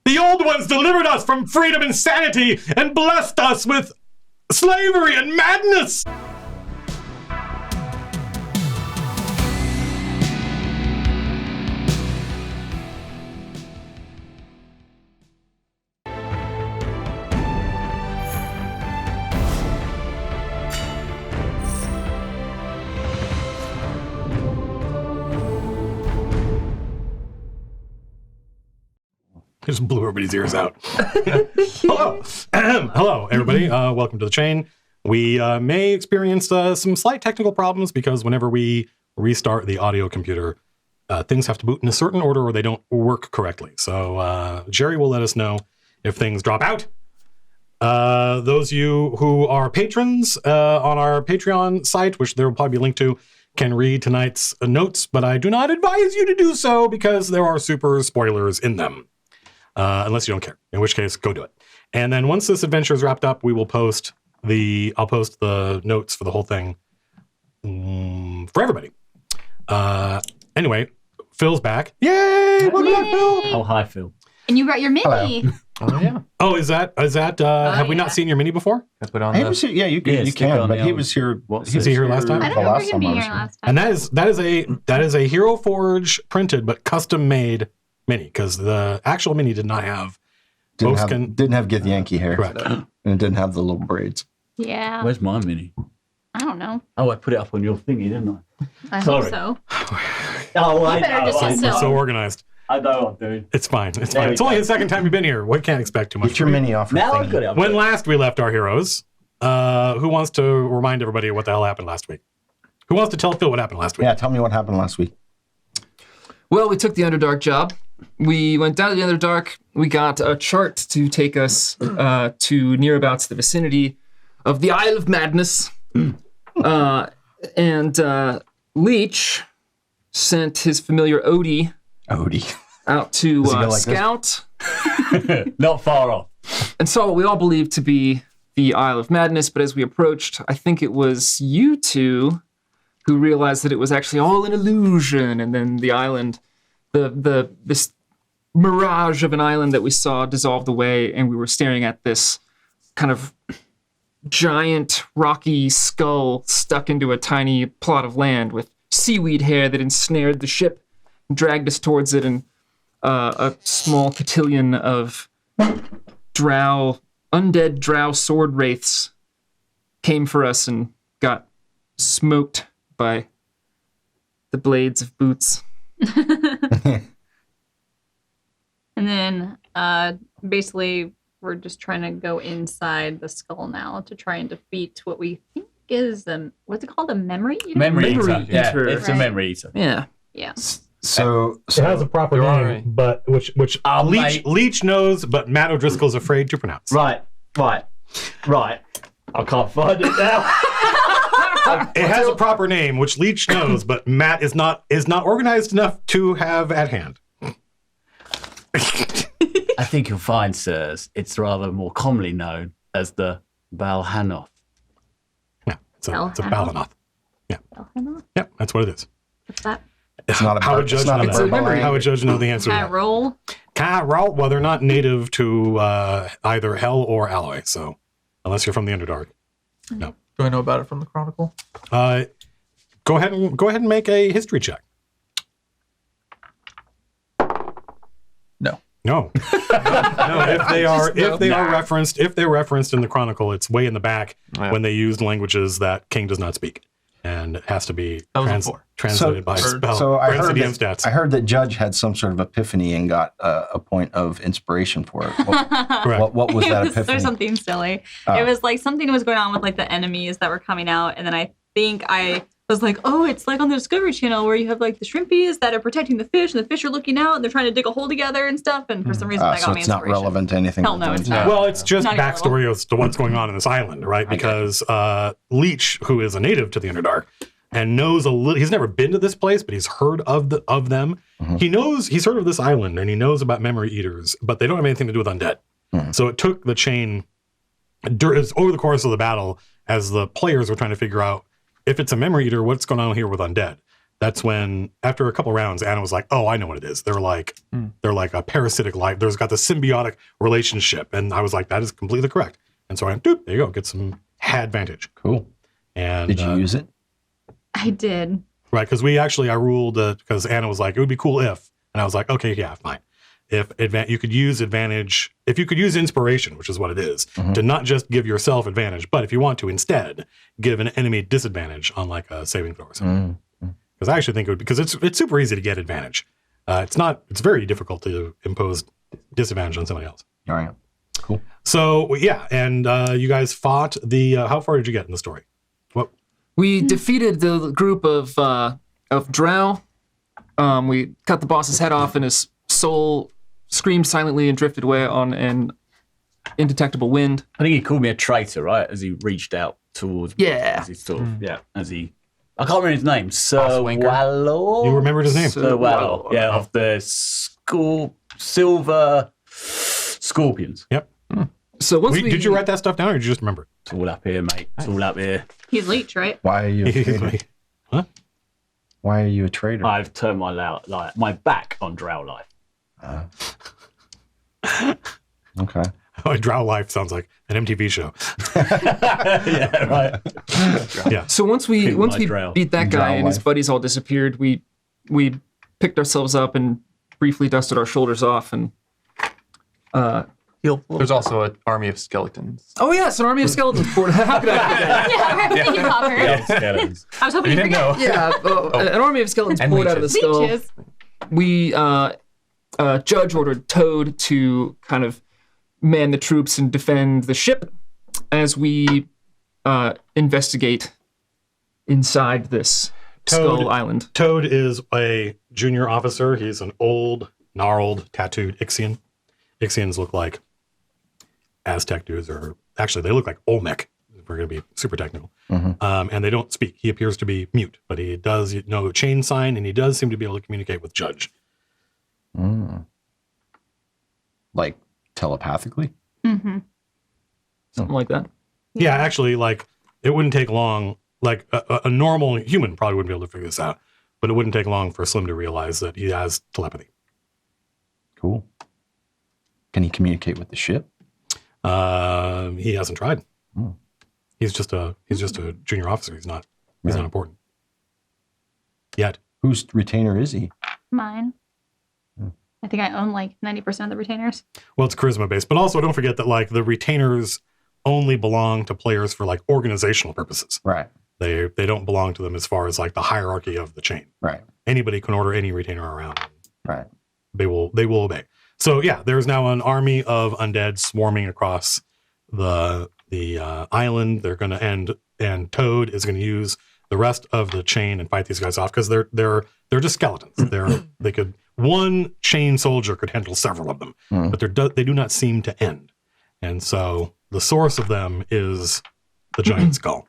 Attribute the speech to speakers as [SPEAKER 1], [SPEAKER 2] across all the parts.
[SPEAKER 1] The old ones delivered us from freedom and sanity and blessed us with slavery and madness. Just blew everybody's ears out. Hello. Hello, everybody. Welcome to the Chain. We may experience some slight technical problems because whenever we restart the audio computer, things have to boot in a certain order or they don't work correctly. So Jerry will let us know if things drop out. Those of you who are patrons on our Patreon site, which there will probably be a link to, can read tonight's notes, but I do not advise you to do so because there are super spoilers in them. Unless you don't care, in which case, go do it. And then once this adventure is wrapped up, I'll post the notes for the whole thing for everybody. Anyway, Phil's back. Yay! Welcome back, Phil!
[SPEAKER 2] Oh, hi, Phil.
[SPEAKER 3] And you got your mini.
[SPEAKER 4] Hello.
[SPEAKER 2] Oh, yeah.
[SPEAKER 1] Oh, is that? Have we not seen your mini before?
[SPEAKER 4] I put on you can, but he was here.
[SPEAKER 1] Was he here last time?
[SPEAKER 3] I don't remember him being here last time.
[SPEAKER 1] And that is a Hero Forge printed but custom made mini, because the actual mini did not have
[SPEAKER 4] didn't have Githyanki hair.
[SPEAKER 1] Correct.
[SPEAKER 4] And it didn't have the little braids.
[SPEAKER 3] Yeah.
[SPEAKER 2] Where's my mini?
[SPEAKER 3] I don't know.
[SPEAKER 2] Oh, I put it up on your thingy, didn't I?
[SPEAKER 3] I hope so.
[SPEAKER 2] Oh, I
[SPEAKER 3] better just
[SPEAKER 2] know.
[SPEAKER 3] sit
[SPEAKER 1] so organized.
[SPEAKER 2] I know what I'm doing.
[SPEAKER 1] It's fine. It's fine. It's only the second time you've been here. We can't expect too much.
[SPEAKER 4] Get your mini off.
[SPEAKER 2] Now I've got it.
[SPEAKER 1] When last we left our heroes, who wants to remind everybody what the hell happened last week? Who wants to tell Phil what happened last week?
[SPEAKER 4] Yeah, tell me what happened last week.
[SPEAKER 5] Well, we took the Underdark job. We went down to the Underdark. We got a chart to take us to nearabouts the vicinity of the Isle of Madness. And Leech sent his familiar Odie out to scout.
[SPEAKER 2] Not far off.
[SPEAKER 5] And saw what we all believed to be the Isle of Madness. But as we approached, I think it was you two who realized that it was actually all an illusion. And then the island... this mirage of an island that we saw dissolved away, and we were staring at this kind of giant rocky skull stuck into a tiny plot of land with seaweed hair that ensnared the ship and dragged us towards it, and a small cotillion of undead drow sword wraiths came for us and got smoked by the blades of boots.
[SPEAKER 3] And then basically we're just trying to go inside the skull now to try and defeat what we think is what's it called? A memory eater?
[SPEAKER 2] Memory eater. Yeah,
[SPEAKER 5] eater.
[SPEAKER 2] it's a memory eater.
[SPEAKER 5] Yeah.
[SPEAKER 3] Yeah.
[SPEAKER 4] So
[SPEAKER 1] it has a proper name, but which Leech knows, but Matt O'Driscoll's afraid to pronounce.
[SPEAKER 2] Right. I can't find it now.
[SPEAKER 1] It has a proper name, which Leech knows, but Matt is not organized enough to have at hand.
[SPEAKER 2] I think you'll find, sirs, it's rather more commonly known as the Balhanoth.
[SPEAKER 1] Yeah, it's a Balhanoth. Yeah.
[SPEAKER 3] Balhanoth?
[SPEAKER 1] Yeah, that's what it is.
[SPEAKER 3] What's that?
[SPEAKER 4] it's not a
[SPEAKER 1] How would Judge know that? How would Judge know the answer to that?
[SPEAKER 3] Roll?
[SPEAKER 1] Roll? Well, they're not native to either Hell or Alloy, so unless you're from the Underdark. No.
[SPEAKER 6] Do I know about it from the Chronicle?
[SPEAKER 1] Go ahead and make a history check. No. If they're referenced in the Chronicle, it's way in the back when they used languages that King does not speak, and it has to be translated by spell.
[SPEAKER 4] So I
[SPEAKER 1] heard
[SPEAKER 4] that Judge had some sort of epiphany and got a point of inspiration for it. What was that epiphany?
[SPEAKER 3] There's something silly. It was like something was going on with like the enemies that were coming out, and then I think I was like, oh, it's like on the Discovery Channel where you have like the shrimpies that are protecting the fish, and the fish are looking out, and they're trying to dig a hole together and stuff. And for some reason, that got me inspiration.
[SPEAKER 4] So it's not relevant to anything.
[SPEAKER 3] Hell no, it's not.
[SPEAKER 1] Well, it's just backstory as to what's going on in this island, right? Because Leech, who is a native to the Underdark, and knows a little. He's never been to this place, but he's heard of them. Mm-hmm. He's heard of this island, and he knows about memory eaters, but they don't have anything to do with undead. Mm-hmm. So it took the chain over the course of the battle, as the players were trying to figure out if it's a memory eater, what's going on here with undead. that's when, after a couple rounds, Anna was like, "Oh, I know what it is. They're like a parasitic life. There's got the symbiotic relationship." And I was like, "That is completely correct." And so I went, "Doop, there you go. Get some advantage."
[SPEAKER 4] Cool.
[SPEAKER 1] And
[SPEAKER 4] did you use it?
[SPEAKER 3] I did.
[SPEAKER 1] Right, because I ruled because Anna was like, "It would be cool if," and I was like, "Okay, yeah, fine." If you could use advantage, if you could use inspiration, which is what it is, to not just give yourself advantage, but if you want to instead give an enemy disadvantage on like a saving throw or something. Because I actually think it would, because it's super easy to get advantage. It's very difficult to impose disadvantage on somebody else.
[SPEAKER 4] All right, cool.
[SPEAKER 1] So yeah, and you guys fought the. How far did you get in the story? What?
[SPEAKER 5] We defeated the group of drow. We cut the boss's head off, and his soul screamed silently and drifted away on an indetectable wind.
[SPEAKER 2] I think he called me a traitor, right? As he reached out towards me.
[SPEAKER 5] Yeah.
[SPEAKER 2] As he sort of, I can't remember his name. Sir Wallow?
[SPEAKER 1] You remembered his name?
[SPEAKER 2] Sir Wallow. Yeah, of the silver scorpions.
[SPEAKER 1] Yep.
[SPEAKER 5] So once
[SPEAKER 1] did you write that stuff down, or did you just remember it?
[SPEAKER 2] It's all up here, mate. It's all up here.
[SPEAKER 3] He's leech, right?
[SPEAKER 4] Why are you a traitor?
[SPEAKER 1] Huh?
[SPEAKER 4] Why are you a traitor?
[SPEAKER 2] I've turned my back on drow life.
[SPEAKER 4] Okay.
[SPEAKER 1] Oh, Drow Life sounds like an MTV show.
[SPEAKER 2] Yeah, right.
[SPEAKER 1] Yeah.
[SPEAKER 5] So once we
[SPEAKER 2] drow.
[SPEAKER 5] beat that guy and his buddies all disappeared, we picked ourselves up and briefly dusted our shoulders off and
[SPEAKER 6] There's also an army of skeletons.
[SPEAKER 5] oh yes, an army of skeletons poured. How could I forget?
[SPEAKER 3] Yeah, thank you, Copper.
[SPEAKER 2] Yeah, skeletons.
[SPEAKER 3] I was hoping
[SPEAKER 6] You
[SPEAKER 3] you
[SPEAKER 6] didn't
[SPEAKER 3] forget.
[SPEAKER 6] know.
[SPEAKER 5] Yeah, an army of skeletons
[SPEAKER 6] And
[SPEAKER 5] poured out of the skull.
[SPEAKER 3] Leeches.
[SPEAKER 5] We judge ordered Toad to kind of man the troops and defend the ship as we investigate inside this skull island.
[SPEAKER 1] Toad is a junior officer. He's an old, gnarled, tattooed Ixian. Ixians look like Aztec dudes, or actually they look like Olmec, if we're going to be super technical. And they don't speak. He appears to be mute, but he does know chain sign, and he does seem to be able to communicate with Judge.
[SPEAKER 4] Like telepathically?
[SPEAKER 5] Something like that.
[SPEAKER 1] Yeah, actually, like, it wouldn't take long. Like, a normal human probably wouldn't be able to figure this out, but it wouldn't take long for Slim to realize that he has telepathy.
[SPEAKER 4] Cool. Can he communicate with the ship?
[SPEAKER 1] He hasn't tried. He's just a junior officer. He's not important yet.
[SPEAKER 4] Whose retainer is he?
[SPEAKER 3] Mine. I think I own like 90% of the retainers.
[SPEAKER 1] Well, it's charisma based, but also don't forget that like the retainers only belong to players for like organizational purposes.
[SPEAKER 4] Right.
[SPEAKER 1] They don't belong to them as far as like the hierarchy of the chain.
[SPEAKER 4] Right.
[SPEAKER 1] Anybody can order any retainer around.
[SPEAKER 4] Right.
[SPEAKER 1] They will obey. So yeah, there's now an army of undead swarming across the island. They're going to end, and Toad is going to use the rest of the chain and fight these guys off because they're just skeletons. One chain soldier could handle several of them, but they do not seem to end. And so the source of them is the giant skull.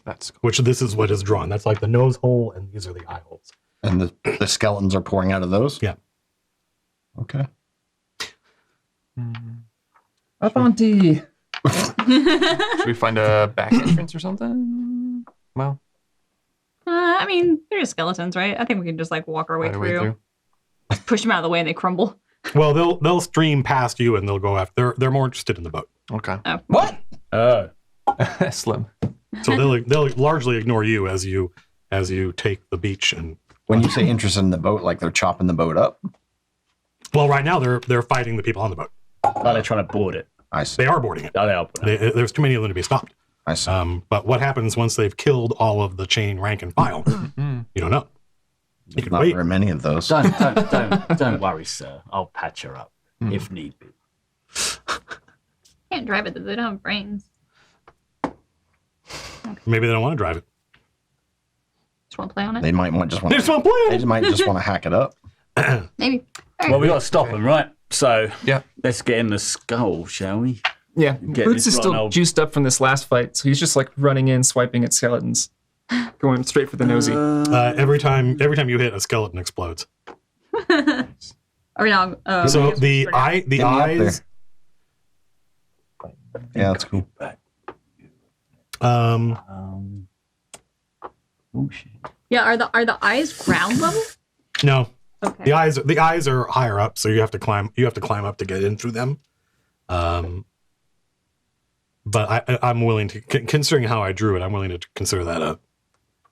[SPEAKER 6] That's cool.
[SPEAKER 1] Which this is what is drawn. That's like the nose hole, and these are the eye holes.
[SPEAKER 4] And the skeletons are pouring out of those?
[SPEAKER 1] Yeah.
[SPEAKER 4] Okay.
[SPEAKER 5] Up on D.
[SPEAKER 6] Should we find a back entrance or something? Well,
[SPEAKER 3] I mean, they're just skeletons, right? I think we can just like walk our way
[SPEAKER 6] right away
[SPEAKER 3] through. Push them out of the way and they crumble.
[SPEAKER 1] Well, they'll stream past you and they'll go after. They're more interested in the boat,
[SPEAKER 6] Okay.
[SPEAKER 3] Oh.
[SPEAKER 4] What?
[SPEAKER 6] Slim.
[SPEAKER 1] so they'll largely ignore you as you take the beach. And
[SPEAKER 4] When you say interested in the boat, like they're chopping the boat up?
[SPEAKER 1] well, right now they're fighting the people on the boat.
[SPEAKER 2] Oh, they're trying to board it.
[SPEAKER 4] I see.
[SPEAKER 1] They are boarding it.
[SPEAKER 2] Oh, they are.
[SPEAKER 1] There's too many of them to be stopped.
[SPEAKER 4] I see.
[SPEAKER 1] But what happens once they've killed all of the chain rank and file? You don't know. You can
[SPEAKER 4] Not
[SPEAKER 1] wait.
[SPEAKER 4] very many of those.
[SPEAKER 2] Don't worry, sir. I'll patch her up if need be.
[SPEAKER 3] Can't drive it though. They don't have brains.
[SPEAKER 1] Maybe they don't want to drive it.
[SPEAKER 3] Just want to play on it.
[SPEAKER 4] They might just want
[SPEAKER 1] They just want to play
[SPEAKER 4] They
[SPEAKER 1] it.
[SPEAKER 4] might just want to hack it up.
[SPEAKER 3] Maybe. All right.
[SPEAKER 2] Well, we got to stop them, right? So
[SPEAKER 6] Yeah.
[SPEAKER 2] let's get in the skull, shall we?
[SPEAKER 5] Yeah,
[SPEAKER 2] Get
[SPEAKER 5] Boots
[SPEAKER 2] this
[SPEAKER 5] is still
[SPEAKER 2] run old-
[SPEAKER 5] juiced up from this last fight, so he's just like running in, swiping at skeletons, going straight for the nosy.
[SPEAKER 1] Every time you hit, a skeleton explodes.
[SPEAKER 3] Are we now?
[SPEAKER 1] So the
[SPEAKER 4] Get me up
[SPEAKER 1] eyes.
[SPEAKER 4] Yeah, that's cool.
[SPEAKER 2] Oh shit.
[SPEAKER 3] Yeah, are the eyes ground level?
[SPEAKER 1] No,
[SPEAKER 3] Okay.
[SPEAKER 1] the eyes are higher up, so you have to climb up to get in through them. But I'm willing to, considering how I drew it, I'm willing to consider that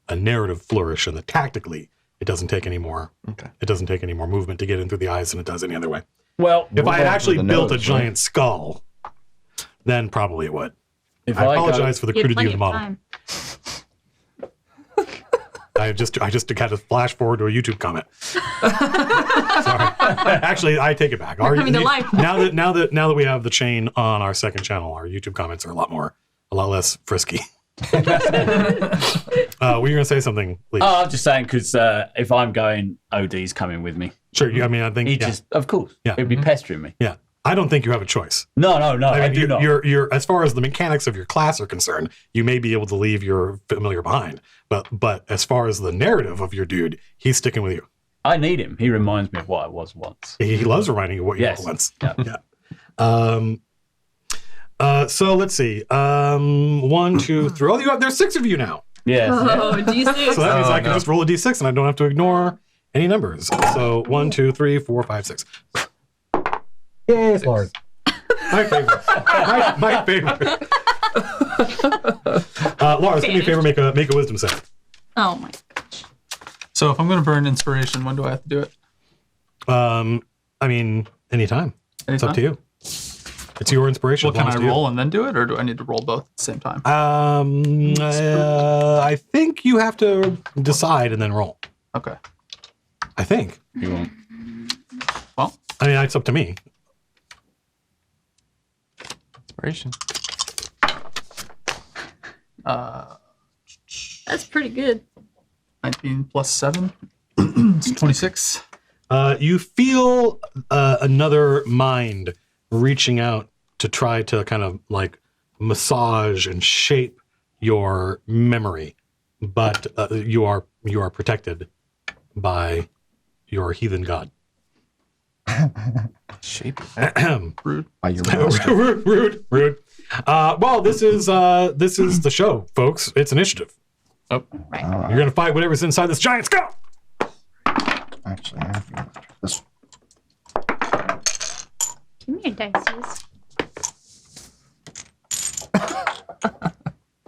[SPEAKER 1] a narrative flourish, and that tactically it doesn't take any more.
[SPEAKER 6] Okay.
[SPEAKER 1] It doesn't take any more movement to get in through the eyes than it does any other way.
[SPEAKER 2] Well,
[SPEAKER 1] If I had
[SPEAKER 4] off
[SPEAKER 1] actually
[SPEAKER 4] with the
[SPEAKER 1] built a
[SPEAKER 4] nose,
[SPEAKER 1] giant skull, then probably it would.
[SPEAKER 2] if
[SPEAKER 1] I apologize for the
[SPEAKER 3] You had
[SPEAKER 1] crudity of
[SPEAKER 3] plenty
[SPEAKER 1] the
[SPEAKER 3] of
[SPEAKER 1] model.
[SPEAKER 3] time.
[SPEAKER 1] I just had to flash forward to a YouTube comment. Sorry. Actually, I take it back.
[SPEAKER 3] You're coming to life.
[SPEAKER 1] Now that we have the chain on our second channel, our YouTube comments are a lot less frisky. Were you gonna say something, please?
[SPEAKER 2] Oh, I'm just saying because if I'm going, OD's coming with me.
[SPEAKER 1] Sure. I mean, I think
[SPEAKER 2] He just, of course,
[SPEAKER 1] Yeah.
[SPEAKER 2] he'd be pestering me.
[SPEAKER 1] yeah. I don't think you have a choice.
[SPEAKER 2] No,
[SPEAKER 1] I mean,
[SPEAKER 2] do not.
[SPEAKER 1] you're as far as the mechanics of your class are concerned, you may be able to leave your familiar behind, but as far as the narrative of your dude, he's sticking with you.
[SPEAKER 2] I need him. He reminds me of what I was once.
[SPEAKER 1] He loves reminding you what you
[SPEAKER 2] Yes.
[SPEAKER 1] were once.
[SPEAKER 2] Yeah.
[SPEAKER 1] Yeah. So let's see. 1, 2, 3. Oh, there's 6 of you now.
[SPEAKER 2] Yes.
[SPEAKER 3] Oh, D6.
[SPEAKER 1] So that means I can
[SPEAKER 6] no.
[SPEAKER 1] just roll a d6 and I don't have to ignore any numbers. So 1, 2, 3, 4, 5, 6. Yay, Lord. My favorite. My favorite. Lars, do me a favor, make a wisdom save.
[SPEAKER 3] Oh my gosh.
[SPEAKER 6] So if I'm going to burn inspiration, when do I have to do it?
[SPEAKER 1] I mean, anytime. It's up to you. It's your inspiration.
[SPEAKER 6] Well, can
[SPEAKER 1] belongs
[SPEAKER 6] I
[SPEAKER 1] to you.
[SPEAKER 6] roll and then do it, or do I need to roll both at the same time?
[SPEAKER 1] I think you have to decide and then roll.
[SPEAKER 6] Okay.
[SPEAKER 1] I think.
[SPEAKER 2] You won't.
[SPEAKER 6] Well,
[SPEAKER 1] I mean, it's up to me.
[SPEAKER 6] inspiration.
[SPEAKER 3] That's pretty good.
[SPEAKER 6] 19 plus 7. It's 26.
[SPEAKER 1] You feel another mind reaching out to try to kind of like massage and shape your memory, but you are protected by your heathen god.
[SPEAKER 6] Shape.
[SPEAKER 1] Rude.
[SPEAKER 4] By your master.
[SPEAKER 1] Rude. Well, this is the show, folks. It's initiative.
[SPEAKER 6] Oh,
[SPEAKER 3] Right.
[SPEAKER 4] All right.
[SPEAKER 1] You're gonna fight whatever's inside this giant skull.
[SPEAKER 4] Actually, I have this.
[SPEAKER 3] Give me your dices.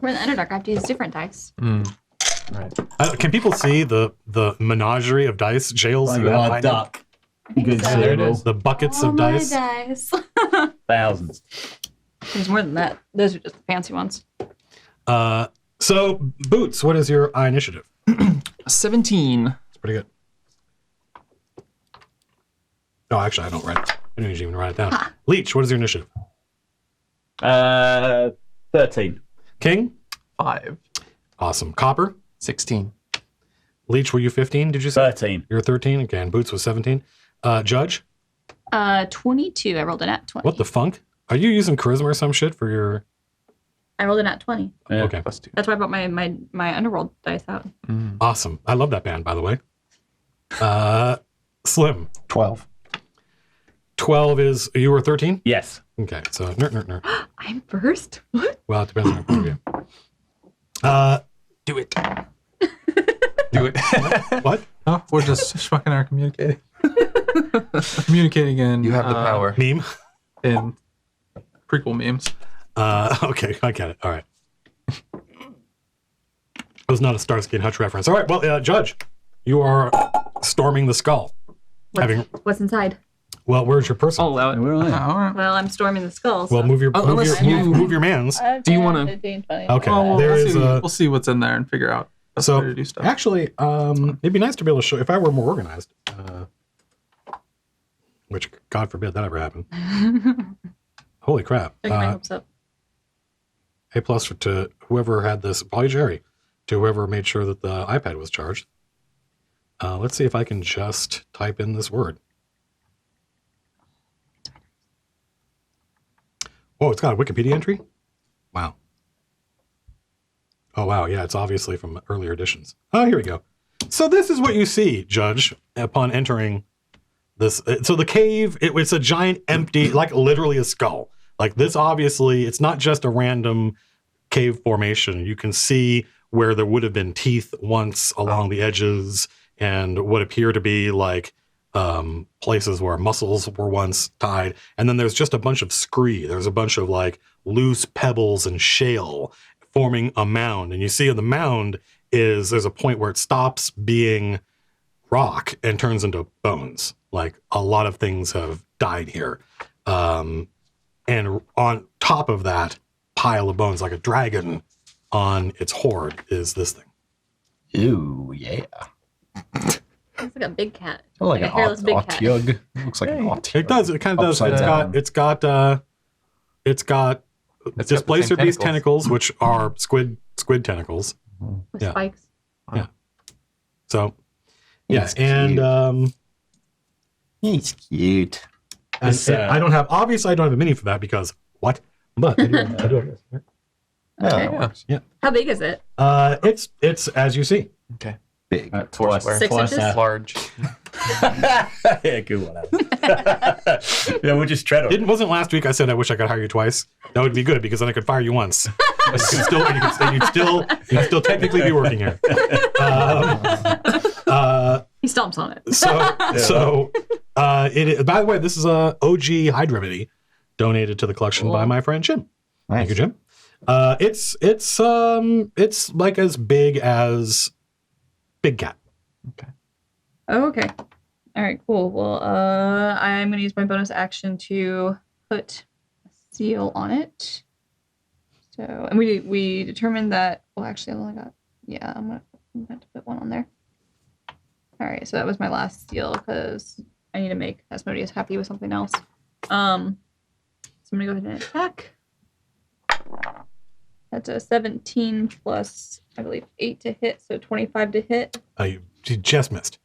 [SPEAKER 3] We're in the Underdark. I have to use different dice.
[SPEAKER 6] right.
[SPEAKER 1] Can people see the menagerie of dice jails?
[SPEAKER 2] Like
[SPEAKER 1] you have
[SPEAKER 2] a
[SPEAKER 1] behind you?
[SPEAKER 2] duck. Good
[SPEAKER 3] There
[SPEAKER 6] it
[SPEAKER 2] syllable.
[SPEAKER 6] is.
[SPEAKER 1] The buckets
[SPEAKER 3] All
[SPEAKER 1] of
[SPEAKER 3] my
[SPEAKER 1] dice.
[SPEAKER 3] dice.
[SPEAKER 2] Thousands.
[SPEAKER 3] There's more than that. Those are just the fancy ones.
[SPEAKER 1] So, Boots, what is your initiative?
[SPEAKER 5] 17.
[SPEAKER 1] It's pretty good. No, actually, I don't write it. I didn't even write it down. Leech, what is your initiative?
[SPEAKER 2] 13.
[SPEAKER 1] King?
[SPEAKER 6] 5.
[SPEAKER 1] Awesome. Copper?
[SPEAKER 6] 16.
[SPEAKER 1] Leech, were you 15, did you say?
[SPEAKER 2] 13.
[SPEAKER 1] You're 13? Okay, and Boots was 17. Judge?
[SPEAKER 3] 22. I rolled a nat 20.
[SPEAKER 1] What the funk? Are you using charisma or some shit for your...
[SPEAKER 3] I rolled a nat 20.
[SPEAKER 2] Yeah.
[SPEAKER 1] Okay,
[SPEAKER 6] Plus 2.
[SPEAKER 3] That's why I brought my underworld dice out.
[SPEAKER 1] awesome. I love that band, by the way. Slim?
[SPEAKER 4] 12.
[SPEAKER 1] 12 is... You were 13?
[SPEAKER 2] Yes.
[SPEAKER 1] Okay, so nerd.
[SPEAKER 3] I'm first? What?
[SPEAKER 1] Well, it depends on your point of view.
[SPEAKER 6] Do it. Do it.
[SPEAKER 1] What?
[SPEAKER 6] Oh, we're just fucking our communicating. Communicating in
[SPEAKER 7] You have the power.
[SPEAKER 1] Meme?
[SPEAKER 6] in prequel memes.
[SPEAKER 1] Okay, I get it. All right. It was not a Starsky and Hutch reference. All right, well, Judge, you are storming the skull.
[SPEAKER 3] What's inside?
[SPEAKER 1] Well, where's your person?
[SPEAKER 5] I'll allow it.
[SPEAKER 2] We're on it.
[SPEAKER 6] All right.
[SPEAKER 3] Well, I'm storming the skull.
[SPEAKER 1] Well, move your
[SPEAKER 5] unless you-
[SPEAKER 1] move your mans.
[SPEAKER 5] Do you wanna-
[SPEAKER 1] Okay,
[SPEAKER 6] Well,
[SPEAKER 1] there
[SPEAKER 6] we'll
[SPEAKER 1] is
[SPEAKER 6] see,
[SPEAKER 1] a.
[SPEAKER 6] we'll see what's in there and figure out the
[SPEAKER 1] So
[SPEAKER 6] way to do stuff.
[SPEAKER 1] actually, it'd be nice to be able to show if I were more organized. Which, God forbid, that ever happened. Holy crap!
[SPEAKER 3] Don't get my hopes up.
[SPEAKER 1] A plus to whoever had this, probably Jerry, to whoever made sure that the iPad was charged. Let's see if I can just type in this word. Oh, it's got a Wikipedia entry? Wow. Oh, wow. Yeah, it's obviously from earlier editions. Oh, here we go. So this is what you see, Judge, upon entering this. So the cave, it's a giant empty, like literally a skull. Like this, obviously, it's not just a random cave formation. You can see where there would have been teeth once along the edges and what appear to be like places where muscles were once tied. And then there's just a bunch of scree. There's a bunch of like loose pebbles and shale forming a mound. And you see on the mound there's a point where it stops being rock and turns into bones. Like a lot of things have died here. And on top of that pile of bones, like a dragon on its hoard, is this thing.
[SPEAKER 4] Ew, yeah.
[SPEAKER 3] It's like a big cat.
[SPEAKER 4] Like
[SPEAKER 3] a
[SPEAKER 4] an
[SPEAKER 3] hairless big cat.
[SPEAKER 4] Otyug. It looks like an Otyug.
[SPEAKER 1] It does. It kind of does. It's got displacer beast tentacles, which are squid tentacles.
[SPEAKER 3] With spikes.
[SPEAKER 1] Yeah. So, yeah,
[SPEAKER 4] He's
[SPEAKER 1] and
[SPEAKER 4] he's cute.
[SPEAKER 1] I don't have a mini for that because what? But I do have this.
[SPEAKER 3] Okay.
[SPEAKER 4] that works.
[SPEAKER 1] Yeah.
[SPEAKER 3] How big is it?
[SPEAKER 1] It's as you see.
[SPEAKER 6] Okay.
[SPEAKER 4] Big.
[SPEAKER 6] Twice.
[SPEAKER 3] 6 inches?
[SPEAKER 6] Large.
[SPEAKER 2] Yeah, good one. Yeah, we'll just tread on it.
[SPEAKER 1] Wasn't last week I said I wish I could hire you twice? That would be good because then I could fire you once. You'd still technically be working here.
[SPEAKER 3] He stomps on it.
[SPEAKER 1] By the way, this is a OG Hide Remedy donated to the collection by my friend Jim.
[SPEAKER 4] Nice.
[SPEAKER 1] Thank you, Jim. It's like as big as Big Cat.
[SPEAKER 6] Okay.
[SPEAKER 3] Oh, okay. All right, cool. Well, I'm going to use my bonus action to put a seal on it. So, and we determined that, well, actually, I only got, I'm going to have to put one on there. All right, so that was my last seal because I need to make Asmodeus happy with something else. So I'm going to go ahead and attack. That's a 17 plus, I believe, 8 to hit, so 25 to hit.
[SPEAKER 1] You just missed.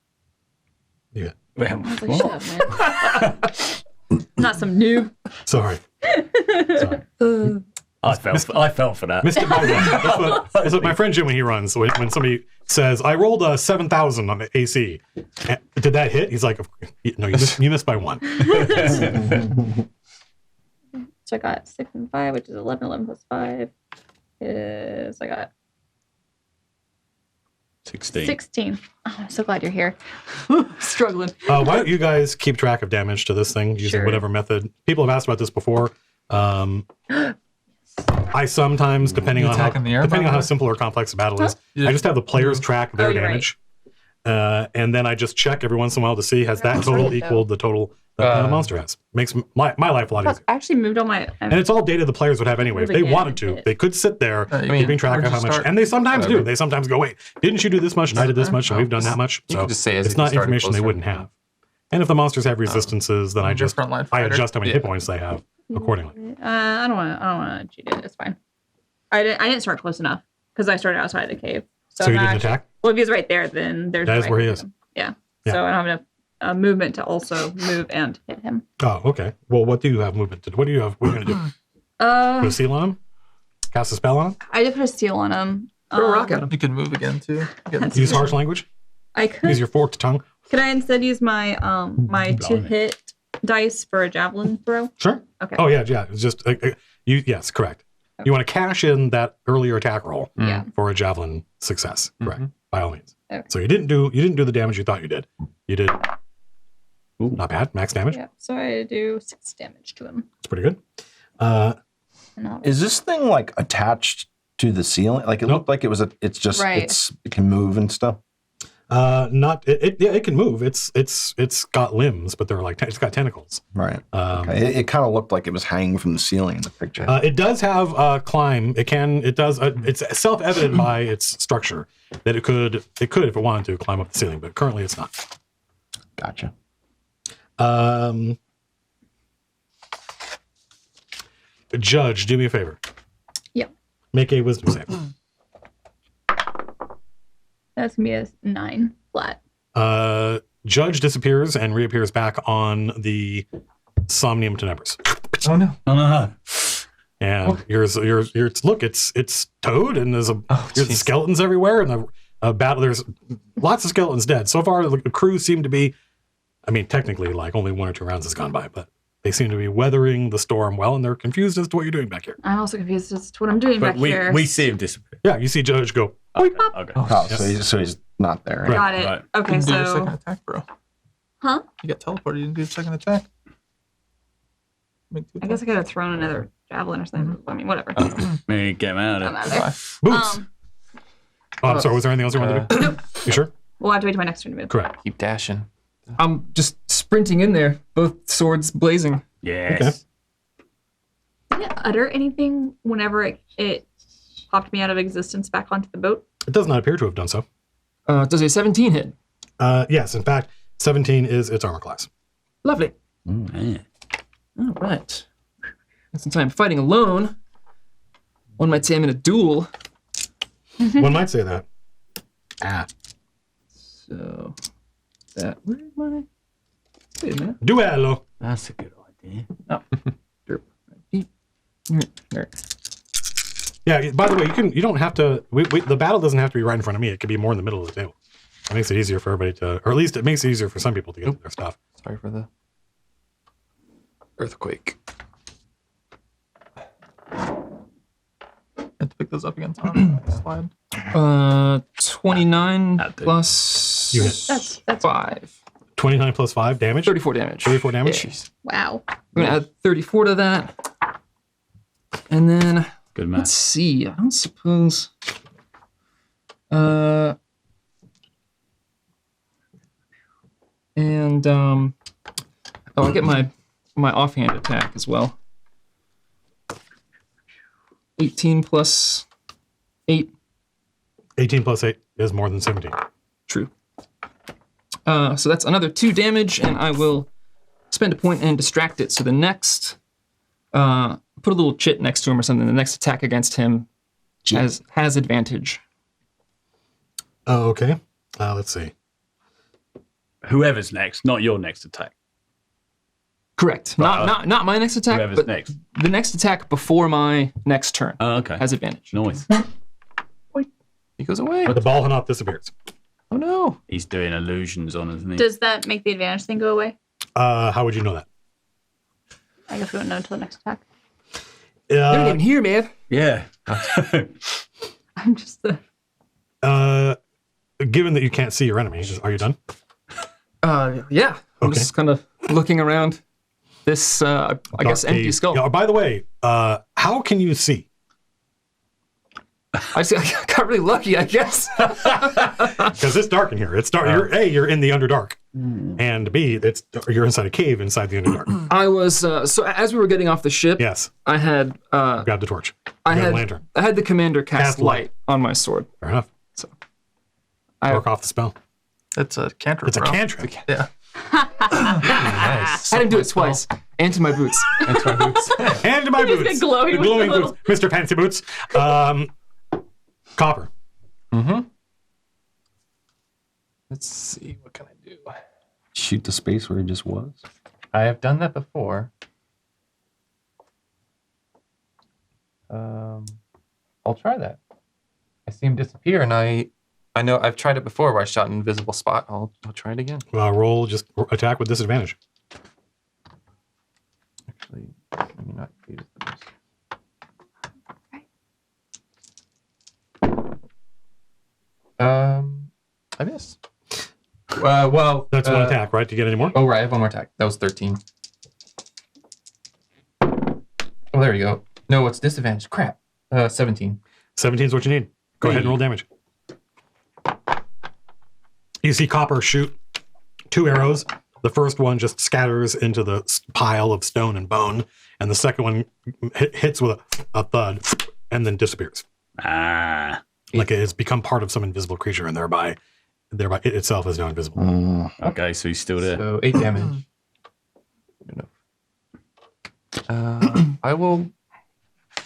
[SPEAKER 1] Yeah.
[SPEAKER 3] I was like, shut up, man. Not some noob.
[SPEAKER 1] Sorry.
[SPEAKER 2] I fell for that.
[SPEAKER 1] Missed it by one. That's what my friend Jim, when he runs, when somebody says, I rolled a 7,000 on the AC. Did that hit? He's like, no, you missed by one.
[SPEAKER 3] So I got 6 and 5, which is 11. 11 plus 5 is, I got 16. Oh, I'm so glad you're here. Struggling.
[SPEAKER 1] Why don't you guys keep track of damage to this thing using whatever method? People have asked about this before. I sometimes, depending on how simple or complex a battle is, I just have the players track their damage. Right. And then I just check every once in a while to see has that total equaled the total that the monster has. Makes my life a lot easier.
[SPEAKER 3] I actually moved all my...
[SPEAKER 1] and it's all data the players would have anyway. If they wanted to, they could sit there keeping track of how much. And they sometimes do. They sometimes go, wait, didn't you do this much and I did this much and we've done that much? So it's not information they wouldn't have. And if the monsters have resistances, then I adjust how many hit points they have accordingly.
[SPEAKER 3] I don't want to cheat it. It's fine. I didn't start close enough because I started outside the cave.
[SPEAKER 1] So you didn't attack?
[SPEAKER 3] Well, if he's right there, then there's...
[SPEAKER 1] That is where he is.
[SPEAKER 3] Yeah. So I don't have enough movement to also move and hit him.
[SPEAKER 1] Oh, okay. Well, what do you have movement to do? What are you going to do? Put a seal on him? Cast a spell on him?
[SPEAKER 3] I did put a seal on him.
[SPEAKER 5] Throw a rock at him.
[SPEAKER 6] You can move again, too.
[SPEAKER 1] Use harsh language?
[SPEAKER 3] I could.
[SPEAKER 1] Use your forked tongue?
[SPEAKER 3] Could I instead use my my to-hit dice for a javelin throw?
[SPEAKER 1] Sure.
[SPEAKER 3] Okay.
[SPEAKER 1] Oh, yeah. It's just... yes, correct. Okay. You want to cash in that earlier attack roll for a javelin success. Correct. By all means. Okay. So you didn't do the damage you thought you did. You did... Ooh, not bad. Max damage.
[SPEAKER 3] Yeah, so I do 6 damage to him.
[SPEAKER 1] That's pretty good.
[SPEAKER 4] Is this thing like attached to the ceiling? Like it looked like it was it can move and stuff.
[SPEAKER 1] It can move. It's got limbs, but they're like it's got tentacles.
[SPEAKER 4] Right. Okay. It kind of looked like it was hanging from the ceiling in the picture.
[SPEAKER 1] It does have climb. It's self-evident by its structure that it could if it wanted to climb up the ceiling, but currently it's not.
[SPEAKER 4] Gotcha.
[SPEAKER 1] Judge, do me a favor.
[SPEAKER 3] Yeah.
[SPEAKER 1] Make a wisdom save.
[SPEAKER 3] That's gonna be a 9 flat.
[SPEAKER 1] Judge disappears and reappears back on the Somnium Tenebris.
[SPEAKER 6] Oh no.
[SPEAKER 1] And yours look, it's Toad and there's skeletons everywhere and the battle. There's lots of skeletons dead. So far, the crew seem to be. I mean, technically, like only 1 or 2 rounds has gone by, but they seem to be weathering the storm well, and they're confused as to what you're doing back here.
[SPEAKER 3] I'm also confused as to what I'm doing back here.
[SPEAKER 2] We see him disappear.
[SPEAKER 1] Yeah, you see Judge go
[SPEAKER 2] Okay.
[SPEAKER 4] Oh, so he's not there. Right?
[SPEAKER 3] Got it.
[SPEAKER 2] Right.
[SPEAKER 3] Okay,
[SPEAKER 6] Didn't do your second
[SPEAKER 3] so
[SPEAKER 6] attack, bro.
[SPEAKER 3] huh?
[SPEAKER 6] You got teleported. You didn't do your second attack. Make two
[SPEAKER 3] I guess I could have thrown another javelin or something. I mean, whatever.
[SPEAKER 2] Maybe get him out
[SPEAKER 3] I'm
[SPEAKER 2] of
[SPEAKER 3] out
[SPEAKER 2] there.
[SPEAKER 3] of there.
[SPEAKER 1] Boots. Oh, I'm sorry. Was there anything else you wanted to do? You sure?
[SPEAKER 3] We'll have to wait till my next turn to move.
[SPEAKER 1] Correct.
[SPEAKER 6] Keep dashing.
[SPEAKER 5] I'm just sprinting in there, both swords blazing.
[SPEAKER 2] Yes.
[SPEAKER 3] Did it utter anything whenever it popped me out of existence back onto the boat?
[SPEAKER 1] It does not appear to have done so.
[SPEAKER 5] Does a 17 hit?
[SPEAKER 1] Yes, in fact, 17 is its armor class.
[SPEAKER 5] Lovely.
[SPEAKER 2] Man.
[SPEAKER 5] All right. And since I'm fighting alone, one might say I'm in a duel.
[SPEAKER 1] One might say that.
[SPEAKER 5] So that where am I? Wait a minute.
[SPEAKER 1] Duello.
[SPEAKER 2] That's a good idea.
[SPEAKER 5] Oh, derp. There.
[SPEAKER 1] Yeah. By the way, you don't have to. The battle doesn't have to be right in front of me. It could be more in the middle of the table. It makes it easier for everybody to, or at least it makes it easier for some people to get their stuff.
[SPEAKER 6] Sorry for the earthquake. Have to pick those up again, Tom. Slide.
[SPEAKER 5] 29
[SPEAKER 2] That'd do.
[SPEAKER 5] plus
[SPEAKER 1] You hit.
[SPEAKER 3] That's
[SPEAKER 5] 5.
[SPEAKER 1] 29 plus 5 damage.
[SPEAKER 5] 34 damage.
[SPEAKER 1] 34 damage.
[SPEAKER 5] Yeah.
[SPEAKER 3] wow.
[SPEAKER 5] I'm gonna add 34 to that, and then
[SPEAKER 2] Good
[SPEAKER 5] let's
[SPEAKER 2] match.
[SPEAKER 5] see. I don't suppose. And oh, I get my offhand attack as well. 18 plus 8.
[SPEAKER 1] 18 plus 8 is more than 17.
[SPEAKER 5] True. So that's another 2 damage, and I will spend a point and distract it. So the next, put a little chit next to him or something. The next attack against him has advantage.
[SPEAKER 1] Oh, okay. Let's see.
[SPEAKER 2] Whoever's next, not your next attack.
[SPEAKER 5] Correct. Not my next attack,
[SPEAKER 2] Whoever's
[SPEAKER 5] but
[SPEAKER 2] next.
[SPEAKER 5] the next attack before my next turn
[SPEAKER 2] Oh, okay.
[SPEAKER 5] has advantage.
[SPEAKER 2] Nice.
[SPEAKER 6] He goes away.
[SPEAKER 1] But the ball and off disappears.
[SPEAKER 6] Oh no.
[SPEAKER 2] He's doing illusions on us, isn't he?
[SPEAKER 3] Does that make the advantage thing go away?
[SPEAKER 1] How would you know that?
[SPEAKER 3] I guess we won't know until the next attack.
[SPEAKER 5] They're not even here, man.
[SPEAKER 2] Yeah.
[SPEAKER 3] I'm just the.
[SPEAKER 1] Given that you can't see your enemy, are you done?
[SPEAKER 5] Yeah. I'm
[SPEAKER 1] Okay.
[SPEAKER 5] just kind of looking around this, I guess,
[SPEAKER 1] Dark
[SPEAKER 5] empty
[SPEAKER 1] cave.
[SPEAKER 5] skull.
[SPEAKER 1] Yeah, by the way, how can you see?
[SPEAKER 5] I got really lucky, I guess.
[SPEAKER 1] Because it's dark in here. It's dark. You're in the Underdark, and B, you're inside a cave inside the Underdark.
[SPEAKER 5] I was so as we were getting off the ship,
[SPEAKER 1] Yes.
[SPEAKER 5] I had
[SPEAKER 1] Grab the torch.
[SPEAKER 5] I
[SPEAKER 1] Grab
[SPEAKER 5] had
[SPEAKER 1] the lantern.
[SPEAKER 5] I had the commander cast
[SPEAKER 1] Cast light.
[SPEAKER 5] light on my sword.
[SPEAKER 1] Fair enough.
[SPEAKER 5] I
[SPEAKER 1] Work off the spell.
[SPEAKER 6] That's a cantrip.
[SPEAKER 1] It's a
[SPEAKER 6] bro.
[SPEAKER 1] cantrip.
[SPEAKER 6] Yeah. Nice.
[SPEAKER 5] had him do it twice, and to my boots.
[SPEAKER 6] That's my boots.
[SPEAKER 1] And my
[SPEAKER 3] He's
[SPEAKER 1] boots.
[SPEAKER 3] been glowing
[SPEAKER 1] The
[SPEAKER 3] with
[SPEAKER 1] glowing
[SPEAKER 3] the little-
[SPEAKER 1] boots. Mr. Fancy Boots. Copper.
[SPEAKER 6] Let's see. What can I do?
[SPEAKER 4] Shoot the space where he just was.
[SPEAKER 6] I have done that before. I'll try that. I see him disappear, and I know I've tried it before where I shot an invisible spot. I'll try it again.
[SPEAKER 1] Roll just attack with disadvantage.
[SPEAKER 6] Actually, let me not use this. I miss. Well,
[SPEAKER 1] That's one attack, right? Do you get any more?
[SPEAKER 6] Oh, right. I have one more attack. That was 13. Oh, there you go. No, it's disadvantage. Crap. 17.
[SPEAKER 1] 17 is what you need. Go ahead and roll damage. You see Copper shoot 2 arrows. The first one just scatters into the pile of stone and bone, and the second one hits with a thud and then disappears. Like it has become part of some invisible creature, and thereby it itself is now invisible.
[SPEAKER 2] Okay, so he's still there.
[SPEAKER 6] So 8 damage. Good enough. I will.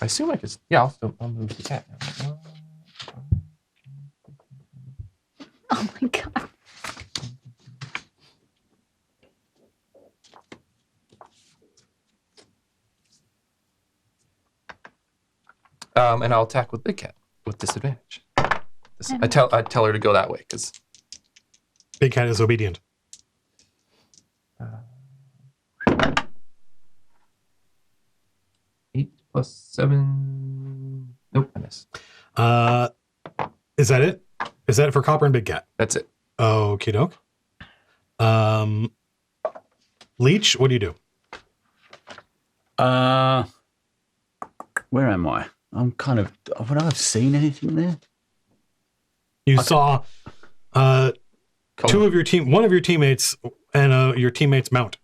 [SPEAKER 6] I assume I could. Yeah, I'll move the cat now.
[SPEAKER 3] Oh my god.
[SPEAKER 6] And I'll attack with Big Cat with disadvantage. I tell her to go that way because
[SPEAKER 1] Big Cat is obedient.
[SPEAKER 6] 8 plus 7. Nope, I miss.
[SPEAKER 1] Is that it? Is that it for Copper and Big Cat?
[SPEAKER 6] That's it.
[SPEAKER 1] Okie doke. Leech, what do you do?
[SPEAKER 2] Where am I? I'm kind of. Would I have seen anything there?
[SPEAKER 1] You saw one of your teammates and your teammate's mount.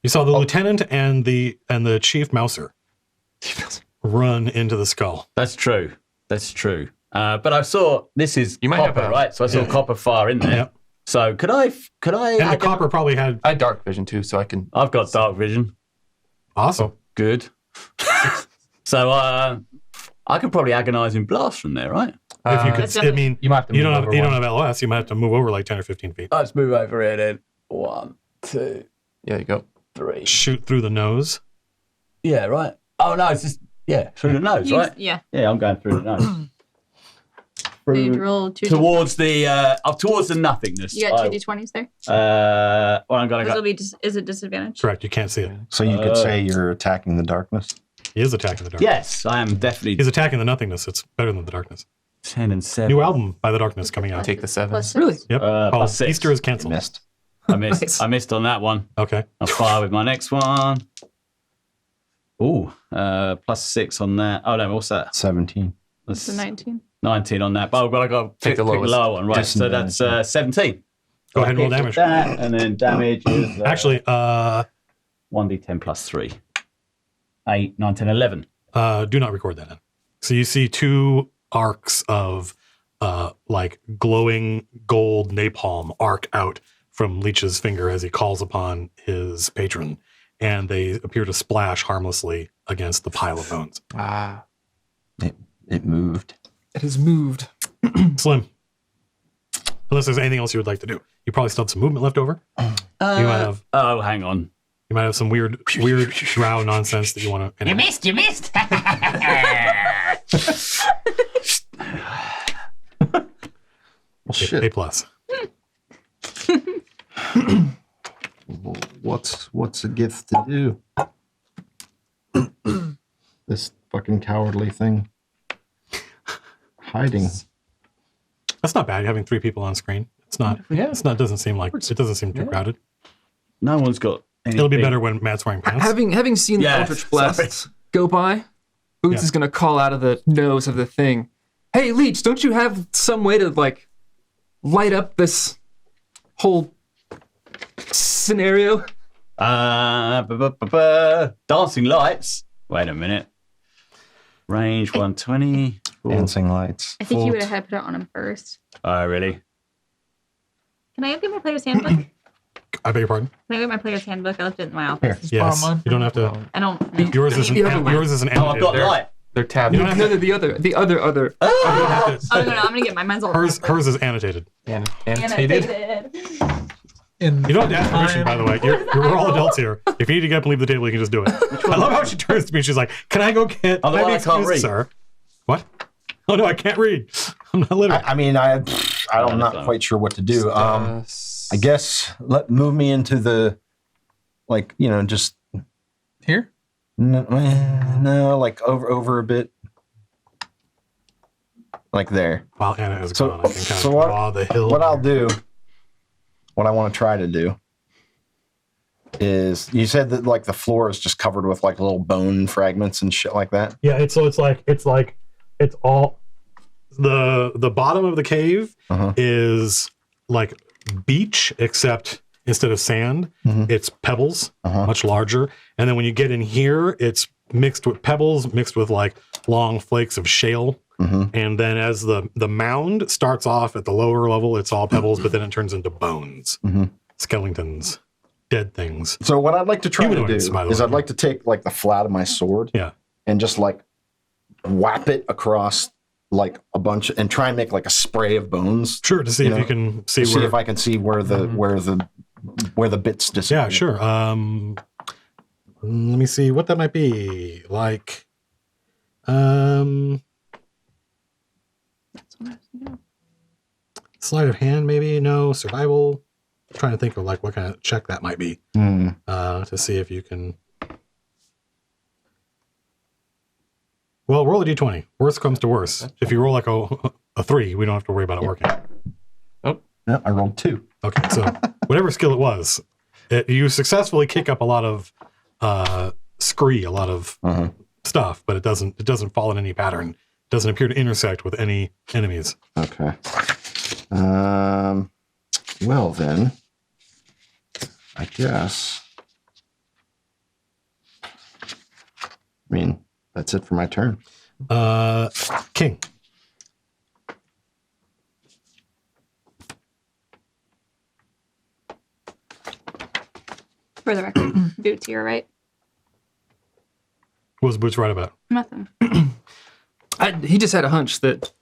[SPEAKER 1] You saw the lieutenant and the chief mouser run into the skull.
[SPEAKER 2] That's true. But I saw this is Copper, right? So I saw Copper fire in there.
[SPEAKER 1] Yep.
[SPEAKER 2] So could I?
[SPEAKER 1] And the Copper probably had.
[SPEAKER 6] I had dark vision too, so I can.
[SPEAKER 2] I've got dark vision.
[SPEAKER 1] Awesome.
[SPEAKER 2] Good. So I could probably agonizing blast from there, right?
[SPEAKER 1] If you could, I mean,
[SPEAKER 6] you might have to.
[SPEAKER 1] You don't have LS. You might have to move over like 10 or 15 feet.
[SPEAKER 2] Let's move over here then. 1, 2,
[SPEAKER 6] Yeah, you go.
[SPEAKER 2] 3.
[SPEAKER 1] Shoot through the nose.
[SPEAKER 2] Yeah, right. Oh no, it's just through the nose, right?
[SPEAKER 3] Yeah.
[SPEAKER 2] Yeah, I'm going through the nose.
[SPEAKER 3] So you roll 2
[SPEAKER 2] towards the nothingness.
[SPEAKER 3] You got 2 d20s there.
[SPEAKER 2] Well, I'm gonna
[SPEAKER 3] This
[SPEAKER 2] go.
[SPEAKER 3] will be. Is it disadvantage?
[SPEAKER 1] Correct. You can't see it.
[SPEAKER 4] So you could say you're attacking the darkness.
[SPEAKER 1] He is attacking the darkness.
[SPEAKER 2] Yes, I am definitely.
[SPEAKER 1] He's attacking the nothingness. It's better than the darkness.
[SPEAKER 2] 10 and 7.
[SPEAKER 1] New album by the darkness coming out.
[SPEAKER 6] Take the 7.
[SPEAKER 3] Plus 6.
[SPEAKER 5] Really?
[SPEAKER 1] Yep.
[SPEAKER 2] Plus
[SPEAKER 1] Called
[SPEAKER 2] 6.
[SPEAKER 1] Easter is
[SPEAKER 4] You
[SPEAKER 1] canceled.
[SPEAKER 4] missed.
[SPEAKER 2] I missed.
[SPEAKER 5] Nice.
[SPEAKER 2] I missed on that one.
[SPEAKER 1] Okay.
[SPEAKER 2] I'll fire with my next one. Ooh, plus 6 on that. Oh no, what's that?
[SPEAKER 4] 17.
[SPEAKER 2] That's
[SPEAKER 3] So 19.
[SPEAKER 2] 19 on that. But I got to pick
[SPEAKER 6] the
[SPEAKER 2] the
[SPEAKER 6] lowest.
[SPEAKER 2] lower one, right? So that's 17.
[SPEAKER 1] Go ahead and roll
[SPEAKER 2] Hit
[SPEAKER 1] damage.
[SPEAKER 2] with that, and then damage is
[SPEAKER 1] Actually,
[SPEAKER 2] 1d10 plus 3. 8, 9, 10, 11.
[SPEAKER 1] do not record that in. So you see 2 arcs of like glowing gold napalm arc out from Leech's finger as he calls upon his patron, and they appear to splash harmlessly against the pile of bones.
[SPEAKER 6] Ah.
[SPEAKER 4] It moved.
[SPEAKER 5] It has moved.
[SPEAKER 1] Slim, unless there's anything else you would like to do, you probably still have some movement left over. You might have.
[SPEAKER 2] Oh, hang on.
[SPEAKER 1] You might have some weird drow nonsense that you want to.
[SPEAKER 7] You missed.
[SPEAKER 4] Well, shit.
[SPEAKER 1] A plus.
[SPEAKER 4] What's a gift to do? This fucking cowardly thing. Hiding.
[SPEAKER 1] That's not bad. Having 3 people on screen. It's not.
[SPEAKER 6] Yeah.
[SPEAKER 1] It's not. Doesn't seem like. It doesn't seem too crowded.
[SPEAKER 2] No one's got anything.
[SPEAKER 1] It'll be better when Matt's wearing pants.
[SPEAKER 5] Having seen the Eldritch Blasts go by, Boots is going to call out of the nose of the thing, "Hey, Leech, don't you have some way to, like, light up this whole scenario?"
[SPEAKER 2] Dancing lights. Wait a minute. Range 120.
[SPEAKER 4] Dancing lights.
[SPEAKER 3] I think you would have had to put it on him first.
[SPEAKER 2] Oh, really?
[SPEAKER 3] Can I get my player's handbook?
[SPEAKER 1] I beg your pardon.
[SPEAKER 3] Can I get my player's handbook? I left it in my office.
[SPEAKER 1] Yes.
[SPEAKER 6] mine.
[SPEAKER 1] You don't have to.
[SPEAKER 3] I don't.
[SPEAKER 1] Yours isn't.
[SPEAKER 5] The other one.
[SPEAKER 1] Yours isn't
[SPEAKER 2] Oh, I've got
[SPEAKER 1] annotated.
[SPEAKER 2] light.
[SPEAKER 6] They're tabbed.
[SPEAKER 1] You don't have
[SPEAKER 5] No,
[SPEAKER 1] to.
[SPEAKER 5] no, the other.
[SPEAKER 1] You don't have to-
[SPEAKER 3] Oh no, I'm gonna get mine. Mine's all
[SPEAKER 1] Hers is annotated.
[SPEAKER 6] Annotated.
[SPEAKER 1] You don't have to ask permission, by the way. We're all adults here. If you need to get up and leave the table, you can just do it. I love how she turns to me. She's like, "Can I go get?"
[SPEAKER 2] Oh, the
[SPEAKER 1] can
[SPEAKER 2] one
[SPEAKER 1] be
[SPEAKER 2] I can't
[SPEAKER 1] excused,
[SPEAKER 2] read.
[SPEAKER 1] Sir. What? Oh no, I can't read. I'm not literate.
[SPEAKER 4] I'm not quite sure what to do. I guess move me into the, like, just
[SPEAKER 6] Here?
[SPEAKER 4] no, like over a bit, like there.
[SPEAKER 1] While Anna is
[SPEAKER 4] So-
[SPEAKER 1] gone, I can kind
[SPEAKER 4] so
[SPEAKER 1] of
[SPEAKER 4] what-
[SPEAKER 1] draw the hill.
[SPEAKER 4] What I'll do, what I want to try to do, is you said that like the floor is just covered with like little bone fragments and shit like that.
[SPEAKER 1] Yeah, it's all the bottom of the cave is like beach, except instead of sand, it's pebbles, much larger. And then when you get in here, it's mixed with pebbles, mixed with like long flakes of shale. And then as the mound starts off at the lower level, it's all pebbles, but then it turns into bones, skeletons, dead things.
[SPEAKER 4] So what I'd like to try to do
[SPEAKER 1] Humanoids, by the
[SPEAKER 4] is
[SPEAKER 1] way.
[SPEAKER 4] I'd like to take like the flat of my sword,
[SPEAKER 1] Yeah.
[SPEAKER 4] and just like whap it across like a bunch and try and make like a spray of bones.
[SPEAKER 1] Sure, to see
[SPEAKER 4] You
[SPEAKER 1] if
[SPEAKER 4] know,
[SPEAKER 1] you can see
[SPEAKER 4] See
[SPEAKER 1] where.
[SPEAKER 4] if I can see where the bits disappear.
[SPEAKER 1] Yeah, sure. Let me see what that might be. Like, sleight of hand, maybe. No, survival. I'm trying to think of like what kind of check that might be to see if you can. Well, roll a d20. Worst comes to worst. If you roll like a 3, we don't have to worry about it working.
[SPEAKER 4] No, I rolled 2.
[SPEAKER 1] Okay, so whatever skill it was, you successfully kick up a lot of scree, a lot of stuff, but it doesn't fall in any pattern. It doesn't appear to intersect with any enemies.
[SPEAKER 4] Okay. Well then, I guess. I mean, that's it for my turn.
[SPEAKER 1] King.
[SPEAKER 3] For the record, Boots, you're right.
[SPEAKER 1] What was Boots right about?
[SPEAKER 3] Nothing.
[SPEAKER 5] He just had a hunch that,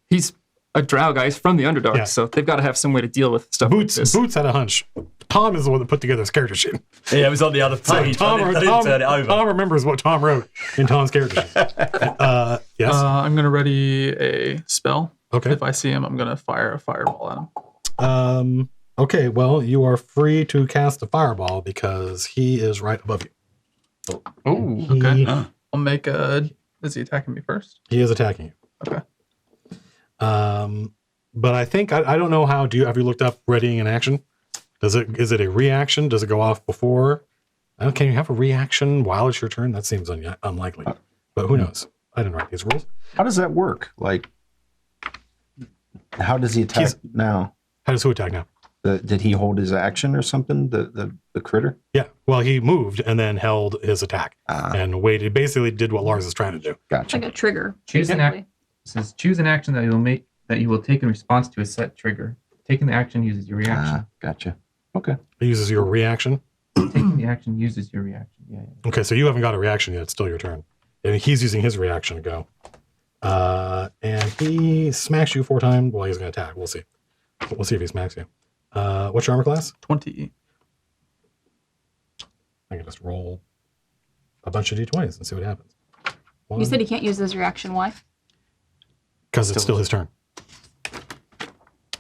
[SPEAKER 5] he's a drow guy. He's from the Underdark, so they've got to have some way to deal with stuff like this.
[SPEAKER 1] Boots had a hunch. Tom is the one that put together his character sheet.
[SPEAKER 2] Yeah, it was on the other page.
[SPEAKER 1] Tom remembers what Tom wrote in Tom's character sheet. Yes?
[SPEAKER 7] I'm going to ready a spell.
[SPEAKER 1] Okay.
[SPEAKER 7] If I see him, I'm going to fire a fireball at him.
[SPEAKER 1] Okay, well, you are free to cast a fireball because he is right above you.
[SPEAKER 7] Oh, okay. I'll make a... Is he attacking me first?
[SPEAKER 1] He is attacking you.
[SPEAKER 7] Okay.
[SPEAKER 1] But I think, I don't know how, have you looked up readying an action? Is it a reaction? Does it go off before? Can you have a reaction while it's your turn? That seems unlikely. But who knows? I didn't write these rules.
[SPEAKER 4] How does that work? Like, how does he attack now?
[SPEAKER 1] How does who attack now?
[SPEAKER 4] Did he hold his action or something? The critter?
[SPEAKER 1] Yeah. Well, he moved and then held his attack and waited. Basically, did what Lars is trying to do.
[SPEAKER 4] Gotcha.
[SPEAKER 3] Like a trigger.
[SPEAKER 6] Choose an action that you will take in response to a set trigger. Taking the action uses your reaction.
[SPEAKER 4] Gotcha. Okay.
[SPEAKER 1] He uses your reaction.
[SPEAKER 6] Taking the action uses your reaction. Yeah.
[SPEAKER 1] Okay, so you haven't got a reaction yet. It's still your turn. And he's using his reaction to go. And he smacks you 4 times. Well, he's going to attack. We'll see. We'll see if he smacks you. What's your armor class?
[SPEAKER 7] 20.
[SPEAKER 1] I can just roll a bunch of d20s and see what happens.
[SPEAKER 3] You said he can't use his reaction. Why?
[SPEAKER 1] Because it's still his turn.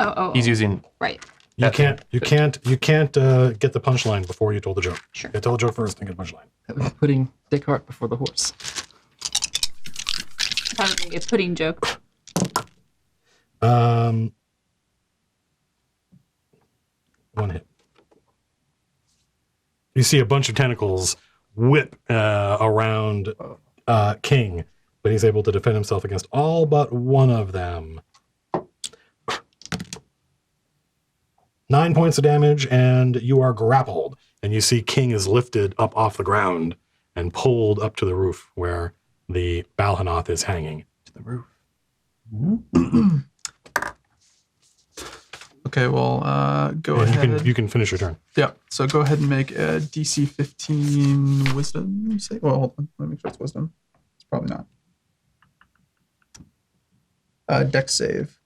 [SPEAKER 3] Oh.
[SPEAKER 6] He's using...
[SPEAKER 3] Right.
[SPEAKER 1] You can't get the punchline before you told the joke.
[SPEAKER 3] Sure.
[SPEAKER 1] You tell the joke first and get the punchline.
[SPEAKER 5] That was putting Descartes before the horse.
[SPEAKER 3] I was going to get pudding joke.
[SPEAKER 1] One hit. You see a bunch of tentacles whip around King, but he's able to defend himself against all but one of them. 9 points of damage, and you are grappled. And you see King is lifted up off the ground and pulled up to the roof where the Balhanoth is hanging.
[SPEAKER 6] To the roof.
[SPEAKER 7] Okay, well, go ahead.
[SPEAKER 1] You can finish your turn.
[SPEAKER 7] Yeah, so go ahead and make a DC 15 wisdom save. Well, hold on. Let me make sure it's wisdom. It's probably not. Dex save.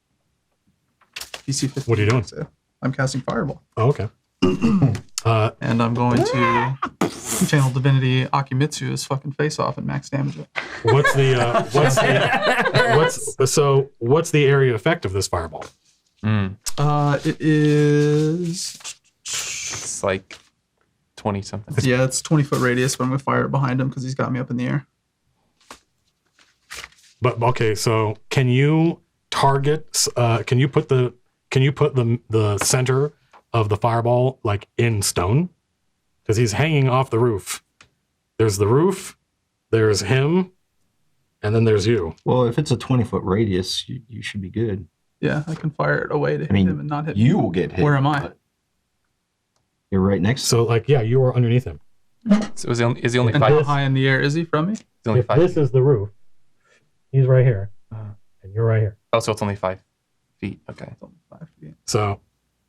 [SPEAKER 7] DC 15.
[SPEAKER 1] What are you doing?
[SPEAKER 7] Save. I'm casting Fireball.
[SPEAKER 1] Oh, okay.
[SPEAKER 7] And I'm going to channel Divinity Akimitsu's fucking face off and max damage it.
[SPEAKER 1] What's the area effect of this fireball?
[SPEAKER 7] It is...
[SPEAKER 6] It's like 20 something.
[SPEAKER 7] Yeah, it's 20-foot radius, but I'm going to fire it behind him because he's got me up in the air.
[SPEAKER 1] But okay, so can you target? Can you put the center of the fireball like in stone? Because he's hanging off the roof. There's the roof, there's him, and then there's you.
[SPEAKER 4] Well, if it's a 20-foot radius, you should be good.
[SPEAKER 7] Yeah, I can fire it away to hit him and not hit
[SPEAKER 4] you will get hit.
[SPEAKER 7] Where am I?
[SPEAKER 4] You're right next to
[SPEAKER 1] So like, yeah, you are underneath him.
[SPEAKER 6] So is he only
[SPEAKER 7] And
[SPEAKER 6] 5?
[SPEAKER 7] how high in the air is he from me?
[SPEAKER 6] He's only
[SPEAKER 1] If
[SPEAKER 6] 5.
[SPEAKER 1] this is the roof, he's right here, and you're right here.
[SPEAKER 6] Oh, so it's only 5 feet. Okay.
[SPEAKER 7] It's only 5 feet.
[SPEAKER 1] So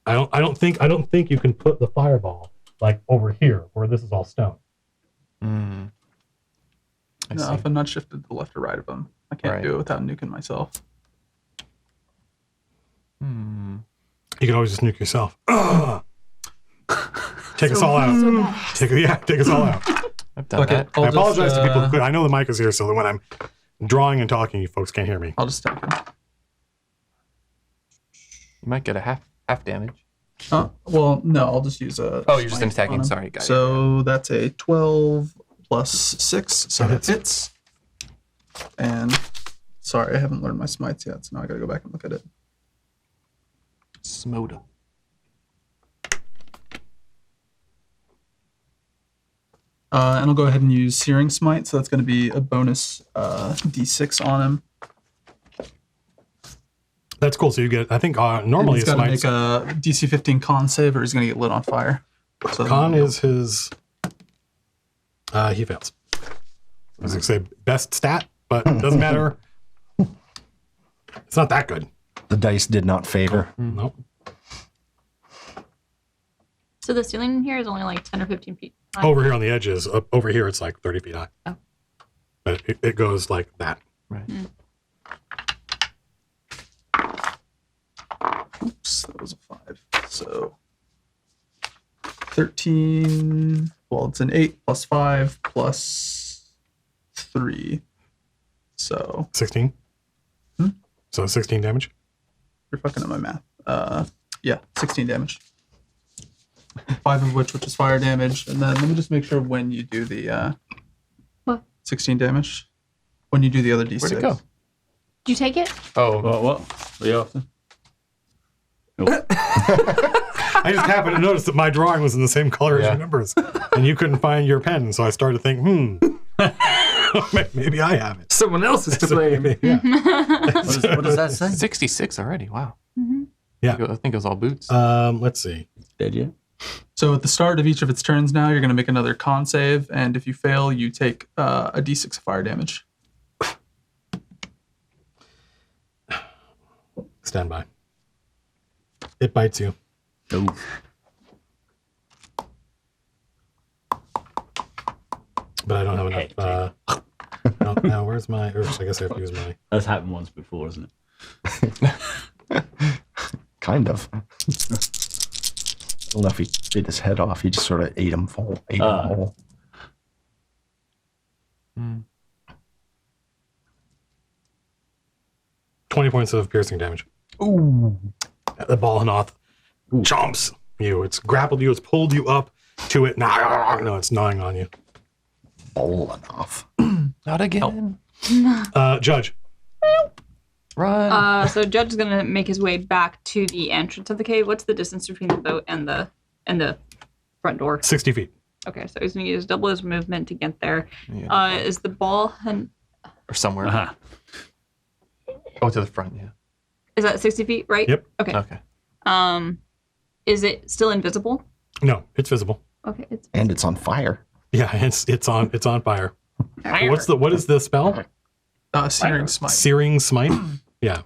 [SPEAKER 1] I don't think you can put the fireball like over here where this is all stone.
[SPEAKER 6] I
[SPEAKER 7] No,
[SPEAKER 6] see.
[SPEAKER 7] if I'm not shifted to the left or right of him, I can't do it without nuking myself.
[SPEAKER 1] You can always just nuke yourself. Take us all out. Take us all out.
[SPEAKER 6] I've done that.
[SPEAKER 1] I apologize to people. I know the mic is here, so that when I'm drawing and talking, you folks can't hear me.
[SPEAKER 7] I'll just take him.
[SPEAKER 6] You might get a half damage.
[SPEAKER 7] Well, no, I'll just use a...
[SPEAKER 6] Oh, you're just
[SPEAKER 7] smite
[SPEAKER 6] attacking.
[SPEAKER 7] on him.
[SPEAKER 6] Sorry, got it.
[SPEAKER 7] So that's a 12 plus 6, so that hits. And sorry, I haven't learned my smites yet, so now I gotta go back and look at it.
[SPEAKER 6] Smote him.
[SPEAKER 7] And I'll go ahead and use Searing Smite, so that's going to be a bonus D6 on him.
[SPEAKER 1] That's cool. So you get, I think, normally
[SPEAKER 7] he's got to
[SPEAKER 1] smites.
[SPEAKER 7] make a DC 15 con save, or he's going to get lit on fire. So
[SPEAKER 1] Con is his. He fails. I was going to say best stat, but it doesn't matter. It's not that good.
[SPEAKER 4] The dice did not favor.
[SPEAKER 1] Nope.
[SPEAKER 3] So the ceiling in here is only like 10 or 15 feet high.
[SPEAKER 1] Over here on the edges, over here it's like 30 feet high.
[SPEAKER 3] Oh.
[SPEAKER 1] But it goes like that.
[SPEAKER 6] Right.
[SPEAKER 7] Oops, that was a 5. So 13. Well, it's an 8 plus 5 plus 3. So
[SPEAKER 1] 16? So 16 damage?
[SPEAKER 7] you're fucking up my math. Yeah, 16 damage. 5 of which is fire damage. And then let me just make sure when you do the
[SPEAKER 3] What?
[SPEAKER 7] 16 damage. When you do the other D6.
[SPEAKER 6] Where'd it go?
[SPEAKER 3] Did you take it?
[SPEAKER 6] Oh,
[SPEAKER 2] What are you after?
[SPEAKER 1] I just happened to notice that my drawing was in the same color as
[SPEAKER 6] Yeah.
[SPEAKER 1] your numbers. And you couldn't find your pen. So I started to think, maybe I have it.
[SPEAKER 5] Someone else is to blame.
[SPEAKER 1] Yeah.
[SPEAKER 2] What does that say?
[SPEAKER 6] 66 already. Wow.
[SPEAKER 1] Yeah.
[SPEAKER 6] I think it was all boots.
[SPEAKER 1] Let's see.
[SPEAKER 2] Did you?
[SPEAKER 7] So at the start of each of its turns now, you're going to make another con save. And if you fail, you take a D6 of fire damage.
[SPEAKER 1] Stand by. It bites you.
[SPEAKER 2] No.
[SPEAKER 1] But I don't have enough. Now, where's my... Or I guess I have to use my...
[SPEAKER 2] That's happened once before, isn't it?
[SPEAKER 4] Kind of. I don't know if he bit his head off. He just sort of ate him whole.
[SPEAKER 1] 20 points of piercing damage.
[SPEAKER 4] Ooh.
[SPEAKER 1] The ball hanoth chomps you. It's grappled you. It's pulled you up to it. No, it's gnawing on you.
[SPEAKER 4] Bowling off.
[SPEAKER 6] Not again.
[SPEAKER 1] Judge.
[SPEAKER 6] Run.
[SPEAKER 3] So Judge is gonna make his way back to the entrance of the cave. What's the distance between the boat and the front door?
[SPEAKER 1] 60 feet.
[SPEAKER 3] Okay, so he's gonna use double his movement to get there.
[SPEAKER 6] Yeah.
[SPEAKER 3] Is the ball
[SPEAKER 6] Or somewhere.
[SPEAKER 2] Uh-huh.
[SPEAKER 6] Oh, to the front, yeah.
[SPEAKER 3] is that 60 feet, right?
[SPEAKER 1] Yep.
[SPEAKER 3] Okay.
[SPEAKER 6] Okay.
[SPEAKER 3] Is it still invisible?
[SPEAKER 1] No, it's visible.
[SPEAKER 3] Okay, it's
[SPEAKER 4] And it's on fire.
[SPEAKER 1] Yeah, it's on fire. What is the spell?
[SPEAKER 7] Searing Smite.
[SPEAKER 1] Searing smite. Yeah,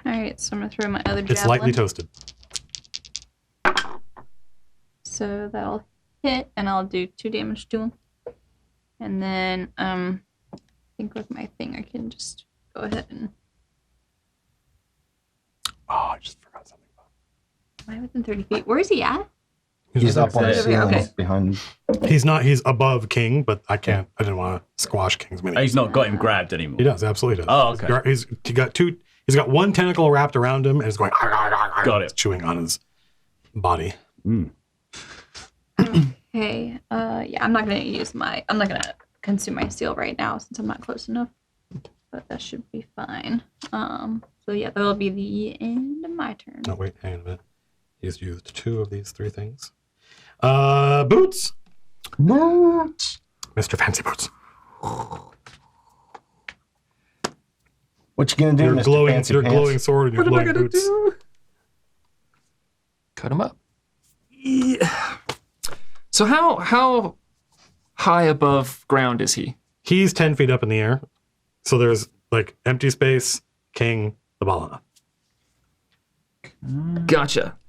[SPEAKER 3] all right. So I'm gonna throw my other javelin.
[SPEAKER 1] it's lightly toasted.
[SPEAKER 3] So that'll hit, and I'll do 2 damage to him. And then I think with my thing, I can just go ahead and.
[SPEAKER 1] Oh, I just forgot something.
[SPEAKER 3] Am I within 30 feet? Where is he at?
[SPEAKER 4] He's up on the
[SPEAKER 3] Okay.
[SPEAKER 4] ceiling behind.
[SPEAKER 1] He's not. He's above King, but I didn't want to squash King's mini.
[SPEAKER 2] He's not got him grabbed anymore.
[SPEAKER 1] He does, absolutely does.
[SPEAKER 2] Oh, okay.
[SPEAKER 1] He's got one tentacle wrapped around him and it's going.
[SPEAKER 2] Got it.
[SPEAKER 1] Chewing on his body.
[SPEAKER 3] Okay. Yeah, I'm not gonna consume my seal right now since I'm not close enough. But that should be fine. So yeah, that'll be the end of my turn.
[SPEAKER 1] No, wait, hang on a minute. He's used 2 of these 3 things. Boots. Mr. Fancy Boots.
[SPEAKER 4] What you gonna do,
[SPEAKER 1] Your
[SPEAKER 4] Mr.
[SPEAKER 1] glowing,
[SPEAKER 4] Fancy
[SPEAKER 1] your
[SPEAKER 4] Pants?
[SPEAKER 1] glowing sword and your glowing boots.
[SPEAKER 6] Cut him up.
[SPEAKER 5] Yeah. So how high above ground is he?
[SPEAKER 1] He's 10 feet up in the air. So there's like empty space, King, the Balana.
[SPEAKER 5] Gotcha.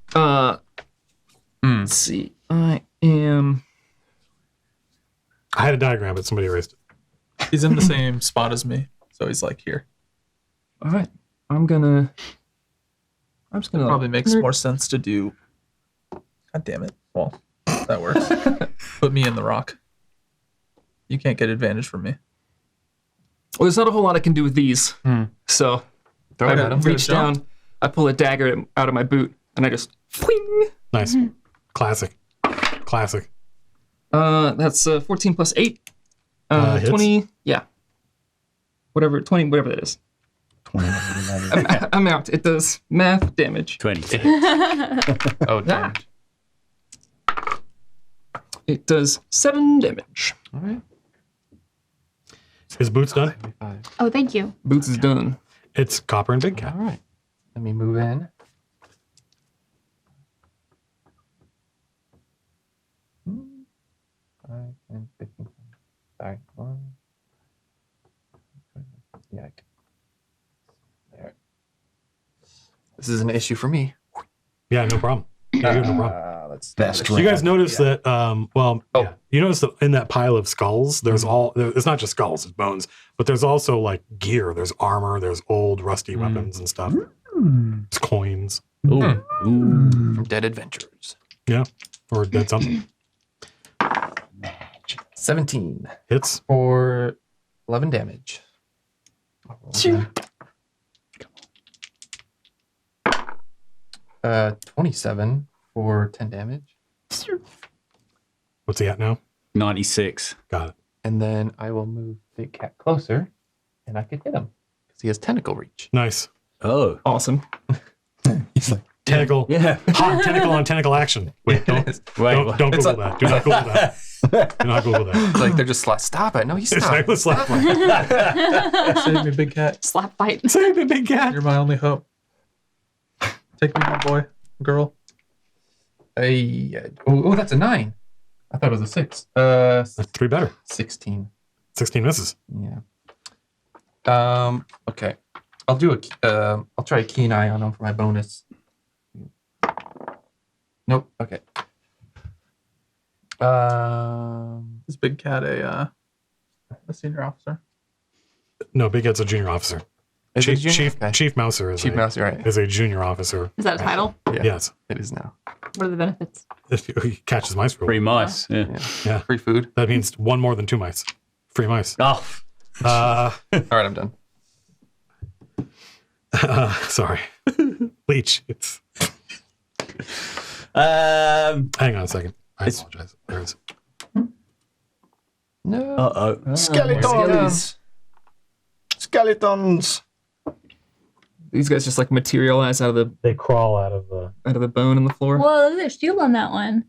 [SPEAKER 5] Let's see. I am.
[SPEAKER 1] I had a diagram, but somebody erased it.
[SPEAKER 7] He's in the same spot as me. So he's like here.
[SPEAKER 5] All right. I'm just gonna.
[SPEAKER 7] Probably makes more sense to do. God damn it. Well, that works. Put me in the rock. You can't get advantage from me.
[SPEAKER 5] Well, there's not a whole lot I can do with these. So
[SPEAKER 6] Throw it
[SPEAKER 5] I
[SPEAKER 6] at him.
[SPEAKER 5] reach down, I pull a dagger out of my boot, and I just. Whing!
[SPEAKER 1] Nice. Classic.
[SPEAKER 5] That's 14 plus 8.
[SPEAKER 1] Hits.
[SPEAKER 5] 20. Yeah. whatever, 20, whatever that is.
[SPEAKER 4] 20.
[SPEAKER 5] I'm out. It does math damage.
[SPEAKER 2] 20.
[SPEAKER 6] Oh, damn.
[SPEAKER 5] It does 7 damage.
[SPEAKER 6] All right.
[SPEAKER 1] His boot's done.
[SPEAKER 6] 75.
[SPEAKER 3] Oh, thank you.
[SPEAKER 5] Boots is done.
[SPEAKER 1] It's Copper and Big Cat.
[SPEAKER 6] All right. Let me move in. 5, 10, 15. Sorry. 1. Yeah. There. This is an issue for me.
[SPEAKER 1] Yeah, no problem. Yeah, no problem.
[SPEAKER 6] Let's
[SPEAKER 4] Best
[SPEAKER 1] You guys notice that,
[SPEAKER 6] Oh.
[SPEAKER 1] you notice that in that pile of skulls, there's it's not just skulls, it's bones, but there's also like gear. There's armor, there's old rusty weapons and stuff. There's coins.
[SPEAKER 2] Ooh.
[SPEAKER 6] from Dead Adventures.
[SPEAKER 1] Yeah. Or dead something.
[SPEAKER 6] 17
[SPEAKER 1] Hits.
[SPEAKER 6] for 11 damage.
[SPEAKER 5] Sure.
[SPEAKER 6] 27 for 10 damage.
[SPEAKER 1] What's he at now?
[SPEAKER 2] 96.
[SPEAKER 1] Got it.
[SPEAKER 6] And then I will move Big Cat closer and I can hit him because he has tentacle reach.
[SPEAKER 1] Nice.
[SPEAKER 2] Oh.
[SPEAKER 5] Awesome.
[SPEAKER 4] He's like,
[SPEAKER 1] Tentacle.
[SPEAKER 2] Yeah.
[SPEAKER 1] Hot tentacle on tentacle action. Wait, don't
[SPEAKER 2] Wait.
[SPEAKER 1] don't Google that. Do not Google that. Do not Google that.
[SPEAKER 6] It's like they're just like, stop it. No, you stop.
[SPEAKER 1] Exactly. Slap one.
[SPEAKER 7] Save me, big cat.
[SPEAKER 3] Slap fight.
[SPEAKER 1] Save the big cat.
[SPEAKER 7] You're my only hope. Take me, my boy, girl.
[SPEAKER 6] Oh, that's a 9. I thought it was a 6.
[SPEAKER 1] That's 3 better.
[SPEAKER 6] 16.
[SPEAKER 1] 16 misses.
[SPEAKER 6] Yeah. Okay. I'll do I'll try a keen eye on him for my bonus. Nope. Okay.
[SPEAKER 7] Is big cat a senior officer?
[SPEAKER 1] No, Big Cat's a junior officer.
[SPEAKER 6] Is it
[SPEAKER 1] Chief,
[SPEAKER 6] junior? Okay.
[SPEAKER 1] Chief Mouser is
[SPEAKER 6] Chief Mouse, you're right.
[SPEAKER 1] is a junior officer.
[SPEAKER 3] Is that a title?
[SPEAKER 6] Yeah,
[SPEAKER 1] Yes.
[SPEAKER 6] it is now.
[SPEAKER 3] What are the benefits?
[SPEAKER 1] If he catches mice for
[SPEAKER 2] 3 mice. Yeah.
[SPEAKER 1] Yeah.
[SPEAKER 6] Free food.
[SPEAKER 1] that means one more than 2 mice. Free mice.
[SPEAKER 2] Oh.
[SPEAKER 1] Uh,
[SPEAKER 6] All right, I'm done.
[SPEAKER 1] sorry. Leech. It's,
[SPEAKER 2] Um.
[SPEAKER 1] hang on a second. I
[SPEAKER 2] It's-
[SPEAKER 1] apologize. There's
[SPEAKER 6] No.
[SPEAKER 2] Uh-oh.
[SPEAKER 4] Skeletons. Skeletons.
[SPEAKER 5] These guys just like materialize out of
[SPEAKER 1] they crawl out of the
[SPEAKER 5] bone in the floor.
[SPEAKER 3] Whoa, look at their shield on that one.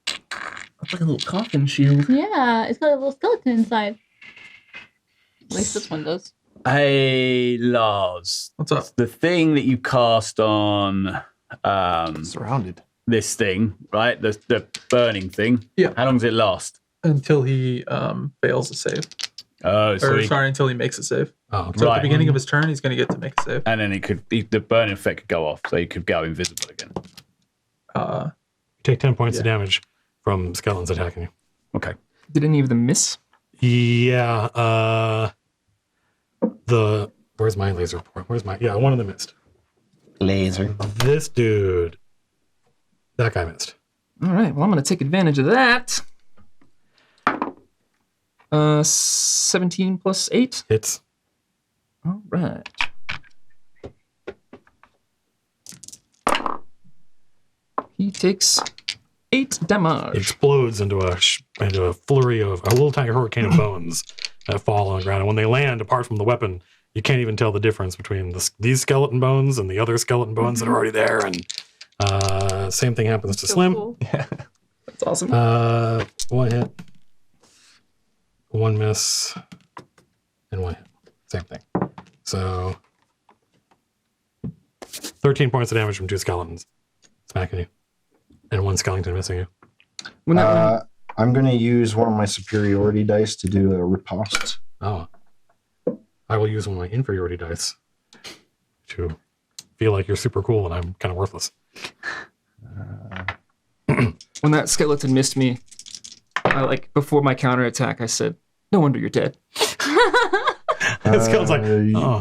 [SPEAKER 5] It's like a little coffin shield.
[SPEAKER 3] Yeah, it's got a little skeleton inside. At least this one does.
[SPEAKER 2] Hey, Lars.
[SPEAKER 7] What's up?
[SPEAKER 2] The thing that you cast on
[SPEAKER 6] Surrounded.
[SPEAKER 2] this thing, right? The burning thing.
[SPEAKER 7] Yeah.
[SPEAKER 2] How long does it last?
[SPEAKER 7] Until he fails a save.
[SPEAKER 2] Oh,
[SPEAKER 7] Or
[SPEAKER 2] so
[SPEAKER 7] sorry, until he makes a save.
[SPEAKER 1] oh,
[SPEAKER 7] So at
[SPEAKER 2] Right.
[SPEAKER 7] the beginning of his turn, he's going to get to make a save.
[SPEAKER 2] and then the burning effect could go off, so you could go invisible again.
[SPEAKER 1] take 10 points of
[SPEAKER 7] Yeah.
[SPEAKER 1] damage from skeletons attacking you.
[SPEAKER 2] Okay.
[SPEAKER 5] Did any of them miss?
[SPEAKER 1] Yeah. Where's my laser port? One of them missed.
[SPEAKER 4] Laser.
[SPEAKER 1] This dude. That guy missed.
[SPEAKER 5] All right. Well, I'm going to take advantage of that. 17 plus 8.
[SPEAKER 1] Hits.
[SPEAKER 5] All right. He takes 8
[SPEAKER 1] It
[SPEAKER 5] damage.
[SPEAKER 1] explodes into a flurry of a little tiny hurricane of bones that fall on the ground. And when they land, apart from the weapon, you can't even tell the difference between these skeleton bones and the other skeleton bones that are already there. And same thing happens to
[SPEAKER 3] So
[SPEAKER 1] Slim.
[SPEAKER 3] cool.
[SPEAKER 5] That's awesome.
[SPEAKER 1] 1 hit, 1 miss, and 1 hit. Same thing. So 13 points of damage from 2 skeletons smacking you, and 1 skeleton missing you.
[SPEAKER 5] When that
[SPEAKER 4] I'm going to use one of my superiority dice to do a riposte.
[SPEAKER 1] Oh. I will use one of my inferiority dice to feel like you're super cool and I'm kind of worthless.
[SPEAKER 5] when that skeleton missed me, before my counterattack, I said, "No wonder you're dead."
[SPEAKER 1] The skeleton's like, oh.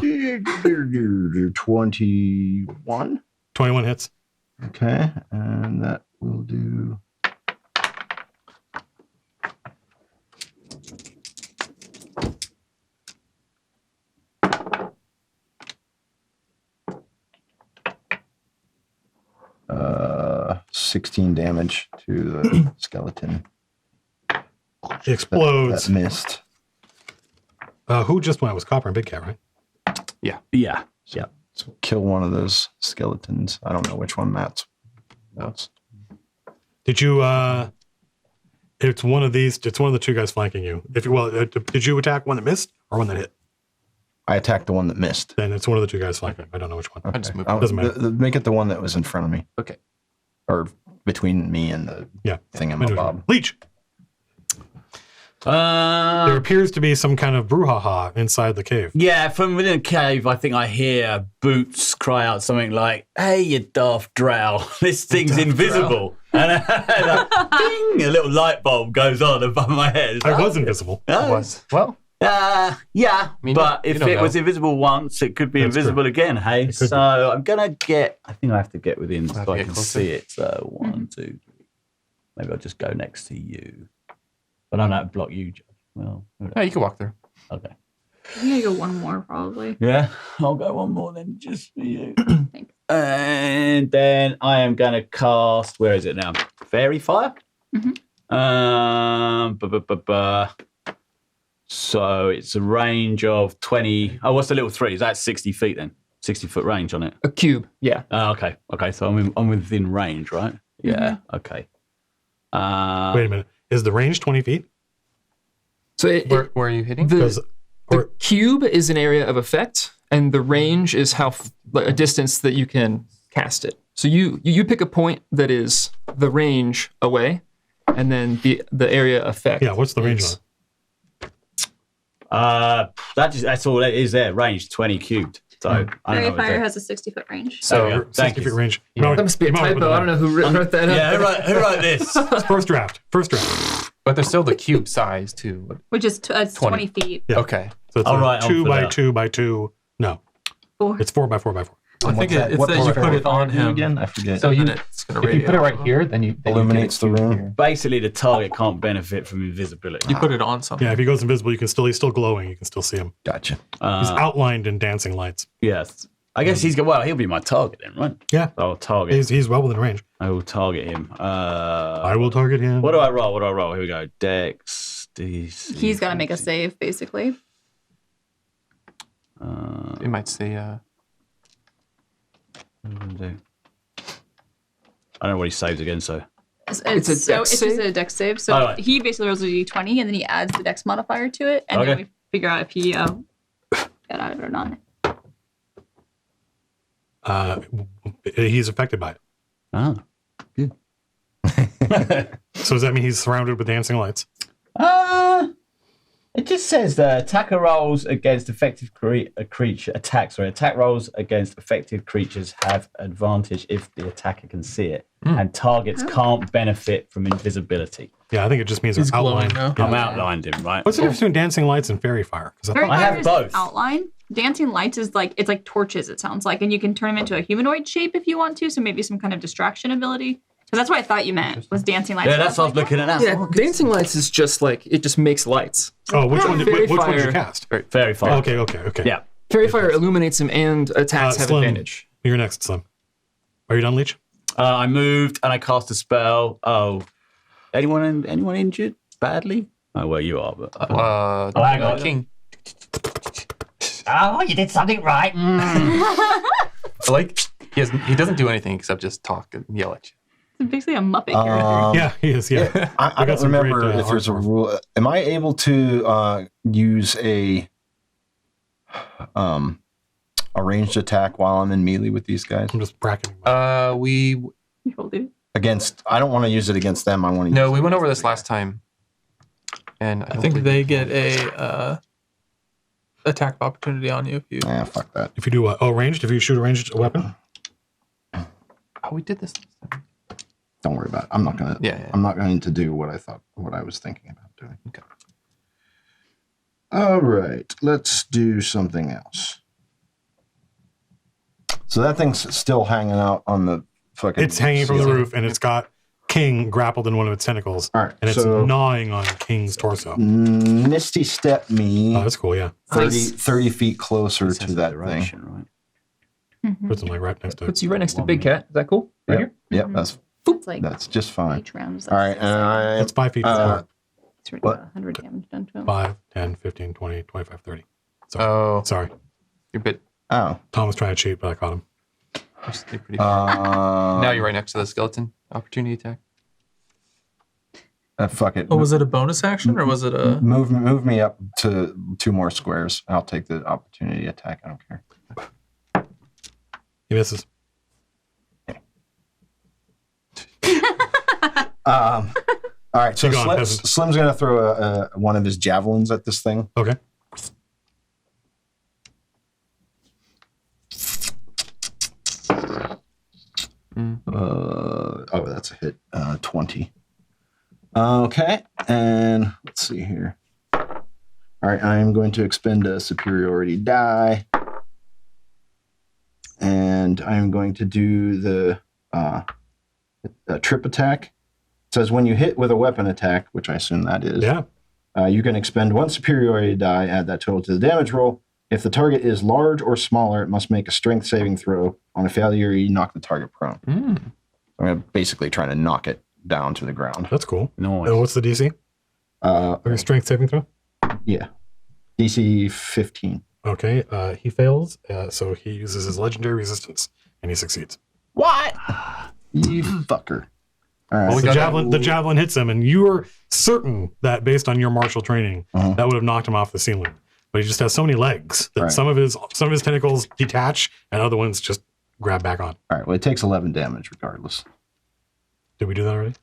[SPEAKER 4] 21.
[SPEAKER 1] 21 hits.
[SPEAKER 4] Okay, and that will do. Uh, 16 damage to the skeleton.
[SPEAKER 1] It explodes.
[SPEAKER 4] That missed.
[SPEAKER 1] Who just went? It was Copper and Big Cat, right?
[SPEAKER 2] Yeah.
[SPEAKER 4] So kill one of those skeletons. I don't know which one Matt's.
[SPEAKER 1] Did you? It's one of these. It's one of the two guys flanking you. Did you attack one that missed or one that hit?
[SPEAKER 4] I attacked the one that missed.
[SPEAKER 1] Then it's one of the two guys flanking. I don't know which one.
[SPEAKER 6] I just moved.
[SPEAKER 1] Doesn't matter.
[SPEAKER 4] Make it the one that was in front of me.
[SPEAKER 6] Okay.
[SPEAKER 4] Or between me and the thingamabob.
[SPEAKER 1] Leech. There appears to be some kind of brouhaha inside the cave.
[SPEAKER 2] Yeah, from within a cave, I think I hear Boots cry out something like, "Hey, you daft drow, this thing's invisible." And ding, a little light bulb goes on above my head.
[SPEAKER 1] I was invisible.
[SPEAKER 6] It was. Well,
[SPEAKER 2] yeah,
[SPEAKER 6] mean,
[SPEAKER 2] but
[SPEAKER 6] you
[SPEAKER 2] if
[SPEAKER 6] don't
[SPEAKER 2] it
[SPEAKER 6] know.
[SPEAKER 2] was invisible once, it could be
[SPEAKER 1] That's
[SPEAKER 2] invisible
[SPEAKER 1] true.
[SPEAKER 2] again, hey?
[SPEAKER 1] It could
[SPEAKER 2] So I'm going to get, I think I have to get within
[SPEAKER 6] Have
[SPEAKER 2] so
[SPEAKER 6] to
[SPEAKER 2] I
[SPEAKER 6] get
[SPEAKER 2] can
[SPEAKER 6] closer.
[SPEAKER 2] see it. So 1, 2, 3. Maybe I'll just go next to you. But I don't block you, Judge. Well,
[SPEAKER 6] yeah, you can walk through.
[SPEAKER 2] okay.
[SPEAKER 3] I'm gonna go one more probably.
[SPEAKER 2] Yeah, I'll go one more then just for you.
[SPEAKER 3] Thanks.
[SPEAKER 2] And then I am going to cast, where is it now? Fairy Fire? So it's a range of 20. Oh, what's the little 3? Is that 60 feet then? 60-foot range on it.
[SPEAKER 5] A cube, yeah.
[SPEAKER 2] Okay. So I'm within range, right? Yeah. Okay.
[SPEAKER 1] Wait a minute. Is the range 20 feet?
[SPEAKER 5] So
[SPEAKER 6] Where are you hitting?
[SPEAKER 5] the cube is an area of effect, and the range is a distance that you can cast it. So you pick a point that is the range away, and then the area effect.
[SPEAKER 1] Yeah. What's the range on it?
[SPEAKER 2] That's all it is there. Range 20 cubed. So I don't
[SPEAKER 3] Fairy
[SPEAKER 2] know.
[SPEAKER 3] Fire has a 60-foot range.
[SPEAKER 2] So
[SPEAKER 1] Thank 60 feet range. No,
[SPEAKER 5] That must be a typo. I don't know who wrote that up.
[SPEAKER 2] Yeah, who wrote this?
[SPEAKER 1] It's first draft.
[SPEAKER 6] But there's still the cube size too.
[SPEAKER 3] Which is 20 feet.
[SPEAKER 1] Yeah.
[SPEAKER 6] Okay.
[SPEAKER 1] So it's
[SPEAKER 2] All
[SPEAKER 1] a
[SPEAKER 2] right, I'll
[SPEAKER 1] 2
[SPEAKER 2] put
[SPEAKER 1] by
[SPEAKER 2] that.
[SPEAKER 1] 2 by 2. No,
[SPEAKER 3] 4.
[SPEAKER 1] it's 4 by 4 by 4.
[SPEAKER 7] I think it says you put it on him
[SPEAKER 4] again. I forget.
[SPEAKER 7] so then it's going to
[SPEAKER 6] If you put it right here, then you
[SPEAKER 4] Illuminates the room.
[SPEAKER 6] Here.
[SPEAKER 2] Basically, the target can't benefit from invisibility.
[SPEAKER 7] You put it on something.
[SPEAKER 1] Yeah, if he goes invisible, he's still glowing. You can still see him.
[SPEAKER 4] Gotcha.
[SPEAKER 1] He's outlined in dancing lights.
[SPEAKER 2] Yes. I guess he'll be my target then, right?
[SPEAKER 1] Yeah,
[SPEAKER 2] I'll target.
[SPEAKER 1] he's well within range.
[SPEAKER 2] I will target him.
[SPEAKER 1] I will target him.
[SPEAKER 2] What do I roll? Here we go. Dex. DC,
[SPEAKER 3] He's got to make a save, basically.
[SPEAKER 6] You might say,
[SPEAKER 2] I don't know what he saves again, so.
[SPEAKER 5] It's a dex
[SPEAKER 3] just
[SPEAKER 5] save?
[SPEAKER 3] a dex save. So
[SPEAKER 2] Alright.
[SPEAKER 3] he basically rolls a d20, and then he adds the dex modifier to it, and then
[SPEAKER 2] Okay.
[SPEAKER 3] we figure out if he got out of it or not.
[SPEAKER 1] He's affected by it.
[SPEAKER 2] Ah, good.
[SPEAKER 1] So does that mean he's surrounded with dancing lights?
[SPEAKER 2] It just says attacker rolls against effective attack rolls against effective creatures have advantage if the attacker can see it, and targets can't benefit from invisibility.
[SPEAKER 1] Yeah, I think it just means
[SPEAKER 7] He's
[SPEAKER 1] it's outlined.
[SPEAKER 7] glowing now.
[SPEAKER 2] I'm outlined him, right?
[SPEAKER 1] What's the difference between dancing lights and fairy fire? 'Cause I
[SPEAKER 3] Fairy
[SPEAKER 1] thought-
[SPEAKER 2] I have
[SPEAKER 3] Fire is
[SPEAKER 2] both.
[SPEAKER 3] Outline. Dancing lights is it's like torches, it sounds like, and you can turn them into a humanoid shape if you want to, so maybe some kind of distraction ability. So that's what I thought you meant, was dancing lights.
[SPEAKER 2] Yeah, that's what I was looking at.
[SPEAKER 5] Yeah, dancing lights is just like it just makes lights.
[SPEAKER 1] Oh, which one did
[SPEAKER 5] Fairy
[SPEAKER 1] you
[SPEAKER 5] fire.
[SPEAKER 1] cast?
[SPEAKER 2] Fairy fire.
[SPEAKER 1] Okay.
[SPEAKER 2] Yeah.
[SPEAKER 5] Fairy fire illuminates him, and attacks have
[SPEAKER 1] Slim,
[SPEAKER 5] advantage.
[SPEAKER 1] You're next, Slim. Are you done, Leech?
[SPEAKER 2] I moved and I cast a spell. Oh, anyone injured badly? Oh, well, you are, but
[SPEAKER 6] hang on. King.
[SPEAKER 2] oh, you did something right.
[SPEAKER 6] Like he doesn't do anything except just talk and yell at you.
[SPEAKER 3] It's basically a Muppet character.
[SPEAKER 1] Yeah, he is. Yeah.
[SPEAKER 4] I
[SPEAKER 1] got
[SPEAKER 4] don't
[SPEAKER 1] some
[SPEAKER 4] remember
[SPEAKER 1] great,
[SPEAKER 4] if there's a
[SPEAKER 1] art for
[SPEAKER 4] rule. Am I able to use a ranged attack while I'm in melee with these guys?
[SPEAKER 1] I'm just bracketing.
[SPEAKER 6] We
[SPEAKER 3] You hold it.
[SPEAKER 4] Against, I don't want to use it against them. I want to.
[SPEAKER 6] no, we went over this last time, and
[SPEAKER 7] I think they get a attack of opportunity on you if you.
[SPEAKER 4] Yeah, fuck that.
[SPEAKER 1] If you do ranged, if you shoot a ranged weapon,
[SPEAKER 6] Oh, we did this last time.
[SPEAKER 4] Don't worry about it. I'm not gonna.
[SPEAKER 6] Yeah.
[SPEAKER 4] I'm not going to do what I was thinking about doing.
[SPEAKER 6] Okay.
[SPEAKER 4] All right, let's do something else. So that thing's still hanging out on the fucking.
[SPEAKER 1] it's hanging from the
[SPEAKER 4] ceiling.
[SPEAKER 1] roof, and it's got King grappled in one of its tentacles,
[SPEAKER 4] All right,
[SPEAKER 1] and it's
[SPEAKER 4] so
[SPEAKER 1] gnawing on King's torso.
[SPEAKER 4] Misty step me
[SPEAKER 1] Oh, that's cool. Yeah,
[SPEAKER 4] 30 feet closer
[SPEAKER 2] This
[SPEAKER 4] to
[SPEAKER 2] has
[SPEAKER 4] that
[SPEAKER 2] duration,
[SPEAKER 4] thing.
[SPEAKER 2] right?
[SPEAKER 1] puts him like right next to it.
[SPEAKER 5] Puts you right next to Big Cat. Is that cool? Right
[SPEAKER 4] Yep,
[SPEAKER 5] here.
[SPEAKER 4] yep,
[SPEAKER 3] It's like
[SPEAKER 4] that's just fine.
[SPEAKER 3] each round is
[SPEAKER 4] All right, and I
[SPEAKER 1] It's 5 feet.
[SPEAKER 4] uh,
[SPEAKER 3] It's already
[SPEAKER 4] What?
[SPEAKER 3] got 100 damage done to him.
[SPEAKER 1] 5, 10, 15, 20, 25, 30. Sorry.
[SPEAKER 6] Oh,
[SPEAKER 1] Sorry.
[SPEAKER 6] you're a bit.
[SPEAKER 4] Oh.
[SPEAKER 1] Tom was trying to cheat, but I caught him.
[SPEAKER 6] You're pretty far.
[SPEAKER 4] Uh,
[SPEAKER 6] Now you're right next to the skeleton. Opportunity attack.
[SPEAKER 4] Fuck it.
[SPEAKER 7] Oh, was it a bonus action or was it a?
[SPEAKER 4] Move me up to 2 more squares. I'll take the opportunity attack. I don't care.
[SPEAKER 1] He misses.
[SPEAKER 4] All right, so
[SPEAKER 1] Keep going,
[SPEAKER 4] Slim's going to throw one of his javelins at this thing.
[SPEAKER 1] Okay.
[SPEAKER 4] That's a hit. 20. Okay, and let's see here. All right, I am going to expend a superiority die. And I'm going to do the trip attack. It says when you hit with a weapon attack, which I assume that is, you can expend 1 superiority die, add that total to the damage roll. If the target is large or smaller, it must make a strength saving throw. On a failure, you knock the target prone. I'm basically trying to knock it down to the ground.
[SPEAKER 1] That's cool.
[SPEAKER 2] Nice.
[SPEAKER 1] What's the DC? Your strength saving throw?
[SPEAKER 4] Yeah. DC 15.
[SPEAKER 1] Okay. He fails, so he uses his legendary resistance, and he succeeds.
[SPEAKER 4] What? You fucker. All right.
[SPEAKER 1] Well, the javelin hits him, and you are certain that based on your martial training, that would have knocked him off the ceiling. But he just has so many legs that some of his tentacles detach, and other ones just grab back on.
[SPEAKER 4] All right. Well, it takes 11 damage regardless.
[SPEAKER 1] Did we do that already?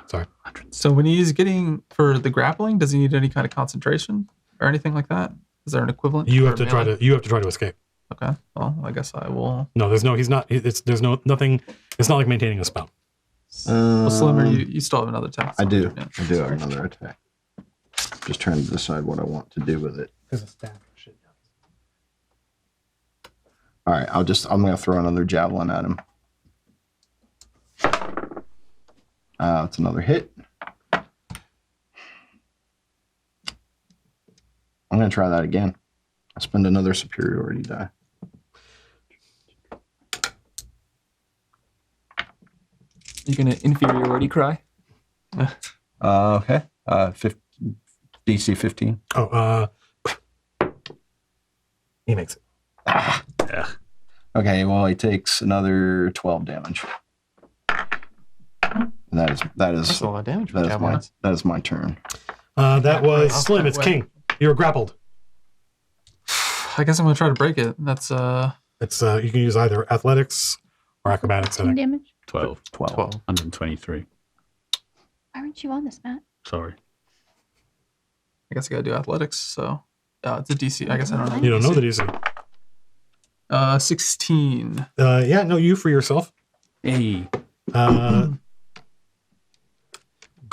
[SPEAKER 1] Sorry.
[SPEAKER 7] So when he's getting for the grappling, does he need any kind of concentration or anything like that? Is there an equivalent?
[SPEAKER 1] You have to try to escape.
[SPEAKER 7] Okay. Well, I guess I will.
[SPEAKER 1] No, he's not. There's nothing. It's not like maintaining a spell.
[SPEAKER 7] Well, Slimmer, you still have another attack.
[SPEAKER 4] I do.
[SPEAKER 7] Yeah.
[SPEAKER 4] I do have another attack. Just trying to decide what I want to do with it.
[SPEAKER 1] There's a stack of shit.
[SPEAKER 4] All right. I'm going to throw another javelin at him. It's another hit. I'm going to try that again. I'll spend another superiority die.
[SPEAKER 5] You gonna inferiority cry?
[SPEAKER 4] Okay. DC 15.
[SPEAKER 1] He makes it.
[SPEAKER 4] Yeah. Okay, well, he takes another 12 damage. And that is
[SPEAKER 6] That's a lot of damage.
[SPEAKER 4] that is my turn.
[SPEAKER 1] That was Slim. It's King. You're grappled.
[SPEAKER 7] I guess I'm gonna try to break it. That's
[SPEAKER 1] It's you can use either athletics or acrobatics. I think.
[SPEAKER 3] Damage.
[SPEAKER 2] 12. 123.
[SPEAKER 3] Why aren't you on this, Matt?
[SPEAKER 2] Sorry.
[SPEAKER 7] I guess I gotta do athletics. So it's a DC. I guess I don't know.
[SPEAKER 1] You don't know the DC.
[SPEAKER 7] 16.
[SPEAKER 1] Yeah, no, you for yourself.
[SPEAKER 2] Hey.
[SPEAKER 1] Go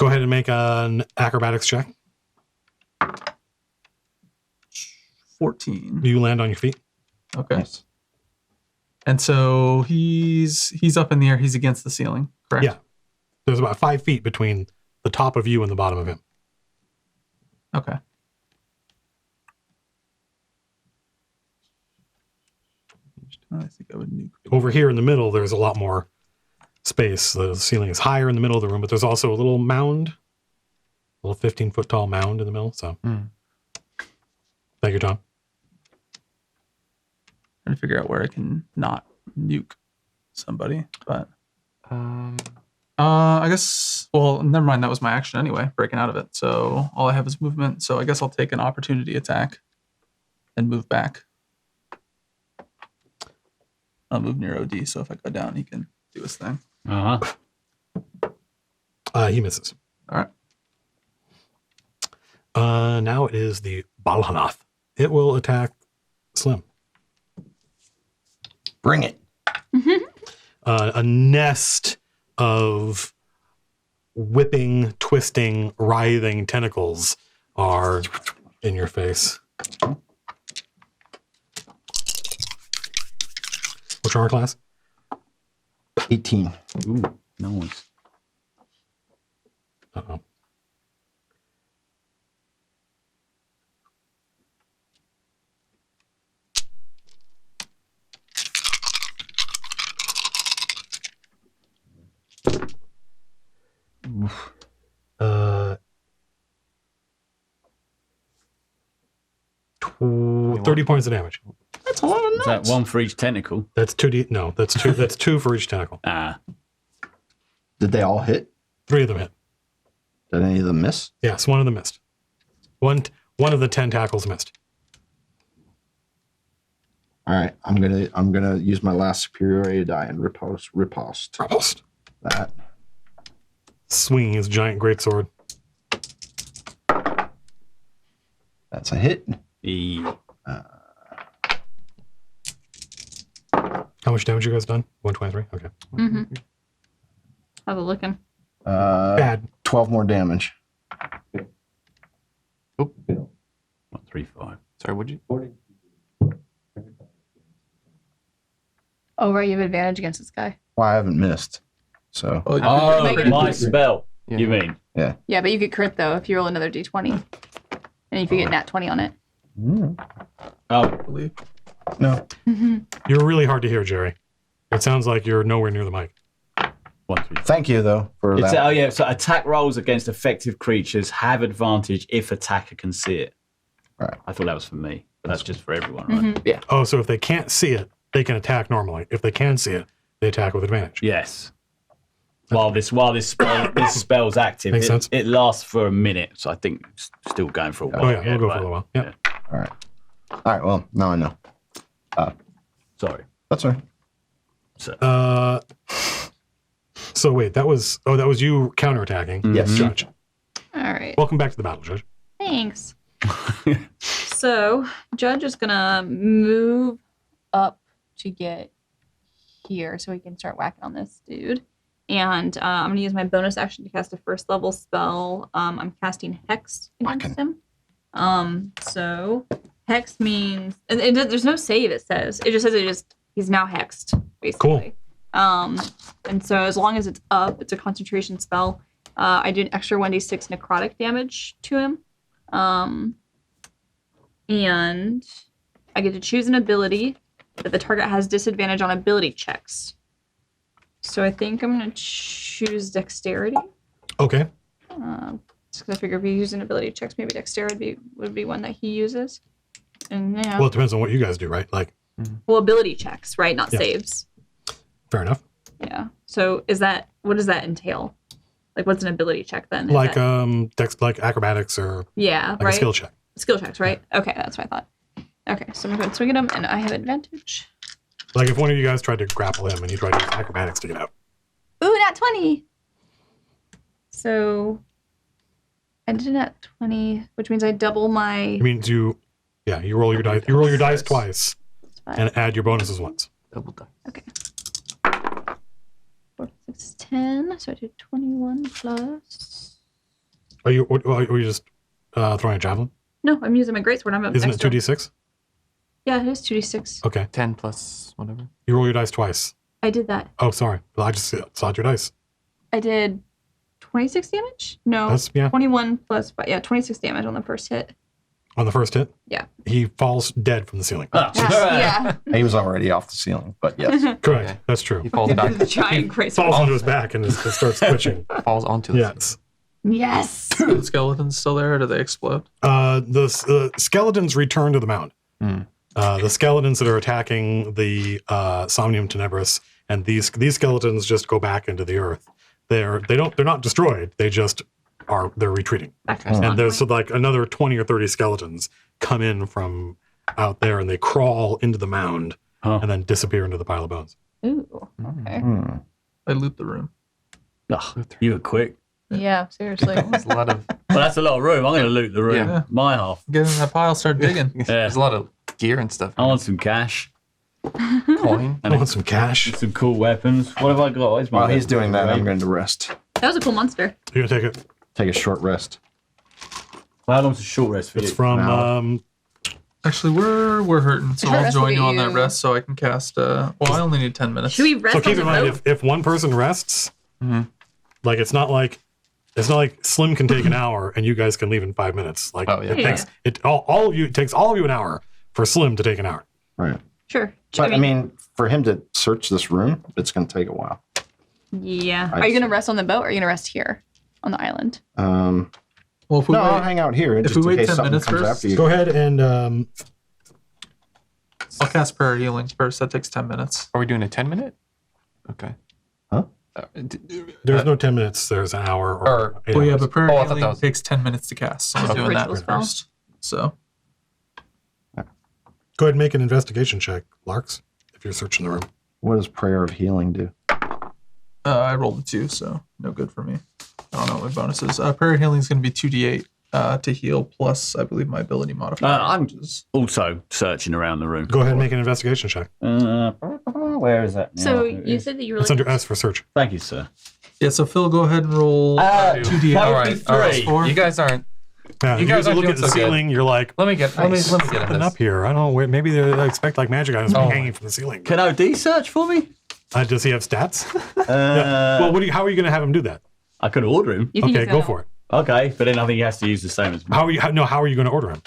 [SPEAKER 1] ahead and make an acrobatics check.
[SPEAKER 7] 14.
[SPEAKER 1] You land on your feet.
[SPEAKER 7] Okay.
[SPEAKER 4] Nice.
[SPEAKER 7] And so he's up in the air. He's against the ceiling. Correct.
[SPEAKER 1] Yeah. There's about 5 feet between the top of you and the bottom of him.
[SPEAKER 7] Okay. I think I would nuke.
[SPEAKER 1] Over here in the middle, there's a lot more space. The ceiling is higher in the middle of the room, but there's also a little mound, a little 15-foot tall mound in the middle. So, Thank you, Tom.
[SPEAKER 7] Trying to figure out where I can not nuke somebody, but I guess. Well, never mind. That was my action anyway, breaking out of it. So all I have is movement. So I guess I'll take an opportunity attack and move back. I'll move near OD, so if I go down, he can do his thing.
[SPEAKER 1] He misses.
[SPEAKER 7] All right.
[SPEAKER 1] Now it is the Balhanath. It will attack Slim.
[SPEAKER 4] Bring it.
[SPEAKER 1] A nest of whipping, twisting, writhing tentacles are in your face. What's your armor class?
[SPEAKER 4] 18.
[SPEAKER 2] Ooh, nice.
[SPEAKER 1] Uh-oh. 30 points of damage.
[SPEAKER 4] That's a lot of
[SPEAKER 2] Is that one for each tentacle?
[SPEAKER 1] That's 2d. No, that's two. That's 2 for each tentacle.
[SPEAKER 2] Ah.
[SPEAKER 4] Did they all hit?
[SPEAKER 1] 3 of them hit.
[SPEAKER 4] Did any of them miss?
[SPEAKER 1] Yes, 1 of them missed. One of the 10 tackles missed.
[SPEAKER 4] All right, I'm gonna use my last superiority die and riposte that.
[SPEAKER 1] Swinging his giant greatsword.
[SPEAKER 4] That's a hit.
[SPEAKER 1] How much damage you guys done? 123. Okay.
[SPEAKER 3] Mm-hmm. How's it looking?
[SPEAKER 1] Bad.
[SPEAKER 4] 12 more damage.
[SPEAKER 6] Oh,
[SPEAKER 2] 135.
[SPEAKER 6] sorry, what'd you?
[SPEAKER 3] Oh, right, you have advantage against this guy.
[SPEAKER 4] Well, I haven't missed. So
[SPEAKER 2] My spell.
[SPEAKER 6] Yeah.
[SPEAKER 2] You mean?
[SPEAKER 3] Yeah, but you could crit though if you roll another d20. And if you get nat 20 on it.
[SPEAKER 2] Oh,
[SPEAKER 7] believe.
[SPEAKER 4] no.
[SPEAKER 1] You're really hard to hear, Jerry. It sounds like you're nowhere near the mic.
[SPEAKER 2] 135.
[SPEAKER 4] Thank you though for
[SPEAKER 2] It's,
[SPEAKER 4] that.
[SPEAKER 2] oh yeah, so attack rolls against effective creatures have advantage if attacker can see it.
[SPEAKER 4] Right.
[SPEAKER 2] I thought that was for me, but that's just for everyone, right?
[SPEAKER 3] Mm-hmm.
[SPEAKER 1] Oh, so if they can't see it, they can attack normally. If they can see it, they attack with advantage.
[SPEAKER 2] Yes. While this spell's active,
[SPEAKER 1] Makes sense.
[SPEAKER 2] it lasts for a minute, so I think it's still going for a while.
[SPEAKER 1] Oh yeah, we'll go
[SPEAKER 2] but-
[SPEAKER 1] for a little while. Yeah.
[SPEAKER 4] All right. Well, now I know.
[SPEAKER 2] Sorry.
[SPEAKER 4] That's all right.
[SPEAKER 1] So wait, that was you counterattacking.
[SPEAKER 4] Yes.
[SPEAKER 1] Judge.
[SPEAKER 3] All right.
[SPEAKER 1] Welcome back to the battle, Judge.
[SPEAKER 3] Thanks. So, Judge is gonna move up to get here so he can start whacking on this dude. And I'm gonna use my bonus action to cast a first level spell. I'm casting Hex against him. So Hex means there's no save. It says it just says he's now hexed basically.
[SPEAKER 1] Cool.
[SPEAKER 3] And so as long as it's up, it's a concentration spell. I do an extra 1d6 necrotic damage to him. And I get to choose an ability that the target has disadvantage on ability checks. So I think I'm going to choose Dexterity.
[SPEAKER 1] Okay.
[SPEAKER 3] Just because I figure if he uses an ability checks, maybe Dexterity would be one that he uses. And yeah.
[SPEAKER 1] Well, it depends on what you guys do, right? Like,
[SPEAKER 3] Well, ability checks, right? Not
[SPEAKER 1] Yeah.
[SPEAKER 3] saves.
[SPEAKER 1] fair enough.
[SPEAKER 3] Yeah. So what does that entail? Like, what's an ability check then? Is
[SPEAKER 1] Like
[SPEAKER 3] that-
[SPEAKER 1] like acrobatics or
[SPEAKER 3] yeah,
[SPEAKER 1] like
[SPEAKER 3] right.
[SPEAKER 1] a skill check.
[SPEAKER 3] Skill checks, right? Okay, that's what I thought. Okay, so I'm going to swing at him, and I have advantage.
[SPEAKER 1] Like if one of you guys tried to grapple him and he tried to use acrobatics to get out.
[SPEAKER 3] Ooh, nat 20. So I did nat 20, which means I double my.
[SPEAKER 1] It means you roll your dice. You roll your dice twice
[SPEAKER 3] Five.
[SPEAKER 1] and add your bonuses once.
[SPEAKER 6] Double die.
[SPEAKER 3] Okay. 4, 6, 10. So I did 21 plus.
[SPEAKER 1] Are you just throwing a javelin?
[SPEAKER 3] No, I'm using my greatsword. I'm
[SPEAKER 1] Isn't
[SPEAKER 3] extra.
[SPEAKER 1] it 2d6?
[SPEAKER 3] Yeah, it is 2d6.
[SPEAKER 1] Okay.
[SPEAKER 6] 10 plus whatever.
[SPEAKER 1] You roll your dice twice.
[SPEAKER 3] I did that.
[SPEAKER 1] Oh, sorry. Well, I just saw your dice.
[SPEAKER 3] I did 26 damage? No.
[SPEAKER 1] That's
[SPEAKER 3] 21 plus 5. Yeah, 26 damage on the first hit.
[SPEAKER 1] On the first hit.
[SPEAKER 3] Yeah.
[SPEAKER 1] He falls dead from the ceiling.
[SPEAKER 3] Yeah.
[SPEAKER 4] He was already off the ceiling, but yes.
[SPEAKER 1] Correct.
[SPEAKER 6] Okay.
[SPEAKER 1] That's true.
[SPEAKER 6] He falls back.
[SPEAKER 3] Giant greatsword.
[SPEAKER 1] Falls onto his back and it starts twitching.
[SPEAKER 6] Falls onto the
[SPEAKER 1] Yes.
[SPEAKER 3] Yes.
[SPEAKER 7] Are the skeletons still there, or do they explode?
[SPEAKER 1] The skeletons return to the mound.
[SPEAKER 6] Hmm.
[SPEAKER 1] The skeletons that are attacking the Somnium Tenebris, and these skeletons just go back into the earth. They're not destroyed. They're retreating.
[SPEAKER 3] Back to
[SPEAKER 6] Okay.
[SPEAKER 3] spawn
[SPEAKER 1] And there's
[SPEAKER 3] point.
[SPEAKER 1] like another 20 or 30 skeletons come in from out there, and they crawl into the mound and then disappear into the pile of bones.
[SPEAKER 3] Ooh. Okay.
[SPEAKER 7] I loot the room.
[SPEAKER 2] Ugh, you were quick.
[SPEAKER 3] Yeah, seriously.
[SPEAKER 6] There's a lot of
[SPEAKER 2] Well, that's a lot of room. I'm going to loot the room.
[SPEAKER 6] Yeah.
[SPEAKER 2] My half.
[SPEAKER 7] Get in that pile, start digging.
[SPEAKER 6] there's a lot of gear and stuff.
[SPEAKER 2] I want some cash.
[SPEAKER 6] Coin.
[SPEAKER 1] I want some cash.
[SPEAKER 2] Some cool weapons. What have I got? Where's my
[SPEAKER 4] While he's
[SPEAKER 2] weapons?
[SPEAKER 4] doing that, I'm
[SPEAKER 2] Right?
[SPEAKER 4] going to rest.
[SPEAKER 3] That was a cool monster.
[SPEAKER 1] You're gonna take it.
[SPEAKER 4] Take a short rest.
[SPEAKER 2] Well, how long's a short rest for
[SPEAKER 1] It's
[SPEAKER 2] you?
[SPEAKER 1] from
[SPEAKER 4] Now.
[SPEAKER 7] Actually, we're hurting, so
[SPEAKER 3] Short
[SPEAKER 7] I'll
[SPEAKER 3] rest will
[SPEAKER 7] join
[SPEAKER 3] get
[SPEAKER 7] you on that
[SPEAKER 3] you-
[SPEAKER 7] rest so I can cast. Well, I only need 10 minutes.
[SPEAKER 3] Should we rest
[SPEAKER 1] So
[SPEAKER 3] on
[SPEAKER 1] keep
[SPEAKER 3] the
[SPEAKER 1] in mind,
[SPEAKER 3] boat?
[SPEAKER 1] if one person rests, like it's not like Slim can take an hour and you guys can leave in 5 minutes. Like
[SPEAKER 6] Oh, yeah.
[SPEAKER 1] it takes all of you. It takes all of you an hour for Slim to take an hour.
[SPEAKER 4] Right.
[SPEAKER 3] Sure.
[SPEAKER 4] But I mean, for him to search this room, it's going to take a while.
[SPEAKER 3] Yeah.
[SPEAKER 4] I
[SPEAKER 3] Are you going to
[SPEAKER 4] see.
[SPEAKER 3] rest on the boat or are you going to rest here on the island?
[SPEAKER 7] Well, if we
[SPEAKER 4] I'll
[SPEAKER 7] wait,
[SPEAKER 4] hang out here
[SPEAKER 7] if
[SPEAKER 4] just
[SPEAKER 7] we
[SPEAKER 4] in
[SPEAKER 7] wait
[SPEAKER 4] case
[SPEAKER 7] 10
[SPEAKER 4] something
[SPEAKER 7] minutes
[SPEAKER 4] comes
[SPEAKER 7] first-
[SPEAKER 4] after you.
[SPEAKER 1] Go ahead and
[SPEAKER 7] I'll cast Prayer Healing first. That takes 10 minutes.
[SPEAKER 6] Are we doing a 10-minute? Okay.
[SPEAKER 4] Huh?
[SPEAKER 1] there's no 10 minutes. There's an hour or 8
[SPEAKER 7] Well, yeah,
[SPEAKER 1] hours.
[SPEAKER 7] but Prayer
[SPEAKER 6] Oh, I thought
[SPEAKER 7] Healing
[SPEAKER 6] that was-
[SPEAKER 7] takes 10 minutes to cast. So I'm
[SPEAKER 3] It's a
[SPEAKER 7] doing that
[SPEAKER 3] ritual spell.
[SPEAKER 7] first. So
[SPEAKER 1] Go ahead and make an investigation check, Larks, if you're searching the room.
[SPEAKER 4] What does Prayer of Healing do?
[SPEAKER 7] I rolled a 2, so no good for me. I don't know what my bonus is. Prayer Healing is going to be 2d8 to heal, plus I believe my ability modifier.
[SPEAKER 2] I'm
[SPEAKER 7] which is
[SPEAKER 2] also searching around the room.
[SPEAKER 1] Go ahead and make an investigation check.
[SPEAKER 2] Where is that?
[SPEAKER 3] So
[SPEAKER 2] Here it
[SPEAKER 3] you
[SPEAKER 2] is.
[SPEAKER 3] said that you were
[SPEAKER 1] It's
[SPEAKER 3] like,
[SPEAKER 1] under S for search.
[SPEAKER 2] Thank you, sir.
[SPEAKER 7] yeah. So Phil, go ahead and roll 2d8.
[SPEAKER 2] that
[SPEAKER 6] All
[SPEAKER 2] would be
[SPEAKER 6] right, all right.
[SPEAKER 2] 3.
[SPEAKER 7] Four.
[SPEAKER 6] You guys aren't.
[SPEAKER 1] Yeah,
[SPEAKER 6] You
[SPEAKER 1] you
[SPEAKER 6] guys
[SPEAKER 1] guys
[SPEAKER 6] aren't
[SPEAKER 1] look
[SPEAKER 6] doing
[SPEAKER 1] at the
[SPEAKER 6] so good.
[SPEAKER 1] ceiling. You're like,
[SPEAKER 6] Let me get
[SPEAKER 1] what's
[SPEAKER 6] in
[SPEAKER 1] happening
[SPEAKER 6] this.
[SPEAKER 1] up here? I don't know. Maybe they expect like magic items to be hanging from the ceiling.
[SPEAKER 2] Can OD search for me?
[SPEAKER 1] Does he have stats?
[SPEAKER 2] Uh,
[SPEAKER 1] Well, how are you going to have him do that?
[SPEAKER 2] I could order him.
[SPEAKER 3] you think
[SPEAKER 1] Okay,
[SPEAKER 3] he's
[SPEAKER 1] go
[SPEAKER 3] gonna-
[SPEAKER 1] for it.
[SPEAKER 2] Okay, but then I think he has to use the same as me.
[SPEAKER 1] How are you going to order him?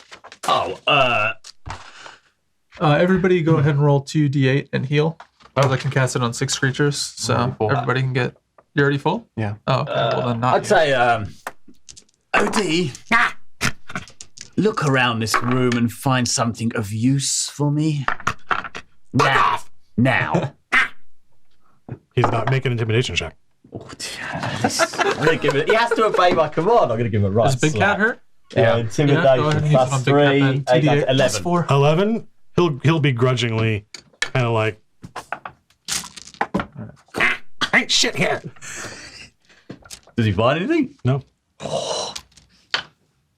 [SPEAKER 7] Everybody go ahead and roll 2d8 and heal. I can cast it on 6 creatures, so
[SPEAKER 6] Already full.
[SPEAKER 7] everybody can get. You already full?
[SPEAKER 6] Yeah.
[SPEAKER 7] Oh, okay. Well, then not
[SPEAKER 2] I'd
[SPEAKER 7] yet.
[SPEAKER 2] say, OD, look around this room and find something of use for me. Now. Now.
[SPEAKER 1] He's not making an intimidation check.
[SPEAKER 2] Oh, I'm gonna give it. He has to obey my command. I'm going to give him a right
[SPEAKER 7] Does Big
[SPEAKER 2] slap.
[SPEAKER 7] Cat hurt?
[SPEAKER 6] Yeah.
[SPEAKER 2] Intimidation
[SPEAKER 7] Yeah, go ahead and use it
[SPEAKER 2] plus
[SPEAKER 7] on Big
[SPEAKER 2] 3.
[SPEAKER 7] Cat then. 2d8 plus
[SPEAKER 2] 11.
[SPEAKER 7] 4.
[SPEAKER 1] 11. He'll begrudgingly kind of like. Ain't shit here.
[SPEAKER 2] Does he find anything?
[SPEAKER 1] No.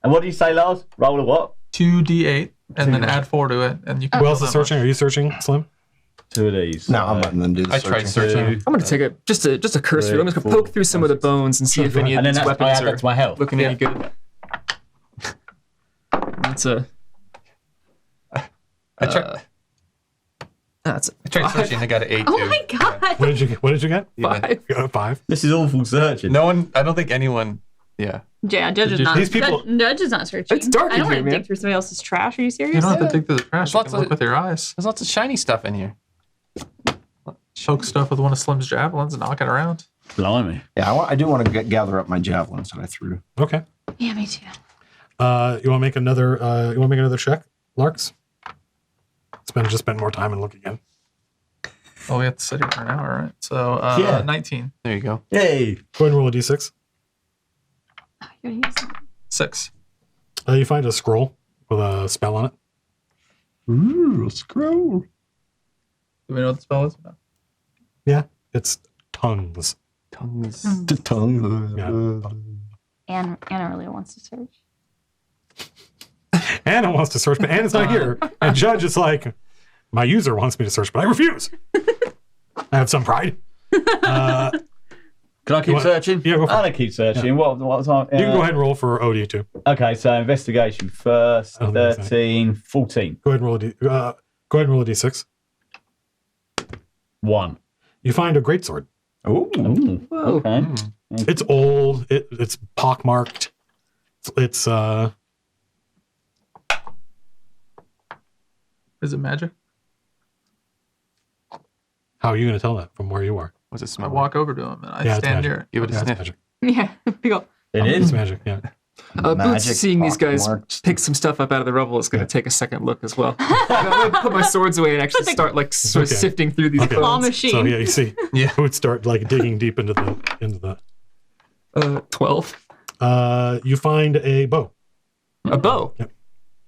[SPEAKER 2] And what do you say, Lars? Roll a what?
[SPEAKER 7] 2d8 and then add 4 to it, and you can.
[SPEAKER 1] Who else
[SPEAKER 7] kill
[SPEAKER 1] is
[SPEAKER 7] them.
[SPEAKER 1] searching? Are you searching, Slim?
[SPEAKER 2] 2 of these.
[SPEAKER 4] No, I'm letting them do the
[SPEAKER 6] I tried
[SPEAKER 4] searching.
[SPEAKER 6] searching.
[SPEAKER 5] I'm gonna take a just a cursory. I'm just gonna poke through some of the bones and see if any of
[SPEAKER 2] And then
[SPEAKER 5] these
[SPEAKER 2] that's, I
[SPEAKER 5] weapons
[SPEAKER 2] add that to
[SPEAKER 5] are
[SPEAKER 2] my health.
[SPEAKER 5] looking any good. That's a.
[SPEAKER 6] I tried,
[SPEAKER 5] That's
[SPEAKER 6] I tried searching. I got an 8
[SPEAKER 3] Oh
[SPEAKER 6] too.
[SPEAKER 3] my god!
[SPEAKER 1] What did you get? What did you get?
[SPEAKER 6] Yeah.
[SPEAKER 5] 5.
[SPEAKER 1] You got a 5.
[SPEAKER 2] This is awful searching.
[SPEAKER 6] No one. I don't think anyone. Yeah.
[SPEAKER 3] Yeah, Judge is not.
[SPEAKER 1] These people-
[SPEAKER 3] Judge is not searching.
[SPEAKER 5] It's dark
[SPEAKER 3] I
[SPEAKER 5] in
[SPEAKER 3] don't want
[SPEAKER 5] here,
[SPEAKER 3] to
[SPEAKER 5] man.
[SPEAKER 3] dig through somebody else's trash. Are you
[SPEAKER 7] You
[SPEAKER 3] serious?
[SPEAKER 7] don't have to dig through the trash. You
[SPEAKER 6] Lots
[SPEAKER 7] can look
[SPEAKER 6] of-
[SPEAKER 7] with your eyes.
[SPEAKER 6] There's lots of shiny stuff in here.
[SPEAKER 7] Choke stuff with one of Slim's javelins and knock it around.
[SPEAKER 2] Blimey.
[SPEAKER 4] Yeah, I do want to gather up my javelins that I threw.
[SPEAKER 1] Okay.
[SPEAKER 3] Yeah, me too.
[SPEAKER 1] You want to make another? You want to make another check, Larks? Spend more time and look again.
[SPEAKER 7] Oh, we have to sit here for an hour, right? So,
[SPEAKER 2] Yeah.
[SPEAKER 7] 19.
[SPEAKER 6] There you go.
[SPEAKER 2] Yay.
[SPEAKER 1] Go ahead and roll a d6.
[SPEAKER 3] You're gonna use it.
[SPEAKER 7] 6.
[SPEAKER 1] You find a scroll with a spell on it.
[SPEAKER 4] Ooh, a scroll.
[SPEAKER 7] Do we know what the spell is? No.
[SPEAKER 1] Yeah, it's tongues.
[SPEAKER 6] Tongues.
[SPEAKER 4] The tongue.
[SPEAKER 1] Yeah.
[SPEAKER 3] Anna really wants to search.
[SPEAKER 1] Anna wants to search, but Anna's not here. And Judge is like, my user wants me to search, but I refuse. I have some pride.
[SPEAKER 2] Can I keep
[SPEAKER 1] want-
[SPEAKER 2] searching?
[SPEAKER 1] Yeah, go for it.
[SPEAKER 2] I'm going to keep searching. What was I?
[SPEAKER 1] You can go ahead and roll for OD too.
[SPEAKER 2] Okay, so investigation first.
[SPEAKER 1] I don't think it's
[SPEAKER 2] 13, 14.
[SPEAKER 1] Go ahead and roll go ahead and roll a d6.
[SPEAKER 2] 1.
[SPEAKER 1] You find a greatsword.
[SPEAKER 4] Ooh.
[SPEAKER 2] Ooh, okay.
[SPEAKER 1] It's old. It's pockmarked. It's
[SPEAKER 7] Is it magic?
[SPEAKER 1] how are you going to tell that from where you are?
[SPEAKER 6] What's it
[SPEAKER 7] I
[SPEAKER 6] smell?
[SPEAKER 7] walk over to him and I
[SPEAKER 1] Yeah, it's
[SPEAKER 7] stand
[SPEAKER 1] magic.
[SPEAKER 7] near it.
[SPEAKER 6] Give it a
[SPEAKER 1] Yeah, it's
[SPEAKER 6] sniff.
[SPEAKER 1] magic.
[SPEAKER 3] Yeah, people.
[SPEAKER 2] It
[SPEAKER 1] It's
[SPEAKER 2] is.
[SPEAKER 1] magic. Yeah.
[SPEAKER 5] Boots
[SPEAKER 4] Magic
[SPEAKER 5] seeing these guys
[SPEAKER 4] pockmarked.
[SPEAKER 5] pick some stuff up out of the rubble is going to take a second look as well. I'm going to put my swords away and actually start like sort of
[SPEAKER 1] Okay.
[SPEAKER 5] sifting through these
[SPEAKER 1] Okay.
[SPEAKER 3] Claw
[SPEAKER 5] bones.
[SPEAKER 3] machine.
[SPEAKER 1] So yeah, you see,
[SPEAKER 6] Yeah.
[SPEAKER 1] who would start like digging deep into the.
[SPEAKER 5] 12.
[SPEAKER 1] You find a bow.
[SPEAKER 5] A bow.
[SPEAKER 1] Yep.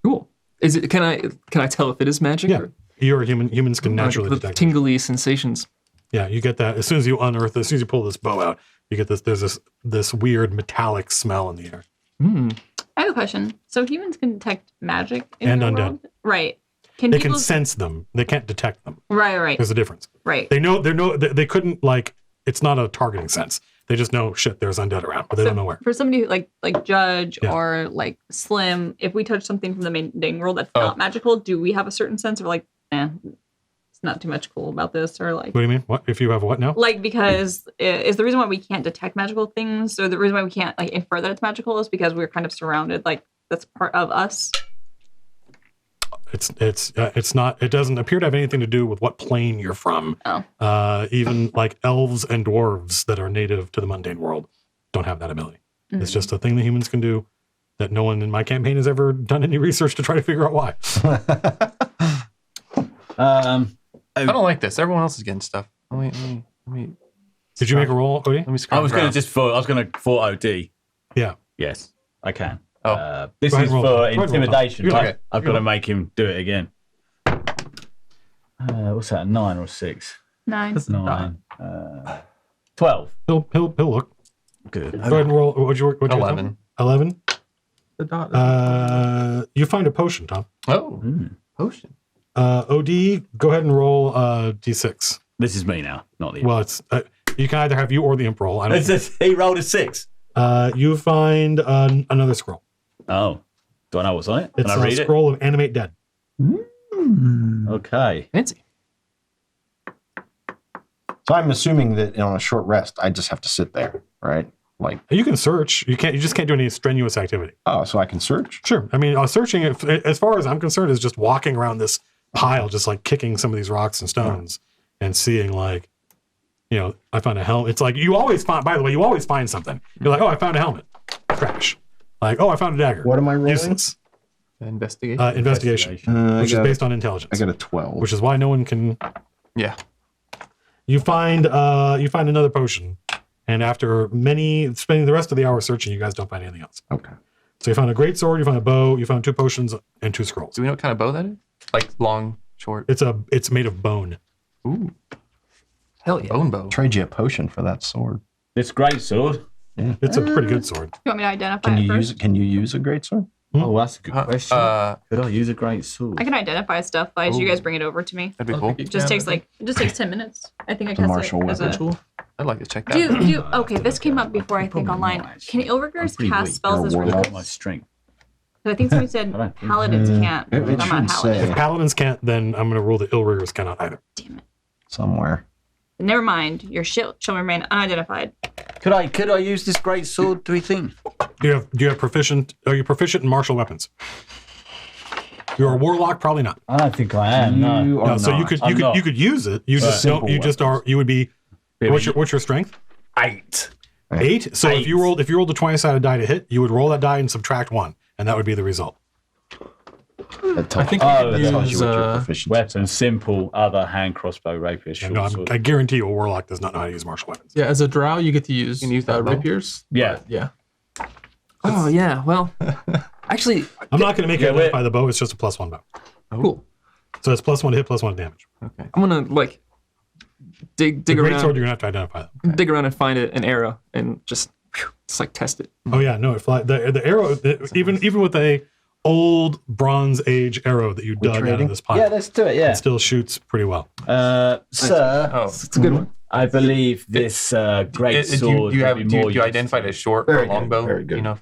[SPEAKER 5] Cool. Is it? Can I tell if it is magic?
[SPEAKER 1] Yeah.
[SPEAKER 5] Or,
[SPEAKER 1] You're a human. Humans can naturally
[SPEAKER 5] the
[SPEAKER 1] detect.
[SPEAKER 5] tingly sensations.
[SPEAKER 1] Yeah, you get that as soon as you unearth. As soon as you pull this bow out, you get this. There's this weird metallic smell in the air.
[SPEAKER 5] Hmm.
[SPEAKER 3] I have a question. So humans can detect magic
[SPEAKER 1] And
[SPEAKER 3] the
[SPEAKER 1] undead.
[SPEAKER 3] world? Right. Can
[SPEAKER 1] They
[SPEAKER 3] people
[SPEAKER 1] can sense them. They can't detect them.
[SPEAKER 3] Right.
[SPEAKER 1] There's a difference.
[SPEAKER 3] Right.
[SPEAKER 1] They know. They couldn't like. It's not a targeting sense. They just know shit. There's undead around, but they
[SPEAKER 3] So
[SPEAKER 1] don't know where.
[SPEAKER 3] For somebody who, like Judge
[SPEAKER 1] Yeah.
[SPEAKER 3] or like Slim, if we touch something from the main world that's
[SPEAKER 6] Oh.
[SPEAKER 3] not magical, do we have a certain sense of like, it's not too much cool about this, or like,
[SPEAKER 1] What do you mean? What if you have what now?
[SPEAKER 3] like because is the reason why we can't detect magical things, or the reason why we can't like infer that it's magical is because we're kind of surrounded, like that's part of us.
[SPEAKER 1] It's not. It doesn't appear to have anything to do with what plane you're from.
[SPEAKER 3] Oh.
[SPEAKER 1] Even like elves and dwarves that are native to the mundane world don't have that ability. It's just a thing that humans can do. that no one in my campaign has ever done any research to try to figure out why.
[SPEAKER 6] I don't like this. Everyone else is getting stuff. Let me
[SPEAKER 1] Did you make a roll, Odie?
[SPEAKER 6] Let me
[SPEAKER 2] I was going to for OD.
[SPEAKER 1] Yeah.
[SPEAKER 2] Yes, I can.
[SPEAKER 6] Oh.
[SPEAKER 2] This
[SPEAKER 1] Go ahead
[SPEAKER 2] is
[SPEAKER 1] and roll.
[SPEAKER 2] for
[SPEAKER 1] Go ahead and roll, Tom.
[SPEAKER 2] intimidation.
[SPEAKER 1] You're
[SPEAKER 2] Right?
[SPEAKER 1] okay.
[SPEAKER 2] I've got to make him do it again. What's that? 9 or a 6?
[SPEAKER 3] 9.
[SPEAKER 2] 9. 12.
[SPEAKER 1] He'll look.
[SPEAKER 2] Good.
[SPEAKER 1] Go ahead and roll. What'd you
[SPEAKER 6] 11.
[SPEAKER 1] 11?
[SPEAKER 7] The dot.
[SPEAKER 1] You find a potion, Tom.
[SPEAKER 6] Oh, potion.
[SPEAKER 1] OD, go ahead and roll D6.
[SPEAKER 2] This is me now, not the.
[SPEAKER 1] Well, it's you can either have you or the imp roll. I don't know.
[SPEAKER 2] He rolled a 6.
[SPEAKER 1] You find another scroll.
[SPEAKER 2] Oh, do I know what's on it?
[SPEAKER 1] It's
[SPEAKER 2] Can I read
[SPEAKER 1] a scroll of animate dead.
[SPEAKER 2] it? Okay.
[SPEAKER 5] Fancy.
[SPEAKER 4] So I'm assuming that on a short rest, I just have to sit there, right? Like,
[SPEAKER 1] You can search. You just can't do any strenuous activity.
[SPEAKER 4] oh, so I can search?
[SPEAKER 1] Sure. I mean, searching, as far as I'm concerned, is just walking around this pile, just like kicking some of these rocks and stones and seeing, like, you know, I found a helmet. It's like you always find, by the way, you always find something. You're like, oh, I found a helmet. Trash. Like, oh, I found a dagger.
[SPEAKER 4] What am I rolling?
[SPEAKER 1] Useless.
[SPEAKER 6] Investigate.
[SPEAKER 1] Investigation, which is based on intelligence.
[SPEAKER 4] I got a 12.
[SPEAKER 1] Which is why no one can.
[SPEAKER 6] Yeah.
[SPEAKER 1] You find another potion, and after spending the rest of the hour searching, you guys don't find anything else.
[SPEAKER 4] Okay.
[SPEAKER 1] So you found a great sword, you found a bow, you found 2 potions and 2 scrolls.
[SPEAKER 6] Do we know what kind of bow that is? Like long, short?
[SPEAKER 1] It's made of bone.
[SPEAKER 6] Ooh.
[SPEAKER 5] Hell yeah.
[SPEAKER 6] Bone bow.
[SPEAKER 4] Trade you a potion for that sword.
[SPEAKER 2] This great sword.
[SPEAKER 1] It's a pretty good sword.
[SPEAKER 3] You want me to identify
[SPEAKER 4] Can
[SPEAKER 3] it
[SPEAKER 4] you
[SPEAKER 3] first?
[SPEAKER 4] use it? Can you use a great sword?
[SPEAKER 2] Oh, that's a good question. Could I use a great sword?
[SPEAKER 3] I can identify stuff as you guys bring it over to me.
[SPEAKER 6] That'd be cool.
[SPEAKER 3] It just takes 10 minutes. I think I
[SPEAKER 4] a
[SPEAKER 3] can
[SPEAKER 4] martial weapon.
[SPEAKER 6] I'd like to check that.
[SPEAKER 3] Okay, this came up before I think online. Can Illriggers cast spells as
[SPEAKER 4] You're a
[SPEAKER 3] rulers?
[SPEAKER 4] warlock.
[SPEAKER 2] My strength.
[SPEAKER 3] 'Cause I think somebody said
[SPEAKER 2] I don't think-
[SPEAKER 3] paladins can't.
[SPEAKER 4] It
[SPEAKER 3] I'm not
[SPEAKER 4] should
[SPEAKER 3] paladin.
[SPEAKER 4] say
[SPEAKER 1] If paladins can't, then I'm going to rule that Illriggers cannot either.
[SPEAKER 3] Damn it.
[SPEAKER 4] somewhere.
[SPEAKER 3] Never mind. Your shield shall remain unidentified.
[SPEAKER 2] Could I use this great sword? Do we think?
[SPEAKER 1] Do you have proficient? Are you proficient in martial weapons? You're a warlock, probably not.
[SPEAKER 2] I don't think I am. No.
[SPEAKER 4] You are
[SPEAKER 1] No, so
[SPEAKER 4] not.
[SPEAKER 1] you could use it. You just don't.
[SPEAKER 4] Simple
[SPEAKER 1] You just are. You would be. What's your strength?
[SPEAKER 2] 8.
[SPEAKER 1] 8. So if
[SPEAKER 2] 8.
[SPEAKER 1] you rolled a 20-sided die to hit, you would roll that die and subtract 1, and that would be the result.
[SPEAKER 4] That tells,
[SPEAKER 7] I think
[SPEAKER 4] that
[SPEAKER 7] you
[SPEAKER 4] tells
[SPEAKER 7] use,
[SPEAKER 4] you what your proficiency.
[SPEAKER 2] Weapon, simple, other, hand, crossbow, rapier, short
[SPEAKER 1] No,
[SPEAKER 2] sword.
[SPEAKER 1] I guarantee you, a warlock does not know how to use martial weapons.
[SPEAKER 7] Yeah, as a drow, you get to use,
[SPEAKER 6] You can use that bow?
[SPEAKER 7] rapiers.
[SPEAKER 2] Yeah.
[SPEAKER 7] Yeah.
[SPEAKER 5] Oh yeah. Well, actually,
[SPEAKER 1] I'm not going to make you
[SPEAKER 2] Yeah,
[SPEAKER 1] identify the bow. It's just a +1 bow.
[SPEAKER 7] Cool.
[SPEAKER 1] So it's +1 to hit, +1 to damage.
[SPEAKER 6] Okay.
[SPEAKER 5] I'm gonna like dig
[SPEAKER 1] The great
[SPEAKER 5] around,
[SPEAKER 1] sword, you're going to have to identify them.
[SPEAKER 5] dig around and find an arrow and just like test it.
[SPEAKER 1] Oh yeah, no, it flies. The arrow, even with a old Bronze Age arrow that you dug out of
[SPEAKER 4] trading?
[SPEAKER 1] this pile,
[SPEAKER 2] Yeah, let's do it. Yeah.
[SPEAKER 1] it still shoots pretty well.
[SPEAKER 2] Sir,
[SPEAKER 6] Oh.
[SPEAKER 5] It's a good one.
[SPEAKER 2] I believe this great sword
[SPEAKER 6] Do you
[SPEAKER 2] would be more
[SPEAKER 6] identify it as short
[SPEAKER 4] Very
[SPEAKER 6] or long
[SPEAKER 4] good,
[SPEAKER 6] bow?
[SPEAKER 4] very good.
[SPEAKER 6] You know?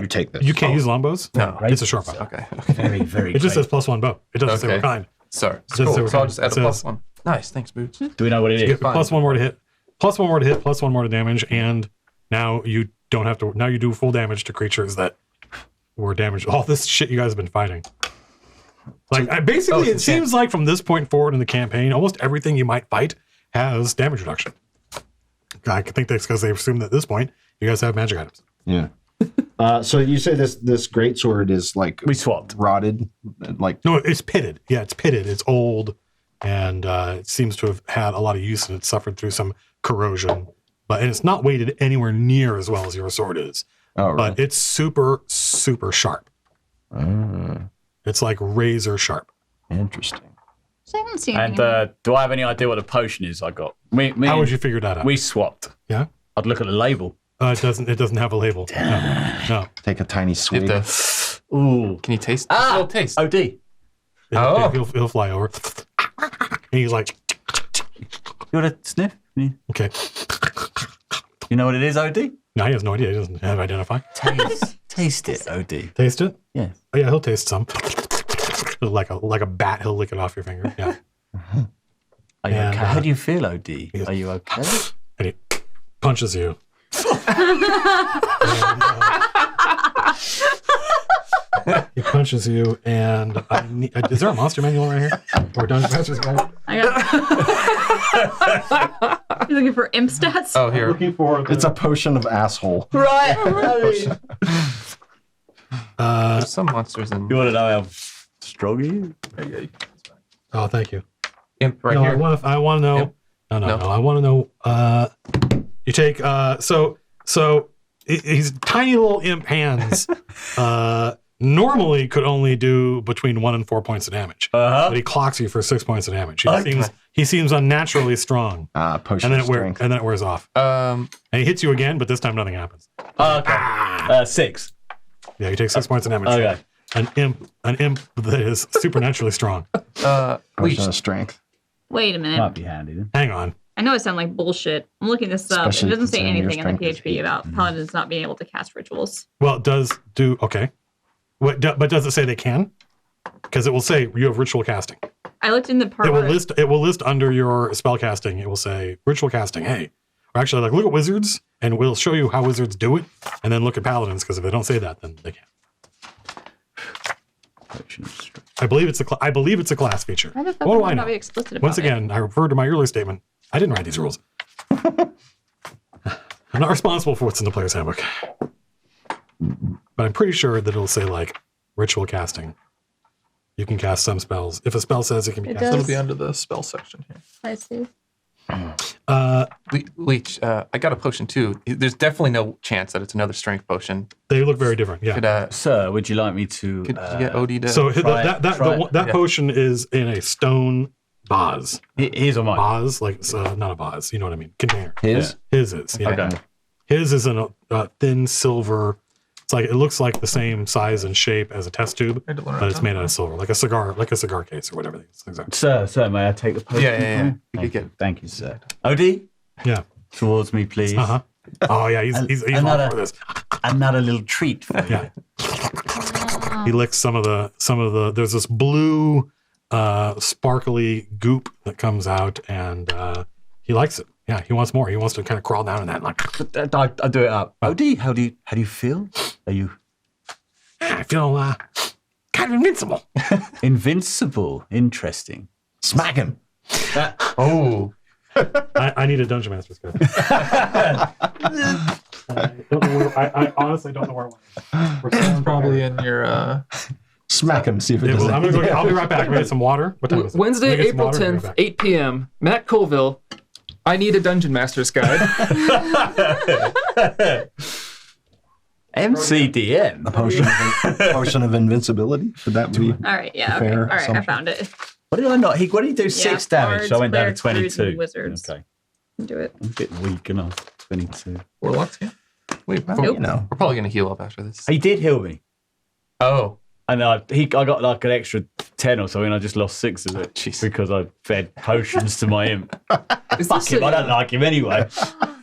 [SPEAKER 4] You take this.
[SPEAKER 1] You can't use longbows.
[SPEAKER 6] No.
[SPEAKER 1] It's a short bow.
[SPEAKER 6] Okay.
[SPEAKER 2] very, very
[SPEAKER 1] It just
[SPEAKER 2] great.
[SPEAKER 1] says +1 bow. It doesn't say what
[SPEAKER 6] Okay.
[SPEAKER 1] kind.
[SPEAKER 6] Sorry.
[SPEAKER 1] Says
[SPEAKER 6] Cool.
[SPEAKER 1] they were
[SPEAKER 6] So I'll
[SPEAKER 1] kind.
[SPEAKER 6] just add
[SPEAKER 1] It
[SPEAKER 6] a
[SPEAKER 1] says-
[SPEAKER 6] +1. Nice. Thanks, Boots.
[SPEAKER 2] Do we know what it
[SPEAKER 1] You
[SPEAKER 2] is?
[SPEAKER 1] get +1 more to hit, +1 more to hit, +1 more to damage, and now you don't have to. Now you do full damage to creatures that were damaged. All this shit you guys have been fighting. Like basically, it seems like from this point forward in the campaign, almost everything you might fight has damage reduction. I think that's because they assume that at this point you guys have magic items.
[SPEAKER 4] Yeah. So you say this great sword is like
[SPEAKER 2] We swapped.
[SPEAKER 4] rotted, like
[SPEAKER 1] No, it's pitted. Yeah, it's pitted. It's old, and it seems to have had a lot of use, and it's suffered through some corrosion. And it's not weighted anywhere near as well as your sword is.
[SPEAKER 4] oh,
[SPEAKER 1] But it's super, super sharp. It's like razor sharp.
[SPEAKER 4] interesting.
[SPEAKER 3] So I haven't seen
[SPEAKER 2] And
[SPEAKER 3] anything.
[SPEAKER 2] do I have any idea what the potion is I got?
[SPEAKER 1] How would you figure that out?
[SPEAKER 2] We swapped.
[SPEAKER 1] Yeah.
[SPEAKER 2] I'd look at the label.
[SPEAKER 1] It doesn't have a label. No.
[SPEAKER 4] Take a tiny
[SPEAKER 6] You
[SPEAKER 4] swig.
[SPEAKER 6] have to,
[SPEAKER 2] Ooh.
[SPEAKER 6] can you taste?
[SPEAKER 2] Ah!
[SPEAKER 6] Little taste.
[SPEAKER 2] OD.
[SPEAKER 6] Oh.
[SPEAKER 1] He'll fly over. And he's like,
[SPEAKER 2] You want to sniff? Yeah.
[SPEAKER 1] okay.
[SPEAKER 2] You know what it is, OD?
[SPEAKER 1] No, he has no idea. He doesn't have identify.
[SPEAKER 2] Taste it, OD.
[SPEAKER 1] Taste it?
[SPEAKER 2] Yes.
[SPEAKER 1] Oh, yeah, he'll taste some. Like a bat, he'll lick it off your finger. Yeah.
[SPEAKER 2] Are you
[SPEAKER 1] And,
[SPEAKER 2] okay? How do you feel, OD? Are you okay?
[SPEAKER 1] And he punches you. He punches you, and is there a monster manual right here? Or Dungeon Master's Guide?
[SPEAKER 3] I got. You looking for imp stats?
[SPEAKER 6] Oh, here.
[SPEAKER 1] Looking for
[SPEAKER 4] It's a potion of asshole.
[SPEAKER 2] Right.
[SPEAKER 6] There's some monsters in
[SPEAKER 2] You want to know how strong he is?
[SPEAKER 7] Yeah.
[SPEAKER 1] Oh, thank you.
[SPEAKER 6] Imp right
[SPEAKER 1] no,
[SPEAKER 6] here.
[SPEAKER 1] I want to know.
[SPEAKER 6] Imp?
[SPEAKER 1] No.
[SPEAKER 6] No.
[SPEAKER 1] I want to know. You take so his tiny little imp hands normally could only do between 1 and 4 points of damage, but he clocks you for 6 points of damage. He seems unnaturally strong.
[SPEAKER 4] Potion
[SPEAKER 1] and
[SPEAKER 4] of
[SPEAKER 1] then
[SPEAKER 4] strength.
[SPEAKER 1] it wears off. And he hits you again, but this time nothing happens.
[SPEAKER 2] Okay. 6.
[SPEAKER 1] Yeah, you take 6 points of damage.
[SPEAKER 2] Okay.
[SPEAKER 1] An imp that is supernaturally strong.
[SPEAKER 6] Leech.
[SPEAKER 4] Potion of strength.
[SPEAKER 3] Wait a minute.
[SPEAKER 2] Might be handy then.
[SPEAKER 1] Hang on.
[SPEAKER 3] I know it sounds like bullshit. I'm looking this up.
[SPEAKER 4] Especially
[SPEAKER 3] It doesn't say
[SPEAKER 4] considering your
[SPEAKER 3] anything in the
[SPEAKER 4] strength is
[SPEAKER 3] PHP about paladins not being able to cast rituals.
[SPEAKER 1] Well, it does do okay. But does it say they can? Because it will say you have ritual casting.
[SPEAKER 3] I looked in the part
[SPEAKER 1] It will
[SPEAKER 3] where
[SPEAKER 1] list. It will list under your spell casting. It will say ritual casting. Hey, or actually, like look at wizards, and we'll show you how wizards do it, and then look at paladins. Because if they don't say that, then they can't.
[SPEAKER 2] Potion of strength.
[SPEAKER 1] I believe it's a class feature.
[SPEAKER 3] Why the fuck
[SPEAKER 1] What do
[SPEAKER 3] would
[SPEAKER 1] I
[SPEAKER 3] not
[SPEAKER 1] know?
[SPEAKER 3] be explicit about
[SPEAKER 1] Once
[SPEAKER 3] it?
[SPEAKER 1] again, I refer to my earlier statement. I didn't write these rules. I'm not responsible for what's in the player's handbook, but I'm pretty sure that it'll say like ritual casting. You can cast some spells. If a spell says it can be
[SPEAKER 3] It
[SPEAKER 1] cast,
[SPEAKER 3] does.
[SPEAKER 7] It'll be under the spell section here.
[SPEAKER 3] I see.
[SPEAKER 6] Leech. I got a potion too. There's definitely no chance that it's another strength potion.
[SPEAKER 1] they look very different. Yeah.
[SPEAKER 6] Could
[SPEAKER 2] Sir, would you like me to...
[SPEAKER 6] you get OD to?
[SPEAKER 1] So
[SPEAKER 2] try
[SPEAKER 1] that
[SPEAKER 2] it.
[SPEAKER 1] potion is in a stone vase.
[SPEAKER 2] Here's on mine.
[SPEAKER 1] Vase, like it's, not a vase. You know what I mean? Container.
[SPEAKER 4] His?
[SPEAKER 1] His is. Yeah.
[SPEAKER 2] Okay.
[SPEAKER 1] His is in a thin silver. It's like it looks like the same size and shape as a test tube,
[SPEAKER 7] I had to learn
[SPEAKER 1] but it's
[SPEAKER 7] that.
[SPEAKER 1] made out of silver, like a cigar case or whatever these things are.
[SPEAKER 2] Sir, may I take the potion?
[SPEAKER 6] Yeah. You
[SPEAKER 2] Thank
[SPEAKER 6] could
[SPEAKER 2] you.
[SPEAKER 6] get.
[SPEAKER 2] Thank you, sir. OD,
[SPEAKER 1] Yeah.
[SPEAKER 2] towards me, please.
[SPEAKER 1] Uh huh. Oh yeah, he's all
[SPEAKER 2] Another-
[SPEAKER 1] for this.
[SPEAKER 2] Another little treat for you.
[SPEAKER 1] Yeah. He licks some of the. There's this blue, sparkly goop that comes out, and he likes it. Yeah, he wants more. He wants to kind of crawl down in that. Like,
[SPEAKER 2] I do it up. OD, how do you feel? Are you
[SPEAKER 1] I feel kind of invincible.
[SPEAKER 2] invincible? Interesting.
[SPEAKER 4] Smack him.
[SPEAKER 6] Oh.
[SPEAKER 1] I need a dungeon master's guide. I honestly don't know where it went.
[SPEAKER 7] It's probably in your.
[SPEAKER 4] Smack him. See if it
[SPEAKER 1] Yeah,
[SPEAKER 4] does
[SPEAKER 1] well, I'm gonna go.
[SPEAKER 4] anything.
[SPEAKER 1] I'll be right back. I'm gonna get some water. What time is it?
[SPEAKER 5] Wednesday,
[SPEAKER 1] I'm gonna get some
[SPEAKER 5] April
[SPEAKER 1] water and be
[SPEAKER 5] 10th,
[SPEAKER 1] right back.
[SPEAKER 5] 8 p.m. Matt Colville. I need a Dungeon Master's Guide.
[SPEAKER 2] MCDM.
[SPEAKER 4] A potion of invincibility. Would that be?
[SPEAKER 3] All right, yeah, okay.
[SPEAKER 4] Fair
[SPEAKER 3] All right, I
[SPEAKER 4] assumption.
[SPEAKER 3] found it.
[SPEAKER 2] What did I not? What did he do? 6 damage. So I went down to
[SPEAKER 3] bards, clerics, druids,
[SPEAKER 2] 22.
[SPEAKER 3] and wizards.
[SPEAKER 2] Okay.
[SPEAKER 3] Do it.
[SPEAKER 2] I'm a bit weak enough. 22.
[SPEAKER 7] Warlocks, yeah.
[SPEAKER 6] Wait.
[SPEAKER 3] Nope.
[SPEAKER 4] No.
[SPEAKER 6] We're probably gonna heal up after this.
[SPEAKER 2] He did heal me.
[SPEAKER 6] Oh.
[SPEAKER 2] And I got like an extra 10 or something. I just lost 6 of it
[SPEAKER 6] Jeez.
[SPEAKER 2] because I fed potions to my imp.
[SPEAKER 5] Is
[SPEAKER 2] Fuck
[SPEAKER 5] this,
[SPEAKER 2] him. I don't like him anyway.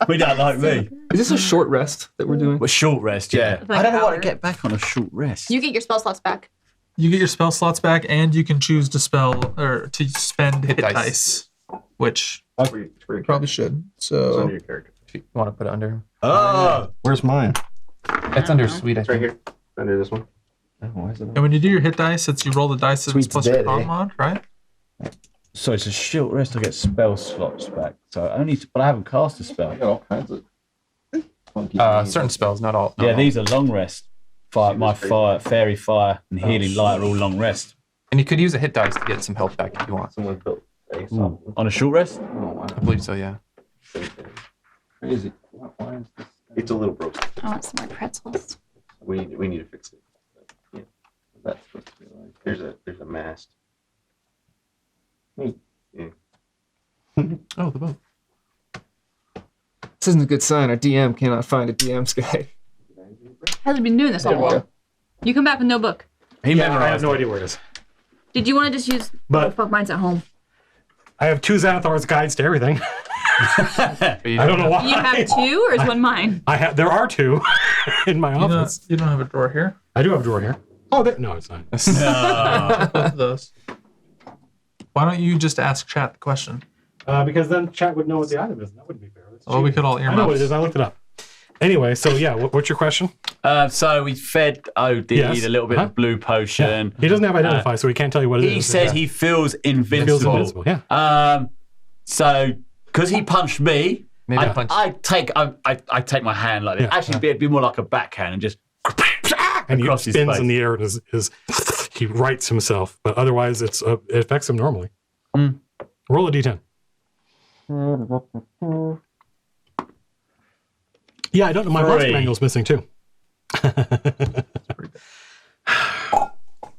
[SPEAKER 2] We don't like me.
[SPEAKER 5] is this a short rest that we're doing?
[SPEAKER 2] But short rest, yeah.
[SPEAKER 3] Like
[SPEAKER 2] I don't know
[SPEAKER 3] an
[SPEAKER 2] what to
[SPEAKER 3] hour.
[SPEAKER 2] get back on a short rest.
[SPEAKER 3] You get your spell slots back.
[SPEAKER 7] You get your spell slots back, and you can choose to spell or to spend hit dice, which you probably should. So
[SPEAKER 6] If you want to put it under.
[SPEAKER 2] Oh,
[SPEAKER 4] Where's mine?
[SPEAKER 6] It's under sweet. I think.
[SPEAKER 8] here, under this one.
[SPEAKER 4] Oh, why is it?
[SPEAKER 7] and when you do your hit dice, it's you roll the dice
[SPEAKER 4] Sweet's
[SPEAKER 7] plus your
[SPEAKER 4] dead,
[SPEAKER 7] con
[SPEAKER 4] eh?
[SPEAKER 7] mod, right?
[SPEAKER 2] so it's a short rest. I get spell slots back. So but I haven't cast a spell.
[SPEAKER 4] All kinds of funky
[SPEAKER 6] Certain spells, not all.
[SPEAKER 2] Yeah, these are long rest. Fairy fire, and healing light are all long rest.
[SPEAKER 6] And you could use a hit dice to get some health back if you want.
[SPEAKER 8] Someone built a
[SPEAKER 2] Ooh. On a short rest?
[SPEAKER 6] I believe so. Yeah.
[SPEAKER 4] crazy. Why is this?
[SPEAKER 8] It's a little broken.
[SPEAKER 3] I want some more pretzels.
[SPEAKER 8] We need to fix it. Yeah, that's supposed to be like. There's a mast.
[SPEAKER 6] Oh, the boat.
[SPEAKER 5] This isn't a good sign. Our DM cannot find a DM's guide.
[SPEAKER 3] How's he been doing this all along? You come back with no book.
[SPEAKER 2] He
[SPEAKER 1] I have
[SPEAKER 2] memorized
[SPEAKER 1] no idea where it is.
[SPEAKER 3] Did you want to just use?
[SPEAKER 1] But-
[SPEAKER 3] oh, fuck, mine's at home.
[SPEAKER 1] I have 2 Xanathar's guides to everything. I don't know why.
[SPEAKER 3] You have 2, or is one mine?
[SPEAKER 1] There are 2 in my
[SPEAKER 7] You don't,
[SPEAKER 1] office.
[SPEAKER 7] you don't have a drawer here.
[SPEAKER 1] I do have a drawer here. Oh, no, it's not.
[SPEAKER 7] Both of those. Why don't you just ask chat the question?
[SPEAKER 1] Because then chat would know what the item is. And that wouldn't be fair. That's
[SPEAKER 7] Oh, we
[SPEAKER 1] cheating.
[SPEAKER 7] could all
[SPEAKER 1] I know what it is.
[SPEAKER 7] earmuffs.
[SPEAKER 1] I looked it up. Anyway, so yeah, what's your question?
[SPEAKER 2] So we fed OD
[SPEAKER 1] Yes.
[SPEAKER 2] a little bit
[SPEAKER 1] Uh-huh.
[SPEAKER 2] of blue potion.
[SPEAKER 1] He doesn't have identify, so he can't tell you what it is.
[SPEAKER 2] He says
[SPEAKER 1] Yeah.
[SPEAKER 2] he feels
[SPEAKER 1] He
[SPEAKER 2] invincible.
[SPEAKER 1] feels invincible. Yeah.
[SPEAKER 2] So because he punched me,
[SPEAKER 6] Maybe
[SPEAKER 2] I
[SPEAKER 6] punch.
[SPEAKER 2] take my hand like this.
[SPEAKER 1] Yeah.
[SPEAKER 2] Actually, it'd be more like a backhand and just
[SPEAKER 1] and he
[SPEAKER 2] Across his
[SPEAKER 1] spins
[SPEAKER 2] face.
[SPEAKER 1] in the air and he rights himself, but otherwise it affects him normally. Roll a d10. Yeah, I don't know. My monster manual's missing too.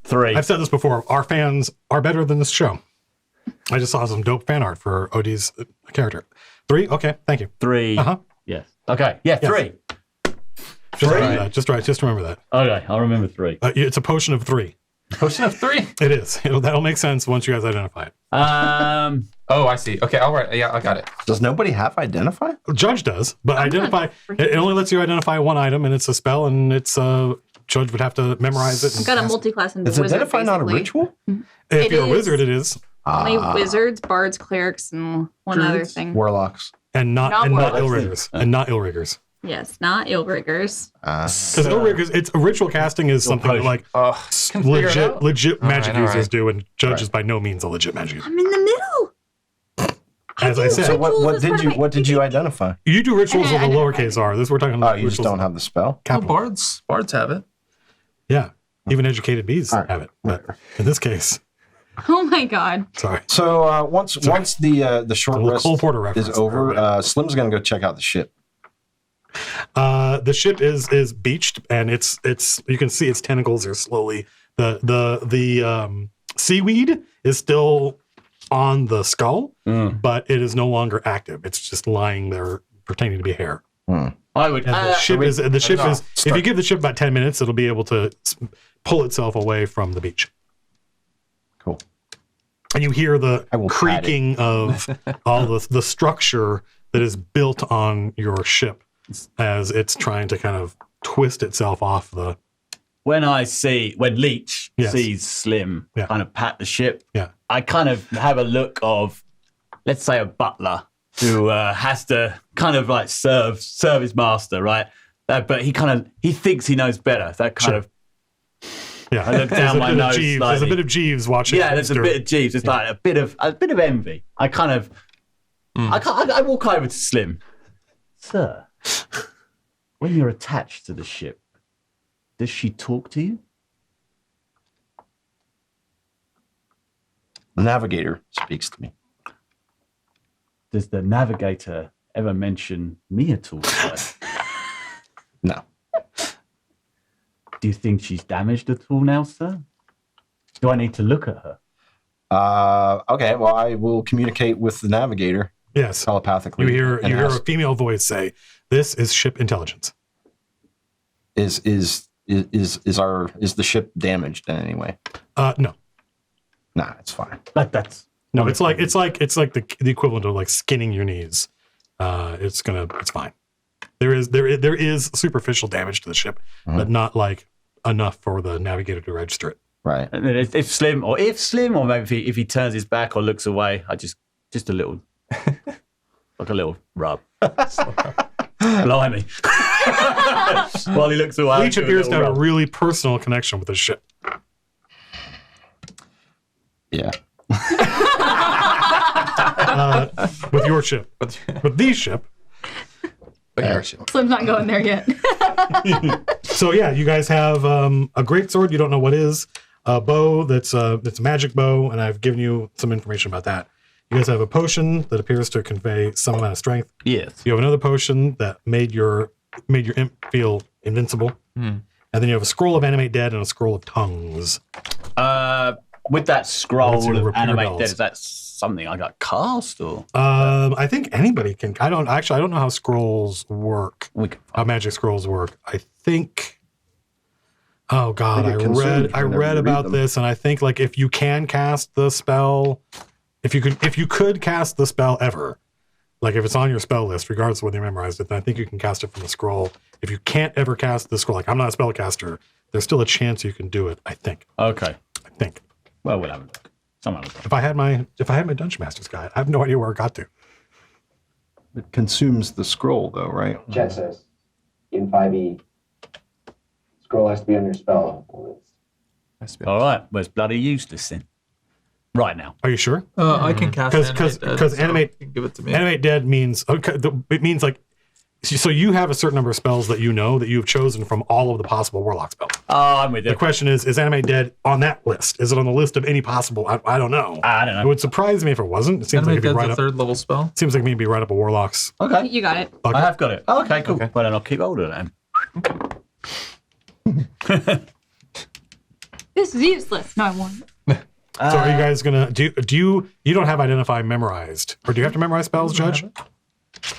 [SPEAKER 2] 3.
[SPEAKER 1] I've said this before. Our fans are better than this show. I just saw some dope fan art for Odie's character. 3? Okay, thank you.
[SPEAKER 2] 3.
[SPEAKER 1] Uh-huh.
[SPEAKER 2] Yes. Okay. Yeah, 3.
[SPEAKER 1] Just remember that. Just remember that.
[SPEAKER 2] Okay, I'll remember 3.
[SPEAKER 1] It's a potion of 3.
[SPEAKER 6] Potion of 3?
[SPEAKER 1] It is. That'll make sense once you guys identify it.
[SPEAKER 6] Oh, I see. Okay, all right. Yeah, I got it.
[SPEAKER 4] Does nobody have identify?
[SPEAKER 1] Judge does, but identify. It only lets you identify one item, and it's a spell, and it's Judge would have to memorize it.
[SPEAKER 3] I've got a multi-class into
[SPEAKER 4] Is
[SPEAKER 3] wizard.
[SPEAKER 4] identify not a
[SPEAKER 3] basically.
[SPEAKER 4] ritual?
[SPEAKER 1] If
[SPEAKER 3] It
[SPEAKER 1] you're a
[SPEAKER 3] is.
[SPEAKER 1] wizard, it is,
[SPEAKER 3] Only wizards, bards, clerics, and one other
[SPEAKER 2] Druids?
[SPEAKER 3] thing.
[SPEAKER 4] Warlocks.
[SPEAKER 1] and not
[SPEAKER 3] warlocks.
[SPEAKER 1] ill riggers, and not ill riggers.
[SPEAKER 3] Yes, not ill riggers.
[SPEAKER 1] Because ill riggers, it's ritual casting is something that, like
[SPEAKER 6] Can figure it out.
[SPEAKER 1] legit magic
[SPEAKER 6] all right.
[SPEAKER 1] users do, and Judge is by no means a legit magic user.
[SPEAKER 3] I'm in the middle.
[SPEAKER 1] As I said,
[SPEAKER 4] So
[SPEAKER 3] Rituals
[SPEAKER 4] what
[SPEAKER 3] is
[SPEAKER 4] did
[SPEAKER 3] part
[SPEAKER 4] you
[SPEAKER 3] of
[SPEAKER 4] what did you identify?
[SPEAKER 1] you do rituals with a
[SPEAKER 3] I
[SPEAKER 1] lowercase r. This we're talking about.
[SPEAKER 4] Oh, you just
[SPEAKER 1] rituals
[SPEAKER 4] don't
[SPEAKER 1] with
[SPEAKER 4] have the spell?
[SPEAKER 7] Oh,
[SPEAKER 1] capital.
[SPEAKER 7] bards have it.
[SPEAKER 1] Yeah, even educated bees
[SPEAKER 4] All right.
[SPEAKER 1] have it, but in this case,
[SPEAKER 3] Oh my god.
[SPEAKER 1] sorry.
[SPEAKER 4] So once the short
[SPEAKER 1] A little
[SPEAKER 4] rest
[SPEAKER 1] Cole Porter
[SPEAKER 4] is
[SPEAKER 1] reference.
[SPEAKER 4] over, Slim's gonna go check out the ship.
[SPEAKER 1] The ship is beached, and it's you can see its tentacles are slowly the seaweed is still on the skull, but it is no longer active. It's just lying there pretending to be hair.
[SPEAKER 2] I would.
[SPEAKER 1] And the ship is if you give the ship about 10 minutes, it'll be able to pull itself away from the beach.
[SPEAKER 4] Cool.
[SPEAKER 1] And you hear the
[SPEAKER 4] I will pat
[SPEAKER 1] creaking of all the structure that is built on your ship as it's trying to kind of twist itself off the.
[SPEAKER 2] When Leech
[SPEAKER 1] Yes.
[SPEAKER 2] sees Slim
[SPEAKER 1] Yeah.
[SPEAKER 2] kind of pat the ship,
[SPEAKER 1] Yeah.
[SPEAKER 2] I kind of have a look of, let's say, a butler who has to kind of like serve his master, right? But he thinks he knows better. That kind
[SPEAKER 1] Sure.
[SPEAKER 2] of.
[SPEAKER 1] Yeah,
[SPEAKER 2] I look down my nose
[SPEAKER 1] There's a
[SPEAKER 2] slightly.
[SPEAKER 1] bit of Jeeves watching.
[SPEAKER 2] Yeah, there's a
[SPEAKER 1] Mr.
[SPEAKER 2] bit of Jeeves. It's like a bit of envy. I kind of, I walk over to Slim, sir. When you're attached to the ship, does she talk to you?
[SPEAKER 4] The navigator speaks to me.
[SPEAKER 2] Does the navigator ever mention me at all, sir?
[SPEAKER 4] No.
[SPEAKER 2] Do you think she's damaged at all now, sir? Do I need to look at her?
[SPEAKER 4] Okay, well, I will communicate with the navigator
[SPEAKER 1] Yes,
[SPEAKER 4] telepathically.
[SPEAKER 1] you hear
[SPEAKER 4] and ask,
[SPEAKER 1] a female voice say, "This is ship intelligence."
[SPEAKER 4] Is the ship damaged in any way?
[SPEAKER 1] No,
[SPEAKER 4] Nah, it's fine.
[SPEAKER 2] That's
[SPEAKER 1] no. It's like the equivalent of like skinning your knees. It's fine. There is superficial damage to the ship, but not like enough for the navigator to register it.
[SPEAKER 4] Right.
[SPEAKER 2] And then if Slim, or maybe if he turns his back or looks away, I just a little, like a little rub. Blimey. While he looks away.
[SPEAKER 1] Leech appears to have a really personal connection with the ship.
[SPEAKER 4] Yeah.
[SPEAKER 1] With your ship, with the ship.
[SPEAKER 6] But your ship.
[SPEAKER 3] Slim's not going there yet.
[SPEAKER 1] So yeah, you guys have a great sword. You don't know what is a bow. That's a magic bow, and I've given you some information about that. You guys have a potion that appears to convey some amount of strength.
[SPEAKER 2] Yes.
[SPEAKER 1] You have another potion that made your imp feel invincible, and then you have a scroll of animate dead and a scroll of tongues.
[SPEAKER 2] With that scroll
[SPEAKER 1] What's your
[SPEAKER 2] of
[SPEAKER 1] repair
[SPEAKER 2] animate
[SPEAKER 1] bells?
[SPEAKER 2] dead, is that something I got cast or?
[SPEAKER 1] I think anybody can. I don't know how scrolls work.
[SPEAKER 2] We can
[SPEAKER 1] How magic scrolls work. I think. Oh God,
[SPEAKER 4] They get consumed
[SPEAKER 1] I
[SPEAKER 4] whenever
[SPEAKER 1] read
[SPEAKER 4] you read
[SPEAKER 1] about
[SPEAKER 4] them.
[SPEAKER 1] this, and I think like if you can cast the spell, if you could cast the spell ever, like if it's on your spell list, regardless of whether you memorized it, then I think you can cast it from the scroll. If you can't ever cast the scroll, like I'm not a spellcaster, there's still a chance you can do it. I think.
[SPEAKER 2] Okay.
[SPEAKER 1] Well,
[SPEAKER 2] we'll have a look. Someone will look.
[SPEAKER 1] if I had my Dungeon Master's guide, I have no idea where it got to.
[SPEAKER 4] It consumes the scroll, though, right?
[SPEAKER 8] Chat says in 5e, scroll has to be on your spell list.
[SPEAKER 2] All right. Well, it's bloody useless then. Right now.
[SPEAKER 1] Are you sure?
[SPEAKER 7] I can cast
[SPEAKER 1] Because
[SPEAKER 7] Animate Dead,
[SPEAKER 1] because
[SPEAKER 7] so
[SPEAKER 1] animate
[SPEAKER 7] you can give it to me.
[SPEAKER 1] animate dead means it means like So you have a certain number of spells that you know that you've chosen from all of the possible warlock spells.
[SPEAKER 2] Oh, I'm with you.
[SPEAKER 1] The question is Animate Dead on that list? Is it on the list of any possible? I don't know.
[SPEAKER 2] I don't know.
[SPEAKER 1] It would surprise me if it wasn't. It seems like
[SPEAKER 7] Animate
[SPEAKER 1] it'd be
[SPEAKER 7] Dead's
[SPEAKER 1] right
[SPEAKER 7] a
[SPEAKER 1] up.
[SPEAKER 7] third level spell.
[SPEAKER 1] Seems like maybe right up a warlock's.
[SPEAKER 2] Okay.
[SPEAKER 3] You got it.
[SPEAKER 2] I have got it. Oh, okay, cool.
[SPEAKER 6] Okay.
[SPEAKER 2] Well, then I'll keep hold of it.
[SPEAKER 3] This is useless. No, I won't.
[SPEAKER 1] So are you guys gonna do you don't have Identify memorized, or do you have to memorize spells, Judge? You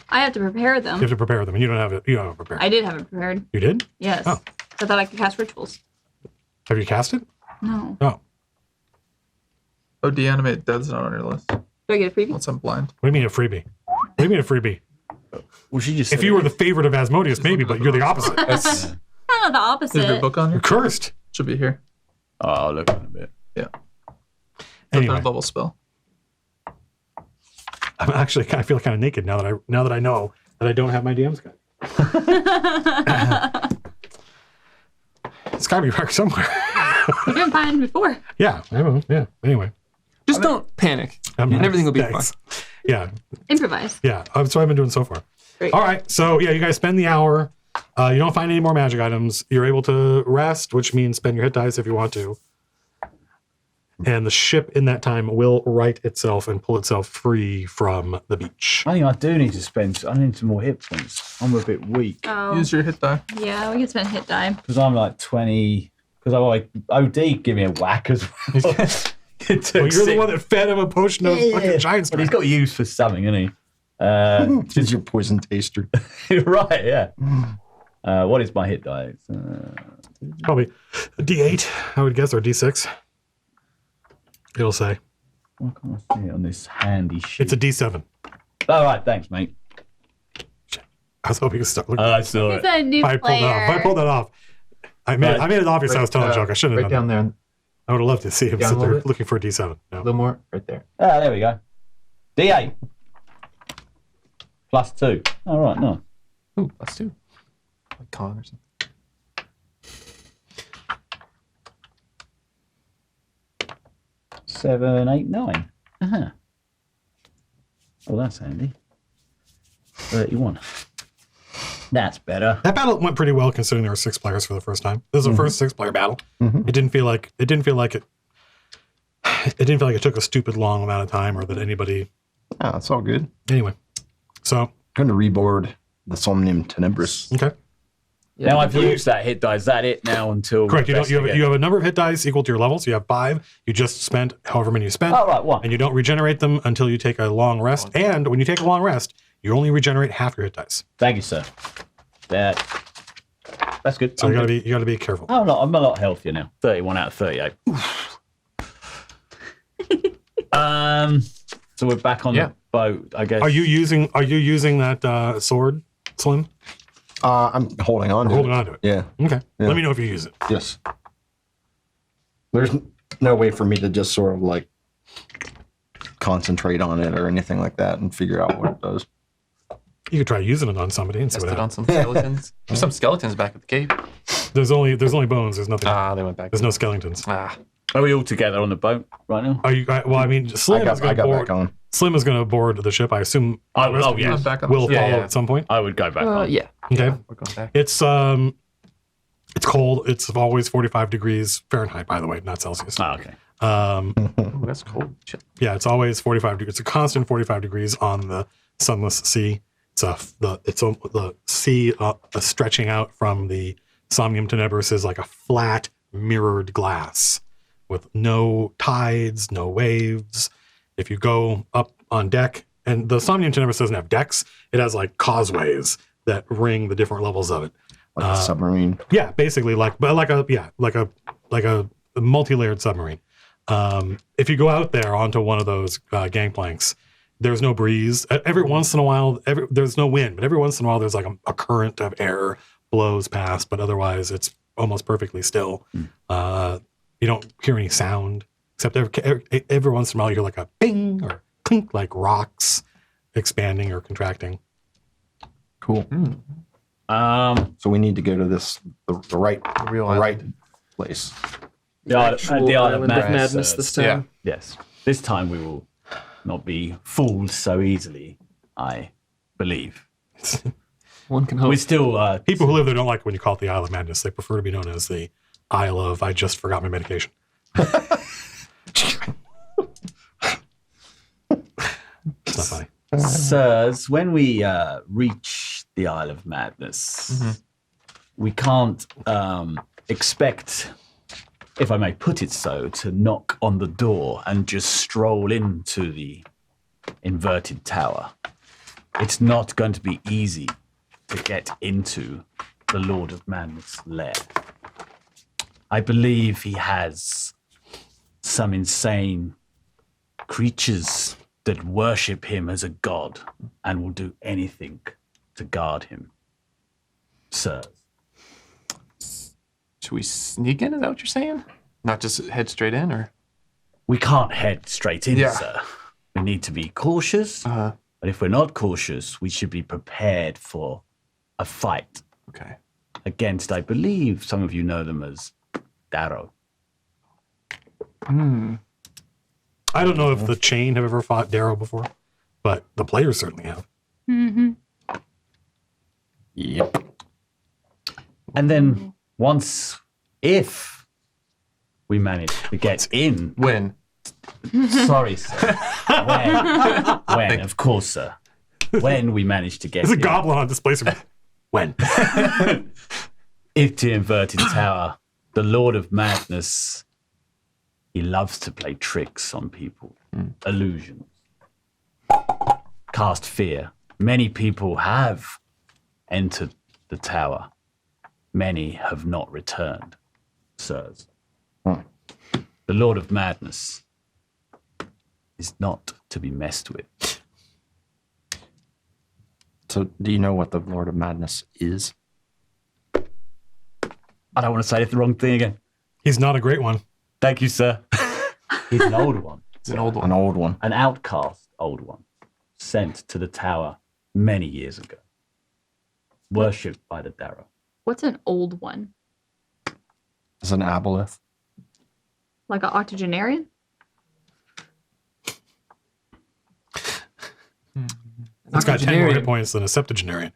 [SPEAKER 3] I have to prepare them.
[SPEAKER 1] have to prepare them, and you don't have it. You don't have it prepared.
[SPEAKER 3] I did have it prepared.
[SPEAKER 1] You did?
[SPEAKER 3] Yes.
[SPEAKER 1] Oh.
[SPEAKER 3] I thought I could cast rituals.
[SPEAKER 1] Have you cast it?
[SPEAKER 3] No.
[SPEAKER 1] Oh.
[SPEAKER 7] Oh, Deanimate Dead's not on your list.
[SPEAKER 3] Do I get a freebie?
[SPEAKER 7] Once I'm blind.
[SPEAKER 1] What do you mean a freebie? What do you mean a freebie?
[SPEAKER 2] Well, she just
[SPEAKER 1] If you were the favorite of Asmodeus, maybe, but you're the opposite.
[SPEAKER 6] That's,
[SPEAKER 3] Kind of the
[SPEAKER 7] Is your
[SPEAKER 3] opposite.
[SPEAKER 7] book on
[SPEAKER 1] You're
[SPEAKER 7] here?
[SPEAKER 1] cursed.
[SPEAKER 7] Should be here.
[SPEAKER 2] Oh, I'll look in a bit.
[SPEAKER 7] Yeah. It's a
[SPEAKER 1] Anyway.
[SPEAKER 7] third level spell.
[SPEAKER 1] I'm actually I feel kind of naked now that I know that I don't have my DM's guide. It's got to be marked somewhere.
[SPEAKER 3] We're doing fine before.
[SPEAKER 1] Yeah. I don't know. Yeah. Anyway.
[SPEAKER 5] Just don't panic.
[SPEAKER 1] I'm-
[SPEAKER 5] And everything will be
[SPEAKER 1] thanks.
[SPEAKER 5] fine.
[SPEAKER 1] Yeah.
[SPEAKER 3] Improvise.
[SPEAKER 1] Yeah. That's what I've been doing so far.
[SPEAKER 3] Great.
[SPEAKER 1] All right. So yeah, you guys spend the hour. You don't find any more magic items. You're able to rest, which means spend your hit dice if you want to. And the ship in that time will right itself and pull itself free from the beach.
[SPEAKER 2] I think I do need to spend. I need some more hit points. I'm a bit weak
[SPEAKER 3] Oh.
[SPEAKER 7] Use your hit die.
[SPEAKER 3] Yeah, we can spend hit die.
[SPEAKER 2] because I'm like 20. Because I like OD give me a whack as well.
[SPEAKER 1] Well, you're the one that fed him a potion of fucking giant
[SPEAKER 2] But he's
[SPEAKER 1] strength.
[SPEAKER 2] got use for something, isn't he?
[SPEAKER 4] It's your poison taster.
[SPEAKER 2] Right, yeah. What is my hit die? It's,
[SPEAKER 1] Probably a D8, I would guess, or a D6. It'll say.
[SPEAKER 2] why can't I see it on this handy sheet?
[SPEAKER 1] It's a D7.
[SPEAKER 2] All right, thanks, mate.
[SPEAKER 1] I was hoping you could start looking.
[SPEAKER 2] I saw
[SPEAKER 3] It's
[SPEAKER 2] it.
[SPEAKER 3] a new
[SPEAKER 1] I pulled that off. I pulled that off. I made it obvious I was telling a joke. I shouldn't have
[SPEAKER 6] right
[SPEAKER 1] done
[SPEAKER 6] down
[SPEAKER 1] that.
[SPEAKER 6] there.
[SPEAKER 1] I would have loved to see him
[SPEAKER 6] Down a
[SPEAKER 1] sit there
[SPEAKER 6] little bit.
[SPEAKER 1] looking for a D7.
[SPEAKER 6] A
[SPEAKER 1] No.
[SPEAKER 6] little more. Right there.
[SPEAKER 2] Ah, there we go. D8. +2. All right, no.
[SPEAKER 6] Ooh, +2. Like con or something.
[SPEAKER 2] 7, 8, 9. Uh-huh. Oh, that's handy. 31. That's better.
[SPEAKER 1] That battle went pretty well considering there were 6 players for the first time. This was the first 6-player battle. It didn't feel like it didn't feel like it took a stupid long amount of time or that anybody.
[SPEAKER 4] Oh, it's all good.
[SPEAKER 1] Anyway, so
[SPEAKER 4] I'm going to reboard the Somnium Tenebris.
[SPEAKER 1] okay,
[SPEAKER 2] Now I've used that hit die. Is that it now until...
[SPEAKER 1] correct. You
[SPEAKER 2] investigate?
[SPEAKER 1] have a number of hit dice equal to your level. So you have 5. You just spent however many you spent.
[SPEAKER 2] Oh, right, 1.
[SPEAKER 1] And you don't regenerate them until you take a long rest. And when you take a long rest, you only regenerate half your hit dice.
[SPEAKER 2] Thank you, sir. That's good.
[SPEAKER 1] So you gotta be careful.
[SPEAKER 2] I'm a lot healthier now. 31 out of 38. So we're back on the boat, I guess.
[SPEAKER 1] Are you using that sword, Slim?
[SPEAKER 4] I'm holding on to
[SPEAKER 1] Holding
[SPEAKER 4] it.
[SPEAKER 1] on to it.
[SPEAKER 4] Yeah.
[SPEAKER 1] Okay.
[SPEAKER 4] Yeah.
[SPEAKER 1] Let me know if you use it.
[SPEAKER 4] Yes. There's no way for me to just sort of like concentrate on it or anything like that and figure out what it does.
[SPEAKER 1] You could try using it on somebody and see
[SPEAKER 6] Test
[SPEAKER 1] what
[SPEAKER 6] it on
[SPEAKER 1] happens.
[SPEAKER 6] some skeletons. There's some skeletons back at the cave.
[SPEAKER 1] There's only bones. There's nothing.
[SPEAKER 6] Ah, they went back.
[SPEAKER 1] There's no skeletons.
[SPEAKER 6] Ah,
[SPEAKER 2] Are we all together on the boat right now?
[SPEAKER 1] Are you? Well, I mean, Slim is
[SPEAKER 4] I
[SPEAKER 1] going
[SPEAKER 4] got
[SPEAKER 1] to
[SPEAKER 4] back
[SPEAKER 1] board.
[SPEAKER 4] on.
[SPEAKER 1] Slim is going to board the ship. I assume.
[SPEAKER 2] Oh,
[SPEAKER 1] the rest
[SPEAKER 2] oh,
[SPEAKER 1] of
[SPEAKER 2] yeah.
[SPEAKER 1] you
[SPEAKER 7] I'm back on
[SPEAKER 1] will
[SPEAKER 7] the
[SPEAKER 1] follow
[SPEAKER 6] Yeah.
[SPEAKER 1] at some point.
[SPEAKER 2] I would go back on.
[SPEAKER 5] Yeah.
[SPEAKER 1] Okay.
[SPEAKER 6] we're going back.
[SPEAKER 1] It's cold. It's always 45 degrees Fahrenheit, by the way, not Celsius.
[SPEAKER 2] Oh, okay.
[SPEAKER 6] Ooh, that's cold. Shit.
[SPEAKER 1] Yeah, it's always 45 degrees. It's a constant 45 degrees on the sunless sea. The sea stretching out from the Somnium Tenebris is like a flat mirrored glass with no tides, no waves. If you go up on deck, and the Somnium Tenebris doesn't have decks, it has like causeways that ring the different levels of it.
[SPEAKER 4] Like a submarine.
[SPEAKER 1] Yeah, basically like a multi-layered submarine. If you go out there onto one of those gangplanks, there's no breeze. Every once in a while, there's no wind, but every once in a while there's like a current of air blows past, but otherwise it's almost perfectly still. You don't hear any sound, except every once in a while you hear like a ping or clink, like rocks expanding or contracting.
[SPEAKER 4] Cool. So we need to go to the right place.
[SPEAKER 2] The Isle of
[SPEAKER 5] Island of
[SPEAKER 2] Madness.
[SPEAKER 5] Madness this time.
[SPEAKER 6] Yeah.
[SPEAKER 2] Yes. This time we will not be fooled so easily, I believe.
[SPEAKER 5] One can hope.
[SPEAKER 2] We still
[SPEAKER 1] People who live there don't like when you call it the Isle of Madness. They prefer to be known as the Isle of I just forgot my medication. It's not funny.
[SPEAKER 2] Sirs, when we reach the Isle of Madness, we can't expect, if I may put it so, to knock on the door and just stroll into the inverted tower. It's not going to be easy to get into the Lord of Madness' lair. I believe he has some insane creatures that worship him as a god and will do anything to guard him. Sirs.
[SPEAKER 6] Should we sneak in? Is that what you're saying? Not just head straight in, or?
[SPEAKER 2] We can't head straight in,
[SPEAKER 6] Yeah.
[SPEAKER 2] sir. We need to be cautious.
[SPEAKER 6] Uh-huh.
[SPEAKER 2] But if we're not cautious, we should be prepared for a fight
[SPEAKER 6] Okay.
[SPEAKER 2] against, I believe some of you know them as Darrow.
[SPEAKER 1] I don't know if the Chain have ever fought Darrow before, but the players certainly have.
[SPEAKER 3] Mm-hmm.
[SPEAKER 4] Yep.
[SPEAKER 2] And then once, if we manage to get in,
[SPEAKER 6] When?
[SPEAKER 2] sorry, sir. When, of course, sir. When we manage to get
[SPEAKER 1] There's a
[SPEAKER 2] in,
[SPEAKER 1] goblin on displacement. When?
[SPEAKER 2] if to Inverted Tower, the Lord of Madness, he loves to play tricks on people, illusions, cast fear. Many people have entered the tower. Many have not returned, sirs. The Lord of Madness is not to be messed with.
[SPEAKER 4] So, do you know what the Lord of Madness is?
[SPEAKER 2] I don't want to say the wrong thing again.
[SPEAKER 1] He's not a great one.
[SPEAKER 2] Thank you, sir. He's an old one.
[SPEAKER 6] It's an old one.
[SPEAKER 4] An old one.
[SPEAKER 2] An outcast old one, sent to the tower many years ago, worshipped by the Darrow.
[SPEAKER 3] What's an old one?
[SPEAKER 4] It's an aboleth.
[SPEAKER 3] Like an octogenarian?
[SPEAKER 1] It's got 10 more hit points than a septuagenarian.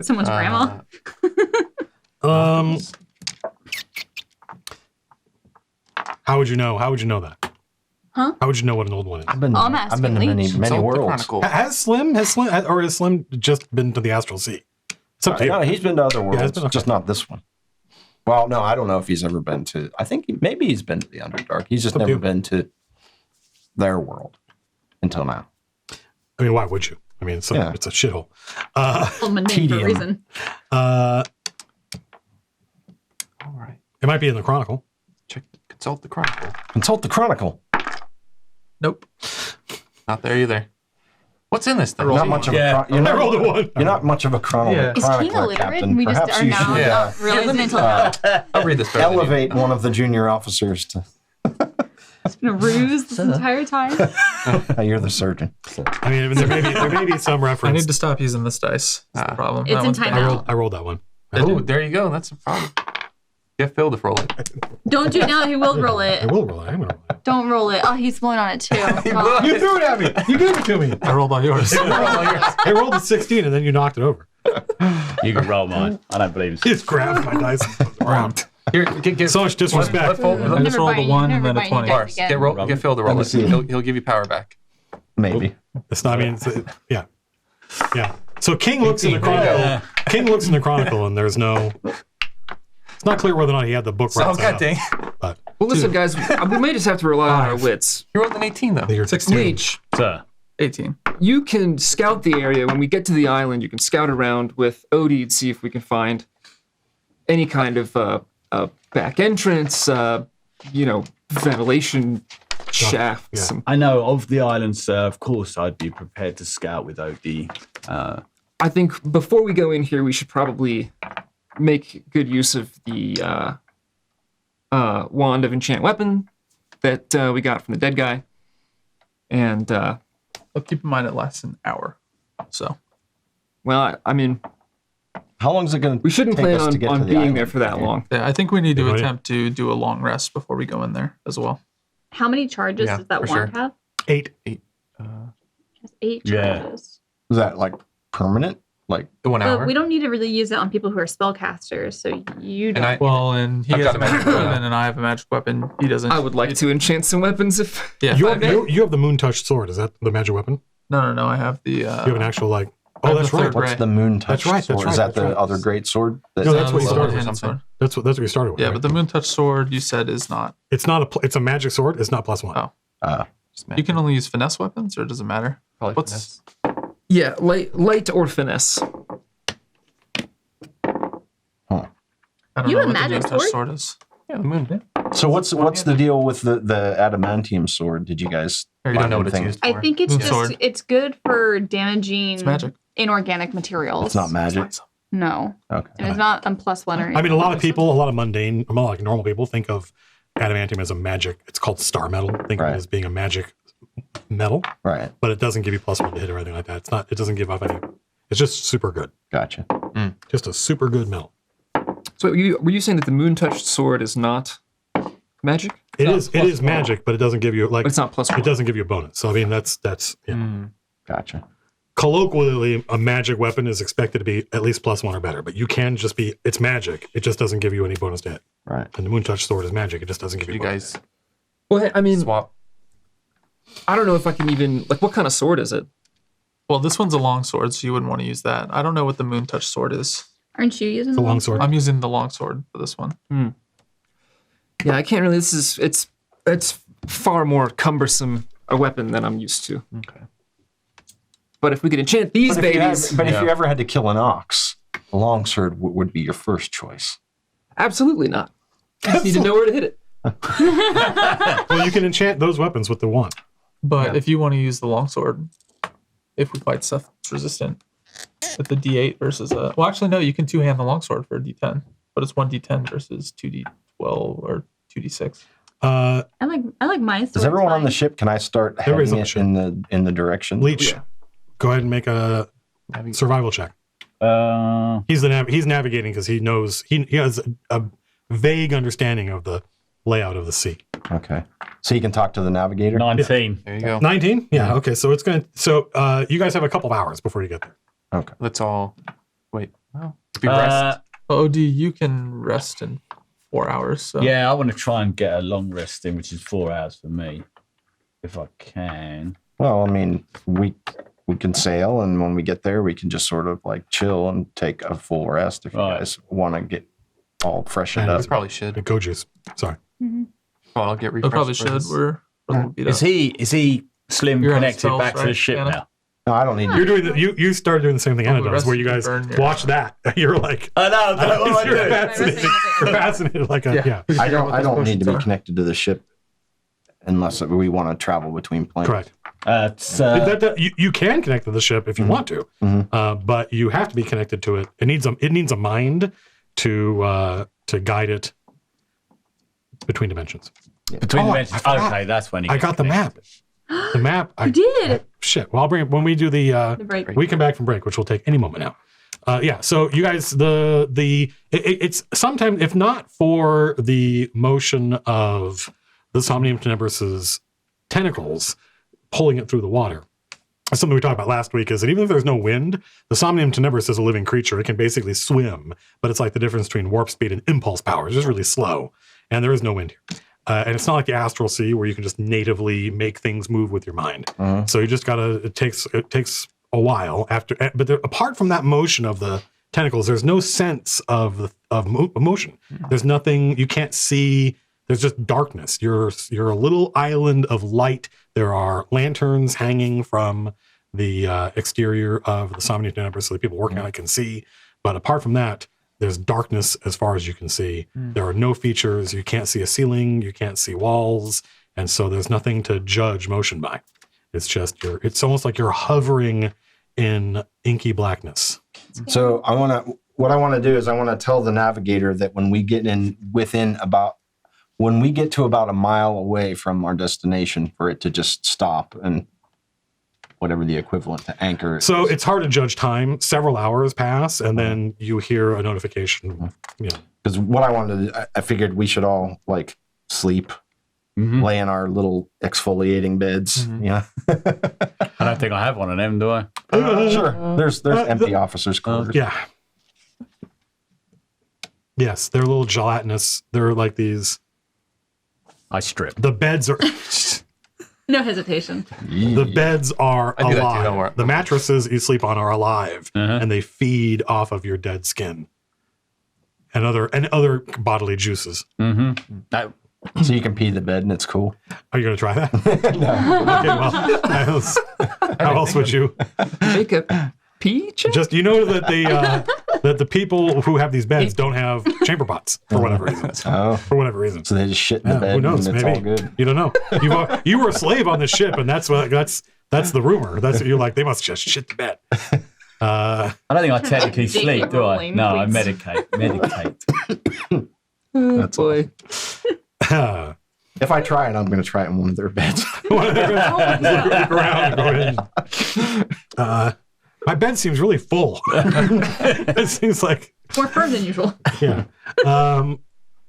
[SPEAKER 3] Someone's grandma?
[SPEAKER 1] How would you know? How would you know that?
[SPEAKER 3] Huh?
[SPEAKER 1] How would you know what an old one is?
[SPEAKER 4] I've been to
[SPEAKER 3] asking
[SPEAKER 4] many,
[SPEAKER 3] Leech.
[SPEAKER 4] many
[SPEAKER 6] Consult the
[SPEAKER 4] worlds.
[SPEAKER 6] Chronicle.
[SPEAKER 1] Has Slim just been to the Astral Sea? It's up to you.
[SPEAKER 4] No, he's been to other worlds,
[SPEAKER 1] he's been- okay.
[SPEAKER 4] just not this one. Well, no, I don't know if he's ever been to. I think maybe he's been to the Underdark. He's just
[SPEAKER 1] Up to
[SPEAKER 4] never
[SPEAKER 1] you.
[SPEAKER 4] been to their world until now.
[SPEAKER 1] I mean, why would you? I mean, it's a,
[SPEAKER 4] Yeah.
[SPEAKER 1] it's a shithole.
[SPEAKER 3] Well, my name for a
[SPEAKER 4] Tedium.
[SPEAKER 3] reason.
[SPEAKER 6] All right.
[SPEAKER 1] It might be in the Chronicle.
[SPEAKER 6] Consult the Chronicle.
[SPEAKER 4] Consult the Chronicle.
[SPEAKER 7] Nope.
[SPEAKER 6] Not there either. What's in this thing?
[SPEAKER 4] Not much of a. You're
[SPEAKER 1] I
[SPEAKER 4] not,
[SPEAKER 1] rolled a one.
[SPEAKER 4] you're not much of a
[SPEAKER 7] Yeah.
[SPEAKER 4] chronicler,
[SPEAKER 3] Is King illiterate?
[SPEAKER 4] Captain.
[SPEAKER 3] And we just
[SPEAKER 4] Perhaps
[SPEAKER 3] are
[SPEAKER 4] you
[SPEAKER 3] now
[SPEAKER 4] should
[SPEAKER 3] not realizing until now.
[SPEAKER 6] I'll read this. better than you.
[SPEAKER 4] elevate one of the junior officers to.
[SPEAKER 3] It's been a ruse this entire time.
[SPEAKER 4] You're the surgeon.
[SPEAKER 1] I mean, there may be some
[SPEAKER 7] I
[SPEAKER 1] reference.
[SPEAKER 7] need to stop using this dice. That's the problem.
[SPEAKER 3] It's
[SPEAKER 7] That
[SPEAKER 3] in
[SPEAKER 7] one's bad.
[SPEAKER 3] timeout.
[SPEAKER 1] I rolled that one.
[SPEAKER 6] Oh, there you go. That's a problem. Get Phil to roll it.
[SPEAKER 3] Don't do it now. He will roll
[SPEAKER 1] I
[SPEAKER 3] it.
[SPEAKER 1] will roll it. I'm going to roll it.
[SPEAKER 3] Don't roll it. Oh, he's blowing on it too. God.
[SPEAKER 1] You threw it at me. You gave it to me.
[SPEAKER 7] I rolled all yours.
[SPEAKER 1] I rolled a 16 and then you knocked it over.
[SPEAKER 2] You can roll mine. I don't believe
[SPEAKER 1] He just grabbed my dice. Ground.
[SPEAKER 6] Here, get
[SPEAKER 1] So much disrespect.
[SPEAKER 7] I just rolled a 1 and then a 20.
[SPEAKER 6] Lars, get Phil to roll it.
[SPEAKER 4] see.
[SPEAKER 6] He'll give you power back.
[SPEAKER 4] Maybe.
[SPEAKER 1] It's not. I mean, yeah. So King looks in the Chronicle. King looks in the Chronicle, and there's no. It's not clear whether or not he had the book right.
[SPEAKER 6] Oh, God dang.
[SPEAKER 1] But
[SPEAKER 5] Well, listen, guys, we may just have to rely on our wits.
[SPEAKER 6] You rolled an 18, though.
[SPEAKER 1] you're
[SPEAKER 7] 16.
[SPEAKER 5] Leech,
[SPEAKER 2] Sir,
[SPEAKER 7] 18.
[SPEAKER 5] you can scout the area. When we get to the island, you can scout around with Odie to see if we can find any kind of back entrance, ventilation shaft.
[SPEAKER 1] yeah.
[SPEAKER 5] Some,
[SPEAKER 2] I know of the island, sir. Of course, I'd be prepared to scout with OD.
[SPEAKER 5] I think before we go in here, we should probably make good use of the wand of enchant weapon that we got from the dead guy. And,
[SPEAKER 7] I'll keep in mind it lasts an hour. So
[SPEAKER 5] well, I mean,
[SPEAKER 4] How long is it going to?
[SPEAKER 5] we shouldn't plan on being there for that
[SPEAKER 4] long.
[SPEAKER 5] long.
[SPEAKER 7] yeah, I think we need to
[SPEAKER 1] Anybody?
[SPEAKER 7] attempt to do a long rest before we go in there as well.
[SPEAKER 3] How many charges
[SPEAKER 6] Yeah,
[SPEAKER 3] does that
[SPEAKER 6] for
[SPEAKER 3] wand
[SPEAKER 6] sure.
[SPEAKER 3] have?
[SPEAKER 1] 8.
[SPEAKER 3] It has 8
[SPEAKER 2] Yeah.
[SPEAKER 3] charges.
[SPEAKER 4] Is that like permanent? Like
[SPEAKER 6] 1 hour.
[SPEAKER 3] But we don't need to really use it on people who are spellcasters, so you don't.
[SPEAKER 7] And he
[SPEAKER 6] I've
[SPEAKER 7] has
[SPEAKER 6] got
[SPEAKER 7] a
[SPEAKER 6] a
[SPEAKER 7] magic
[SPEAKER 6] magic
[SPEAKER 7] weapon,
[SPEAKER 6] weapon.
[SPEAKER 7] and I have a magic weapon. He doesn't.
[SPEAKER 5] I would like to enchant some weapons if.
[SPEAKER 7] Yeah.
[SPEAKER 1] You have the moon touched sword. Is that the magic weapon?
[SPEAKER 7] No. I have the.
[SPEAKER 1] You have an actual
[SPEAKER 7] I
[SPEAKER 1] Oh,
[SPEAKER 7] have
[SPEAKER 1] that's
[SPEAKER 7] the
[SPEAKER 1] right.
[SPEAKER 7] third
[SPEAKER 4] what's
[SPEAKER 7] ray.
[SPEAKER 4] the moon touch
[SPEAKER 1] That's right, that's
[SPEAKER 4] sword?
[SPEAKER 1] right,
[SPEAKER 4] Is that
[SPEAKER 1] that's
[SPEAKER 4] the
[SPEAKER 1] right.
[SPEAKER 4] other great sword?
[SPEAKER 1] No, that's what you started
[SPEAKER 7] with.
[SPEAKER 1] with.
[SPEAKER 7] Sword.
[SPEAKER 1] That's what you started with.
[SPEAKER 7] Yeah,
[SPEAKER 1] right?
[SPEAKER 7] but the moon touch sword you said is not.
[SPEAKER 1] it's not it's a magic sword. It's not +1.
[SPEAKER 7] Oh. You can only use finesse weapons, or does it matter?
[SPEAKER 6] Probably
[SPEAKER 7] What's
[SPEAKER 5] Yeah, light or finesse.
[SPEAKER 7] I don't
[SPEAKER 3] You
[SPEAKER 7] know
[SPEAKER 3] have
[SPEAKER 7] what the
[SPEAKER 3] magic
[SPEAKER 7] moon touch
[SPEAKER 3] sword?
[SPEAKER 7] sword is.
[SPEAKER 6] Yeah, the moon. Yeah.
[SPEAKER 4] So what's the deal with the adamantium sword? Did you guys?
[SPEAKER 6] Or you don't
[SPEAKER 4] find
[SPEAKER 6] know what it's
[SPEAKER 4] anything?
[SPEAKER 6] used for.
[SPEAKER 3] I think it's
[SPEAKER 7] Moon
[SPEAKER 3] just
[SPEAKER 7] sword.
[SPEAKER 3] it's good for damaging
[SPEAKER 7] It's magic.
[SPEAKER 3] inorganic materials.
[SPEAKER 4] It's not magic.
[SPEAKER 3] No,
[SPEAKER 4] Okay.
[SPEAKER 3] and it's not a +1 or anything.
[SPEAKER 1] I mean, a lot of people, a lot of mundane, like normal people, think of adamantium as a magic. It's called star metal. Think of
[SPEAKER 4] Right.
[SPEAKER 1] it as being a magic metal,
[SPEAKER 4] Right.
[SPEAKER 1] but it doesn't give you +1 to hit or anything like that. It's not. It doesn't give up any. It's just super good.
[SPEAKER 4] Gotcha.
[SPEAKER 1] Just a super good metal.
[SPEAKER 5] So were you saying that the moon touched sword is not magic?
[SPEAKER 1] It is magic, but it doesn't give you
[SPEAKER 5] But it's not +1.
[SPEAKER 1] It doesn't give you a bonus. So I mean, that's yeah.
[SPEAKER 4] Gotcha.
[SPEAKER 1] Colloquially, a magic weapon is expected to be at least +1 or better, but you can just be. It's magic. It just doesn't give you any bonus to hit.
[SPEAKER 4] Right.
[SPEAKER 1] And the moon touch sword is magic. It just doesn't give you.
[SPEAKER 6] You
[SPEAKER 1] bonus.
[SPEAKER 6] guys
[SPEAKER 5] Well, I mean,
[SPEAKER 6] swap.
[SPEAKER 5] I don't know if I can even what kind of sword is it?
[SPEAKER 7] Well, this one's a long sword, so you wouldn't want to use that. I don't know what the moon touch sword is.
[SPEAKER 3] Aren't you using
[SPEAKER 1] It's a long sword.
[SPEAKER 7] I'm using the long sword for this one.
[SPEAKER 5] Yeah, I can't really. It's far more cumbersome a weapon than I'm used to.
[SPEAKER 6] Okay.
[SPEAKER 5] But if we could enchant these babies,
[SPEAKER 4] If you ever had to kill an ox, a longsword would be your first choice.
[SPEAKER 5] absolutely not. You just need to know where to hit it.
[SPEAKER 1] Well, you can enchant those weapons with the one.
[SPEAKER 7] But if you want to use the longsword, if we fight stuff that's resistant, with the D8 versus a. Well, actually, no, you can two-hand the longsword for a D10, but it's 1D10 versus 2D12 or 2D6.
[SPEAKER 3] I like my sword.
[SPEAKER 4] Is everyone on the ship? Can I start
[SPEAKER 1] Everybody's
[SPEAKER 4] heading
[SPEAKER 1] on the
[SPEAKER 4] it in the direction?
[SPEAKER 1] Leech,
[SPEAKER 5] Yeah.
[SPEAKER 1] go ahead and make a survival check. He's navigating because he knows he has a vague understanding of the layout of the sea.
[SPEAKER 4] Okay. So you can talk to the navigator.
[SPEAKER 2] 19.
[SPEAKER 6] There you go.
[SPEAKER 1] 19? Yeah. Okay. So it's gonna. So you guys have a couple of hours before you get there.
[SPEAKER 4] Okay.
[SPEAKER 6] Let's all wait. Well, be rest.
[SPEAKER 7] OD, you can rest in 4 hours. So.
[SPEAKER 2] Yeah, I want to try and get a long rest in, which is 4 hours for me, if I can.
[SPEAKER 4] Well, I mean, we can sail, and when we get there, we can just sort of like chill and take a full rest if you guys want to get all freshened up.
[SPEAKER 6] We probably should.
[SPEAKER 1] Go juice. Sorry.
[SPEAKER 6] Well, I'll get
[SPEAKER 7] We
[SPEAKER 6] refreshed.
[SPEAKER 7] probably should.
[SPEAKER 6] first.
[SPEAKER 7] We're a little beat up.
[SPEAKER 2] Is he slim
[SPEAKER 7] You're on
[SPEAKER 2] connected
[SPEAKER 7] spells,
[SPEAKER 2] back to the
[SPEAKER 7] right,
[SPEAKER 2] ship
[SPEAKER 7] Anna?
[SPEAKER 2] now?
[SPEAKER 4] No, I don't need
[SPEAKER 1] You're doing you started doing the same thing Anna
[SPEAKER 7] the
[SPEAKER 1] does,
[SPEAKER 7] rest
[SPEAKER 1] where you
[SPEAKER 7] of
[SPEAKER 1] guys
[SPEAKER 7] the burn, yeah.
[SPEAKER 1] watch that. You're like,
[SPEAKER 2] I know. What am
[SPEAKER 1] you're
[SPEAKER 2] I doing?
[SPEAKER 1] fascinated. You're fascinated. Like a yeah.
[SPEAKER 4] I don't need to be
[SPEAKER 7] are.
[SPEAKER 4] connected to the ship unless we want to travel between planes.
[SPEAKER 1] Correct. You can connect to the ship if you want to, but you have to be connected to it. It needs a mind to guide it between dimensions.
[SPEAKER 2] Between
[SPEAKER 1] Oh,
[SPEAKER 2] the
[SPEAKER 1] I
[SPEAKER 2] benches.
[SPEAKER 1] forgot.
[SPEAKER 2] Okay, that's when he
[SPEAKER 1] I
[SPEAKER 2] gets
[SPEAKER 1] got the map.
[SPEAKER 2] connected.
[SPEAKER 1] The map.
[SPEAKER 3] You did.
[SPEAKER 1] Shit. Well, I'll bring it when we do the
[SPEAKER 3] break.
[SPEAKER 1] we come back from break, which will take any moment now. Yeah. So you guys, it's sometimes if not for the motion of the Somnium Tenebris's tentacles pulling it through the water. Something we talked about last week is that even if there's no wind, the Somnium Tenebris is a living creature. It can basically swim, but it's like the difference between warp speed and impulse power. It's just really slow, and there is no wind here. And it's not like the astral sea where you can just natively make things move with your mind. So you just gotta. It takes a while after. But apart from that motion of the tentacles, there's no sense of motion. There's nothing you can't see. There's just darkness. You're a little island of light. There are lanterns hanging from the exterior of the Somnium Tenebris, so the people working on it can see. But apart from that, there's darkness as far as you can see. There are no features. You can't see a ceiling. You can't see walls. And so there's nothing to judge motion by. It's just it's almost like you're hovering in inky blackness.
[SPEAKER 4] So what I want to do is I want to tell the navigator that when we get to about a mile away from our destination, for it to just stop and whatever the equivalent to anchor.
[SPEAKER 1] So it's hard to judge time. Several hours pass, and then you hear a notification.
[SPEAKER 4] Because what I wanted to do, I figured we should all like sleep lay in our little exfoliating beds. Yeah.
[SPEAKER 2] I don't think I have one of them, do I?
[SPEAKER 4] Sure. There's empty officers' quarters.
[SPEAKER 1] Yeah. Yes, they're a little gelatinous. They're like these.
[SPEAKER 2] I strip.
[SPEAKER 1] The beds are.
[SPEAKER 3] No hesitation.
[SPEAKER 1] The beds are
[SPEAKER 6] I do that too, don't
[SPEAKER 1] alive.
[SPEAKER 6] worry.
[SPEAKER 1] The mattresses you sleep on are alive,
[SPEAKER 2] Uh-huh.
[SPEAKER 1] and they feed off of your dead skin and other bodily juices.
[SPEAKER 2] Mm-hmm.
[SPEAKER 4] So you can pee the bed and it's cool.
[SPEAKER 1] Are you going to try that? Okay, well, how else would you?
[SPEAKER 5] Make a pee check?
[SPEAKER 1] Just that the people who have these beds don't have chamber pots for whatever reason.
[SPEAKER 4] Oh.
[SPEAKER 1] For whatever reason.
[SPEAKER 4] So they just shit in the
[SPEAKER 1] Yeah,
[SPEAKER 4] bed
[SPEAKER 1] who knows?
[SPEAKER 4] and it's
[SPEAKER 1] Maybe
[SPEAKER 4] all good.
[SPEAKER 1] you don't know. You were a slave on this ship, and that's the rumor. That's what you're like. They must just shit the bed.
[SPEAKER 2] I don't think I technically
[SPEAKER 3] J.K.
[SPEAKER 2] sleep, do I?
[SPEAKER 3] Rowling,
[SPEAKER 2] No, I
[SPEAKER 3] please.
[SPEAKER 2] medicate.
[SPEAKER 5] Oh,
[SPEAKER 4] That's
[SPEAKER 5] boy.
[SPEAKER 4] If I try it, I'm going to try it in one of their beds.
[SPEAKER 1] Look around and go in. My bed seems really full. It seems like
[SPEAKER 3] More firm than usual.
[SPEAKER 1] yeah.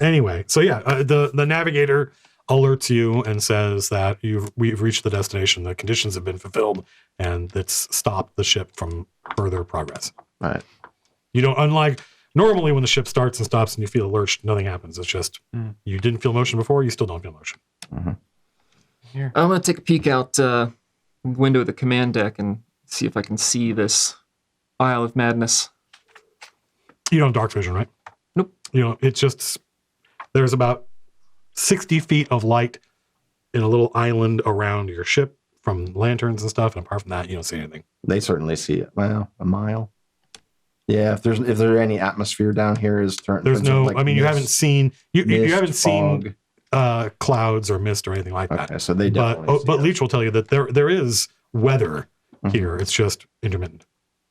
[SPEAKER 1] Anyway, so yeah, the navigator alerts you and says that we've reached the destination. The conditions have been fulfilled, and it's stopped the ship from further progress.
[SPEAKER 4] Right.
[SPEAKER 1] You don't, unlike normally when the ship starts and stops and you feel lurched, nothing happens. It's just you didn't feel motion before, you still don't feel motion.
[SPEAKER 5] I'm going to take a peek out window of the command deck and see if I can see this Isle of Madness.
[SPEAKER 1] You don't have dark vision, right?
[SPEAKER 5] Nope.
[SPEAKER 1] You know, it's just there's about 60 feet of light in a little island around your ship from lanterns and stuff, and apart from that, you don't see anything.
[SPEAKER 4] They certainly see it. Well, a mile. Yeah, if there's any atmosphere down here,
[SPEAKER 1] There's no.
[SPEAKER 4] like
[SPEAKER 1] I mean, you haven't seen you haven't seen
[SPEAKER 4] fog.
[SPEAKER 1] Clouds or mist or anything like that.
[SPEAKER 4] Okay, so they definitely.
[SPEAKER 1] But
[SPEAKER 4] see
[SPEAKER 1] Leech will tell you that there is weather here. It's just intermittent.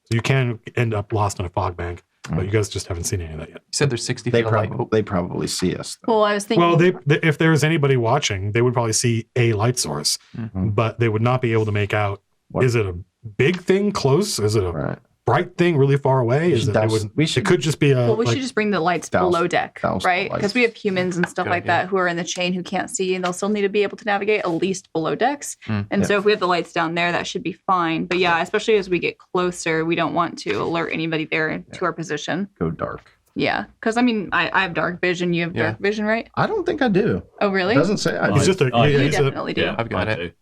[SPEAKER 1] So you can end up lost in a fog bank, but you guys just haven't seen any of that yet.
[SPEAKER 6] You said there's 60
[SPEAKER 4] They
[SPEAKER 6] feet of light.
[SPEAKER 4] probably see us. Though.
[SPEAKER 3] Well, I was thinking.
[SPEAKER 1] Well, they if there's anybody watching, they would probably see a light source, but they would not be able to make out. Is it a big thing close? Is it a
[SPEAKER 4] Right.
[SPEAKER 1] bright thing really far away? Is it? It could just be a.
[SPEAKER 3] Well, we should just bring the lights below deck,
[SPEAKER 4] douse the
[SPEAKER 3] right?
[SPEAKER 4] lights.
[SPEAKER 3] Because we have humans and stuff
[SPEAKER 6] Good
[SPEAKER 3] like
[SPEAKER 6] idea.
[SPEAKER 3] that who are in the chain who can't see, and they'll still need to be able to navigate at least below decks. And so if we have the lights down there, that should be fine. But yeah, especially as we get closer, we don't want to alert anybody there to our position.
[SPEAKER 4] Go dark.
[SPEAKER 3] Yeah, because I mean, I have dark vision. You have dark vision, right?
[SPEAKER 4] I don't think I do.
[SPEAKER 3] Oh, really?
[SPEAKER 4] It doesn't say I do.
[SPEAKER 1] He's just a.
[SPEAKER 3] You
[SPEAKER 1] he's a
[SPEAKER 3] definitely do.
[SPEAKER 6] I've got it.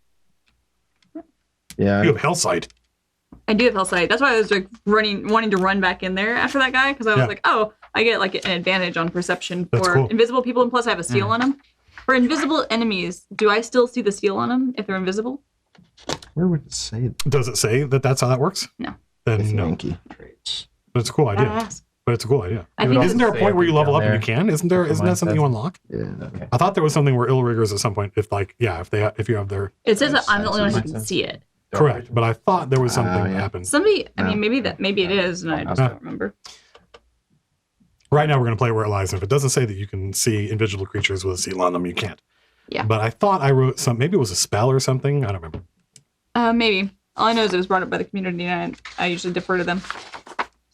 [SPEAKER 4] Yeah.
[SPEAKER 1] you have hell sight.
[SPEAKER 3] I do have hell sight. That's why I was like wanting to run back in there after that guy because I was
[SPEAKER 1] Yeah.
[SPEAKER 3] like, oh, I get like an advantage on perception
[SPEAKER 1] That's
[SPEAKER 3] for
[SPEAKER 1] cool.
[SPEAKER 3] invisible people, and plus I have a seal on them. For invisible enemies, do I still see the seal on them if they're invisible?
[SPEAKER 4] Where would it say that?
[SPEAKER 1] Does it say that that's how that works?
[SPEAKER 3] No.
[SPEAKER 1] Then no.
[SPEAKER 4] Yankee.
[SPEAKER 1] But it's a cool idea.
[SPEAKER 3] Ask.
[SPEAKER 1] But it's a cool idea.
[SPEAKER 3] I think
[SPEAKER 1] Isn't there a
[SPEAKER 6] say
[SPEAKER 1] point where you
[SPEAKER 6] everything
[SPEAKER 1] level up
[SPEAKER 6] down
[SPEAKER 1] and you can? Isn't that something you unlock?
[SPEAKER 4] Yeah.
[SPEAKER 1] I thought there was something where ill riggers at some point, if you have their
[SPEAKER 3] It says that I'm the only one who
[SPEAKER 6] Makes
[SPEAKER 3] can
[SPEAKER 6] sense.
[SPEAKER 3] see it.
[SPEAKER 1] correct, but I thought there was something that
[SPEAKER 4] yeah.
[SPEAKER 1] happened.
[SPEAKER 3] Somebody, I
[SPEAKER 4] No.
[SPEAKER 3] mean, maybe it is, and I just don't remember.
[SPEAKER 1] Right now, we're going to play where it lies. And if it doesn't say that you can see invisible creatures with a seal on them, you can't.
[SPEAKER 3] Yeah.
[SPEAKER 1] But I thought I wrote maybe it was a spell or something. I don't remember.
[SPEAKER 3] Maybe. All I know is it was brought up by the community, and I usually defer to them.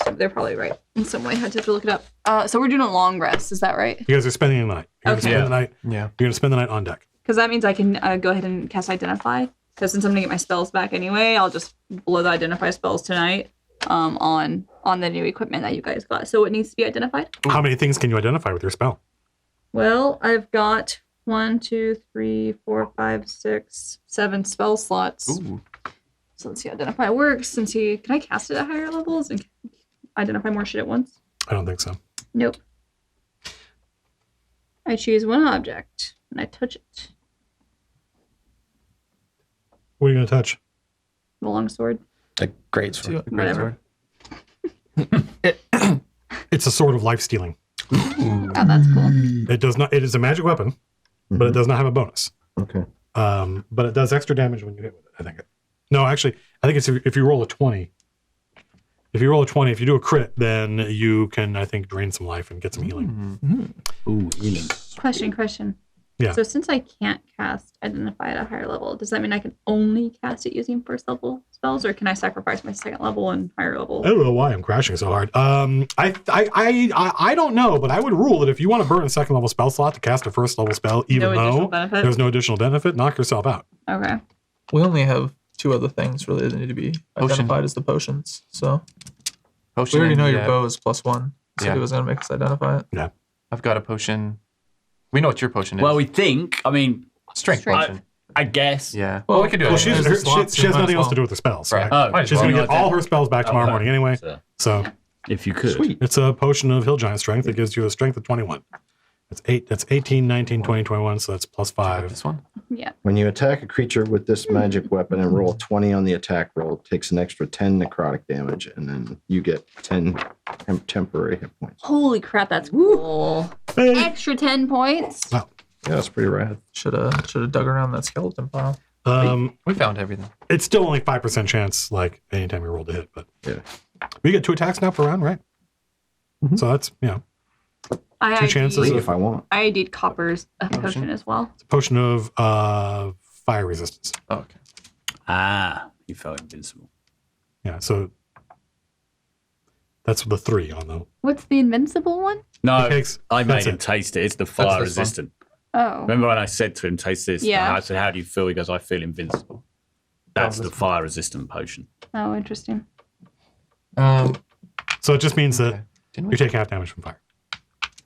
[SPEAKER 3] So they're probably right in some way. I had to look it up. So we're doing a long rest. Is that right?
[SPEAKER 1] You guys are spending the night. You're
[SPEAKER 3] Okay.
[SPEAKER 1] going to spend the night.
[SPEAKER 6] Yeah.
[SPEAKER 1] You're going to spend the night on deck.
[SPEAKER 3] Because that means I can go ahead and cast Identify. Because since I'm gonna get my spells back anyway, I'll just blow the Identify spells tonight on the new equipment that you guys got. So it needs to be identified.
[SPEAKER 1] How many things can you identify with your spell?
[SPEAKER 3] Well, I've got 1, 2, 3, 4, 5, 6, 7 spell slots.
[SPEAKER 6] Ooh.
[SPEAKER 3] So let's see how Identify works. Can I cast it at higher levels and identify more shit at once?
[SPEAKER 1] I don't think so.
[SPEAKER 3] Nope. I choose one object and I touch it.
[SPEAKER 1] What are you going to touch?
[SPEAKER 3] The longsword.
[SPEAKER 4] The great sword.
[SPEAKER 3] Whatever.
[SPEAKER 1] It's a sword of life stealing.
[SPEAKER 3] Oh, that's cool.
[SPEAKER 1] It does not. It is a magic weapon, but it does not have a bonus.
[SPEAKER 4] Okay.
[SPEAKER 1] But it does extra damage when you hit with it. I think. No, actually, I think it's if you roll a 20. If you roll a 20, if you do a crit, then you can, I think, drain some life and get some healing.
[SPEAKER 2] Ooh, healing.
[SPEAKER 3] Question.
[SPEAKER 1] Yeah.
[SPEAKER 3] So since I can't cast Identify at a higher level, does that mean I can only cast it using first level spells, or can I sacrifice my second level and higher level?
[SPEAKER 1] I don't know why I'm crashing so hard. I don't know, but I would rule that if you want to burn a second level spell slot to cast a first level spell, even though there's no additional benefit, knock yourself out.
[SPEAKER 3] Okay.
[SPEAKER 7] We only have 2 other things really that need to be identified as the potions. So we already know your bow is +1. So it was going to make us identify it.
[SPEAKER 1] Yeah.
[SPEAKER 6] I've got a potion. We know what your potion is.
[SPEAKER 2] Well, we think. I mean,
[SPEAKER 6] strength potion.
[SPEAKER 2] I guess.
[SPEAKER 6] Yeah. Well, we could do it.
[SPEAKER 1] Well, she has nothing else to do with the spells.
[SPEAKER 6] Right.
[SPEAKER 2] Oh,
[SPEAKER 1] she's going to get all her spells back tomorrow morning anyway. So
[SPEAKER 2] if you could.
[SPEAKER 4] Sweet.
[SPEAKER 1] It's a potion of Hill Giant Strength that gives you a strength of 21. That's 18, 19, 20, 21, so that's +5.
[SPEAKER 6] This one?
[SPEAKER 3] Yeah.
[SPEAKER 4] When you attack a creature with this magic weapon and roll 20 on the attack roll, it takes an extra 10 necrotic damage, and then you get 10 temporary hit points.
[SPEAKER 3] Holy crap, that's cool. Extra 10 points.
[SPEAKER 1] Wow.
[SPEAKER 4] Yeah, that's pretty rad.
[SPEAKER 7] Should have dug around that skeleton pile.
[SPEAKER 6] We found everything.
[SPEAKER 1] It's still only 5% chance, like anytime you roll to hit, but
[SPEAKER 4] yeah,
[SPEAKER 1] we get 2 attacks now per round, right? Mm-hmm. So that's 2 chances.
[SPEAKER 4] If I want,
[SPEAKER 3] I ID'd Copper's potion as well.
[SPEAKER 1] It's a potion of fire resistance.
[SPEAKER 6] Oh, okay.
[SPEAKER 2] You felt invincible.
[SPEAKER 1] Yeah, so that's the 3 on the.
[SPEAKER 3] What's the invincible one?
[SPEAKER 2] No,
[SPEAKER 1] takes,
[SPEAKER 2] I made him taste it. It's the fire resistant.
[SPEAKER 3] Oh.
[SPEAKER 2] Remember when I said to him, taste this?
[SPEAKER 3] Yeah.
[SPEAKER 2] And I said, how do you feel? He goes, I feel invincible. That's the fire resistant potion.
[SPEAKER 3] Oh, interesting.
[SPEAKER 1] So it just means that
[SPEAKER 6] Didn't
[SPEAKER 1] you take half damage from fire.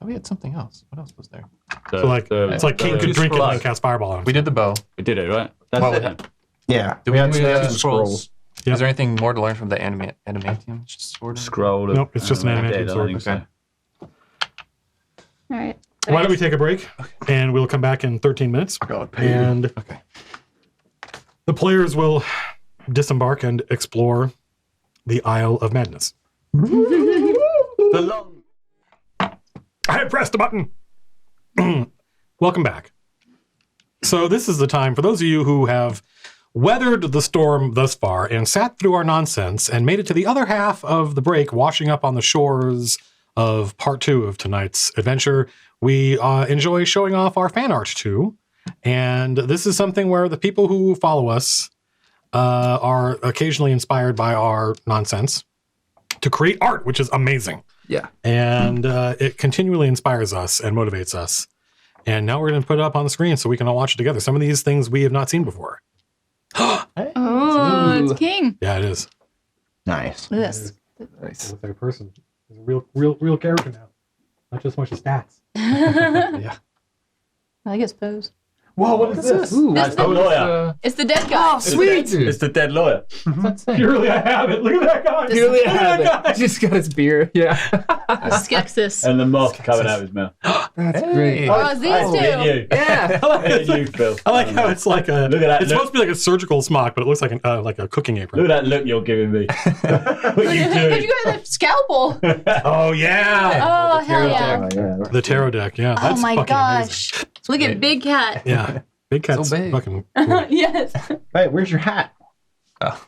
[SPEAKER 6] Oh, we had something else. What else was there?
[SPEAKER 1] So it's like King could drink it and cast fireball on him.
[SPEAKER 6] We did the bow.
[SPEAKER 2] We did it, right? That's it.
[SPEAKER 4] yeah.
[SPEAKER 6] Do we have
[SPEAKER 4] some
[SPEAKER 6] scrolls?
[SPEAKER 1] Yep.
[SPEAKER 6] Is there anything more to learn from the adamantium sword?
[SPEAKER 2] Scroll.
[SPEAKER 1] Nope, it's just an adamantium sword.
[SPEAKER 6] Okay.
[SPEAKER 3] All right.
[SPEAKER 1] Why don't we take a break, and we'll come back in 13 minutes. And the players will disembark and explore the Isle of Madness. I pressed the button. Welcome back. So this is the time for those of you who have weathered the storm thus far and sat through our nonsense and made it to the other half of the break, washing up on the shores of part 2 of tonight's adventure. We enjoy showing off our fan art too. And this is something where the people who follow us are occasionally inspired by our nonsense to create art, which is amazing.
[SPEAKER 5] Yeah.
[SPEAKER 1] And it continually inspires us and motivates us. And now we're going to put it up on the screen so we can all watch it together. Some of these things we have not seen before.
[SPEAKER 3] Oh, it's King.
[SPEAKER 1] Yeah, it is.
[SPEAKER 4] Nice.
[SPEAKER 3] This.
[SPEAKER 1] Nice. It looks like a person. It's a real character now. Not just a bunch of stats.
[SPEAKER 3] Yeah. I guess pose.
[SPEAKER 1] Whoa, what is this?
[SPEAKER 2] Ooh, that's the lawyer.
[SPEAKER 3] It's the dead guy.
[SPEAKER 5] Oh, sweet.
[SPEAKER 2] It's the dead lawyer.
[SPEAKER 1] Purely I have it. Look at that guy.
[SPEAKER 5] Purely I have it. He just got his beer. Yeah.
[SPEAKER 3] Skexis.
[SPEAKER 2] And the moth coming out of his mouth.
[SPEAKER 5] That's great.
[SPEAKER 3] Oh, it's these two.
[SPEAKER 2] You.
[SPEAKER 5] Yeah.
[SPEAKER 2] You, Phil.
[SPEAKER 1] I like how it's like a.
[SPEAKER 2] Look at that
[SPEAKER 1] it's
[SPEAKER 2] look.
[SPEAKER 1] supposed to be like a surgical smock, but it looks like a cooking apron.
[SPEAKER 2] Look at that look you're giving me. What you
[SPEAKER 3] Could
[SPEAKER 2] doing?
[SPEAKER 3] you go to the scalpel?
[SPEAKER 1] Oh yeah.
[SPEAKER 3] Oh, hell yeah.
[SPEAKER 4] Yeah.
[SPEAKER 1] The tarot deck. Yeah. That's
[SPEAKER 3] Oh my
[SPEAKER 1] fucking
[SPEAKER 3] gosh. Look at Big Cat.
[SPEAKER 1] amazing. Yeah. Big Cat's
[SPEAKER 6] So big.
[SPEAKER 1] fucking. Cool.
[SPEAKER 3] Yes.
[SPEAKER 4] Hey, where's your hat?
[SPEAKER 6] Oh.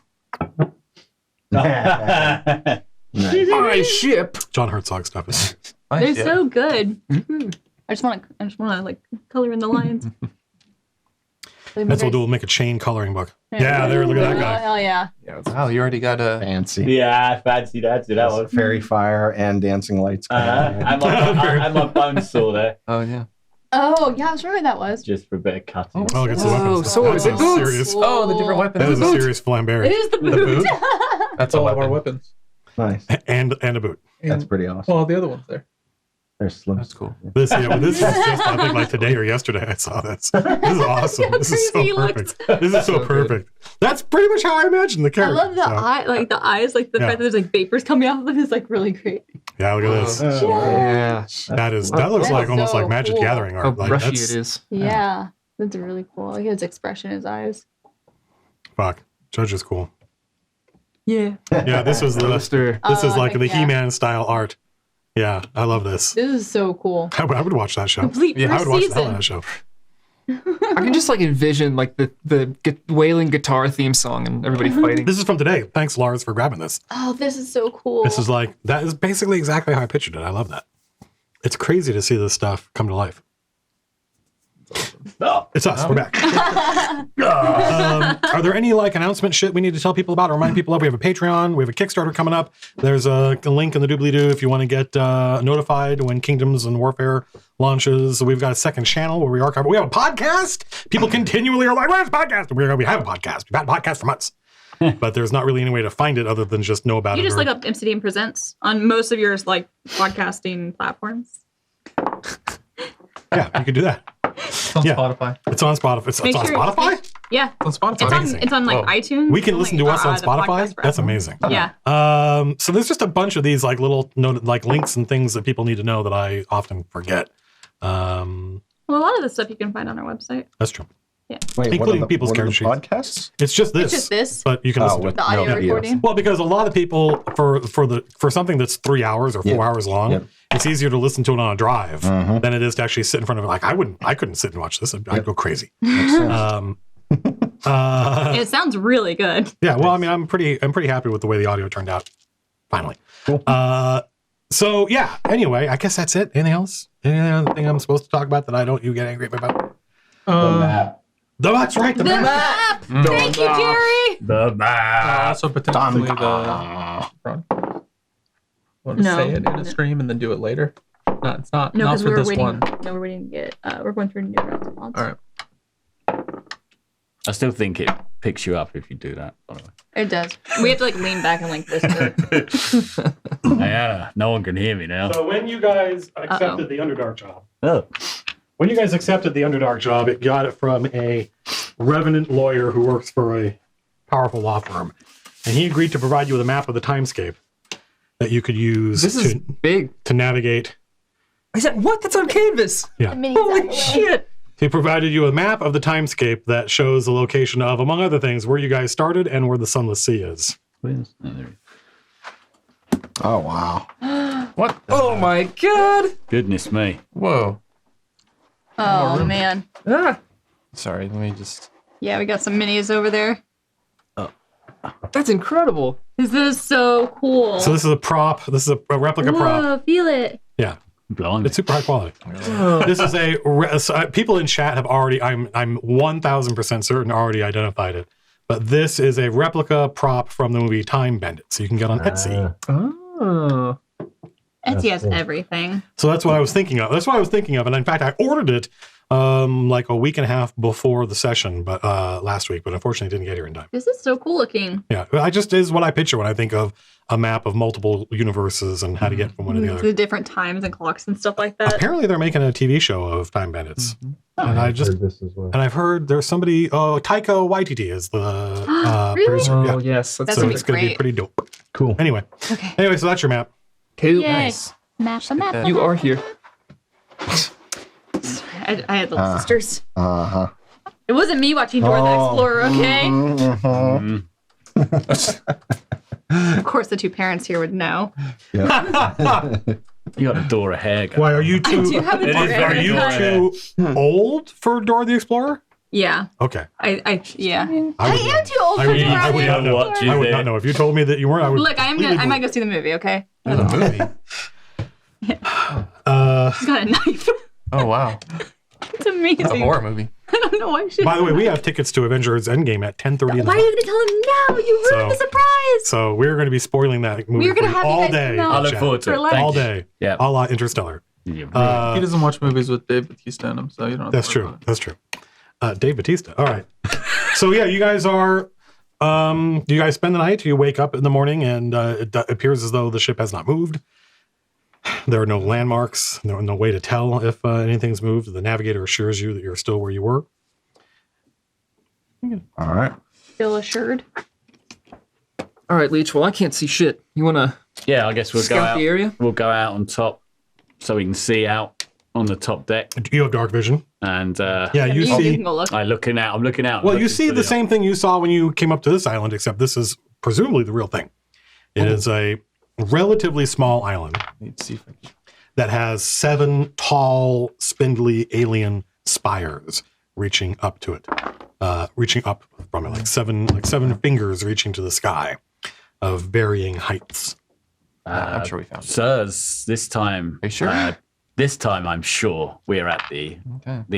[SPEAKER 4] Nice.
[SPEAKER 5] My ship.
[SPEAKER 1] John Herzog stuff. Is
[SPEAKER 3] They're so good. I just want to like color in the lines.
[SPEAKER 1] That's what we'll make a chain coloring book. Yeah, there. Look at that
[SPEAKER 3] Oh,
[SPEAKER 1] guy.
[SPEAKER 3] hell yeah.
[SPEAKER 6] Wow, you already got a.
[SPEAKER 4] Fancy.
[SPEAKER 2] Yeah, fancy that. Do that one.
[SPEAKER 4] Fairy fire and dancing lights.
[SPEAKER 2] And my bone saw there
[SPEAKER 6] Oh yeah.
[SPEAKER 3] Oh, yeah, I was wondering what that was.
[SPEAKER 2] just for a bit of cutting.
[SPEAKER 1] Oh, get some
[SPEAKER 5] Whoa,
[SPEAKER 1] weapons.
[SPEAKER 5] swords
[SPEAKER 1] That's
[SPEAKER 5] and
[SPEAKER 1] a
[SPEAKER 5] boots.
[SPEAKER 1] serious.
[SPEAKER 6] Oh, the different weapons.
[SPEAKER 1] That is a
[SPEAKER 5] boot.
[SPEAKER 1] serious flambear.
[SPEAKER 3] It is the boot.
[SPEAKER 6] That's
[SPEAKER 7] all
[SPEAKER 6] a
[SPEAKER 7] of our
[SPEAKER 6] weapon.
[SPEAKER 7] weapons.
[SPEAKER 4] Nice.
[SPEAKER 1] And a boot.
[SPEAKER 4] That's pretty awesome.
[SPEAKER 7] Well, the other one's there.
[SPEAKER 4] They're slim.
[SPEAKER 6] That's cool.
[SPEAKER 1] This is just I think like today or yesterday I saw this. This is awesome. This is so
[SPEAKER 3] Crazy
[SPEAKER 1] perfect. This is so perfect. That's pretty much how I imagined the
[SPEAKER 3] I
[SPEAKER 1] character.
[SPEAKER 3] love the
[SPEAKER 1] so.
[SPEAKER 3] eye, like the eyes, like the
[SPEAKER 1] Yeah.
[SPEAKER 3] fact that there's like vapors coming off of them is like really great.
[SPEAKER 1] Yeah, look at this.
[SPEAKER 5] Yeah.
[SPEAKER 1] That looks
[SPEAKER 3] That's
[SPEAKER 1] like almost
[SPEAKER 3] so
[SPEAKER 1] like Magic
[SPEAKER 3] cool.
[SPEAKER 1] Gathering
[SPEAKER 5] How
[SPEAKER 1] art. Like,
[SPEAKER 5] brushy
[SPEAKER 1] that's,
[SPEAKER 5] it is.
[SPEAKER 3] Yeah, that's really cool. Like his expression, his eyes.
[SPEAKER 1] Fuck. Judge is cool.
[SPEAKER 3] Yeah.
[SPEAKER 1] Yeah, this was the
[SPEAKER 5] Poster.
[SPEAKER 1] this is like
[SPEAKER 3] heck
[SPEAKER 1] the
[SPEAKER 3] yeah.
[SPEAKER 1] He-Man style art. Yeah, I love this.
[SPEAKER 3] This is so cool.
[SPEAKER 1] I would watch that show.
[SPEAKER 3] Complete
[SPEAKER 1] I
[SPEAKER 3] first
[SPEAKER 1] would watch the hell out
[SPEAKER 3] season.
[SPEAKER 1] of that show.
[SPEAKER 5] I can just like envision like the wailing guitar theme song and everybody fighting.
[SPEAKER 1] This is from today. Thanks, Lars, for grabbing this.
[SPEAKER 3] Oh, this is so cool.
[SPEAKER 1] This is like that is basically exactly how I pictured it. I love that. It's crazy to see this stuff come to life. It's us. We're back. Are there any like announcement shit we need to tell people about or remind people of? We have a Patreon. We have a Kickstarter coming up. There's a link in the doobly-doo if you want to get notified when Kingdoms and Warfare launches. We've got a second channel where we archive. We have a podcast. People continually are like, where's the podcast? We have a podcast. We've had a podcast for months. But there's not really any way to find it other than just know about it.
[SPEAKER 3] You just look up MCDM Presents on most of your like podcasting platforms.
[SPEAKER 1] Yeah, you can do that.
[SPEAKER 7] It's on Spotify.
[SPEAKER 1] It's on Spotify. It's on Spotify?
[SPEAKER 3] Yeah.
[SPEAKER 7] It's on Spotify.
[SPEAKER 3] It's on like iTunes.
[SPEAKER 1] We can listen to us on Spotify? That's amazing.
[SPEAKER 3] Yeah.
[SPEAKER 1] So there's just a bunch of these like little like links and things that people need to know that I often forget.
[SPEAKER 3] Well, a lot of the stuff you can find on our website.
[SPEAKER 1] That's true.
[SPEAKER 3] Yeah.
[SPEAKER 4] Wait,
[SPEAKER 1] including people's character sheets.
[SPEAKER 4] Podcasts?
[SPEAKER 1] It's just this.
[SPEAKER 3] It's just this.
[SPEAKER 1] But you can listen to it.
[SPEAKER 3] The audio recording.
[SPEAKER 1] Well, because a lot of people for something that's 3 hours or 4 hours long, it's easier to listen to it on a drive than it is to actually sit in front of it. Like I couldn't sit and watch this. I'd go crazy.
[SPEAKER 3] It sounds really good.
[SPEAKER 1] Yeah. Well, I mean, I'm pretty happy with the way the audio turned out. Finally. Cool. So yeah. Anyway, I guess that's it. Anything else? Anything I'm supposed to talk about that you get angry about?
[SPEAKER 8] The map.
[SPEAKER 1] That's right. The map.
[SPEAKER 3] Thank you, Jerry.
[SPEAKER 2] The map.
[SPEAKER 7] So potentially the want to say it in a stream and then do it later? No, it's not.
[SPEAKER 3] No,
[SPEAKER 7] not
[SPEAKER 3] because
[SPEAKER 7] for this one.
[SPEAKER 3] No, we're waiting to get. We're going through new rounds of mods.
[SPEAKER 7] All right.
[SPEAKER 2] I still think it picks you up if you do that, by the way.
[SPEAKER 3] It does. We have to like lean back and like whisper.
[SPEAKER 2] Yeah, no one can hear me now.
[SPEAKER 1] So when you guys accepted the Underdark job,
[SPEAKER 2] Oh.
[SPEAKER 1] when you guys accepted the Underdark job, it got it from a revenant lawyer who works for a powerful law firm, and he agreed to provide you with a map of the timescape that you could use
[SPEAKER 5] big
[SPEAKER 1] to navigate.
[SPEAKER 5] I said, what? That's on canvas.
[SPEAKER 1] Yeah.
[SPEAKER 5] Holy shit.
[SPEAKER 1] He provided you a map of the timescape that shows the location of, among other things, where you guys started and where the Sunless Sea is.
[SPEAKER 4] Oh, wow.
[SPEAKER 6] What?
[SPEAKER 5] Oh my god.
[SPEAKER 2] Goodness me.
[SPEAKER 6] Whoa.
[SPEAKER 3] Oh man.
[SPEAKER 5] Ah,
[SPEAKER 6] Sorry, let me just.
[SPEAKER 3] Yeah, we got some minis over there.
[SPEAKER 5] that's incredible.
[SPEAKER 3] This is so cool.
[SPEAKER 1] So this is a prop. This is a replica prop.
[SPEAKER 3] Whoa, feel it.
[SPEAKER 1] Yeah.
[SPEAKER 2] Blimey.
[SPEAKER 1] It's super high quality. This is people in chat have already, I'm 1000% certain already identified it. But this is a replica prop from the movie Time Bandits. So you can get on Etsy.
[SPEAKER 5] Oh.
[SPEAKER 3] Etsy has everything.
[SPEAKER 1] So that's what I was thinking of. And in fact, I ordered it like a week and a half before the session, but last week, but unfortunately didn't get here in time.
[SPEAKER 3] This is so cool looking.
[SPEAKER 1] Yeah, I just is what I picture when I think of a map of multiple universes and how to get from one to the other.
[SPEAKER 3] The different times and clocks and stuff like that.
[SPEAKER 1] Apparently they're making a TV show of Time Bandits. And
[SPEAKER 8] I've heard this as well.
[SPEAKER 1] And I've heard there's somebody, Taika Waititi is the
[SPEAKER 3] Really?
[SPEAKER 1] producer.
[SPEAKER 5] Oh,
[SPEAKER 1] Yeah.
[SPEAKER 5] yes.
[SPEAKER 3] That's
[SPEAKER 1] So
[SPEAKER 3] gonna be
[SPEAKER 1] it's going to be
[SPEAKER 3] great.
[SPEAKER 1] pretty dope.
[SPEAKER 4] Cool.
[SPEAKER 1] Anyway,
[SPEAKER 3] Okay.
[SPEAKER 1] so that's your map.
[SPEAKER 5] Cool.
[SPEAKER 3] Yay.
[SPEAKER 5] Nice.
[SPEAKER 3] Map.
[SPEAKER 5] You are here.
[SPEAKER 3] I had little sisters.
[SPEAKER 4] Uh-huh.
[SPEAKER 3] It wasn't me watching Dora the Explorer, okay?
[SPEAKER 4] Mm-hmm.
[SPEAKER 3] Of course, the two parents here would know.
[SPEAKER 2] You got a Dora hair.
[SPEAKER 1] Why are you two?
[SPEAKER 3] I do have a Dora
[SPEAKER 1] Are you
[SPEAKER 3] haircut.
[SPEAKER 1] too old for Dora the Explorer?
[SPEAKER 3] Yeah.
[SPEAKER 1] Okay.
[SPEAKER 3] Yeah.
[SPEAKER 1] I would
[SPEAKER 3] am too old
[SPEAKER 1] I
[SPEAKER 3] for
[SPEAKER 1] would,
[SPEAKER 3] Dora
[SPEAKER 1] I would
[SPEAKER 3] the
[SPEAKER 1] not know.
[SPEAKER 3] Explorer.
[SPEAKER 1] I would not know. If you told me that you weren't, I would.
[SPEAKER 3] Look, I might go see the movie, okay?
[SPEAKER 1] The movie.
[SPEAKER 3] She's got a knife.
[SPEAKER 6] Oh, wow.
[SPEAKER 3] It's amazing.
[SPEAKER 6] It's a horror movie.
[SPEAKER 3] I don't know why she.
[SPEAKER 1] By the way, we have tickets to Avengers Endgame at 10:30 in the
[SPEAKER 3] Why are you going to tell him now? You ruined the surprise.
[SPEAKER 1] So we're going to be spoiling that movie
[SPEAKER 3] We're gonna
[SPEAKER 1] for you
[SPEAKER 3] have you
[SPEAKER 1] all
[SPEAKER 3] guys
[SPEAKER 1] day.
[SPEAKER 3] come out
[SPEAKER 2] I look forward to it.
[SPEAKER 3] For
[SPEAKER 1] all
[SPEAKER 3] lunch.
[SPEAKER 1] day.
[SPEAKER 2] Yeah.
[SPEAKER 1] A la Interstellar.
[SPEAKER 2] Yeah,
[SPEAKER 7] He doesn't watch movies with Dave Bautista in them, so you don't have to
[SPEAKER 1] That's
[SPEAKER 7] worry
[SPEAKER 1] true.
[SPEAKER 7] about it.
[SPEAKER 1] That's true. Dave Bautista. All right. So yeah, you guys are. Do you guys spend the night? You wake up in the morning, and it appears as though the ship has not moved. There are no landmarks. There are no way to tell if anything's moved. The navigator assures you that you're still where you were.
[SPEAKER 4] All right.
[SPEAKER 3] Feel assured.
[SPEAKER 5] All right, Leech. Well, I can't see shit. You want to
[SPEAKER 2] Yeah, I guess we'll go
[SPEAKER 5] scout
[SPEAKER 2] out.
[SPEAKER 5] the area?
[SPEAKER 2] We'll go out on top so we can see out on the top deck.
[SPEAKER 1] You have dark vision.
[SPEAKER 2] And
[SPEAKER 1] Yeah,
[SPEAKER 3] You
[SPEAKER 1] you
[SPEAKER 3] can
[SPEAKER 1] see.
[SPEAKER 3] go look.
[SPEAKER 2] I'm looking out.
[SPEAKER 1] Well, you
[SPEAKER 2] looking
[SPEAKER 1] see
[SPEAKER 2] for
[SPEAKER 1] the same thing you saw when you came up to this island, except this is presumably the real thing. It is a relatively small island
[SPEAKER 6] Let's see if I can.
[SPEAKER 1] that has 7 tall, spindly alien spires reaching up to it, reaching up from it, like seven fingers reaching to the sky, of varying heights.
[SPEAKER 6] I'm sure we found it.
[SPEAKER 2] Sirs, this time.
[SPEAKER 6] Are you sure?
[SPEAKER 2] This time, I'm sure we're at the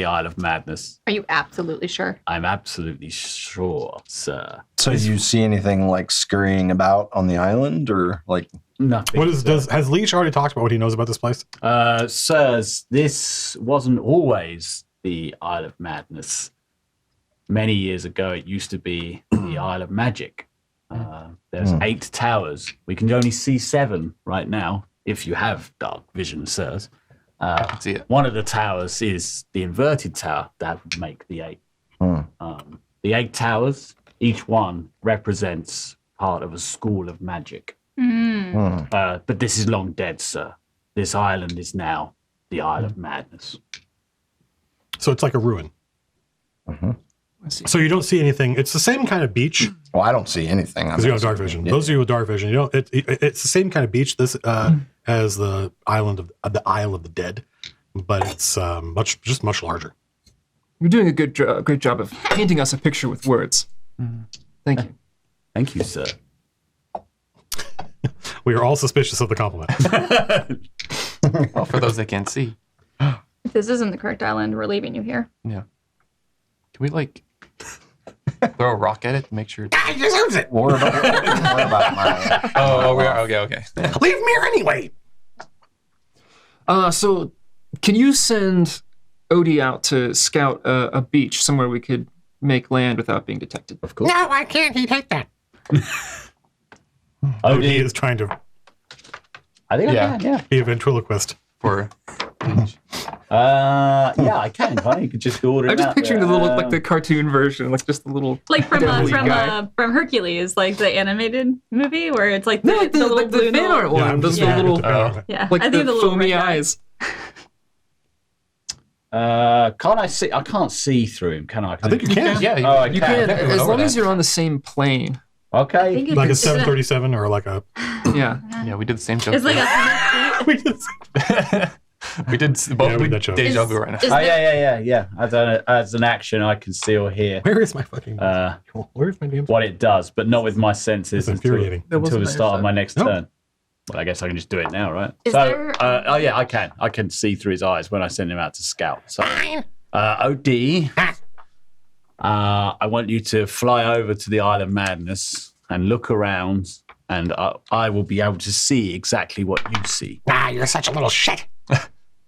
[SPEAKER 2] Isle of Madness.
[SPEAKER 3] Are you absolutely sure?
[SPEAKER 2] I'm absolutely sure, sir.
[SPEAKER 4] So do you see anything like scurrying about on the island, or like
[SPEAKER 2] nothing?
[SPEAKER 1] Has Leech already talked about what he knows about this place?
[SPEAKER 2] Sirs, this wasn't always the Isle of Madness. Many years ago, it used to be the Isle of Magic. There's 8 towers. We can only see 7 right now, if you have dark vision, sirs.
[SPEAKER 6] I can see it.
[SPEAKER 2] One of the towers is the inverted tower. That would make the 8. The 8 towers, each one represents part of a school of magic. But this is long dead, sir. This island is now the Isle of Madness.
[SPEAKER 1] So it's like a ruin. So you don't see anything. It's the same kind of beach.
[SPEAKER 4] Well, I don't see anything.
[SPEAKER 1] Because you have dark vision. Those of you with dark vision, you know, it's the same kind of beach. This as the island of the Isle of the Dead, but it's much larger.
[SPEAKER 5] You're doing a great job of painting us a picture with words. Thank you.
[SPEAKER 2] Thank you, sir.
[SPEAKER 1] We are all suspicious of the compliment.
[SPEAKER 6] Well, for those that can't see.
[SPEAKER 3] If this isn't the correct island, we're leaving you here.
[SPEAKER 6] Yeah. Can we like throw a rock at it to make sure?
[SPEAKER 1] Guy deserves it.
[SPEAKER 4] What about my?
[SPEAKER 6] Oh, we are okay.
[SPEAKER 1] Leave me here anyway.
[SPEAKER 5] So can you send Odie out to scout a beach somewhere we could make land without being detected?
[SPEAKER 2] Of course.
[SPEAKER 1] No, I can't. He'd hate that.
[SPEAKER 2] Odie
[SPEAKER 1] is trying to.
[SPEAKER 2] I think I can.
[SPEAKER 1] Be a ventriloquist
[SPEAKER 6] for.
[SPEAKER 2] Yeah, I can. Huh? You could just order.
[SPEAKER 5] I'm just picturing the little, like the cartoon version, like just the little,
[SPEAKER 3] like from Hercules, like the animated movie where it's like the little blue
[SPEAKER 5] fan art one, just the little, like
[SPEAKER 3] I think
[SPEAKER 5] the
[SPEAKER 3] little
[SPEAKER 5] foamy eyes.
[SPEAKER 2] Can't I see? I can't see through him, can I?
[SPEAKER 1] I think you can.
[SPEAKER 6] Yeah,
[SPEAKER 5] you can, as long as you're on the same plane.
[SPEAKER 2] Okay.
[SPEAKER 1] Like a 737 or like a.
[SPEAKER 5] Yeah,
[SPEAKER 6] we did the same joke.
[SPEAKER 3] It's like a.
[SPEAKER 1] We did.
[SPEAKER 6] We did both deja vu right now.
[SPEAKER 2] Oh yeah. As an action, I can see or hear.
[SPEAKER 1] Where is my fucking? Where's my damn?
[SPEAKER 2] What it does, but not with my senses until the start of my next turn. Well, I guess I can just do it now, right? I can. I can see through his eyes when I send him out to scout. So, OD, I want you to fly over to the Isle of Madness and look around, and I will be able to see exactly what you see.
[SPEAKER 1] You're such a little shit.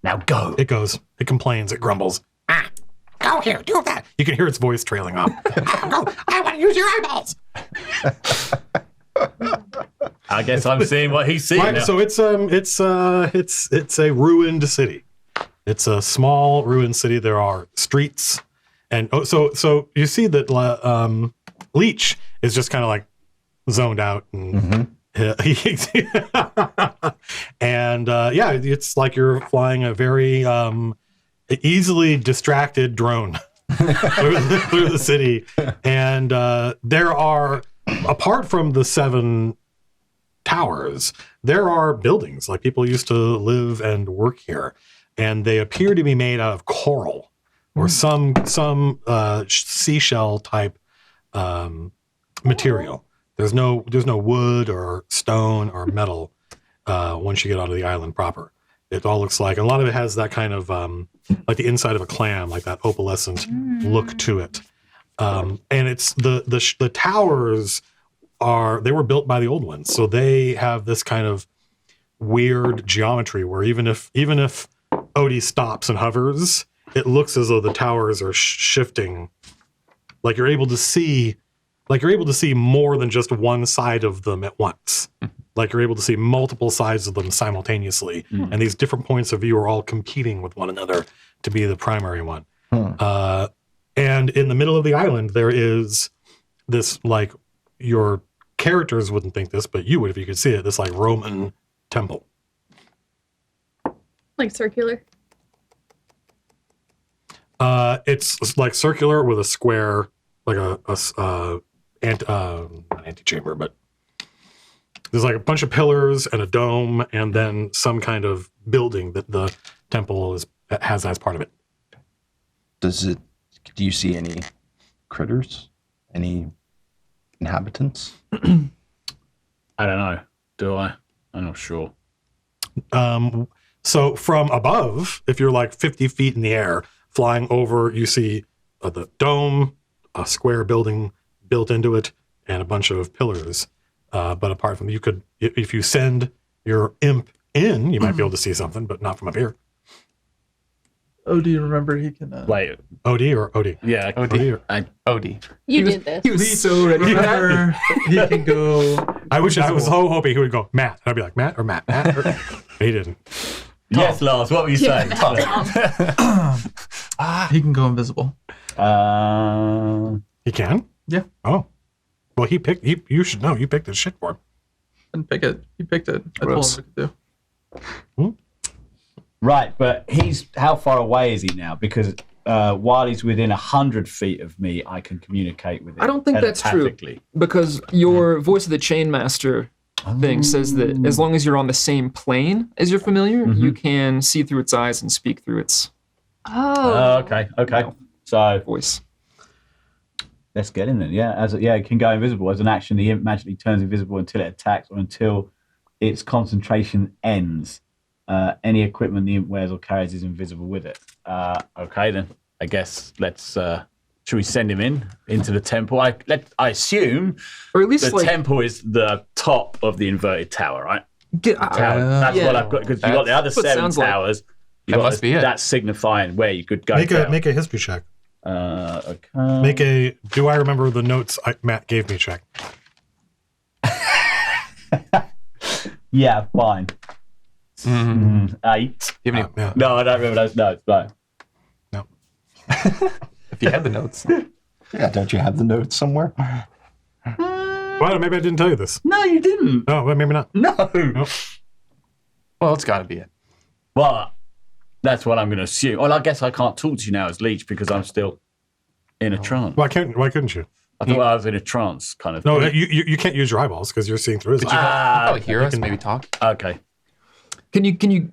[SPEAKER 2] Now go.
[SPEAKER 1] It goes. It complains. It grumbles. Go here. Do that. You can hear its voice trailing off. Go. I want to use your eyeballs.
[SPEAKER 2] I guess I'm seeing what he's seeing. Now.
[SPEAKER 1] So it's a ruined city. It's a small ruined city. There are streets, and so you see that Leech is just kind of like zoned out and. And it's like you're flying a very easily distracted drone through the city, and there are, apart from the 7 towers, there are buildings. Like people used to live and work here, and they appear to be made out of coral or some seashell type material. There's no wood or stone or metal once you get onto the island proper. It all looks like, a lot of it has that kind of like the inside of a clam, like that opalescent look to it. And it's the towers they were built by the old ones, so they have this kind of weird geometry where even if Odie stops and hovers, it looks as though the towers are shifting. Like you're able to see more than just one side of them at once. Like you're able to see multiple sides of them simultaneously. And these different points of view are all competing with one another to be the primary one. And in the middle of the island, there is this, like, your characters wouldn't think this, but you would if you could see it, this like Roman temple.
[SPEAKER 3] Like circular?
[SPEAKER 1] It's like circular with a square, like not antechamber, but there's like a bunch of pillars and a dome, and then some kind of building that the temple has as part of it.
[SPEAKER 4] Do you see any critters? Any inhabitants?
[SPEAKER 2] I don't know. Do I? I'm not sure.
[SPEAKER 1] So from above, if you're like 50 feet in the air, flying over, you see the dome, a square building built into it, and a bunch of pillars. But apart from you could, if you send your imp in, you might be able to see something, but not from up here.
[SPEAKER 7] Oh, do you remember he can...
[SPEAKER 2] Wait.
[SPEAKER 1] OD or OD?
[SPEAKER 2] Yeah,
[SPEAKER 1] OD.
[SPEAKER 6] OD.
[SPEAKER 3] You did this.
[SPEAKER 5] He was so ready for that.
[SPEAKER 7] Remember, he can go...
[SPEAKER 1] I was so hoping he would go, Matt. And I'd be like, Matt or Matt? Matt? Or... He didn't.
[SPEAKER 2] Yes, Lars, what were you saying?
[SPEAKER 7] He can go invisible.
[SPEAKER 1] He can?
[SPEAKER 7] Yeah.
[SPEAKER 1] Oh. Well, you should know. You picked this shit for him.
[SPEAKER 7] Didn't pick it. He picked it. I told him what to do.
[SPEAKER 2] Right, but how far away is he now? Because while he's within 100 feet of me, I can communicate with him.
[SPEAKER 5] I don't think that's true. Because your voice of the chain master thing says that as long as you're on the same plane as your familiar, you can see through its eyes and speak through its
[SPEAKER 2] okay. So
[SPEAKER 5] voice.
[SPEAKER 2] Let's get in then. Yeah, it can go invisible. As an action, the imp magically turns invisible until it attacks or until its concentration ends. Any equipment the imp wears or carries is invisible with it. Okay, then. I guess let's... should we send him into the temple? I assume
[SPEAKER 5] or at least
[SPEAKER 2] the temple is the top of the inverted tower, right?
[SPEAKER 5] That's
[SPEAKER 2] what I've got. Because you've got the other 7 towers.
[SPEAKER 6] That must be it.
[SPEAKER 2] That's signifying where you could go.
[SPEAKER 1] Make a history check.
[SPEAKER 2] Okay.
[SPEAKER 1] Make a do I remember the notes Matt gave me check.
[SPEAKER 2] Yeah, fine. 8. No, I don't remember those notes. No.
[SPEAKER 6] If you had the notes.
[SPEAKER 4] Yeah, don't you have the notes somewhere?
[SPEAKER 1] Well, maybe I didn't tell you this.
[SPEAKER 2] No, you didn't.
[SPEAKER 1] Oh, well, maybe not.
[SPEAKER 2] No.
[SPEAKER 1] Nope.
[SPEAKER 6] Well, it's got to be it.
[SPEAKER 2] Well, that's what I'm going to assume. Well, I guess I can't talk to you now as Leech because I'm still in a trance.
[SPEAKER 1] Why couldn't you?
[SPEAKER 2] I thought I was in a trance kind of
[SPEAKER 1] No,
[SPEAKER 2] thing.
[SPEAKER 1] you can't use your eyeballs because you're seeing through it.
[SPEAKER 6] Probably hear us, maybe talk.
[SPEAKER 2] Okay.
[SPEAKER 5] Can you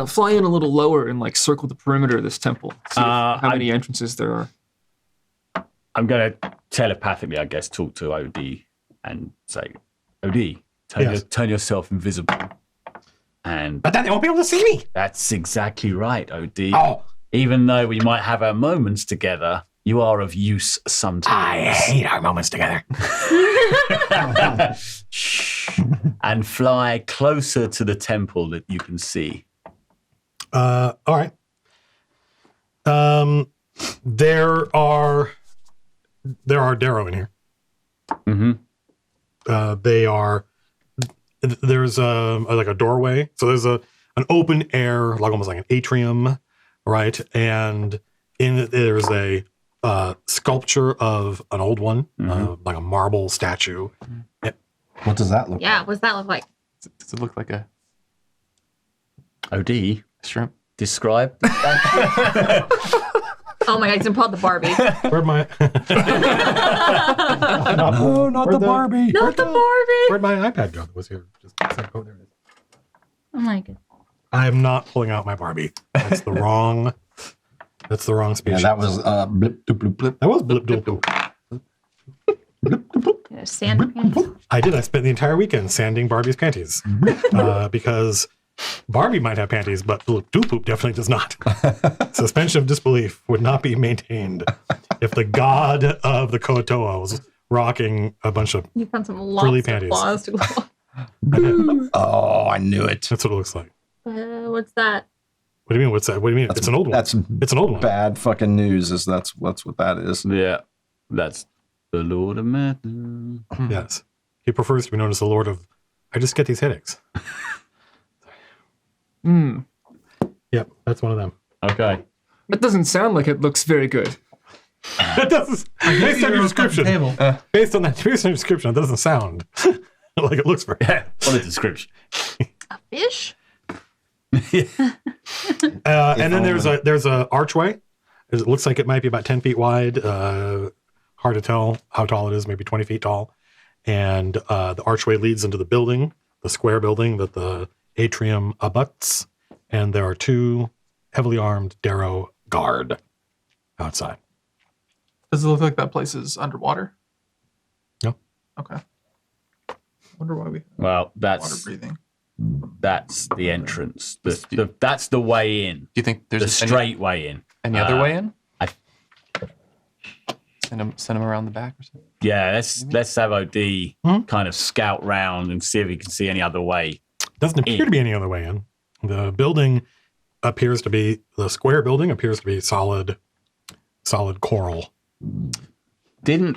[SPEAKER 5] fly in a little lower and like circle the perimeter of this temple? See how many entrances there are.
[SPEAKER 2] I'm going to telepathically, I guess, talk to OD and say, OD, turn yourself invisible.
[SPEAKER 1] But then they won't be able to see me.
[SPEAKER 2] That's exactly right, OD.
[SPEAKER 1] Oh.
[SPEAKER 2] Even though we might have our moments together, you are of use sometimes.
[SPEAKER 1] I hate our moments together.
[SPEAKER 2] And fly closer to the temple that you can see.
[SPEAKER 1] All right. There are Darrow in here. There's like a doorway. So there's an open air, like almost like an atrium, right? And in it, there's a sculpture of an old one, like a marble statue.
[SPEAKER 4] What does that look like?
[SPEAKER 3] Yeah, what does that look like?
[SPEAKER 6] Does it look like a
[SPEAKER 2] OD?
[SPEAKER 6] shrimp?
[SPEAKER 2] Describe.
[SPEAKER 3] Oh my god, he's gonna pull out the Barbie.
[SPEAKER 1] Where'd my...
[SPEAKER 4] not the Barbie.
[SPEAKER 3] Not the Barbie!
[SPEAKER 1] Where'd my iPad go? That was here. Oh, there it is.
[SPEAKER 3] Oh my god.
[SPEAKER 1] I am not pulling out my Barbie. That's the wrong species.
[SPEAKER 4] Yeah, that was blip, doop, bloop, blip.
[SPEAKER 1] That was blip, doop, doop.
[SPEAKER 3] Sand panties.
[SPEAKER 1] I did. I spent the entire weekend sanding Barbie's panties because Barbie might have panties, but Bloop Doop Poop definitely does not. Suspension of disbelief would not be maintained if the god of the Kotoa was rocking a bunch of
[SPEAKER 3] You found some
[SPEAKER 1] frilly
[SPEAKER 3] lots of
[SPEAKER 1] panties.
[SPEAKER 3] claws to go.
[SPEAKER 4] Oh, I knew it.
[SPEAKER 1] That's what it looks like.
[SPEAKER 3] What's that?
[SPEAKER 1] What do you mean? What's that? What do you mean? It's an old one. It's an old one.
[SPEAKER 4] Bad fucking news. That's what that is.
[SPEAKER 2] Yeah, that's the Lord of Madness.
[SPEAKER 1] Yes. He prefers to be known as the Lord of... I just get these headaches. Yep, that's one of them.
[SPEAKER 2] Okay.
[SPEAKER 5] That doesn't sound like it looks very good.
[SPEAKER 1] It doesn't. Based on your description. Based on your description, it doesn't sound like it looks very good.
[SPEAKER 2] What a description.
[SPEAKER 3] A fish?
[SPEAKER 1] And then there's a archway. It looks like it might be about 10 feet wide. Hard to tell how tall it is, maybe 20 feet tall. And the archway leads into the building, the square building that the atrium abuts. And there are 2 heavily armed Darrow guard outside.
[SPEAKER 7] Does it look like that place is underwater?
[SPEAKER 1] No.
[SPEAKER 7] Okay. Wonder why we
[SPEAKER 2] Well,
[SPEAKER 7] water
[SPEAKER 2] that's
[SPEAKER 7] breathing.
[SPEAKER 2] That's the entrance. That's the way in.
[SPEAKER 6] Do you think there's
[SPEAKER 2] the straight way in?
[SPEAKER 6] Any other way in?
[SPEAKER 2] I
[SPEAKER 6] Send him around the back or something?
[SPEAKER 2] Yeah, let's have OD kind of scout round and see if he can see any other way.
[SPEAKER 1] Doesn't appear to be any other way in. The building appears to be, the square building appears to be solid coral.
[SPEAKER 2] Didn't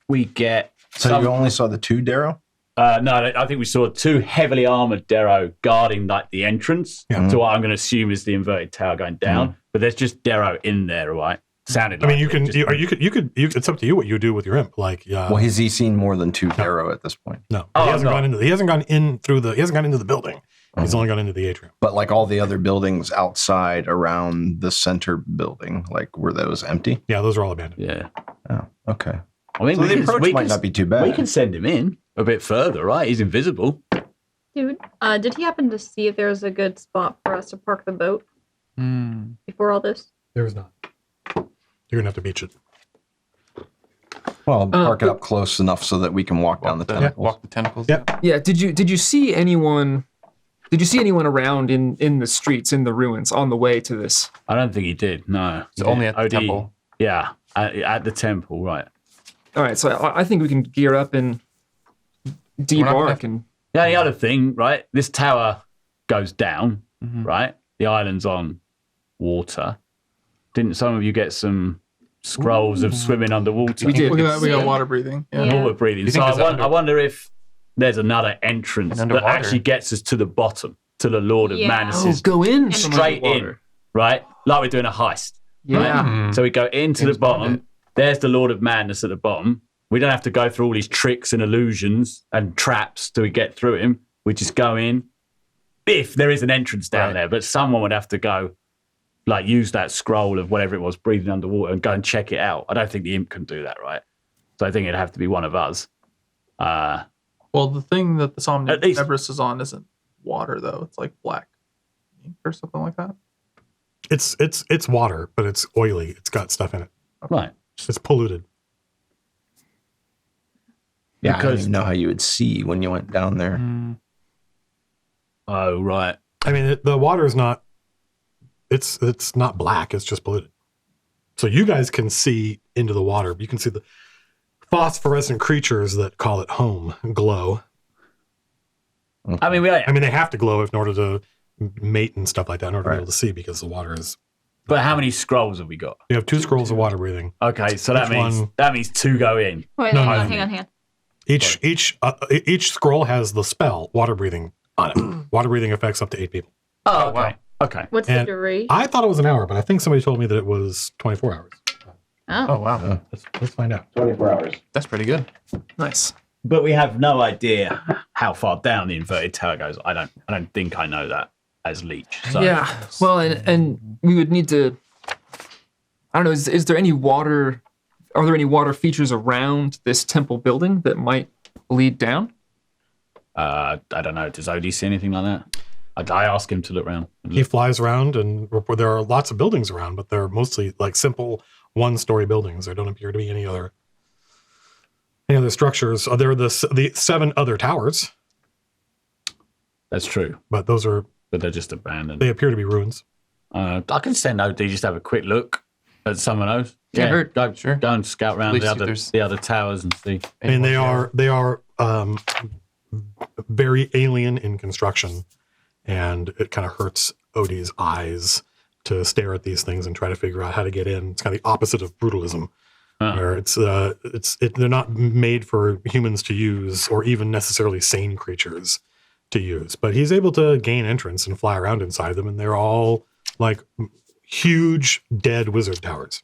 [SPEAKER 2] we get...
[SPEAKER 4] So you only saw the 2 Darrow?
[SPEAKER 2] No, I think we saw 2 heavily armored Darrow guarding like the entrance to what I'm going to assume is the inverted tower going down. But there's just Darrow in there, right? Sounded.
[SPEAKER 1] I mean,
[SPEAKER 2] like
[SPEAKER 1] you could. It's up to you what you do with your imp. Like,
[SPEAKER 4] well, has he seen more than 2 Darrow at this point?
[SPEAKER 1] No, he hasn't gone into. He hasn't gone into the building. He's only gone into the atrium.
[SPEAKER 4] But like all the other buildings outside around the center building, like were those empty?
[SPEAKER 1] Yeah, those are all abandoned.
[SPEAKER 2] Yeah.
[SPEAKER 4] Oh, okay.
[SPEAKER 2] I mean,
[SPEAKER 4] so the approach might not be too bad.
[SPEAKER 2] We can send him in a bit further, right? He's invisible.
[SPEAKER 3] Dude, did he happen to see if there was a good spot for us to park the boat before all this?
[SPEAKER 1] There is not. You're gonna have to beach it.
[SPEAKER 4] Well, park it up close enough so that we can walk down the tentacles.
[SPEAKER 6] Walk the tentacles.
[SPEAKER 1] Yeah.
[SPEAKER 5] Yeah. Did you see anyone? Did you see anyone around in the streets, in the ruins, on the way to this?
[SPEAKER 2] I don't think he did. No,
[SPEAKER 6] it's only at the temple.
[SPEAKER 2] Yeah, at the temple, right?
[SPEAKER 5] All right. So I think we can gear up and debark and.
[SPEAKER 2] Yeah. The other thing, right? This tower goes down, right? The island's on water. Didn't some of you get some scrolls of swimming underwater?
[SPEAKER 5] We did.
[SPEAKER 7] We got water breathing. Yeah.
[SPEAKER 2] Water breathing. So I wonder if there's another entrance that actually gets us to the bottom, to the Lord of Manus'.
[SPEAKER 5] Go in
[SPEAKER 2] straight in, right? Like we're doing a heist.
[SPEAKER 5] Yeah.
[SPEAKER 2] Right? So we go into the bottom. There's the Lord of Madness at the bottom. We don't have to go through all these tricks and illusions and traps till we get through him. We just go in. If there is an entrance down there, but someone would have to go, like, use that scroll of whatever it was, breathing underwater, and go and check it out. I don't think the imp can do that, right? So I think it'd have to be one of us.
[SPEAKER 7] Well, the thing that the Somnivorous is on isn't water, though. It's like black ink or something like that.
[SPEAKER 1] It's water, but it's oily. It's got stuff in it.
[SPEAKER 2] Right.
[SPEAKER 1] It's polluted.
[SPEAKER 4] Yeah, I don't even know how you would see when you went down there.
[SPEAKER 2] Oh, right.
[SPEAKER 1] I mean, the water is not. It's not black. It's just polluted. So you guys can see into the water. You can see the phosphorescent creatures that call it home glow.
[SPEAKER 2] I mean,
[SPEAKER 1] they have to glow in order to mate and stuff like that in order to be able to see, because the water is.
[SPEAKER 2] But how many scrolls have we got?
[SPEAKER 1] You have 2 scrolls of water breathing.
[SPEAKER 2] Okay, so that means 2 go in.
[SPEAKER 3] Wait, hang on.
[SPEAKER 1] Each scroll has the spell water breathing on it. Water breathing affects up to 8 people.
[SPEAKER 2] Oh, wow. Okay.
[SPEAKER 3] What's the duration?
[SPEAKER 1] I thought it was an hour, but I think somebody told me that it was 24 hours.
[SPEAKER 7] Oh wow.
[SPEAKER 1] Let's find out.
[SPEAKER 8] 24 hours.
[SPEAKER 6] That's pretty good.
[SPEAKER 5] Nice.
[SPEAKER 2] But we have no idea how far down the inverted tower goes. I don't think I know that as Leech. So.
[SPEAKER 5] Yeah. Well, and we would need to. I don't know. Is there any water? Are there any water features around this temple building that might lead down?
[SPEAKER 2] I don't know. Does OD see anything like that? I ask him to look around.
[SPEAKER 1] He flies around, and there are lots of buildings around, but they're mostly like simple 1-story buildings. There don't appear to be any other structures. There are the 7 other towers.
[SPEAKER 2] That's true.
[SPEAKER 1] But
[SPEAKER 2] they're just abandoned.
[SPEAKER 1] They appear to be ruins.
[SPEAKER 2] I can send OD just to have a quick look at some of those.
[SPEAKER 5] Can't hurt.
[SPEAKER 2] Go and scout around the other towers and see.
[SPEAKER 1] I mean, they are very alien in construction, and it kind of hurts Odie's eyes to stare at these things and try to figure out how to get in. It's kind of the opposite of brutalism, where they're not made for humans to use, or even necessarily sane creatures to use. But he's able to gain entrance and fly around inside them, and they're all like huge dead wizard towers.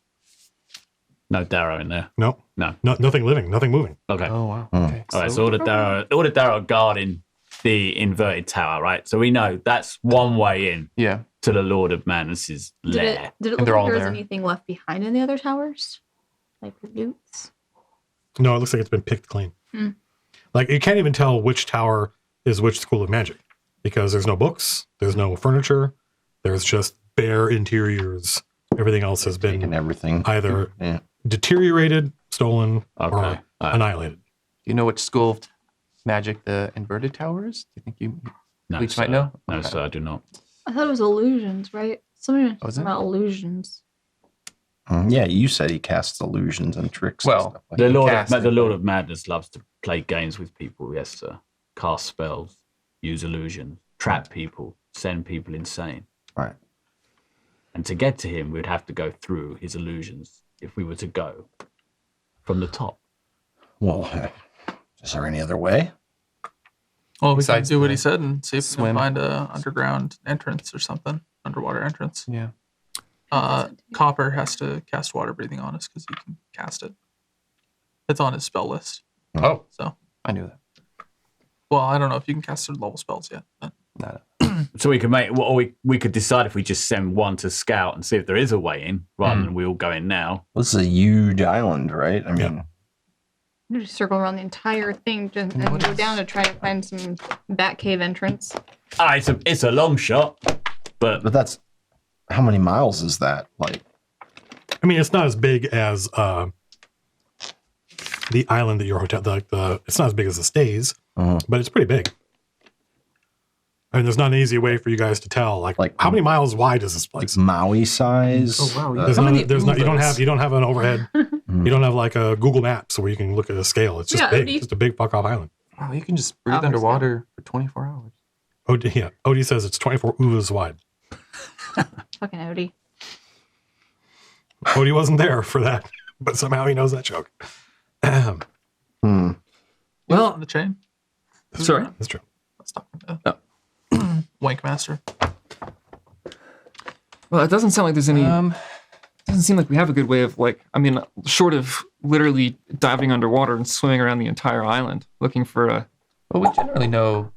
[SPEAKER 2] No Darrow in there.
[SPEAKER 1] No, nothing living, nothing moving.
[SPEAKER 2] Okay.
[SPEAKER 6] Oh wow. Okay.
[SPEAKER 2] All right. So all the Darrow guarding the inverted tower, right? So we know that's one way in.
[SPEAKER 6] Yeah.
[SPEAKER 2] To the Lord of Manus' lair.
[SPEAKER 3] Did it look like there was anything left behind in the other towers, like loots?
[SPEAKER 1] No, it looks like it's been picked clean. Like, you can't even tell which tower is which school of magic, because there's no books, there's no furniture, there's just bare interiors. Everything else has been either deteriorated, stolen, or annihilated.
[SPEAKER 6] Do you know which school of magic the inverted tower is? Do you think you
[SPEAKER 2] No,
[SPEAKER 6] Bleach
[SPEAKER 2] sir.
[SPEAKER 6] might know?
[SPEAKER 2] No,
[SPEAKER 6] Okay.
[SPEAKER 2] sir, I do not.
[SPEAKER 3] I thought it was illusions, right? Somebody
[SPEAKER 6] Was
[SPEAKER 3] was
[SPEAKER 6] it?
[SPEAKER 3] about illusions.
[SPEAKER 4] Yeah, you said he casts illusions and tricks.
[SPEAKER 6] Well,
[SPEAKER 4] and stuff like
[SPEAKER 2] The
[SPEAKER 4] that.
[SPEAKER 2] Lord of Madness loves to play games with people. Yes, sir. Cast spells, use illusions, trap people, send people insane.
[SPEAKER 4] Right.
[SPEAKER 2] And to get to him, we'd have to go through his illusions if we were to go from the top.
[SPEAKER 4] Well, is there any other way?
[SPEAKER 7] Well, we can
[SPEAKER 6] Besides
[SPEAKER 7] do what
[SPEAKER 6] the
[SPEAKER 7] he said and see if we
[SPEAKER 6] swim.
[SPEAKER 7] can find a underground entrance or something, underwater entrance.
[SPEAKER 6] Yeah.
[SPEAKER 7] Copper has to cast water breathing on us because he can cast it. It's on his spell list.
[SPEAKER 6] Oh,
[SPEAKER 7] So,
[SPEAKER 6] I knew that.
[SPEAKER 7] well, I don't know if you can cast third level spells yet. But
[SPEAKER 6] No.
[SPEAKER 2] So we could we could decide if we just send one to scout and see if there is a way in, rather than we all go in now.
[SPEAKER 4] This is a huge island, right? I mean,
[SPEAKER 3] You just circle around the entire thing and go down to try to find some bat cave entrance.
[SPEAKER 2] It's a long shot, but
[SPEAKER 4] but that's how many miles is that? Like,
[SPEAKER 1] I mean, it's not as big as the island that your hotel. It's not as big as the stays, but it's pretty big. I mean, there's not an easy way for you guys to tell. Like how many miles wide is this place?
[SPEAKER 4] Maui size.
[SPEAKER 5] Oh, wow.
[SPEAKER 1] There's
[SPEAKER 5] How
[SPEAKER 1] no,
[SPEAKER 5] many
[SPEAKER 1] there's not. You don't
[SPEAKER 5] Ubers?
[SPEAKER 1] have an overhead. You don't have like a Google Maps where you can look at a scale. It's just
[SPEAKER 3] Yeah,
[SPEAKER 1] big.
[SPEAKER 3] Odie.
[SPEAKER 1] It's just a big fuck off island.
[SPEAKER 6] Wow, you can just breathe
[SPEAKER 3] Hours
[SPEAKER 6] underwater for 24 hours.
[SPEAKER 1] Odie says it's 24 uvas wide.
[SPEAKER 3] Fucking Odie.
[SPEAKER 1] Odie wasn't there for that, but somehow he knows that joke.
[SPEAKER 5] Well,
[SPEAKER 7] on the chain.
[SPEAKER 5] sorry.
[SPEAKER 1] That's true.
[SPEAKER 7] Let's talk about Wank Master.
[SPEAKER 5] Well, it doesn't sound like there's any. Doesn't seem like we have a good way of short of literally diving underwater and swimming around the entire island looking for a.
[SPEAKER 6] Well, we generally know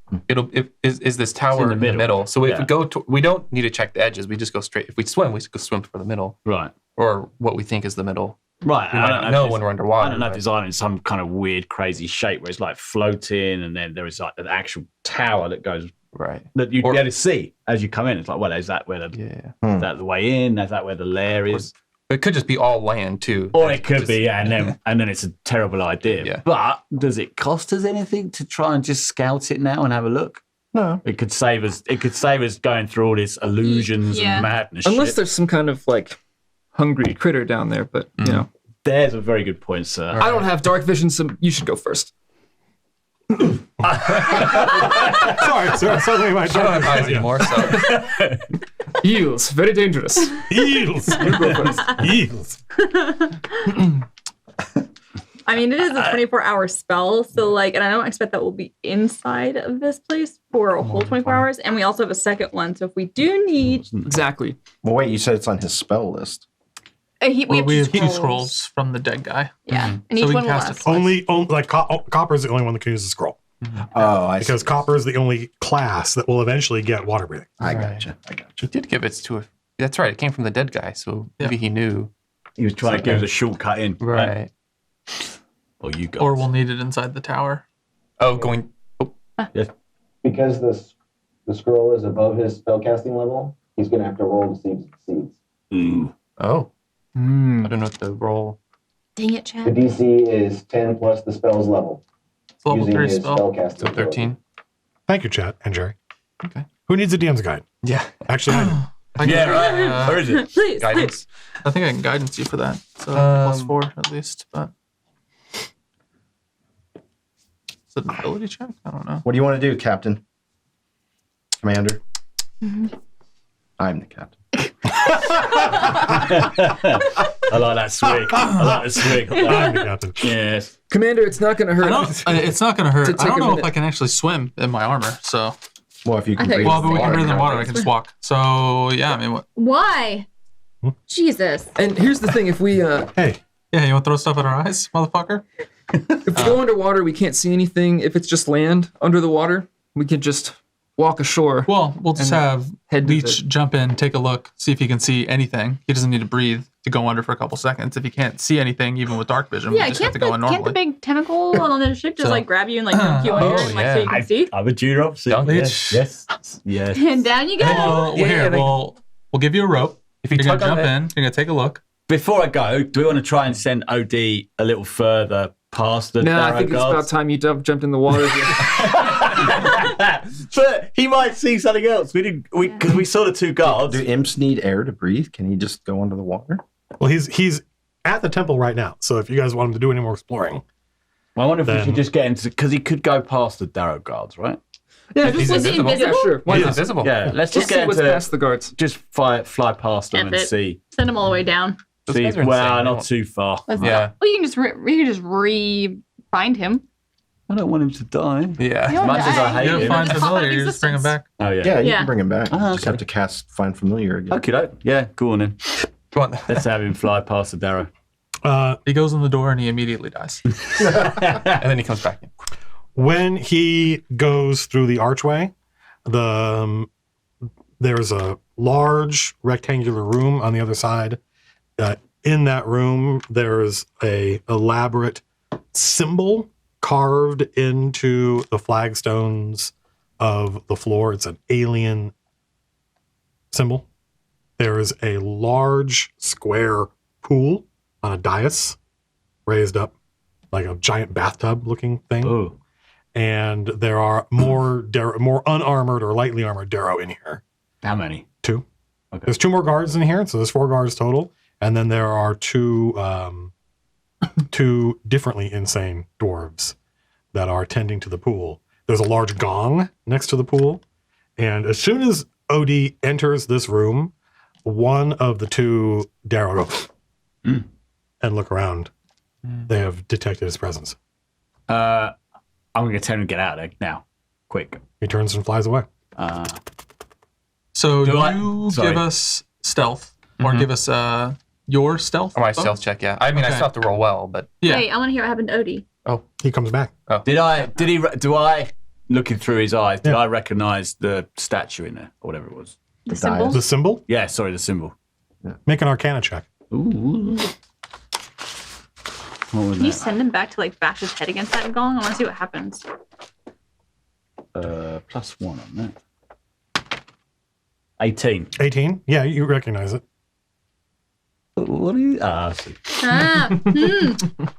[SPEAKER 6] is this tower in the middle. So if we go to, we don't need to check the edges. We just go straight. If we swim, we just go swim for the middle,
[SPEAKER 2] right,
[SPEAKER 6] or what we think is the middle.
[SPEAKER 2] right.
[SPEAKER 6] We might not know when we're underwater.
[SPEAKER 2] I don't know if
[SPEAKER 6] right?
[SPEAKER 2] this island is some kind of weird, crazy shape where it's like floating, and then there is like an actual tower that goes
[SPEAKER 6] Right.
[SPEAKER 2] that you'd be able to see as you come in. It's like, well, is that where the is that the way in? Is that where the lair is?
[SPEAKER 6] It could just be all land too.
[SPEAKER 2] Or it could be, yeah, and then it's a terrible idea.
[SPEAKER 6] Yeah.
[SPEAKER 2] But does it cost us anything to try and just scout it now and have a look?
[SPEAKER 4] No.
[SPEAKER 2] It could save us. It could save us going through all this illusions
[SPEAKER 3] Yeah.
[SPEAKER 2] and madness.
[SPEAKER 5] Unless
[SPEAKER 2] shit.
[SPEAKER 5] there's some kind of like hungry critter down there, but you know.
[SPEAKER 2] There's a very good point, sir.
[SPEAKER 5] I don't have dark vision, so you should go first.
[SPEAKER 1] Sorry, suddenly my
[SPEAKER 6] I don't have eyes anymore, so
[SPEAKER 5] Eels, very dangerous.
[SPEAKER 1] Eels. Eels.
[SPEAKER 3] I mean, it is a 24-hour spell, so like, and I don't expect that we'll be inside of this place for a whole 24 hours. And we also have a second one, so if we do need,
[SPEAKER 5] Exactly.
[SPEAKER 4] Well, wait, you said it's on his spell list.
[SPEAKER 7] We have two scrolls from the dead guy.
[SPEAKER 3] Yeah, and
[SPEAKER 7] So
[SPEAKER 3] each
[SPEAKER 7] we
[SPEAKER 3] one will
[SPEAKER 7] cast it
[SPEAKER 3] last.
[SPEAKER 7] twice.
[SPEAKER 1] Only like copper is the only one that can use the scroll
[SPEAKER 4] Oh, I
[SPEAKER 1] because
[SPEAKER 4] see.
[SPEAKER 1] copper is the only class that will eventually get water breathing.
[SPEAKER 4] I gotcha.
[SPEAKER 6] he did give it to a. That's right. It came from the dead guy, so maybe he knew.
[SPEAKER 2] He was trying to give us a shortcut in,
[SPEAKER 6] Right.
[SPEAKER 2] Or you guys.
[SPEAKER 7] Or we'll need it inside the tower.
[SPEAKER 6] Oh, going.
[SPEAKER 8] Because the scroll is above his spellcasting level, he's going to have to roll to see if it succeeds.
[SPEAKER 2] Ooh.
[SPEAKER 6] Oh, I don't know what the roll.
[SPEAKER 3] Dang it,
[SPEAKER 8] The
[SPEAKER 3] Chad.
[SPEAKER 8] DC is 10 plus the spell's level.
[SPEAKER 7] It's level
[SPEAKER 8] using
[SPEAKER 7] 3
[SPEAKER 8] his
[SPEAKER 7] spell.
[SPEAKER 8] spellcasting
[SPEAKER 6] So 13.
[SPEAKER 1] Thank you, Chat and Jerry.
[SPEAKER 6] Okay.
[SPEAKER 1] Who needs a DM's guide?
[SPEAKER 6] Yeah.
[SPEAKER 1] Actually, I do.
[SPEAKER 7] I can,
[SPEAKER 2] Where is it?
[SPEAKER 3] Please,
[SPEAKER 6] Guidance.
[SPEAKER 7] I think I can guidance you for that. So plus 4 at least. But is it an ability check? I don't know.
[SPEAKER 4] What do you want to do, Captain? Commander? I'm the captain.
[SPEAKER 2] I like that swig. I like the swig.
[SPEAKER 1] I'm the captain.
[SPEAKER 2] Yes.
[SPEAKER 5] Commander, it's not going to hurt.
[SPEAKER 7] It's not going to hurt.
[SPEAKER 5] To
[SPEAKER 7] I
[SPEAKER 5] take
[SPEAKER 7] don't
[SPEAKER 5] a
[SPEAKER 7] know if
[SPEAKER 5] minute.
[SPEAKER 7] I can actually swim in my armor. So,
[SPEAKER 4] Well, if you can
[SPEAKER 3] I think
[SPEAKER 4] breathe
[SPEAKER 7] well, but we can
[SPEAKER 4] water,
[SPEAKER 7] breathe in water. I
[SPEAKER 4] right?
[SPEAKER 7] can just walk. So, yeah, I mean, what?
[SPEAKER 3] Why? Jesus.
[SPEAKER 5] And here's the thing: if we
[SPEAKER 1] Hey,
[SPEAKER 7] Yeah, you want to throw stuff at our eyes, motherfucker?
[SPEAKER 5] if we go underwater, we can't see anything. If it's just land under the water, we can just walk ashore.
[SPEAKER 7] Well, we'll just
[SPEAKER 5] And
[SPEAKER 7] have
[SPEAKER 5] head to
[SPEAKER 7] Leech jump in, take a look, see if he can see anything. He doesn't need to breathe to go under for a couple seconds. If he can't see anything, even with dark vision, we
[SPEAKER 3] Yeah,
[SPEAKER 7] just have
[SPEAKER 3] can't
[SPEAKER 7] to
[SPEAKER 3] the,
[SPEAKER 7] go in normally.
[SPEAKER 3] can't the big tentacle on the ship just
[SPEAKER 7] So-
[SPEAKER 3] like grab you and like dunk you under and like so you can see?
[SPEAKER 2] I'm a junior officer.
[SPEAKER 6] Dunk.
[SPEAKER 2] Yes. Yes.
[SPEAKER 3] And down you go.
[SPEAKER 7] Well, here, we'll give you a rope.
[SPEAKER 6] If you
[SPEAKER 7] You're going
[SPEAKER 6] tug
[SPEAKER 7] to
[SPEAKER 6] on
[SPEAKER 7] jump
[SPEAKER 6] it,
[SPEAKER 7] in. You're going to take a look.
[SPEAKER 2] Before I go, do we want to try and send OD a little further past the
[SPEAKER 5] No, I
[SPEAKER 2] Darrow
[SPEAKER 5] think it's
[SPEAKER 2] guards?
[SPEAKER 5] about time you jumped in the water. Here.
[SPEAKER 2] But he might see something else. Because we saw the two guards.
[SPEAKER 4] Do imps need air to breathe? Can he just go under the water?
[SPEAKER 1] Well, he's at the temple right now. So if you guys want him to do any more exploring,
[SPEAKER 2] I wonder if we should just get into because he could go past the Darrow guards, right?
[SPEAKER 5] Yeah,
[SPEAKER 6] He's
[SPEAKER 5] just
[SPEAKER 6] invisible.
[SPEAKER 5] Yeah, sure. Why
[SPEAKER 6] He's
[SPEAKER 5] not?
[SPEAKER 6] invisible.
[SPEAKER 2] Yeah, let's just get
[SPEAKER 5] what's
[SPEAKER 2] into
[SPEAKER 5] past the guards.
[SPEAKER 2] just fly past them and see.
[SPEAKER 3] Send them all the way down.
[SPEAKER 6] Those guys are
[SPEAKER 2] Well,
[SPEAKER 6] insane.
[SPEAKER 2] not too far.
[SPEAKER 6] Yeah.
[SPEAKER 3] Well, you can just re-find him.
[SPEAKER 2] I don't want him to die.
[SPEAKER 6] Yeah.
[SPEAKER 3] You
[SPEAKER 2] As much as I
[SPEAKER 3] die.
[SPEAKER 2] hate
[SPEAKER 7] You
[SPEAKER 2] him.
[SPEAKER 7] find
[SPEAKER 3] It's
[SPEAKER 7] familiar,
[SPEAKER 3] not
[SPEAKER 7] you just bring him back.
[SPEAKER 2] Oh yeah.
[SPEAKER 4] Yeah, you
[SPEAKER 3] Yeah.
[SPEAKER 4] can bring him back.
[SPEAKER 2] Ah,
[SPEAKER 4] Just
[SPEAKER 2] okay.
[SPEAKER 4] have to cast Find Familiar again.
[SPEAKER 2] Okay, yeah, go on then.
[SPEAKER 6] Come on.
[SPEAKER 2] Let's have him fly past the Darrow.
[SPEAKER 7] He goes in the door and he immediately dies.
[SPEAKER 6] And then he comes back in.
[SPEAKER 1] when he goes through the archway, there's a large rectangular room on the other side. In that room, there's a elaborate symbol carved into the flagstones of the floor. It's an alien symbol. There is a large square pool on a dais raised up like a giant bathtub looking thing.
[SPEAKER 2] Oh.
[SPEAKER 1] And there are more unarmored or lightly armored Darrow in here.
[SPEAKER 2] How many?
[SPEAKER 1] 2.
[SPEAKER 2] Okay.
[SPEAKER 1] There's 2 more guards in here, so there's 4 guards total. And then there are 2 differently insane dwarves that are tending to the pool. There's a large gong next to the pool. And as soon as Odie enters this room, one of the 2 Darrow goes and look around. They have detected his presence.
[SPEAKER 2] I'm going to tell him to get out of there now. Quick.
[SPEAKER 1] He turns and flies away.
[SPEAKER 7] So
[SPEAKER 2] Do I-
[SPEAKER 7] you
[SPEAKER 2] sorry.
[SPEAKER 7] give us stealth, or give us your stealth.
[SPEAKER 6] Or my
[SPEAKER 7] bonus?
[SPEAKER 6] stealth check, yeah. I mean, I
[SPEAKER 7] Okay.
[SPEAKER 6] still have to roll well, but
[SPEAKER 7] Yeah.
[SPEAKER 3] Hey, I want to hear what happened to Odie.
[SPEAKER 1] He comes back.
[SPEAKER 2] Do I, looking through his eyes, did
[SPEAKER 1] Yeah.
[SPEAKER 2] I recognize the statue in there, or whatever it was?
[SPEAKER 3] The symbol.
[SPEAKER 1] The symbol?
[SPEAKER 2] Yeah, sorry, the symbol.
[SPEAKER 1] Make an Arcana check.
[SPEAKER 2] Ooh. What was
[SPEAKER 3] Can you
[SPEAKER 2] that?
[SPEAKER 3] send him back to like bash his head against that gong? I want to see what happens.
[SPEAKER 2] +1 on that. 18.
[SPEAKER 1] 18? Yeah, you recognize it.
[SPEAKER 2] What are you? I see.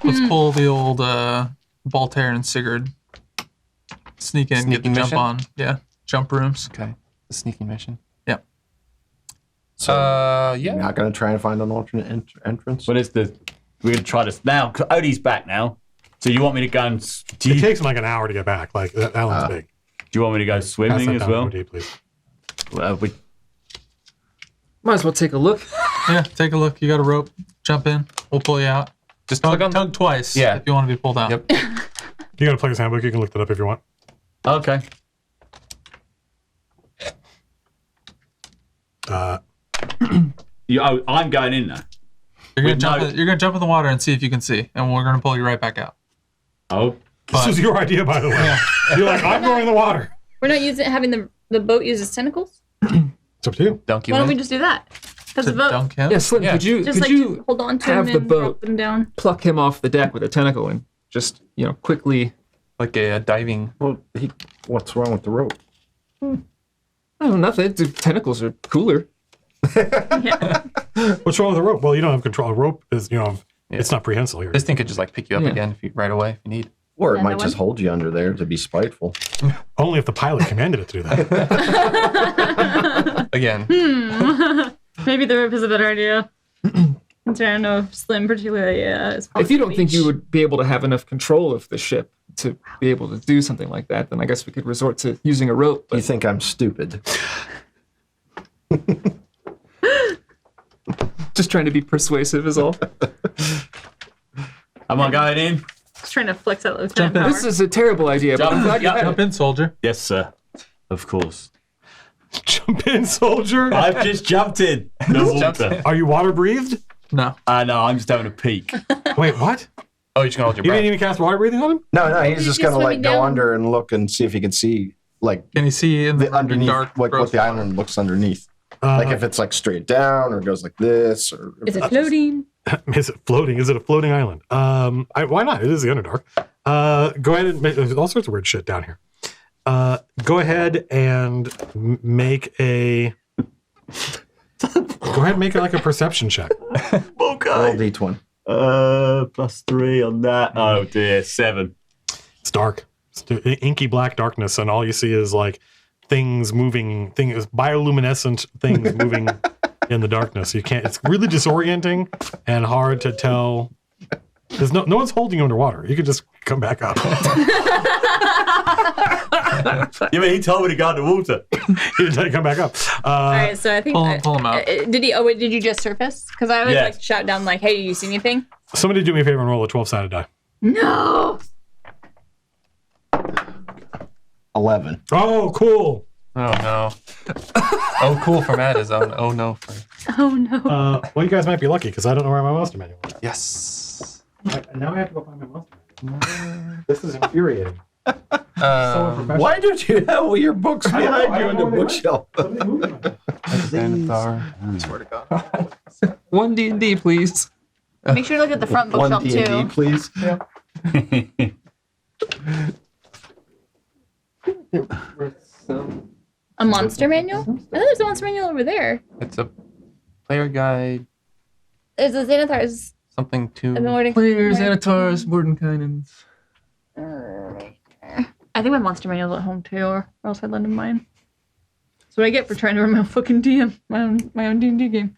[SPEAKER 7] Let's pull the old Voltaire and Sigurd. Sneak in,
[SPEAKER 6] Sneaking
[SPEAKER 7] get the jump
[SPEAKER 6] mission?
[SPEAKER 7] on. Yeah, jump rooms.
[SPEAKER 6] okay. The sneaking mission.
[SPEAKER 7] Yeah.
[SPEAKER 4] You're
[SPEAKER 6] Yeah.
[SPEAKER 4] not going to try and find an alternate entrance?
[SPEAKER 2] What is the? We're gonna try this now. 'Cause Odie's back now. So you want me to go and? Do
[SPEAKER 1] It
[SPEAKER 2] you,
[SPEAKER 1] takes him like an hour to get back. Like, that one's big.
[SPEAKER 2] do you want me to go
[SPEAKER 1] Pass
[SPEAKER 2] swimming
[SPEAKER 1] that
[SPEAKER 2] as
[SPEAKER 1] down
[SPEAKER 2] well?
[SPEAKER 1] more deeply.
[SPEAKER 2] We,
[SPEAKER 5] Might as well take a look.
[SPEAKER 7] Yeah, take a look. You got a rope. Jump in. We'll pull you out.
[SPEAKER 6] Just click on
[SPEAKER 7] Tug twice.
[SPEAKER 6] Yeah.
[SPEAKER 7] If you want to be pulled out.
[SPEAKER 6] Yep.
[SPEAKER 1] You got a player's handbook. You can look that up if you want.
[SPEAKER 2] okay. I'm going in there.
[SPEAKER 7] You're
[SPEAKER 2] With
[SPEAKER 7] gonna jump in the water and see if you can see, and we're gonna pull you right back out.
[SPEAKER 2] Oh,
[SPEAKER 1] This was your idea, by the way. You're like, I'm going in the water.
[SPEAKER 3] We're not having the boat use its tentacles.
[SPEAKER 1] It's up to you.
[SPEAKER 6] Dunk you
[SPEAKER 3] Why don't
[SPEAKER 6] in.
[SPEAKER 3] we just do that? Because
[SPEAKER 7] To
[SPEAKER 3] the boat,
[SPEAKER 7] dunk him.
[SPEAKER 5] Yeah, Slim,
[SPEAKER 6] Yeah.
[SPEAKER 5] could you
[SPEAKER 3] just like hold on to
[SPEAKER 5] have
[SPEAKER 3] him
[SPEAKER 5] the
[SPEAKER 3] and
[SPEAKER 5] boat
[SPEAKER 3] drop them down.
[SPEAKER 5] pluck him off the deck with a tentacle and just quickly?
[SPEAKER 6] Like a diving.
[SPEAKER 4] Well, what's wrong with the rope?
[SPEAKER 5] Oh, nothing. The tentacles are cooler.
[SPEAKER 1] What's wrong with the rope? Well, you don't have control. A rope is, it's not prehensile here.
[SPEAKER 6] This thing could just like pick you up
[SPEAKER 5] Yeah.
[SPEAKER 6] again right away if you need.
[SPEAKER 4] Or it
[SPEAKER 3] Yeah,
[SPEAKER 4] might
[SPEAKER 3] that
[SPEAKER 4] just
[SPEAKER 3] one?
[SPEAKER 4] hold you under there to be spiteful.
[SPEAKER 1] Only if the pilot commanded it to do that.
[SPEAKER 6] Again.
[SPEAKER 3] Maybe the rope is a better idea. Since I don't know if Slim particularly is.
[SPEAKER 5] If you don't think you would be able to have enough control of the ship to be able to do something like that, then I guess we could resort to using a rope.
[SPEAKER 4] You
[SPEAKER 5] But
[SPEAKER 4] think I'm stupid?
[SPEAKER 5] just trying to be persuasive is all.
[SPEAKER 2] am I going in?
[SPEAKER 3] Just trying to flex that lieutenant
[SPEAKER 7] Jump in.
[SPEAKER 3] power.
[SPEAKER 5] This is a terrible idea, but I'm glad you had
[SPEAKER 7] Jump
[SPEAKER 5] it.
[SPEAKER 7] in, soldier.
[SPEAKER 2] Yes, sir. Of course.
[SPEAKER 1] Jump in, soldier.
[SPEAKER 2] I've just jumped in the water.
[SPEAKER 1] Are you water breathed?
[SPEAKER 7] No.
[SPEAKER 2] No, I'm just having a peek.
[SPEAKER 1] Wait, what?
[SPEAKER 6] Oh, you're just gonna hold your
[SPEAKER 1] You
[SPEAKER 6] breath.
[SPEAKER 1] didn't even cast water breathing on him?
[SPEAKER 4] No, he's
[SPEAKER 3] He's
[SPEAKER 4] just
[SPEAKER 3] just
[SPEAKER 4] going to like
[SPEAKER 3] swimming
[SPEAKER 4] go
[SPEAKER 3] down.
[SPEAKER 4] under and look and see if he can see like
[SPEAKER 7] Can you see in the
[SPEAKER 4] underneath,
[SPEAKER 7] dark?
[SPEAKER 4] like
[SPEAKER 7] gross
[SPEAKER 4] what the
[SPEAKER 7] water?
[SPEAKER 4] island looks underneath. Like if it's like straight down or goes like this or.
[SPEAKER 3] Is it floating?
[SPEAKER 1] Is it floating? Is it a floating island? Why not? It is the Underdark. Go ahead and make, there's all sorts of weird shit down here. Go ahead and make a. Go ahead and make it like a perception check.
[SPEAKER 4] Roll
[SPEAKER 2] Okay.
[SPEAKER 4] D20.
[SPEAKER 2] +3 on that. Oh dear, 7.
[SPEAKER 1] It's dark. inky black darkness, and all you see is like things moving, bioluminescent things moving in the darkness. You can't. It's really disorienting and hard to tell. There's no one's holding you underwater. You can just come back up.
[SPEAKER 2] You mean he told me to go underwater?
[SPEAKER 1] He didn't come back up.
[SPEAKER 3] All right, so I think
[SPEAKER 7] pull him out.
[SPEAKER 3] Did he? Oh, wait, did you just surface? Because I always like shout down like, "Hey, do you see anything?"
[SPEAKER 1] Somebody do me a favor and roll a 12-sided die.
[SPEAKER 3] No.
[SPEAKER 4] 11.
[SPEAKER 1] Oh, cool.
[SPEAKER 6] Oh no. Oh, cool for Matt is on. Oh no.
[SPEAKER 3] Oh no.
[SPEAKER 1] Well, you guys might be lucky because I don't know where my monster manual is.
[SPEAKER 6] Yes.
[SPEAKER 1] Now I have to go find my monster manual. This is infuriating.
[SPEAKER 2] Why don't you have all your books behind you in the bookshelf?
[SPEAKER 6] I
[SPEAKER 7] Swear to God.
[SPEAKER 5] One D&D, please.
[SPEAKER 3] Make sure to look at the front
[SPEAKER 4] One
[SPEAKER 3] bookshelf
[SPEAKER 4] D&D,
[SPEAKER 3] too.
[SPEAKER 4] please.
[SPEAKER 3] A monster manual? I thought there's a monster manual over there.
[SPEAKER 6] It's a player guide.
[SPEAKER 3] There's a Xanathar's.
[SPEAKER 6] Something to.
[SPEAKER 3] I've been waiting.
[SPEAKER 5] Players, Anatars, Mordenkainen's.
[SPEAKER 3] I think my monster manual's at home too, or else I'd lend him mine. That's what I get for trying to run my own fucking DM, my own D&D game.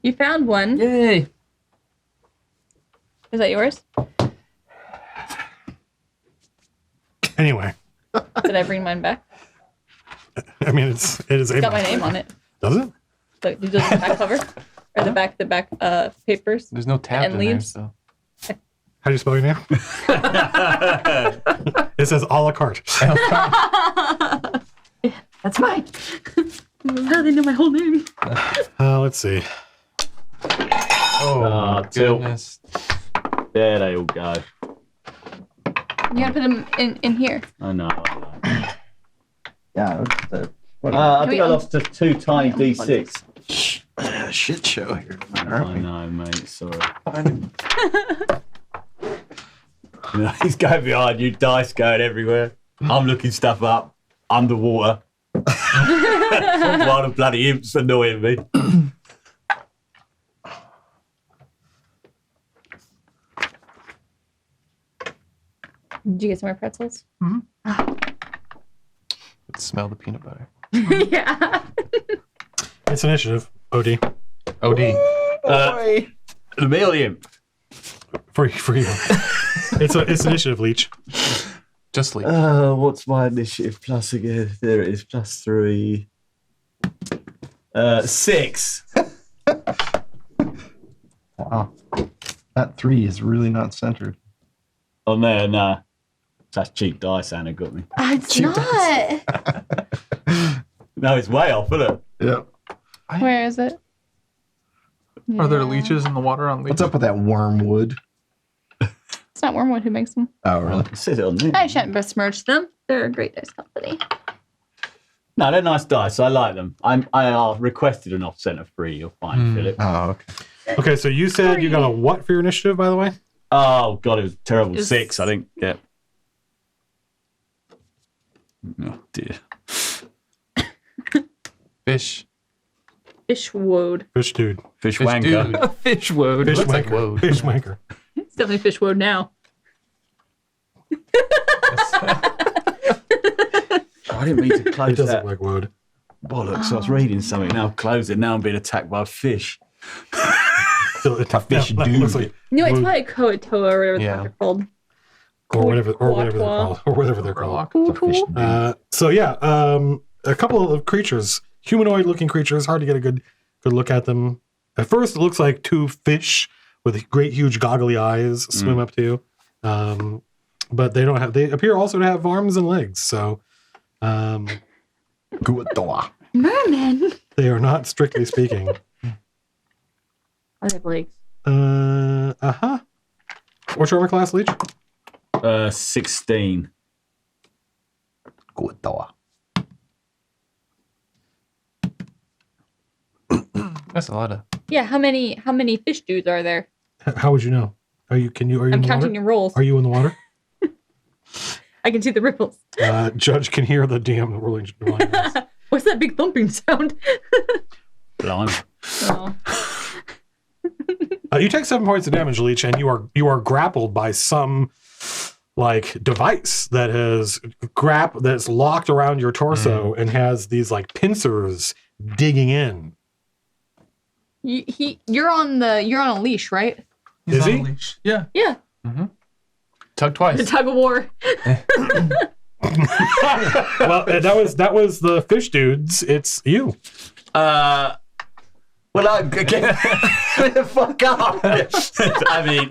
[SPEAKER 3] You found one.
[SPEAKER 5] Yay!
[SPEAKER 3] Is that yours?
[SPEAKER 1] Anyway,
[SPEAKER 3] Did I bring mine back?
[SPEAKER 1] I mean, it is.
[SPEAKER 3] It's got my name on it.
[SPEAKER 1] Does it?
[SPEAKER 3] Look, you do the back cover or the back papers.
[SPEAKER 6] There's no tabs
[SPEAKER 3] And
[SPEAKER 6] in
[SPEAKER 3] leaves.
[SPEAKER 6] there, so.
[SPEAKER 1] How do you spell your name? It says a la carte.
[SPEAKER 3] That's mine. How do they know my whole name?
[SPEAKER 1] Let's see.
[SPEAKER 6] Oh, my goodness.
[SPEAKER 2] There they all go.
[SPEAKER 3] You gotta put them in here.
[SPEAKER 2] I know.
[SPEAKER 4] Yeah.
[SPEAKER 2] I think I lost to 2 tiny D6.
[SPEAKER 4] Shit show here.
[SPEAKER 2] I know, mate. Sorry. You know, he's going behind you, dice going everywhere. I'm looking stuff up underwater. While the bloody imps annoying me.
[SPEAKER 3] Did you get some more pretzels?
[SPEAKER 6] Smell the peanut butter.
[SPEAKER 3] Yeah.
[SPEAKER 1] It's initiative. OD.
[SPEAKER 6] OD.
[SPEAKER 2] The male imp.
[SPEAKER 1] For you. It's initiative, Leech.
[SPEAKER 6] Just leave.
[SPEAKER 2] What's my initiative plus again? There it is, +3. 6.
[SPEAKER 4] Wow. That 3 is really not centered.
[SPEAKER 2] On there, nah. That's cheap dice, Anna got me.
[SPEAKER 3] It's not.
[SPEAKER 2] No, it's way off, isn't it?
[SPEAKER 4] Yeah.
[SPEAKER 3] Where is it?
[SPEAKER 7] Are there
[SPEAKER 3] Yeah.
[SPEAKER 7] leeches in the water on leeches?
[SPEAKER 4] What's up with that wormwood?
[SPEAKER 3] It's not Wormwood who makes them.
[SPEAKER 4] Oh, really?
[SPEAKER 2] It says it on there.
[SPEAKER 3] I shan't besmirch them. They're a great dice company.
[SPEAKER 2] No, they're nice dice. I like them. I requested an off-center free. You'll find, Philip.
[SPEAKER 4] Oh, okay.
[SPEAKER 1] Okay, so you said you got a what for your initiative, by the way?
[SPEAKER 2] Oh, God, it was a terrible
[SPEAKER 3] It's-
[SPEAKER 2] 6, I think. Yeah. Oh, dear.
[SPEAKER 6] Fish.
[SPEAKER 3] Fishwoad.
[SPEAKER 1] Fish dude.
[SPEAKER 2] Fish
[SPEAKER 6] Fish
[SPEAKER 2] wanker.
[SPEAKER 6] dude.
[SPEAKER 5] A fish woad.
[SPEAKER 1] Fish
[SPEAKER 6] looks like
[SPEAKER 1] wanker.
[SPEAKER 6] woad.
[SPEAKER 1] Fish wanker.
[SPEAKER 3] It's definitely Fishwoad now.
[SPEAKER 2] I didn't mean to
[SPEAKER 1] It
[SPEAKER 2] close
[SPEAKER 1] does
[SPEAKER 2] that.
[SPEAKER 1] look like wood.
[SPEAKER 2] Bollocks, I was reading something. Now I've closed it. Now I'm being attacked by a fish.
[SPEAKER 1] So it's
[SPEAKER 4] A fish
[SPEAKER 1] it
[SPEAKER 4] dude.
[SPEAKER 1] looks like
[SPEAKER 3] No, it's
[SPEAKER 1] wood,
[SPEAKER 3] probably Koatoa or whatever
[SPEAKER 6] Yeah.
[SPEAKER 3] they're called.
[SPEAKER 1] or whatever they're called. Or whatever they're called. So yeah, a couple of creatures, humanoid-looking creatures. Hard to get a good look at them. At first, it looks like 2 fish with great, huge, goggly eyes swim up to you. But they don't have. They appear also to have arms and legs. So
[SPEAKER 4] Good door.
[SPEAKER 3] Merman.
[SPEAKER 1] they are not strictly speaking.
[SPEAKER 3] Are they legs?
[SPEAKER 1] What's your armor class, Leech?
[SPEAKER 2] 16.
[SPEAKER 4] Good door.
[SPEAKER 6] That's a lot of.
[SPEAKER 3] Yeah. How many fish dudes are there?
[SPEAKER 1] How would you know? Are you in
[SPEAKER 3] I'm
[SPEAKER 1] the
[SPEAKER 3] counting
[SPEAKER 1] water?
[SPEAKER 3] your rolls.
[SPEAKER 1] Are you in the water?
[SPEAKER 3] I can see the ripples.
[SPEAKER 1] Judge can hear the DM rolling.
[SPEAKER 3] What's that big thumping sound?
[SPEAKER 2] Blimey.
[SPEAKER 3] Oh.
[SPEAKER 1] You take 7 points of damage, Leech, and you are grappled by some like device that that's locked around your torso and has these like pincers digging in.
[SPEAKER 3] You're on a leash, right?
[SPEAKER 7] He's
[SPEAKER 1] Is
[SPEAKER 7] on
[SPEAKER 1] he?
[SPEAKER 7] a leash. Yeah.
[SPEAKER 3] Yeah.
[SPEAKER 6] Tug twice.
[SPEAKER 3] The tug of war.
[SPEAKER 1] Well, that was the fish dudes. It's you.
[SPEAKER 2] Well, fuck up. I mean,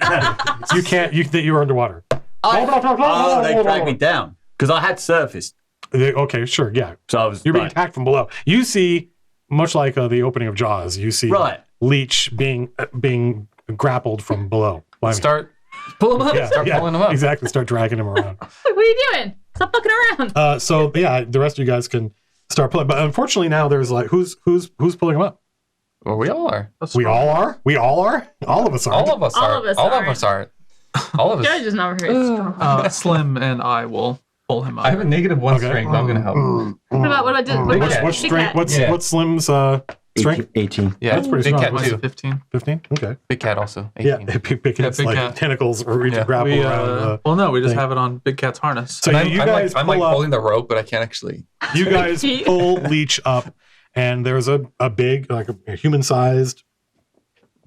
[SPEAKER 1] You can't. You're underwater.
[SPEAKER 2] they dragged me down because I had surfaced.
[SPEAKER 1] Okay, sure, yeah.
[SPEAKER 2] So I was.
[SPEAKER 1] You're being attacked from below. You see, much like the opening of Jaws, you see Leech being grappled from below.
[SPEAKER 6] Start
[SPEAKER 5] Pull him up.
[SPEAKER 6] Start pulling him up.
[SPEAKER 1] Exactly. Start dragging him around.
[SPEAKER 3] What are you doing? Stop fucking around.
[SPEAKER 1] So yeah, the rest of you guys can start pulling. But unfortunately, now there's like who's pulling him up?
[SPEAKER 6] Well, we all are.
[SPEAKER 1] We all are. We all are. All of us are.
[SPEAKER 6] All of us are. All of us are. All of us.
[SPEAKER 3] Judge is not very strong.
[SPEAKER 7] Slim and I will pull him up.
[SPEAKER 6] I have a -1 strength. I'm gonna help.
[SPEAKER 3] What about
[SPEAKER 1] What's strength? What's Slim's strength?
[SPEAKER 4] 18.
[SPEAKER 6] Yeah,
[SPEAKER 1] That's pretty
[SPEAKER 6] big
[SPEAKER 1] strong.
[SPEAKER 6] cat too.
[SPEAKER 7] 15.
[SPEAKER 1] 15. Okay.
[SPEAKER 6] Big cat also. 18.
[SPEAKER 1] Yeah, big cat's
[SPEAKER 7] big
[SPEAKER 1] like
[SPEAKER 7] cat.
[SPEAKER 1] tentacles or reach to grapple
[SPEAKER 7] We,
[SPEAKER 1] around.
[SPEAKER 7] well, no, we just
[SPEAKER 1] thing.
[SPEAKER 7] have it on Big Cat's harness.
[SPEAKER 1] So
[SPEAKER 6] And
[SPEAKER 1] you
[SPEAKER 6] I'm
[SPEAKER 1] guys
[SPEAKER 6] like
[SPEAKER 1] pull up.
[SPEAKER 6] holding the rope, but I can't actually.
[SPEAKER 1] You guys pull Leech up, and there's a big, like a human-sized,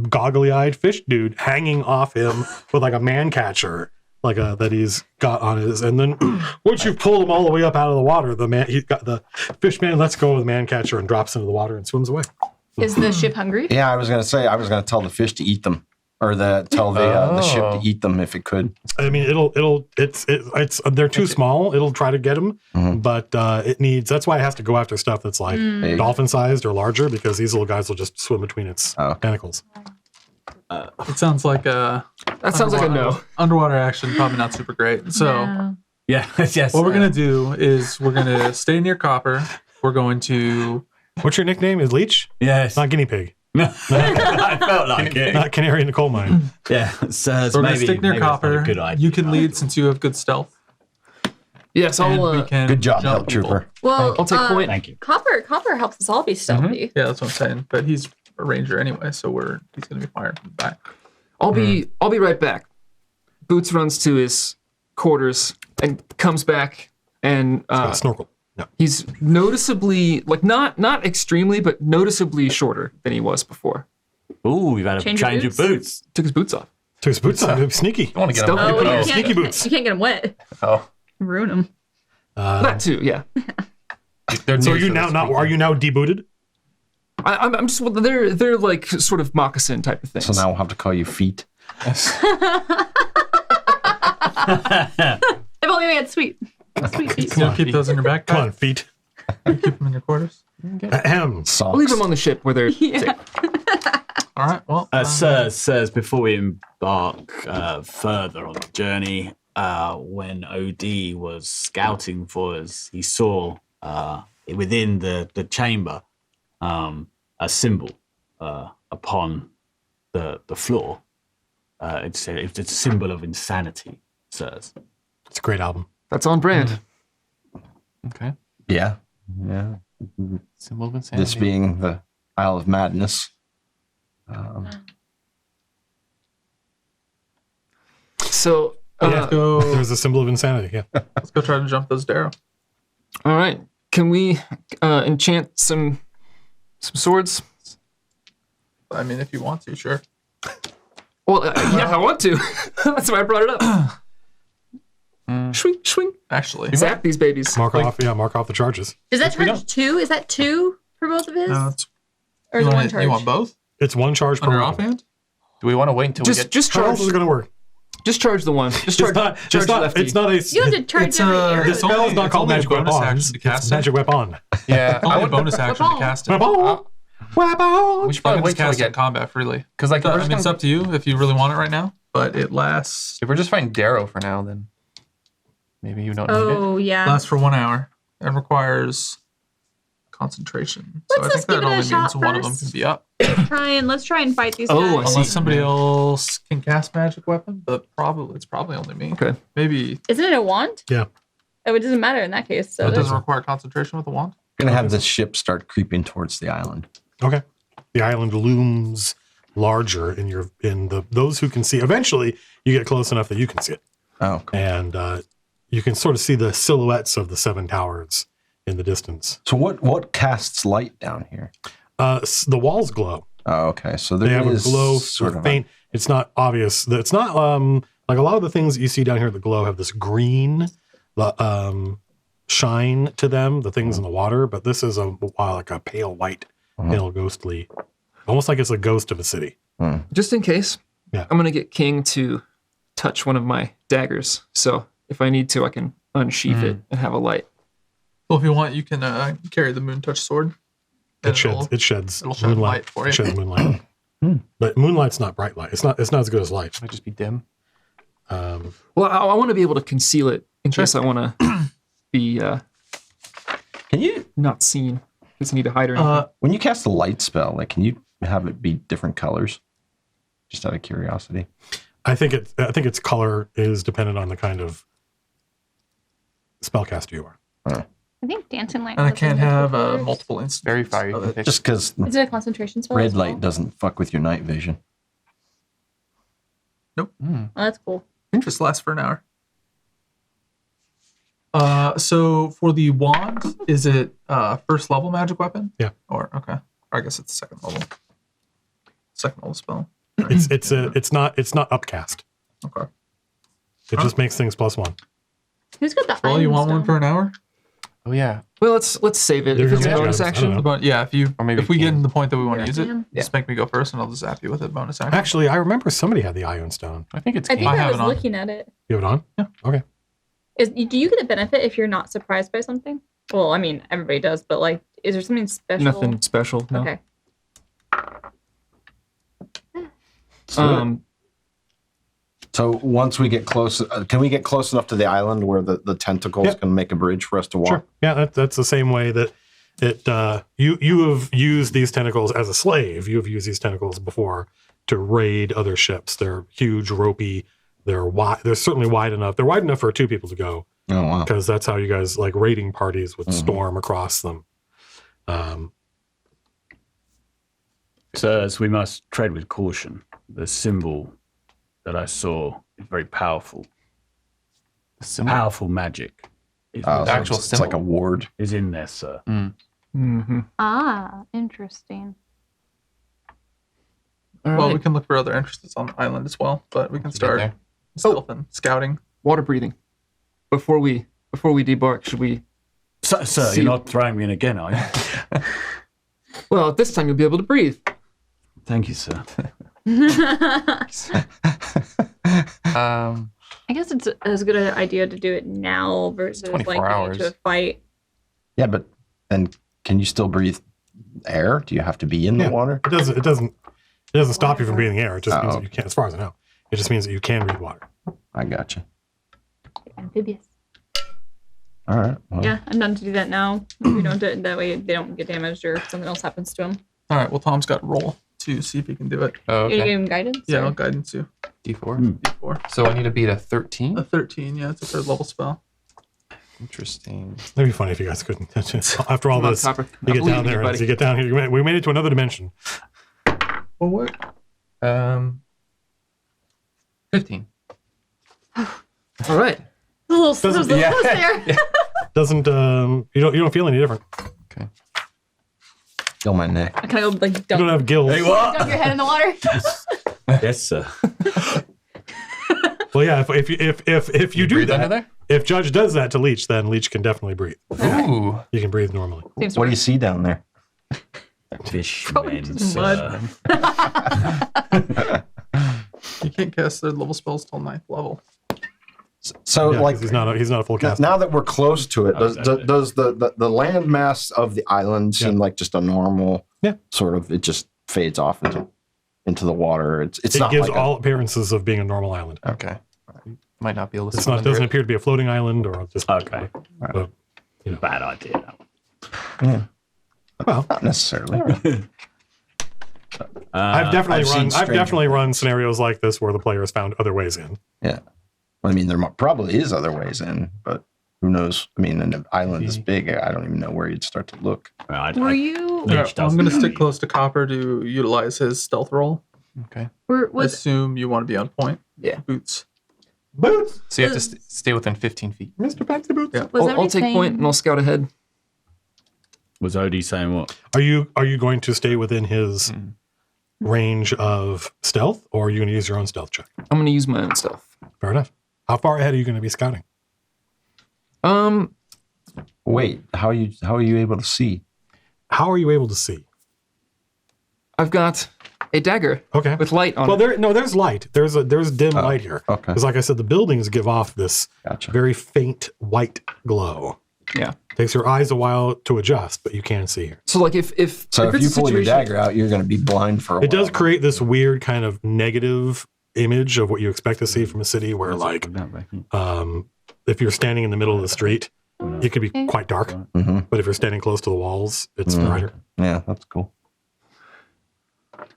[SPEAKER 1] goggly-eyed fish dude hanging off him with like a man catcher, that he's got on his. And then once you pull him all the way up out of the water, the fish man lets go of the man catcher and drops into the water and swims away.
[SPEAKER 3] Is the ship hungry?
[SPEAKER 4] Yeah, I was gonna tell the fish to eat them, or tell the ship to eat them if it could.
[SPEAKER 1] I mean, it's they're too small. It'll try to get them, but it needs. That's why it has to go after stuff that's like dolphin-sized or larger, because these little guys will just swim between its tentacles.
[SPEAKER 7] It sounds like a.
[SPEAKER 5] That sounds like a no.
[SPEAKER 7] Underwater action, probably not super great. So,
[SPEAKER 3] No.
[SPEAKER 2] yes.
[SPEAKER 7] what we're going to do is we're going to stay near Copper. We're going to.
[SPEAKER 1] What's your nickname? Is Leech?
[SPEAKER 2] Yes.
[SPEAKER 1] Not guinea pig.
[SPEAKER 2] I felt like it.
[SPEAKER 1] Not canary in the coal mine.
[SPEAKER 2] Yeah. So
[SPEAKER 7] We're going to stick near
[SPEAKER 2] maybe that's not a
[SPEAKER 7] Copper.
[SPEAKER 2] good idea.
[SPEAKER 7] You can lead since you have good stealth.
[SPEAKER 5] Yes,
[SPEAKER 7] And
[SPEAKER 5] I'll.
[SPEAKER 7] we can
[SPEAKER 4] Good job,
[SPEAKER 7] jump
[SPEAKER 4] Help
[SPEAKER 7] people.
[SPEAKER 4] Trooper.
[SPEAKER 3] Well,
[SPEAKER 5] I'll take point.
[SPEAKER 2] Thank you.
[SPEAKER 3] Copper helps us all be stealthy.
[SPEAKER 7] Yeah, that's what I'm saying. But he's a ranger anyway, so he's going to be firing from the back.
[SPEAKER 5] I'll be right back. Boots runs to his quarters and comes back, and
[SPEAKER 1] Got a snorkel. No.
[SPEAKER 5] he's noticeably, like not extremely, but noticeably shorter than he was before.
[SPEAKER 2] Ooh, we've had a
[SPEAKER 3] Change
[SPEAKER 2] change
[SPEAKER 3] your
[SPEAKER 2] of boots.
[SPEAKER 5] Took his boots off.
[SPEAKER 1] Took his boots on. Sneaky.
[SPEAKER 6] I want to get him.
[SPEAKER 5] Stealthy.
[SPEAKER 3] Oh,
[SPEAKER 5] Oh,
[SPEAKER 3] you
[SPEAKER 1] sneaky
[SPEAKER 3] can't,
[SPEAKER 1] boots.
[SPEAKER 3] You can't get them wet.
[SPEAKER 6] Oh,
[SPEAKER 3] Ruin them.
[SPEAKER 5] That too, yeah.
[SPEAKER 6] they're
[SPEAKER 1] So
[SPEAKER 6] new,
[SPEAKER 1] are you
[SPEAKER 6] to
[SPEAKER 1] now
[SPEAKER 6] speak.
[SPEAKER 1] are you now debooted?
[SPEAKER 5] I'm just they're like sort of moccasin type of things.
[SPEAKER 4] So now we'll have to call you feet.
[SPEAKER 3] If only we had sweet feet.
[SPEAKER 7] You'll keep those in your backpack.
[SPEAKER 1] Come on, feet.
[SPEAKER 7] Keep them in your quarters.
[SPEAKER 1] Ahem.
[SPEAKER 4] Socks.
[SPEAKER 5] I'll leave them on the ship where they're safe.
[SPEAKER 7] All right. Well,
[SPEAKER 2] Sirs, before we embark further on the journey, when OD was scouting for us, he saw within the chamber a symbol upon the floor. It's a symbol of insanity, sirs.
[SPEAKER 1] It's a great album.
[SPEAKER 5] That's on brand.
[SPEAKER 6] Okay.
[SPEAKER 4] Yeah.
[SPEAKER 6] Symbol of insanity.
[SPEAKER 4] This being the Isle of Madness.
[SPEAKER 5] So
[SPEAKER 7] let's go.
[SPEAKER 1] There's a symbol of insanity. Yeah.
[SPEAKER 7] Let's go try to jump those Darrow.
[SPEAKER 5] all right, can we enchant some swords?
[SPEAKER 7] I mean, if you want to, sure.
[SPEAKER 5] Well, yeah, I want to. That's why I brought it up. Swing, swing.
[SPEAKER 7] Actually,
[SPEAKER 5] Zap these babies.
[SPEAKER 1] Mark off the charges.
[SPEAKER 3] Does that charge 2? Is that 2 for both of his?
[SPEAKER 7] no, it's,
[SPEAKER 3] Or is it
[SPEAKER 7] you,
[SPEAKER 3] one
[SPEAKER 7] want,
[SPEAKER 3] charge?
[SPEAKER 7] you want both
[SPEAKER 1] It's one charge per
[SPEAKER 7] on your
[SPEAKER 1] round.
[SPEAKER 7] offhand?
[SPEAKER 6] Do we want to wait until we get?
[SPEAKER 5] Just
[SPEAKER 1] How
[SPEAKER 5] charge.
[SPEAKER 1] else is it going to work?
[SPEAKER 5] Just charge the one. Just charge. charge lefty.
[SPEAKER 1] It's not a.
[SPEAKER 3] You have to charge
[SPEAKER 7] It's
[SPEAKER 3] every
[SPEAKER 7] a-
[SPEAKER 3] arrow.
[SPEAKER 1] The spell's not
[SPEAKER 7] it's
[SPEAKER 1] called
[SPEAKER 7] only a
[SPEAKER 1] magic
[SPEAKER 7] bonus
[SPEAKER 1] weapon.
[SPEAKER 7] action to cast
[SPEAKER 1] It's
[SPEAKER 7] it.
[SPEAKER 1] magic weapon.
[SPEAKER 6] Yeah.
[SPEAKER 7] Only
[SPEAKER 6] I
[SPEAKER 7] a
[SPEAKER 6] would,
[SPEAKER 7] bonus action to cast it.
[SPEAKER 1] Weapon. Weapon.
[SPEAKER 6] we should probably
[SPEAKER 7] You
[SPEAKER 6] wait
[SPEAKER 7] can
[SPEAKER 6] till we
[SPEAKER 7] cast it in
[SPEAKER 6] get.
[SPEAKER 7] combat freely.
[SPEAKER 6] Because like,
[SPEAKER 7] So,
[SPEAKER 6] if
[SPEAKER 7] I
[SPEAKER 6] we're
[SPEAKER 7] mean,
[SPEAKER 6] just
[SPEAKER 7] it's
[SPEAKER 6] gonna-
[SPEAKER 7] up to you if you really want it right now, but it lasts
[SPEAKER 6] if we're just fighting Darrow for now, then maybe you don't need it.
[SPEAKER 3] Oh, yeah.
[SPEAKER 7] lasts for 1 hour and requires concentration. So I
[SPEAKER 3] Let's
[SPEAKER 7] think
[SPEAKER 3] just give
[SPEAKER 7] that
[SPEAKER 3] it a
[SPEAKER 7] only
[SPEAKER 3] shot
[SPEAKER 7] means one of them
[SPEAKER 3] first.
[SPEAKER 7] can be up.
[SPEAKER 3] Let's try and fight these
[SPEAKER 5] Oh,
[SPEAKER 3] guys.
[SPEAKER 5] I see.
[SPEAKER 7] Unless somebody else can cast magic weapon, but it's probably only me.
[SPEAKER 5] Okay.
[SPEAKER 7] Maybe
[SPEAKER 3] Isn't it a wand?
[SPEAKER 1] Yeah.
[SPEAKER 3] Oh, it doesn't matter in that case. So
[SPEAKER 7] it
[SPEAKER 3] that's-
[SPEAKER 7] doesn't require concentration with the wand.
[SPEAKER 4] We're going to have this ship start creeping towards the island.
[SPEAKER 1] Okay. The island looms larger in those who can see. Eventually, you get close enough that you can see it.
[SPEAKER 4] Oh, cool.
[SPEAKER 1] And you can sort of see the silhouettes of the 7 towers in the distance.
[SPEAKER 4] So what casts light down here?
[SPEAKER 1] The walls glow.
[SPEAKER 4] Oh, okay. So
[SPEAKER 1] They
[SPEAKER 4] there
[SPEAKER 1] have a
[SPEAKER 4] is
[SPEAKER 1] glow,
[SPEAKER 4] sort of
[SPEAKER 1] faint. It's not obvious. It's not like a lot of the things that you see down here that glow have this green shine to them, the things in the water, but this is like a pale white, pale ghostly, almost like it's a ghost of a city.
[SPEAKER 5] Just in case,
[SPEAKER 1] Yeah.
[SPEAKER 5] I'm going to get King to touch one of my daggers. So if I need to, I can unsheath it and have a light.
[SPEAKER 7] Well, if you want, you can carry the Moon Touch sword.
[SPEAKER 1] It sheds
[SPEAKER 7] it'll shed
[SPEAKER 1] moonlight
[SPEAKER 7] light for you.
[SPEAKER 1] It sheds moonlight. But moonlight's not bright light. It's not as good as light.
[SPEAKER 6] Might just be dim.
[SPEAKER 5] Well, I want to be able to conceal it in case I want to be
[SPEAKER 4] Can you
[SPEAKER 5] not seen. Because I need to hide or anything.
[SPEAKER 4] when you cast a light spell, like can you have it be different colors? Just out of curiosity.
[SPEAKER 1] I think its color is dependent on the kind of spellcaster you are.
[SPEAKER 9] I think dancing light.
[SPEAKER 7] And I
[SPEAKER 9] has
[SPEAKER 7] can't have
[SPEAKER 9] colors.
[SPEAKER 7] multiple instances.
[SPEAKER 6] Very fiery.
[SPEAKER 7] of it.
[SPEAKER 4] Just because
[SPEAKER 9] Is it a concentration spell?
[SPEAKER 4] red
[SPEAKER 9] as well?
[SPEAKER 4] light doesn't fuck with your night vision.
[SPEAKER 9] Oh, that's cool.
[SPEAKER 7] Interest lasts for an hour. So for the wand, is it first level magic weapon?
[SPEAKER 1] Yeah.
[SPEAKER 7] Or okay. Or I guess it's second level. Second level spell.
[SPEAKER 1] It's not upcast.
[SPEAKER 7] Okay.
[SPEAKER 1] It just makes things +1.
[SPEAKER 3] Who's got the
[SPEAKER 7] Well, you
[SPEAKER 3] iron
[SPEAKER 7] want one
[SPEAKER 3] stone?
[SPEAKER 7] for an hour?
[SPEAKER 6] Oh yeah.
[SPEAKER 5] Well, let's save it.
[SPEAKER 1] There's
[SPEAKER 5] If it's a
[SPEAKER 1] your
[SPEAKER 5] bonus
[SPEAKER 1] magic items, I don't
[SPEAKER 5] action,
[SPEAKER 1] know.
[SPEAKER 7] But yeah,
[SPEAKER 6] Or maybe
[SPEAKER 7] if we get
[SPEAKER 6] King.
[SPEAKER 7] to the point that we want to
[SPEAKER 3] Yeah.
[SPEAKER 7] use it,
[SPEAKER 3] Yeah.
[SPEAKER 7] just make me go first, and I'll just zap you with a bonus action.
[SPEAKER 1] Actually, I remember somebody had the Ion Stone.
[SPEAKER 6] I think it's
[SPEAKER 3] I
[SPEAKER 6] King.
[SPEAKER 3] think
[SPEAKER 7] I
[SPEAKER 3] I,
[SPEAKER 7] have
[SPEAKER 3] was
[SPEAKER 7] it on.
[SPEAKER 3] looking at it.
[SPEAKER 1] You have it on?
[SPEAKER 7] Yeah.
[SPEAKER 1] Okay.
[SPEAKER 3] Do you get a benefit if you're not surprised by something? Well, I mean, everybody does, but like, is there something special?
[SPEAKER 5] nothing special. No.
[SPEAKER 3] Okay.
[SPEAKER 4] So once we get close, can we get close enough to the island where the tentacles
[SPEAKER 1] Yep.
[SPEAKER 4] can make a bridge for us to walk?
[SPEAKER 1] Sure. Yeah, that's the same way that you have used these tentacles as a slave. You have used these tentacles before to raid other ships. They're huge, ropey. They're wide. They're certainly wide enough. They're wide enough for 2 people to go.
[SPEAKER 4] Oh wow!
[SPEAKER 1] Because that's how you guys like raiding parties would storm across them.
[SPEAKER 2] Sirs, we must tread with caution. The symbol that I saw is very powerful.
[SPEAKER 6] The symbol.
[SPEAKER 2] Powerful magic is,
[SPEAKER 4] So
[SPEAKER 6] actual
[SPEAKER 4] it's like a
[SPEAKER 6] symbol.
[SPEAKER 4] ward.
[SPEAKER 2] is in there, sir.
[SPEAKER 5] Mm-hmm.
[SPEAKER 9] Ah, interesting.
[SPEAKER 5] All
[SPEAKER 7] Well,
[SPEAKER 5] right.
[SPEAKER 7] we can look for other entrances on the island as well, but we can
[SPEAKER 6] Get
[SPEAKER 7] start
[SPEAKER 6] there.
[SPEAKER 7] stealth and scouting.
[SPEAKER 5] Water breathing. Before we debark, should we?
[SPEAKER 2] Sir,
[SPEAKER 5] See-
[SPEAKER 2] you're not throwing me in again, are you?
[SPEAKER 5] Well, this time you'll be able to breathe.
[SPEAKER 2] Thank you, sir.
[SPEAKER 3] I guess it's as good an idea to do it now versus
[SPEAKER 6] 24
[SPEAKER 3] like getting
[SPEAKER 6] hours.
[SPEAKER 3] into a fight.
[SPEAKER 4] Yeah, but then can you still breathe air? Do you have to be in the
[SPEAKER 1] Yeah.
[SPEAKER 4] water?
[SPEAKER 1] It doesn't stop you from breathing air. It just means
[SPEAKER 4] Oh.
[SPEAKER 1] that you can, as far as I know. It just means that you can breathe water.
[SPEAKER 4] I gotcha.
[SPEAKER 3] Amphibious.
[SPEAKER 4] All right. Well,
[SPEAKER 3] Yeah, I'm done to do that now. If we don't do it that way, they don't get damaged or something else happens to them.
[SPEAKER 7] All right. Well, Tom's got roll to see if he can do it.
[SPEAKER 6] Oh,
[SPEAKER 3] You
[SPEAKER 6] okay.
[SPEAKER 3] give him guidance?
[SPEAKER 7] Yeah,
[SPEAKER 3] or-
[SPEAKER 7] I'll guidance you.
[SPEAKER 6] D4.
[SPEAKER 7] D4.
[SPEAKER 6] So I need to beat a 13.
[SPEAKER 7] A 13. Yeah, it's a third level spell.
[SPEAKER 6] Interesting.
[SPEAKER 1] It'd be funny if you guys couldn't. After all
[SPEAKER 5] Come on,
[SPEAKER 1] this,
[SPEAKER 5] Copper.
[SPEAKER 1] you
[SPEAKER 5] I
[SPEAKER 1] get
[SPEAKER 5] believe
[SPEAKER 1] down
[SPEAKER 5] in you,
[SPEAKER 1] there. As
[SPEAKER 5] buddy.
[SPEAKER 1] you get down here, we made it to another dimension.
[SPEAKER 7] Well, what?
[SPEAKER 6] 15.
[SPEAKER 5] All right.
[SPEAKER 3] A little close there.
[SPEAKER 1] Doesn't you don't feel any different?
[SPEAKER 6] Okay.
[SPEAKER 4] feel my neck.
[SPEAKER 3] I kind of go like
[SPEAKER 1] You
[SPEAKER 3] dump,
[SPEAKER 1] don't have gills.
[SPEAKER 3] dump your head in the water.
[SPEAKER 2] Yes, sir.
[SPEAKER 1] Well, yeah. If you do
[SPEAKER 6] breathe under
[SPEAKER 1] that,
[SPEAKER 6] there?
[SPEAKER 1] if Judge does that to Leech, then Leech can definitely breathe.
[SPEAKER 6] Ooh.
[SPEAKER 1] You can breathe normally.
[SPEAKER 3] Seems
[SPEAKER 4] What do
[SPEAKER 3] right.
[SPEAKER 4] you see down there?
[SPEAKER 2] Fish
[SPEAKER 3] Probably
[SPEAKER 2] men,
[SPEAKER 3] just
[SPEAKER 2] sir.
[SPEAKER 7] You can't cast third level spells till 9th level.
[SPEAKER 4] So,
[SPEAKER 1] Yeah,
[SPEAKER 4] like,
[SPEAKER 1] 'cause he's not a full cast.
[SPEAKER 4] now that we're close to it,
[SPEAKER 2] Oh,
[SPEAKER 4] does the land mass of the island seem like just a normal sort of? It just fades off into the water. It's
[SPEAKER 1] It
[SPEAKER 4] not
[SPEAKER 1] gives
[SPEAKER 4] like
[SPEAKER 1] all appearances of being a normal island.
[SPEAKER 6] Okay. Might not be able to
[SPEAKER 1] It's
[SPEAKER 6] swim
[SPEAKER 1] not.
[SPEAKER 6] under
[SPEAKER 1] Doesn't
[SPEAKER 6] it.
[SPEAKER 1] appear to be a floating island or just.
[SPEAKER 2] Okay.
[SPEAKER 1] But,
[SPEAKER 2] Bad idea.
[SPEAKER 1] well,
[SPEAKER 4] not necessarily.
[SPEAKER 1] I've definitely
[SPEAKER 4] I've seen
[SPEAKER 1] I've
[SPEAKER 4] strange
[SPEAKER 1] definitely run scenarios like this where the player has found other ways in.
[SPEAKER 4] Yeah, I mean there probably is other ways in, but who knows? I mean, an island is big. I don't even know where you'd start to look.
[SPEAKER 3] Were you?
[SPEAKER 7] Yeah, I'm going to stick close to Copper to utilize his stealth roll
[SPEAKER 6] Okay.
[SPEAKER 7] Assume you want to be on point.
[SPEAKER 5] Yeah.
[SPEAKER 7] Boots.
[SPEAKER 4] Boots.
[SPEAKER 6] So you have to stay within 15 feet.
[SPEAKER 1] Mr. Patsy Boots.
[SPEAKER 7] Yeah.
[SPEAKER 5] I'll take point and I'll scout ahead.
[SPEAKER 2] Was Odie saying what?
[SPEAKER 1] Are you going to stay within his range of stealth, or are you going to use your own stealth check?
[SPEAKER 5] I'm going to use my own stuff.
[SPEAKER 1] Fair enough. How far ahead are you going to be scouting?
[SPEAKER 4] Wait, how are you able to see?
[SPEAKER 1] How are you able to see?
[SPEAKER 5] I've got a dagger.
[SPEAKER 1] Okay.
[SPEAKER 5] With light on it.
[SPEAKER 1] There's light. There's dim light here.
[SPEAKER 4] Okay.
[SPEAKER 1] Because like I said, the buildings give off this very faint white glow.
[SPEAKER 5] Yeah.
[SPEAKER 1] Takes your eyes a while to adjust, but you can see here.
[SPEAKER 5] So like if
[SPEAKER 4] you pull your dagger out, you're going to be blind for a while.
[SPEAKER 1] It does create this weird kind of negative image of what you expect to see from a city where if you're standing in the middle of the street, it could be quite dark.
[SPEAKER 4] Mm-hmm.
[SPEAKER 1] But if you're standing close to the walls, it's brighter.
[SPEAKER 4] Yeah, that's cool.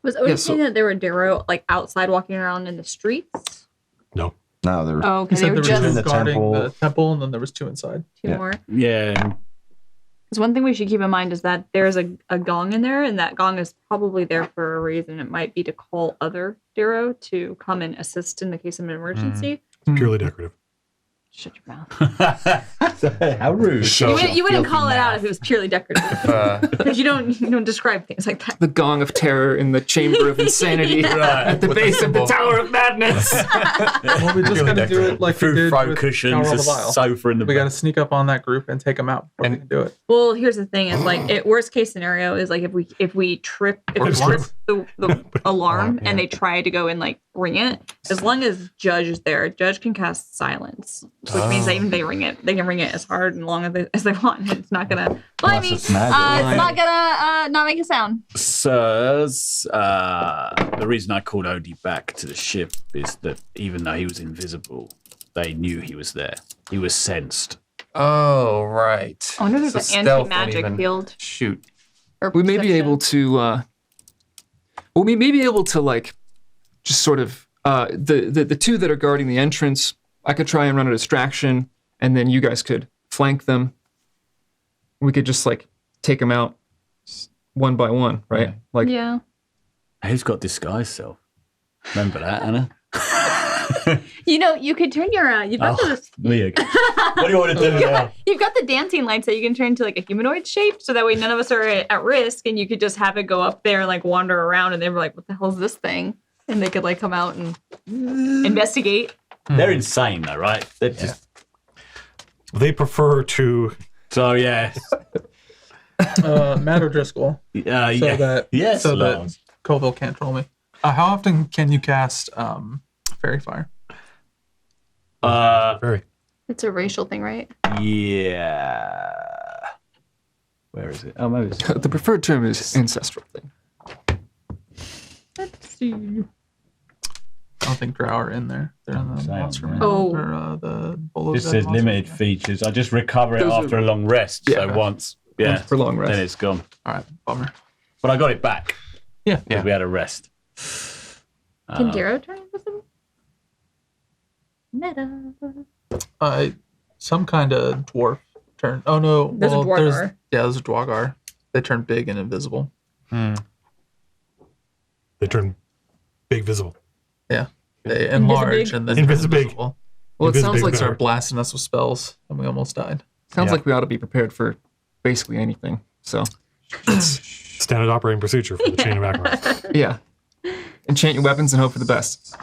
[SPEAKER 3] Was Odie saying that there were Darrow like outside walking around in the streets?
[SPEAKER 1] No.
[SPEAKER 4] No, there was.
[SPEAKER 3] Oh,
[SPEAKER 7] He
[SPEAKER 3] okay. They
[SPEAKER 7] said
[SPEAKER 3] were
[SPEAKER 7] there was
[SPEAKER 3] just
[SPEAKER 7] two guarding the temple, and then there was two inside.
[SPEAKER 3] two more.
[SPEAKER 2] Yeah.
[SPEAKER 3] Because one thing we should keep in mind is that there's a gong in there, and that gong is probably there for a reason. It might be to call other Darrow to come and assist in the case of an emergency.
[SPEAKER 1] It's purely decorative.
[SPEAKER 3] Shut your mouth.
[SPEAKER 2] How rude.
[SPEAKER 3] You wouldn't call it out if it was purely decorative. Because you don't describe things like that.
[SPEAKER 5] the gong of terror in the chamber of insanity at the base of the Tower of Madness.
[SPEAKER 7] Well, we just got to do it like we
[SPEAKER 2] Through
[SPEAKER 7] did
[SPEAKER 2] throw
[SPEAKER 7] with
[SPEAKER 2] cushions,
[SPEAKER 7] Tower
[SPEAKER 2] a
[SPEAKER 7] of the Vile.
[SPEAKER 2] sofa in the
[SPEAKER 7] We got to sneak up on that group and take them out before we can do it.
[SPEAKER 3] Well, here's the thing: is like worst case scenario is like if we trip the alarm and they try to go and like ring it. As long as Judge is there, Judge can cast silence, which means that even if they ring it, they can ring it as hard and long as they want. It's not gonna blind me. It's not gonna not make a sound.
[SPEAKER 2] Sirs, the reason I called Odie back to the ship is that even though he was invisible, they knew he was there. He was sensed.
[SPEAKER 6] Oh, right.
[SPEAKER 3] I wonder if there's an anti-magic field.
[SPEAKER 6] Shoot.
[SPEAKER 5] We may be able to. We may be able to like, just sort of the two that are guarding the entrance. I could try and run a distraction, and then you guys could flank them. We could just like take them out one by one, right?
[SPEAKER 2] Yeah.
[SPEAKER 5] Like,
[SPEAKER 3] Yeah.
[SPEAKER 2] Who's got disguise self? Remember that, Anna?
[SPEAKER 3] You know, you could turn your you've got
[SPEAKER 2] Leah. What do you want to do now?
[SPEAKER 3] You've got the dancing lights that you can turn into like a humanoid shape, so that way none of us are at risk, and you could just have it go up there and like wander around, and they were like, "What the hell is this thing?" And they could like come out and investigate.
[SPEAKER 2] They're insane, though, right? They're just
[SPEAKER 1] They prefer to.
[SPEAKER 2] so yeah.
[SPEAKER 7] Matt O'Driscoll. So that
[SPEAKER 2] yes,
[SPEAKER 7] so
[SPEAKER 2] Lars.
[SPEAKER 7] that Colville can't troll me. How often can you cast Fairy Fire?
[SPEAKER 1] Very.
[SPEAKER 3] It's a racial thing, right?
[SPEAKER 2] Yeah. Where is it? Oh, maybe it's
[SPEAKER 5] the preferred term is ancestral thing.
[SPEAKER 3] Let's see.
[SPEAKER 7] I don't think drow are in there. They're in the
[SPEAKER 2] Same,
[SPEAKER 7] monster
[SPEAKER 2] yeah.
[SPEAKER 3] Oh.
[SPEAKER 7] or the Bull
[SPEAKER 2] This says limited features. I just recover it
[SPEAKER 5] Those
[SPEAKER 2] after a long rest.
[SPEAKER 5] Yeah.
[SPEAKER 2] So once, yeah,
[SPEAKER 5] For long rest.
[SPEAKER 2] then it's gone.
[SPEAKER 7] All right, bummer.
[SPEAKER 2] But I got it back.
[SPEAKER 7] Yeah.
[SPEAKER 2] because we had a rest.
[SPEAKER 3] Can Darrow turn invisible? Meta.
[SPEAKER 7] Some kind of dwarf turn. Oh no,
[SPEAKER 3] There's a dwargar.
[SPEAKER 7] There's a dwargar. They turn big and invisible.
[SPEAKER 1] They turn big visible.
[SPEAKER 7] Yeah, they enlarge and then
[SPEAKER 1] Invisibig.
[SPEAKER 7] invisible.
[SPEAKER 5] Well, it sounds like
[SPEAKER 7] They start blasting us with spells, and we almost died.
[SPEAKER 5] Sounds like we ought to be prepared for basically anything. So,
[SPEAKER 1] Standard operating procedure for the Chain of Acheron.
[SPEAKER 5] yeah. Enchant your weapons and hope for the best.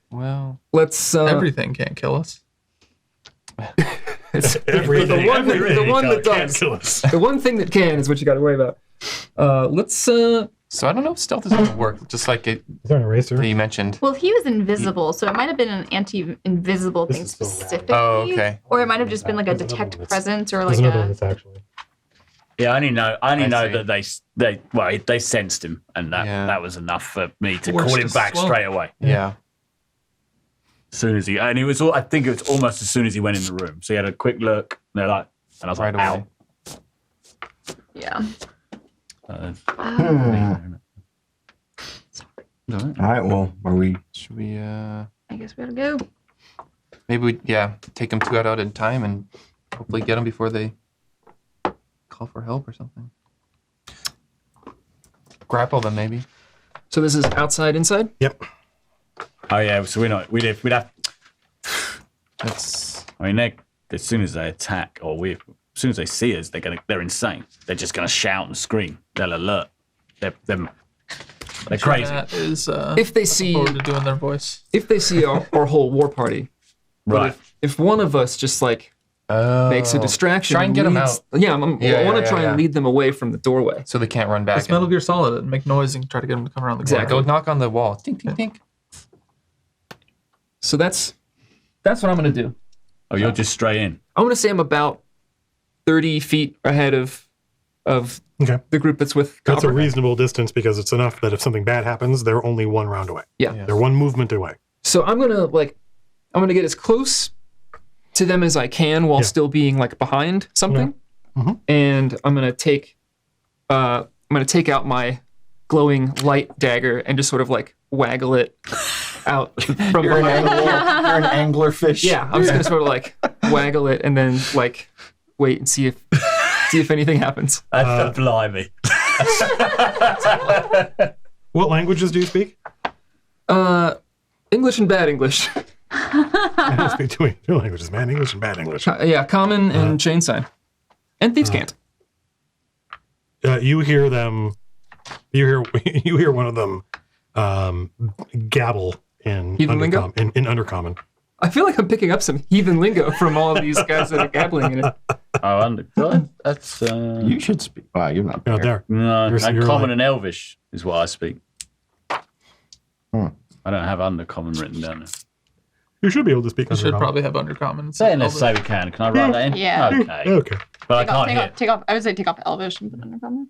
[SPEAKER 6] Well,
[SPEAKER 5] Let's.
[SPEAKER 7] Everything can't kill us.
[SPEAKER 1] Everything.
[SPEAKER 5] the one that
[SPEAKER 1] can't
[SPEAKER 5] does.
[SPEAKER 1] kill us.
[SPEAKER 5] The one thing that can is what you got to worry about. Let's.
[SPEAKER 6] so I don't know if stealth is going to work, just like it
[SPEAKER 1] Is there an eraser?
[SPEAKER 6] that you mentioned.
[SPEAKER 3] Well, he was invisible, so it might have been an anti-invisible
[SPEAKER 1] This
[SPEAKER 3] thing
[SPEAKER 1] is so rad.
[SPEAKER 3] specifically.
[SPEAKER 6] Oh, okay.
[SPEAKER 3] Or it might have just been like a
[SPEAKER 1] There's another
[SPEAKER 3] detect
[SPEAKER 1] one that's-
[SPEAKER 3] presence or
[SPEAKER 1] There's
[SPEAKER 3] like
[SPEAKER 1] another one
[SPEAKER 3] a.
[SPEAKER 1] that's actually.
[SPEAKER 2] Yeah, I only know
[SPEAKER 6] see.
[SPEAKER 2] that they sensed him, and that was enough for me to call him back straight away.
[SPEAKER 6] Yeah.
[SPEAKER 2] As soon as I think it was almost as soon as he went in the room. So he had a quick look, and they're like, and I was
[SPEAKER 6] Right
[SPEAKER 2] like,
[SPEAKER 6] away.
[SPEAKER 2] ow.
[SPEAKER 3] Yeah.
[SPEAKER 4] All right, well, are we?
[SPEAKER 6] Should we,
[SPEAKER 3] I guess we gotta go.
[SPEAKER 6] maybe we, take them 2 out at a time and hopefully get them before they call for help or something. Grapple them, maybe.
[SPEAKER 5] So this is outside, inside?
[SPEAKER 1] Yep.
[SPEAKER 2] Oh yeah, so we'd have.
[SPEAKER 6] That's
[SPEAKER 2] I mean, as soon as they attack, as soon as they see us, they're insane. They're just gonna shout and scream. They'll alert. They're crazy.
[SPEAKER 7] That is,
[SPEAKER 5] If they see,
[SPEAKER 7] forward to doing their voice.
[SPEAKER 5] if they see our whole war party, but
[SPEAKER 2] Right.
[SPEAKER 5] if one of us just like makes a distraction,
[SPEAKER 6] Try and get 'em
[SPEAKER 5] leads-
[SPEAKER 6] out.
[SPEAKER 5] Yeah, I want to
[SPEAKER 6] yeah,
[SPEAKER 5] try
[SPEAKER 6] yeah.
[SPEAKER 5] and lead them away from the doorway.
[SPEAKER 6] so they can't run back.
[SPEAKER 7] It's Metal Gear Solid and make noise and try to get them to come around the corner.
[SPEAKER 5] Exactly.
[SPEAKER 6] Go knock on the wall. Tink, tink, tink.
[SPEAKER 5] So that's what I'm gonna do.
[SPEAKER 2] Oh, you're just straight in.
[SPEAKER 5] I'm gonna say I'm about 30 feet ahead of
[SPEAKER 1] Okay.
[SPEAKER 5] the group that's with.
[SPEAKER 1] That's a
[SPEAKER 5] Copper.
[SPEAKER 1] reasonable distance because it's enough that if something bad happens, they're only one round away.
[SPEAKER 5] Yeah.
[SPEAKER 1] They're one movement away.
[SPEAKER 5] So I'm gonna get as close to them as I can while still being like behind something, and I'm gonna take out my glowing light dagger and just sort of like waggle it out from
[SPEAKER 4] You're
[SPEAKER 5] behind.
[SPEAKER 4] an anglerfish.
[SPEAKER 5] Yeah, I'm just gonna sort of like waggle it and then like wait and see if anything happens.
[SPEAKER 2] That's blimey.
[SPEAKER 1] What languages do you speak?
[SPEAKER 5] English and bad English.
[SPEAKER 1] I don't speak two languages, man. English and bad English.
[SPEAKER 5] Yeah, common and chain sign, and thieves can't.
[SPEAKER 1] You hear them. You hear one of them gabble in
[SPEAKER 5] Heathen lingo?
[SPEAKER 1] in undercommon.
[SPEAKER 5] I feel like I'm picking up some heathen lingo from all of these guys that are gabbling in it.
[SPEAKER 2] Oh, that's
[SPEAKER 4] You should speak. Wow, you're not
[SPEAKER 1] You're not
[SPEAKER 4] there.
[SPEAKER 1] there.
[SPEAKER 2] no.
[SPEAKER 1] You're
[SPEAKER 2] Common
[SPEAKER 1] like-
[SPEAKER 2] and Elvish is what I speak.
[SPEAKER 4] Hmm.
[SPEAKER 2] I don't have undercommon written down there.
[SPEAKER 1] You should be able to speak
[SPEAKER 7] We should
[SPEAKER 1] undercommon.
[SPEAKER 7] probably have undercommon.
[SPEAKER 2] Say it, let's say we can. Can I write that in?
[SPEAKER 9] Yeah.
[SPEAKER 2] Okay.
[SPEAKER 1] Okay.
[SPEAKER 2] But I can't hear.
[SPEAKER 9] Take off. I would say take off Elvish and put undercommon.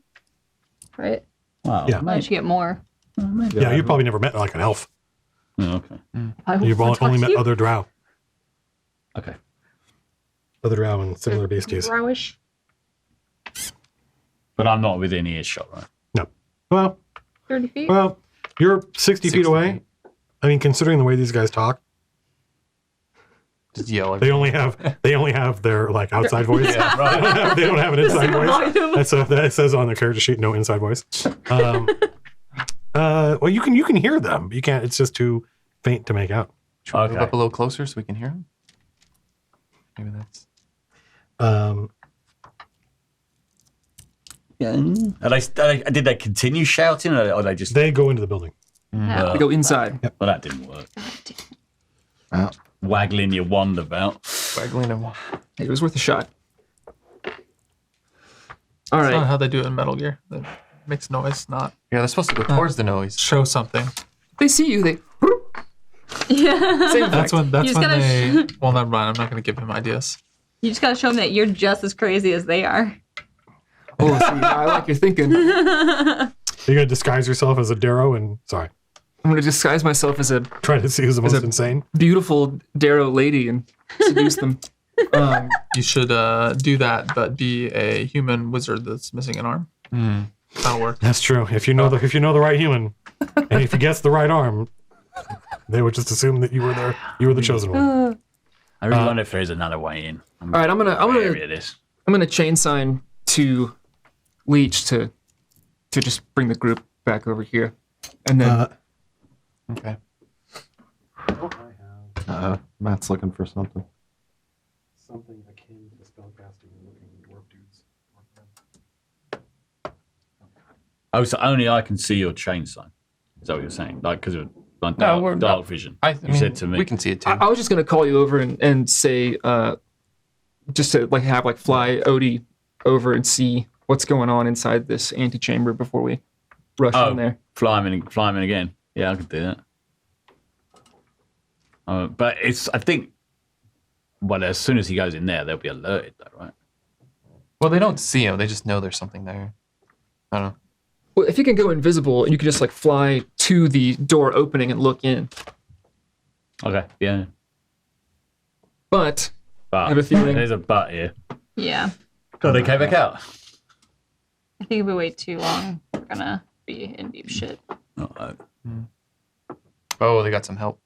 [SPEAKER 9] Right?
[SPEAKER 2] Wow.
[SPEAKER 1] Yeah.
[SPEAKER 9] Unless you get more.
[SPEAKER 2] Maybe
[SPEAKER 1] Yeah,
[SPEAKER 2] I
[SPEAKER 1] you've
[SPEAKER 2] have-
[SPEAKER 1] probably never met like an elf.
[SPEAKER 2] Oh, okay.
[SPEAKER 1] You've only met other drow.
[SPEAKER 2] Okay.
[SPEAKER 1] Other drow and similar beasties.
[SPEAKER 9] Drowish.
[SPEAKER 2] But I'm not within earshot, right?
[SPEAKER 1] No. Well,
[SPEAKER 9] 30 feet.
[SPEAKER 1] you're 60 feet away. I mean, considering the way these guys talk,
[SPEAKER 6] Just yell.
[SPEAKER 1] they only have their like outside voice.
[SPEAKER 2] Yeah, right.
[SPEAKER 1] They don't have an inside voice. That says on their character sheet, no inside voice. Well, you can hear them. You can't. It's just too faint to make out.
[SPEAKER 6] Should we move
[SPEAKER 2] Okay.
[SPEAKER 6] up a little closer so we can hear him? Maybe that's.
[SPEAKER 2] Yeah. Did they continue shouting, or they just?
[SPEAKER 1] They go into the building.
[SPEAKER 5] They go inside.
[SPEAKER 2] Well, that didn't work.
[SPEAKER 4] Wow.
[SPEAKER 2] Waggling your wand about.
[SPEAKER 6] Waggling a wall.
[SPEAKER 5] It was worth a shot. All
[SPEAKER 7] That's not
[SPEAKER 5] right.
[SPEAKER 7] how they do it in Metal Gear. It makes noise, not
[SPEAKER 6] Yeah, they're supposed to go towards the noise.
[SPEAKER 7] show something.
[SPEAKER 5] They see you. They.
[SPEAKER 3] Yeah.
[SPEAKER 5] Same
[SPEAKER 7] That's
[SPEAKER 5] thing.
[SPEAKER 7] when
[SPEAKER 3] just
[SPEAKER 7] they.
[SPEAKER 3] gotta
[SPEAKER 7] Well, never mind. I'm not going to give him ideas.
[SPEAKER 3] You just gotta show them that you're just as crazy as they are.
[SPEAKER 5] Oh, see, I like your thinking. I'm
[SPEAKER 1] You're gonna disguise yourself as a Darrow and
[SPEAKER 5] gonna disguise myself as a
[SPEAKER 1] try to see who's the most insane.
[SPEAKER 5] beautiful Darrow lady and seduce them.
[SPEAKER 7] You should do that, but be a human wizard that's missing an arm. That'll work.
[SPEAKER 1] That's true. If you know the right human, and if he gets the right arm, they would just assume that you were the chosen one.
[SPEAKER 2] I really wonder if there is another way in.
[SPEAKER 5] All right, I'm gonna chain sign to Leech to just bring the group back over here, and then
[SPEAKER 6] Okay.
[SPEAKER 4] Matt's looking for something.
[SPEAKER 1] Something akin to spellcasting and looking dwarf dudes.
[SPEAKER 2] Oh, so only I can see your chain sign. Is that what you're saying? Like, because of like
[SPEAKER 6] No, we're
[SPEAKER 2] dark
[SPEAKER 6] not.
[SPEAKER 2] vision.
[SPEAKER 6] I
[SPEAKER 2] You
[SPEAKER 6] mean,
[SPEAKER 2] said to me.
[SPEAKER 6] we can see it too.
[SPEAKER 5] I was just gonna call you over and say just to like have like fly Odie over and see what's going on inside this antechamber before we rush in there.
[SPEAKER 2] Fly him in again. Yeah, I could do that. But I think, well, as soon as he goes in there, they'll be alerted, though, right?
[SPEAKER 6] Well, they don't see him. They just know there's something there. I don't know.
[SPEAKER 5] Well, if you can go invisible and you can just like fly to the door opening and look in.
[SPEAKER 2] Okay, yeah.
[SPEAKER 5] But
[SPEAKER 2] But
[SPEAKER 5] I have a feeling-
[SPEAKER 2] there's a but here.
[SPEAKER 3] Yeah.
[SPEAKER 2] God, they came back out.
[SPEAKER 3] I think if we wait too long, we're gonna be in deep shit.
[SPEAKER 6] Oh, they got some help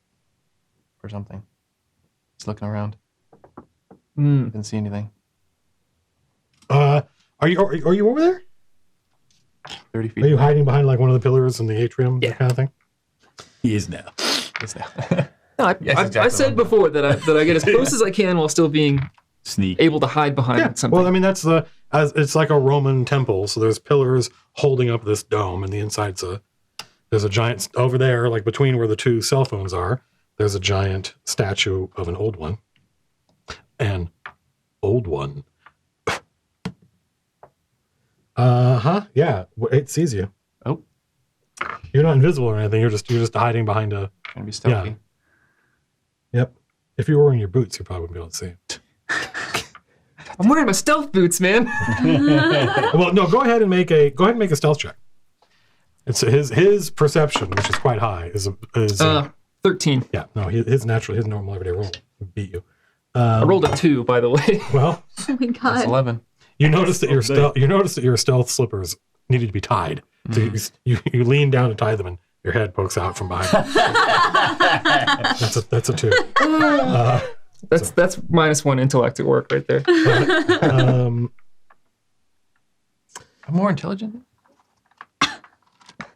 [SPEAKER 6] or something. Just looking around. Didn't see anything.
[SPEAKER 1] Are you over there?
[SPEAKER 6] 30 feet.
[SPEAKER 1] Are you hiding behind like one of the pillars in the atrium, that kind of thing?
[SPEAKER 2] He is now.
[SPEAKER 5] No, I said before that I get as close as I can while still being able to hide behind something.
[SPEAKER 1] Well, I mean, it's like a Roman temple, so there's pillars holding up this dome, and the inside's there's a giant over there, like between where the two cell phones are. There's a giant statue of an old one. An old one. Yeah. It sees you.
[SPEAKER 6] Oh.
[SPEAKER 1] You're not invisible or anything. You're just hiding behind a.
[SPEAKER 6] Gonna be stealthy.
[SPEAKER 1] Yeah. Yep. If you were wearing your boots, you probably wouldn't be able to see it.
[SPEAKER 5] I'm wearing my stealth boots, man.
[SPEAKER 1] Well, no. Go ahead and make a stealth check. It's his perception, which is quite high, is
[SPEAKER 5] 13.
[SPEAKER 1] Yeah. No. His normal everyday roll would beat you.
[SPEAKER 5] I rolled a 2, by the way.
[SPEAKER 1] Well.
[SPEAKER 3] Oh my god.
[SPEAKER 6] That's 11.
[SPEAKER 1] You notice that your stealth slippers needed to be tied. So you lean down to tie them, and your head pokes out from behind. That's a 2.
[SPEAKER 5] That's -1 intellect at work right there.
[SPEAKER 6] I'm more intelligent.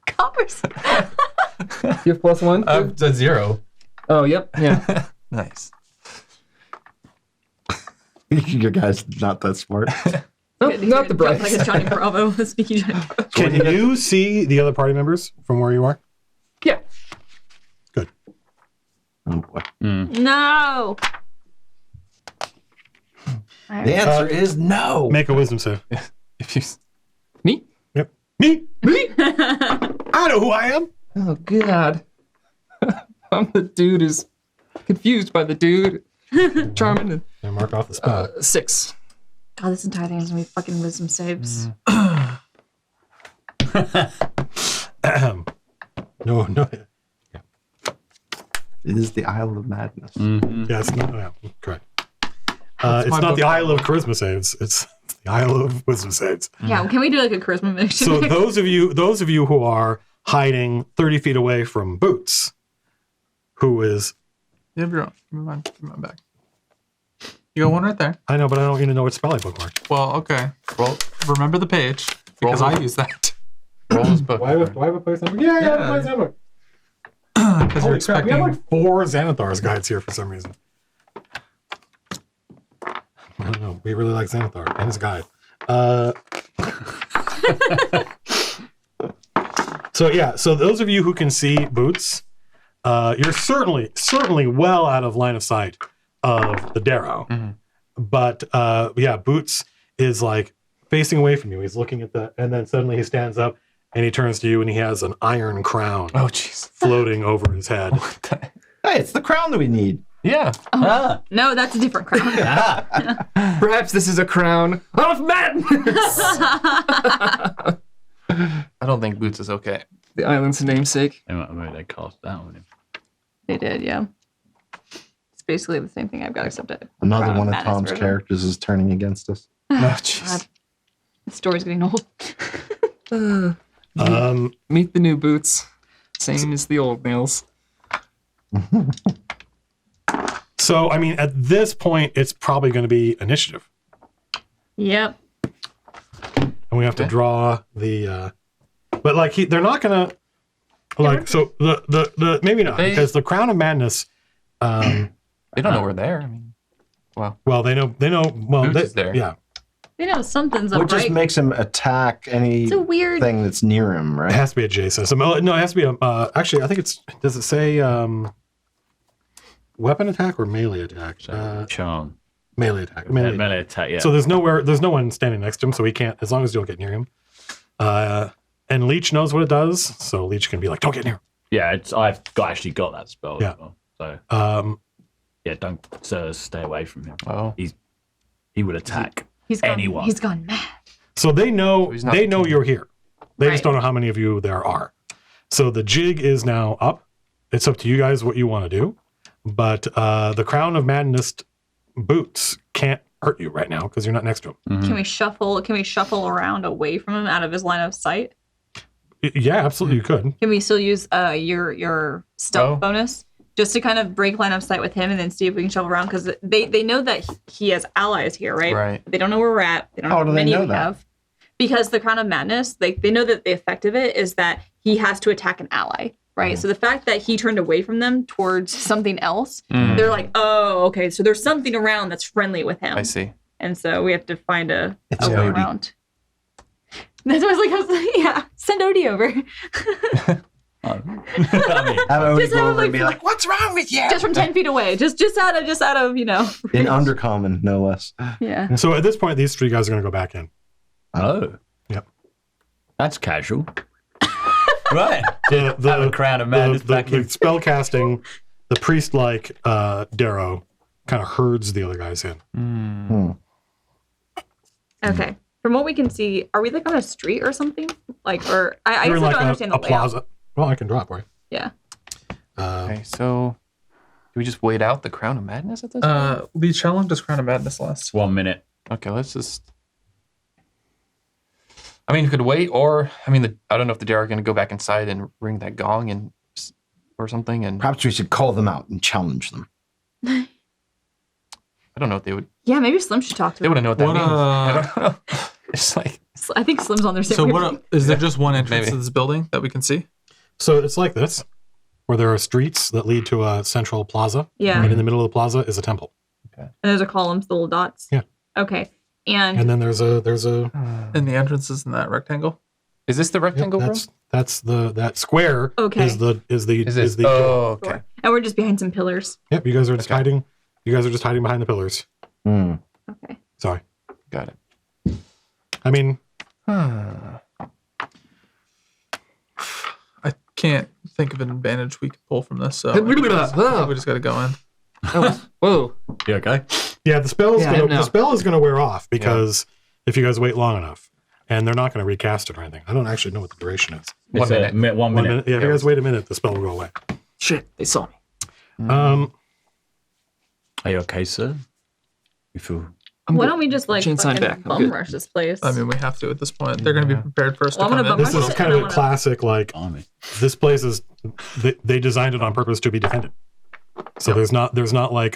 [SPEAKER 3] Coppers.
[SPEAKER 5] You have +1?
[SPEAKER 6] It's a 0.
[SPEAKER 5] Oh, yep. Yeah.
[SPEAKER 6] Nice.
[SPEAKER 4] You guys not that smart.
[SPEAKER 5] Nope, not the brightest.
[SPEAKER 3] Like a Johnny Bravo, the sneaky Johnny Bravo.
[SPEAKER 1] Can you see the other party members from where you are?
[SPEAKER 5] Yeah.
[SPEAKER 1] Good.
[SPEAKER 4] Oh boy.
[SPEAKER 3] No.
[SPEAKER 4] The answer is no.
[SPEAKER 1] Make a wisdom save.
[SPEAKER 6] If you
[SPEAKER 5] Me?
[SPEAKER 1] Yep. Me?
[SPEAKER 5] I
[SPEAKER 1] know who I am.
[SPEAKER 5] Oh, God. I'm the dude who's confused by the dude. Charming.
[SPEAKER 1] And mark off the spell.
[SPEAKER 5] 6.
[SPEAKER 3] God, this entire thing is gonna be fucking wisdom saves.
[SPEAKER 1] No.
[SPEAKER 4] It is the Isle of Madness.
[SPEAKER 1] Yeah, it's not. Yeah, correct. It's not the Isle of Charisma saves. It's the Isle of Wisdom saves.
[SPEAKER 3] Yeah, can we do like a charisma mission?
[SPEAKER 1] So those of you who are hiding 30 feet away from Boots, who is.
[SPEAKER 7] You have your own. Give me mine back. You got one right there.
[SPEAKER 1] I know, but I don't even know what spell I bookmarked.
[SPEAKER 7] Well, okay. Remember the page because I use that.
[SPEAKER 6] roll this book.
[SPEAKER 1] Do I have a place number? Yeah, I have a place number.
[SPEAKER 7] Because you're
[SPEAKER 1] Crap, we
[SPEAKER 7] expecting.
[SPEAKER 1] have like 4 Xanathar's guides here for some reason. I don't know. We really like Xanathar and his guide. So those of you who can see Boots, you're certainly well out of line of sight of the Darrow.
[SPEAKER 6] Mm-hmm.
[SPEAKER 1] But Boots is like facing away from you. He's looking at and then suddenly he stands up and he turns to you and he has an iron crown floating over his head.
[SPEAKER 4] Hey, it's the crown that we need.
[SPEAKER 6] Yeah.
[SPEAKER 3] Oh, no, that's a different crown.
[SPEAKER 5] Perhaps this is a crown of madness.
[SPEAKER 6] I don't think Boots is okay.
[SPEAKER 5] The island's namesake.
[SPEAKER 2] They cast that on him.
[SPEAKER 3] They did, yeah. It's basically the same thing I've got, except
[SPEAKER 4] Another one of Tom's characters is turning against us.
[SPEAKER 6] Oh, jeez.
[SPEAKER 3] The story's getting old.
[SPEAKER 5] Meet the new Boots. Same as the old nails.
[SPEAKER 1] So, I mean, at this point, it's probably going to be initiative.
[SPEAKER 3] Yep.
[SPEAKER 1] And we have to draw the... but, like, they're not going to... Like, so, the maybe not, because the Crown of Madness...
[SPEAKER 6] they don't know we're there. I mean, wow.
[SPEAKER 1] Well, they know... Well,
[SPEAKER 6] Boots is there.
[SPEAKER 1] Yeah.
[SPEAKER 3] They know something's up,
[SPEAKER 4] Which just
[SPEAKER 3] right?
[SPEAKER 4] makes him attack anything that's near him, right?
[SPEAKER 1] It has to be adjacent. So, no, it has to be actually, I think it's... Does it say weapon attack or melee attack?
[SPEAKER 2] Charm.
[SPEAKER 1] Melee attack.
[SPEAKER 2] Melee attack, yeah.
[SPEAKER 1] So there's no one standing next to him, so he can't, as long as you don't get near him. And Leech knows what it does, so Leech can be like, don't get near him.
[SPEAKER 2] Yeah, I've actually got that spell as well. So, don't stay away from him.
[SPEAKER 6] Oh.
[SPEAKER 2] He would attack anyone.
[SPEAKER 3] He's gone mad.
[SPEAKER 1] So they know you're here. They just
[SPEAKER 3] Right.
[SPEAKER 1] don't know how many of you there are. So the jig is now up. It's up to you guys what you want to do. But the Crown of Madness Boots can't hurt you right now because you're not next to him.
[SPEAKER 3] Mm-hmm. Can we shuffle around away from him out of his line of sight?
[SPEAKER 1] Yeah, absolutely you could.
[SPEAKER 3] Can we still use your stealth bonus just to kind of break line of sight with him and then see if we can shuffle around? Because they know that he has allies here, right?
[SPEAKER 6] Right.
[SPEAKER 3] They don't know where we're at. They don't know how many we have. because the Crown of Madness, they know that the effect of it is that he has to attack an ally, right? So the fact that he turned away from them towards something else, they're like, oh, okay, so there's something around that's friendly with him.
[SPEAKER 6] I see.
[SPEAKER 3] And so we have to find a way around. That's why I was like, yeah, send Odie over.
[SPEAKER 4] I mean, have Odie go over and be like, "What's wrong with you?"
[SPEAKER 3] Just from 10 feet away, just out of
[SPEAKER 4] in undercommon, no less.
[SPEAKER 3] Yeah.
[SPEAKER 1] So at this point, these 3 guys are going to go back in.
[SPEAKER 2] Oh.
[SPEAKER 1] Yep.
[SPEAKER 2] That's casual. Right.
[SPEAKER 1] The
[SPEAKER 2] Have a Crown of Madness back in.
[SPEAKER 1] The spell casting, the priest-like Darrow kind of herds the other guys in.
[SPEAKER 3] Okay. From what we can see, are we like on a street or something? Like, or I
[SPEAKER 1] You're
[SPEAKER 3] guess
[SPEAKER 1] in
[SPEAKER 3] I don't
[SPEAKER 1] like
[SPEAKER 3] understand
[SPEAKER 1] a
[SPEAKER 3] the layout.
[SPEAKER 1] plaza. Well, I can drop, right?
[SPEAKER 3] Yeah.
[SPEAKER 6] Okay, so do we just wait out the Crown of Madness at this point?
[SPEAKER 7] Leech, how long does Crown of Madness last?
[SPEAKER 2] 1 minute.
[SPEAKER 6] Okay, let's just. I mean, you could wait, or I mean, I don't know if the Darrow are going to go back inside and ring that gong and or something. And
[SPEAKER 4] Perhaps we should call them out and challenge them.
[SPEAKER 6] I don't know what they would.
[SPEAKER 3] Yeah, maybe Slim should talk to
[SPEAKER 6] They
[SPEAKER 3] him.
[SPEAKER 6] wouldn't know what that means. I don't know. It's like.
[SPEAKER 3] I think Slim's on their same
[SPEAKER 7] So
[SPEAKER 3] wavelength.
[SPEAKER 7] is there just one entrance
[SPEAKER 6] Maybe.
[SPEAKER 7] to this building that we can see?
[SPEAKER 1] So it's like this, where there are streets that lead to a central plaza.
[SPEAKER 3] Yeah.
[SPEAKER 1] And in the middle of the plaza is a temple.
[SPEAKER 3] And there's a columns, the little dots.
[SPEAKER 1] Yeah.
[SPEAKER 3] Okay. And
[SPEAKER 1] And then there's a
[SPEAKER 7] And the entrance is in that rectangle?
[SPEAKER 6] Is this the rectangle?
[SPEAKER 1] Yep, that's that square.
[SPEAKER 3] Okay.
[SPEAKER 1] Is the
[SPEAKER 6] Oh, okay.
[SPEAKER 3] and we're just behind some pillars.
[SPEAKER 1] Yep. You guys are just hiding. You guys are just hiding behind the pillars.
[SPEAKER 3] Okay.
[SPEAKER 1] Sorry.
[SPEAKER 6] Got it.
[SPEAKER 1] I mean,
[SPEAKER 7] I can't think of an advantage we can pull from this, so we just got to go in.
[SPEAKER 5] Whoa.
[SPEAKER 2] You okay?
[SPEAKER 1] yeah, the spell is
[SPEAKER 5] Yeah, I am now.
[SPEAKER 1] the spell is gonna wear off because if you guys wait long enough, and they're not gonna recast it or anything. I don't actually know what the duration is.
[SPEAKER 2] It's
[SPEAKER 6] 1
[SPEAKER 2] a
[SPEAKER 6] minute.
[SPEAKER 2] 1 minute.
[SPEAKER 1] Yeah, if you guys wait a minute, the spell will go away.
[SPEAKER 5] Shit, they saw me.
[SPEAKER 2] Are you okay, sir? You feel...
[SPEAKER 3] Why don't we just like
[SPEAKER 5] Chain sign
[SPEAKER 3] fucking
[SPEAKER 5] back. I'm
[SPEAKER 3] bum
[SPEAKER 5] good.
[SPEAKER 3] rush this place?
[SPEAKER 7] I mean, we have to at this point. They're going to be prepared for us
[SPEAKER 3] Well,
[SPEAKER 7] to
[SPEAKER 3] I'm
[SPEAKER 7] come
[SPEAKER 3] gonna
[SPEAKER 7] in.
[SPEAKER 3] bump
[SPEAKER 1] This
[SPEAKER 3] rush
[SPEAKER 1] is
[SPEAKER 3] it.
[SPEAKER 1] kind
[SPEAKER 3] I
[SPEAKER 1] of
[SPEAKER 3] don't
[SPEAKER 1] a
[SPEAKER 3] wanna-
[SPEAKER 1] classic, like,
[SPEAKER 2] Army.
[SPEAKER 1] this place is, they designed it on purpose to be defended. So there's not like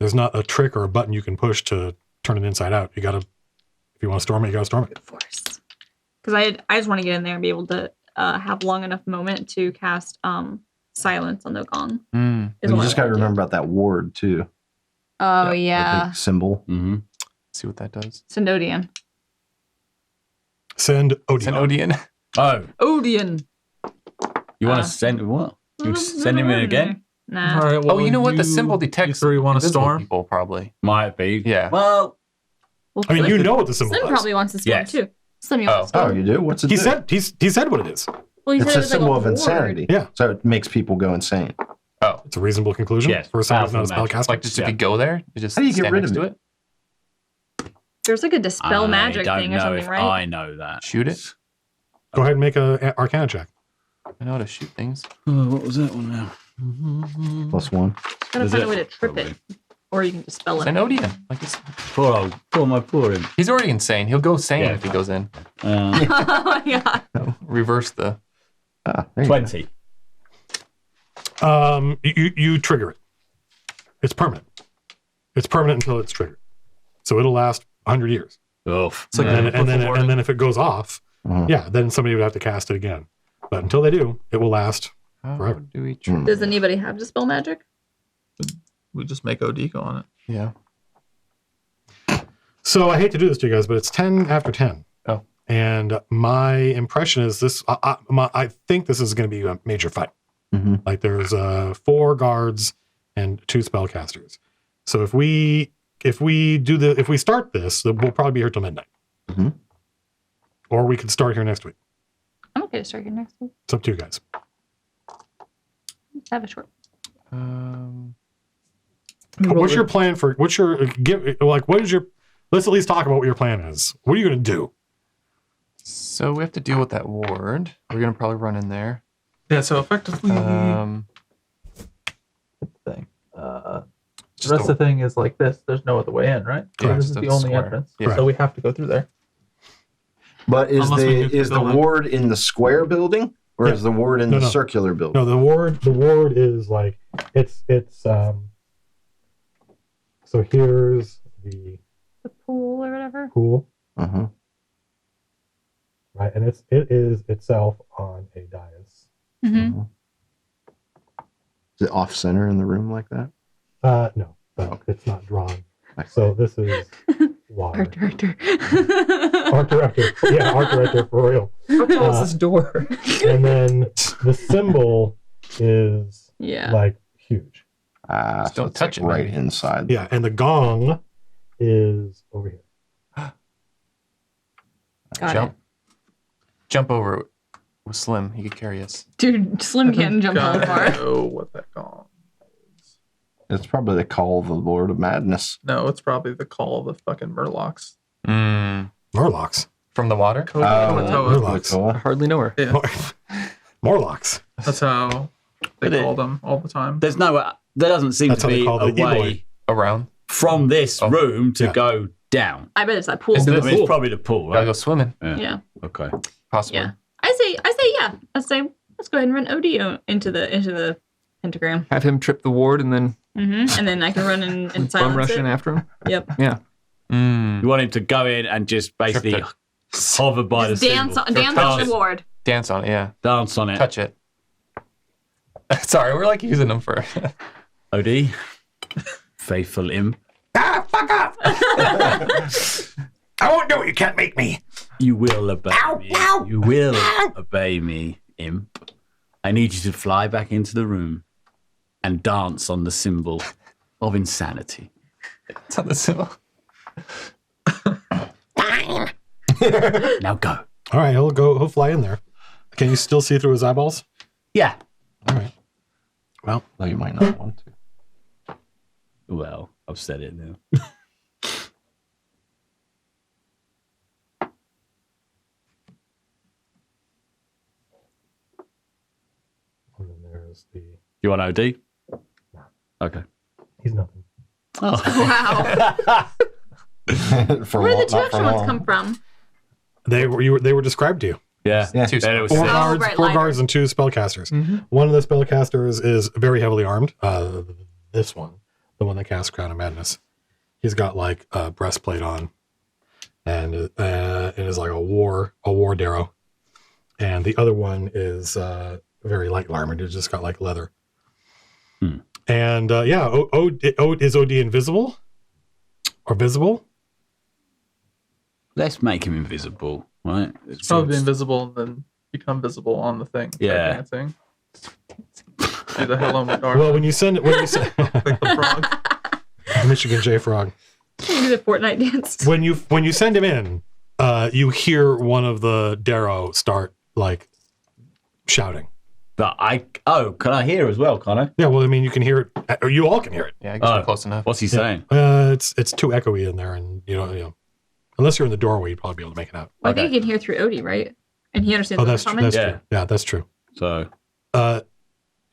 [SPEAKER 1] there's not a trick or a button you can push to turn it inside out. You gotta, if you want to storm it, you gotta storm it.
[SPEAKER 3] Force. Because I just want to get in there and be able to have long enough moment to cast silence on the gong.
[SPEAKER 4] And you just got to remember about that ward too.
[SPEAKER 3] Oh
[SPEAKER 4] The
[SPEAKER 3] yeah.
[SPEAKER 4] big symbol.
[SPEAKER 2] Mm-hmm.
[SPEAKER 6] See what that does.
[SPEAKER 3] Sindodian.
[SPEAKER 1] Send Odin.
[SPEAKER 6] Send Odian.
[SPEAKER 2] Oh,
[SPEAKER 3] Odian.
[SPEAKER 2] you want to send what? You send him in again?
[SPEAKER 3] Nah.
[SPEAKER 7] All right, well,
[SPEAKER 6] Oh, you know what? The symbol detects
[SPEAKER 7] You three want to
[SPEAKER 6] invisible
[SPEAKER 7] storm?
[SPEAKER 6] people, probably.
[SPEAKER 2] Might be.
[SPEAKER 6] Yeah.
[SPEAKER 2] Well,
[SPEAKER 3] Well,
[SPEAKER 1] I mean,
[SPEAKER 3] Slim-
[SPEAKER 1] you know what the symbol
[SPEAKER 3] Slim
[SPEAKER 1] does.
[SPEAKER 3] probably wants to storm
[SPEAKER 2] Yes.
[SPEAKER 3] too. Slim, you want
[SPEAKER 6] Oh.
[SPEAKER 3] to storm?
[SPEAKER 4] Oh, you do? What's it
[SPEAKER 1] He
[SPEAKER 4] do?
[SPEAKER 1] said he said what it is.
[SPEAKER 3] Well, you
[SPEAKER 4] It's
[SPEAKER 3] said
[SPEAKER 4] a
[SPEAKER 3] it was
[SPEAKER 4] symbol
[SPEAKER 3] like
[SPEAKER 4] of
[SPEAKER 3] ward.
[SPEAKER 4] insanity.
[SPEAKER 1] Yeah.
[SPEAKER 4] So it makes people go insane.
[SPEAKER 6] Oh,
[SPEAKER 1] It's a reasonable conclusion
[SPEAKER 2] Yes,
[SPEAKER 1] for someone who's not a
[SPEAKER 2] powerful magic.
[SPEAKER 1] spellcaster.
[SPEAKER 6] like just if
[SPEAKER 2] Yeah.
[SPEAKER 6] you go there, you just
[SPEAKER 4] How do you get
[SPEAKER 6] stand
[SPEAKER 4] rid
[SPEAKER 6] next
[SPEAKER 4] of
[SPEAKER 6] to
[SPEAKER 4] it?
[SPEAKER 6] it,
[SPEAKER 3] There's like a dispel magic
[SPEAKER 2] I
[SPEAKER 3] thing
[SPEAKER 2] don't
[SPEAKER 3] or
[SPEAKER 2] know
[SPEAKER 3] something,
[SPEAKER 2] if
[SPEAKER 3] right?
[SPEAKER 2] I know that.
[SPEAKER 6] shoot it.
[SPEAKER 1] Go ahead and make a Arcana check.
[SPEAKER 6] I know how to shoot things.
[SPEAKER 2] Oh, what was that one now?
[SPEAKER 4] +1.
[SPEAKER 3] Gotta
[SPEAKER 2] Is
[SPEAKER 3] find
[SPEAKER 2] it?
[SPEAKER 3] a way to trip it, or you can dispel it.
[SPEAKER 6] Send Odian. Like it's,
[SPEAKER 2] Poor him.
[SPEAKER 6] he's already insane. He'll go sane
[SPEAKER 2] Yeah.
[SPEAKER 6] if he goes in.
[SPEAKER 3] Oh my god.
[SPEAKER 6] Reverse the.
[SPEAKER 4] There you go.
[SPEAKER 2] 20.
[SPEAKER 1] You trigger it. It's permanent. It's permanent until it's triggered. So it'll last 100 years.
[SPEAKER 2] Oof.
[SPEAKER 7] It's like
[SPEAKER 1] And then if it goes off,
[SPEAKER 4] Mhm.
[SPEAKER 1] yeah, then somebody would have to cast it again. But until they do, it will last.
[SPEAKER 6] How
[SPEAKER 1] Forever.
[SPEAKER 6] do we?
[SPEAKER 3] Does anybody have dispel magic?
[SPEAKER 7] we just make OD go on it.
[SPEAKER 6] Yeah.
[SPEAKER 1] So I hate to do this to you guys, but it's 10 after 10.
[SPEAKER 6] Oh.
[SPEAKER 1] And my impression is this, I think this is going to be a major fight.
[SPEAKER 4] Mhm.
[SPEAKER 1] Like there's 4 guards and 2 spellcasters. So if we start this, then we'll probably be here till midnight.
[SPEAKER 4] Mhm.
[SPEAKER 1] Or we could start here next week.
[SPEAKER 3] I'm okay to start here next week.
[SPEAKER 1] It's up to you guys.
[SPEAKER 3] Have a short.
[SPEAKER 1] What's your plan for, let's at least talk about what your plan is. What are you going to do?
[SPEAKER 6] So we have to deal with that ward. We're gonna probably run in there.
[SPEAKER 7] Yeah, so effectively,
[SPEAKER 6] Um,
[SPEAKER 7] thing. The
[SPEAKER 6] just
[SPEAKER 7] rest
[SPEAKER 6] a-
[SPEAKER 7] of the thing is like this. There's no other way in, right? So
[SPEAKER 1] Correct.
[SPEAKER 7] this is
[SPEAKER 6] So
[SPEAKER 7] the
[SPEAKER 6] it's
[SPEAKER 7] only
[SPEAKER 6] square.
[SPEAKER 7] entrance.
[SPEAKER 6] Yeah.
[SPEAKER 7] So we have to go through there.
[SPEAKER 4] But is
[SPEAKER 7] Unless we
[SPEAKER 4] the
[SPEAKER 7] move the
[SPEAKER 4] is the
[SPEAKER 7] building.
[SPEAKER 4] ward in the square building or
[SPEAKER 1] Yeah.
[SPEAKER 4] is the ward in
[SPEAKER 1] No,
[SPEAKER 4] the
[SPEAKER 1] no.
[SPEAKER 4] circular building?
[SPEAKER 1] No, the ward is like, so here's the
[SPEAKER 3] The pool or whatever.
[SPEAKER 1] pool.
[SPEAKER 4] Uh-huh.
[SPEAKER 1] right? And it is itself on a dais.
[SPEAKER 3] Mm-hmm.
[SPEAKER 4] Is it off center in the room like that?
[SPEAKER 1] No, but it's not drawn. So this is water.
[SPEAKER 3] Art director.
[SPEAKER 1] Art director. Yeah, art director for real.
[SPEAKER 5] How tall is this door?
[SPEAKER 1] And then the symbol is like huge.
[SPEAKER 4] So
[SPEAKER 6] don't
[SPEAKER 4] it's
[SPEAKER 6] touch
[SPEAKER 4] like
[SPEAKER 6] it,
[SPEAKER 4] right
[SPEAKER 6] maybe.
[SPEAKER 4] inside.
[SPEAKER 1] Yeah, and the gong is over here.
[SPEAKER 3] Got it.
[SPEAKER 6] Jump over it with Slim. He could carry us.
[SPEAKER 3] Dude, Slim can't jump all
[SPEAKER 7] God,
[SPEAKER 3] far.
[SPEAKER 7] I know what that gong is.
[SPEAKER 4] It's probably the call of the Lord of Madness.
[SPEAKER 7] No, it's probably the call of the fucking Murlocs.
[SPEAKER 1] Morlocks.
[SPEAKER 6] From the water?
[SPEAKER 1] Morlocks.
[SPEAKER 5] I hardly know her.
[SPEAKER 7] Yeah,
[SPEAKER 1] Morlocks.
[SPEAKER 7] that's how they
[SPEAKER 2] But
[SPEAKER 7] call them all the time.
[SPEAKER 2] There's no. There doesn't seem
[SPEAKER 1] That's
[SPEAKER 2] to
[SPEAKER 1] how they
[SPEAKER 2] be
[SPEAKER 1] call
[SPEAKER 2] a
[SPEAKER 1] the
[SPEAKER 2] way
[SPEAKER 1] E-boy.
[SPEAKER 6] Around?
[SPEAKER 2] from this room to
[SPEAKER 1] Yeah.
[SPEAKER 2] go down.
[SPEAKER 3] I bet it's that pool.
[SPEAKER 6] Is
[SPEAKER 2] I
[SPEAKER 6] it-
[SPEAKER 2] mean, it's probably the pool,
[SPEAKER 6] Gotta
[SPEAKER 2] right?
[SPEAKER 6] go swimming.
[SPEAKER 3] Yeah.
[SPEAKER 2] Okay.
[SPEAKER 6] Possibly.
[SPEAKER 3] Yeah. I say yeah. I say let's go ahead and run OD into the pentagram.
[SPEAKER 5] Have him trip the ward and then
[SPEAKER 3] And then I can run and
[SPEAKER 5] bum
[SPEAKER 3] silence
[SPEAKER 5] rush
[SPEAKER 3] it.
[SPEAKER 5] in after him.
[SPEAKER 3] Yep.
[SPEAKER 5] Yeah.
[SPEAKER 2] You want him to go in and just basically
[SPEAKER 6] Trip
[SPEAKER 2] hover by
[SPEAKER 3] Just
[SPEAKER 2] the
[SPEAKER 3] dance
[SPEAKER 2] symbol.
[SPEAKER 3] on
[SPEAKER 6] touch
[SPEAKER 3] the
[SPEAKER 6] it.
[SPEAKER 3] ward.
[SPEAKER 6] Dance on it, yeah.
[SPEAKER 2] Dance on it.
[SPEAKER 6] Touch it. Sorry, we're like using them for.
[SPEAKER 2] OD. Faithful imp.
[SPEAKER 1] Fuck off! I won't do it. You can't make me.
[SPEAKER 2] You will obey me.
[SPEAKER 1] ow,
[SPEAKER 2] You will obey me, imp. I need you to fly back into the room and dance on the symbol of insanity.
[SPEAKER 6] It's on the symbol.
[SPEAKER 1] Fine.
[SPEAKER 2] Now go.
[SPEAKER 1] All right, he'll fly in there. Can you still see through his eyeballs?
[SPEAKER 2] Yeah.
[SPEAKER 1] All right. Well,
[SPEAKER 4] Though you might not want to.
[SPEAKER 2] Well, I've said it now.
[SPEAKER 1] and then there's the.
[SPEAKER 2] You want OD? Okay.
[SPEAKER 1] He's nothing.
[SPEAKER 3] Wow.
[SPEAKER 4] For
[SPEAKER 3] Where did the
[SPEAKER 4] not for
[SPEAKER 3] two extra ones
[SPEAKER 4] long.
[SPEAKER 3] come from?
[SPEAKER 1] They were described to you.
[SPEAKER 2] Yeah.
[SPEAKER 4] Yeah.
[SPEAKER 6] Two
[SPEAKER 2] Then it was
[SPEAKER 1] Four
[SPEAKER 2] six.
[SPEAKER 1] guards,
[SPEAKER 3] right,
[SPEAKER 1] four
[SPEAKER 3] lighter.
[SPEAKER 1] guards, and two spellcasters. One of the spellcasters is very heavily armed. This one, the one that casts Crown of Madness, he's got like a breastplate on, and it is like a war darrow. And the other one is very lightly armored. It's just got like leather. And is OD invisible or visible?
[SPEAKER 2] Let's make him invisible, right?
[SPEAKER 7] It's probably invisible and then become visible on the thing. by
[SPEAKER 2] Yeah.
[SPEAKER 7] Dancing. Do the hello my dark.
[SPEAKER 1] Well, when you send
[SPEAKER 7] like the frog.
[SPEAKER 1] Michigan J Frog.
[SPEAKER 3] Can you do the Fortnite dance?
[SPEAKER 1] When you send him in, you hear one of the Darrow start like shouting.
[SPEAKER 2] But can I hear as well, can I?
[SPEAKER 1] Yeah, well, I mean, you can hear it, or you all can hear it.
[SPEAKER 6] Yeah, I guess we're close enough.
[SPEAKER 2] What's he saying?
[SPEAKER 1] It's too echoey in there, and you know, unless you're in the doorway, you'd probably be able to make it out.
[SPEAKER 3] Well, I think you can hear through Odie, right? And he understands
[SPEAKER 1] Oh,
[SPEAKER 3] what
[SPEAKER 1] that's
[SPEAKER 3] we're
[SPEAKER 1] true.
[SPEAKER 3] coming.
[SPEAKER 1] That's
[SPEAKER 2] Yeah.
[SPEAKER 1] true. Yeah, that's true.
[SPEAKER 2] So,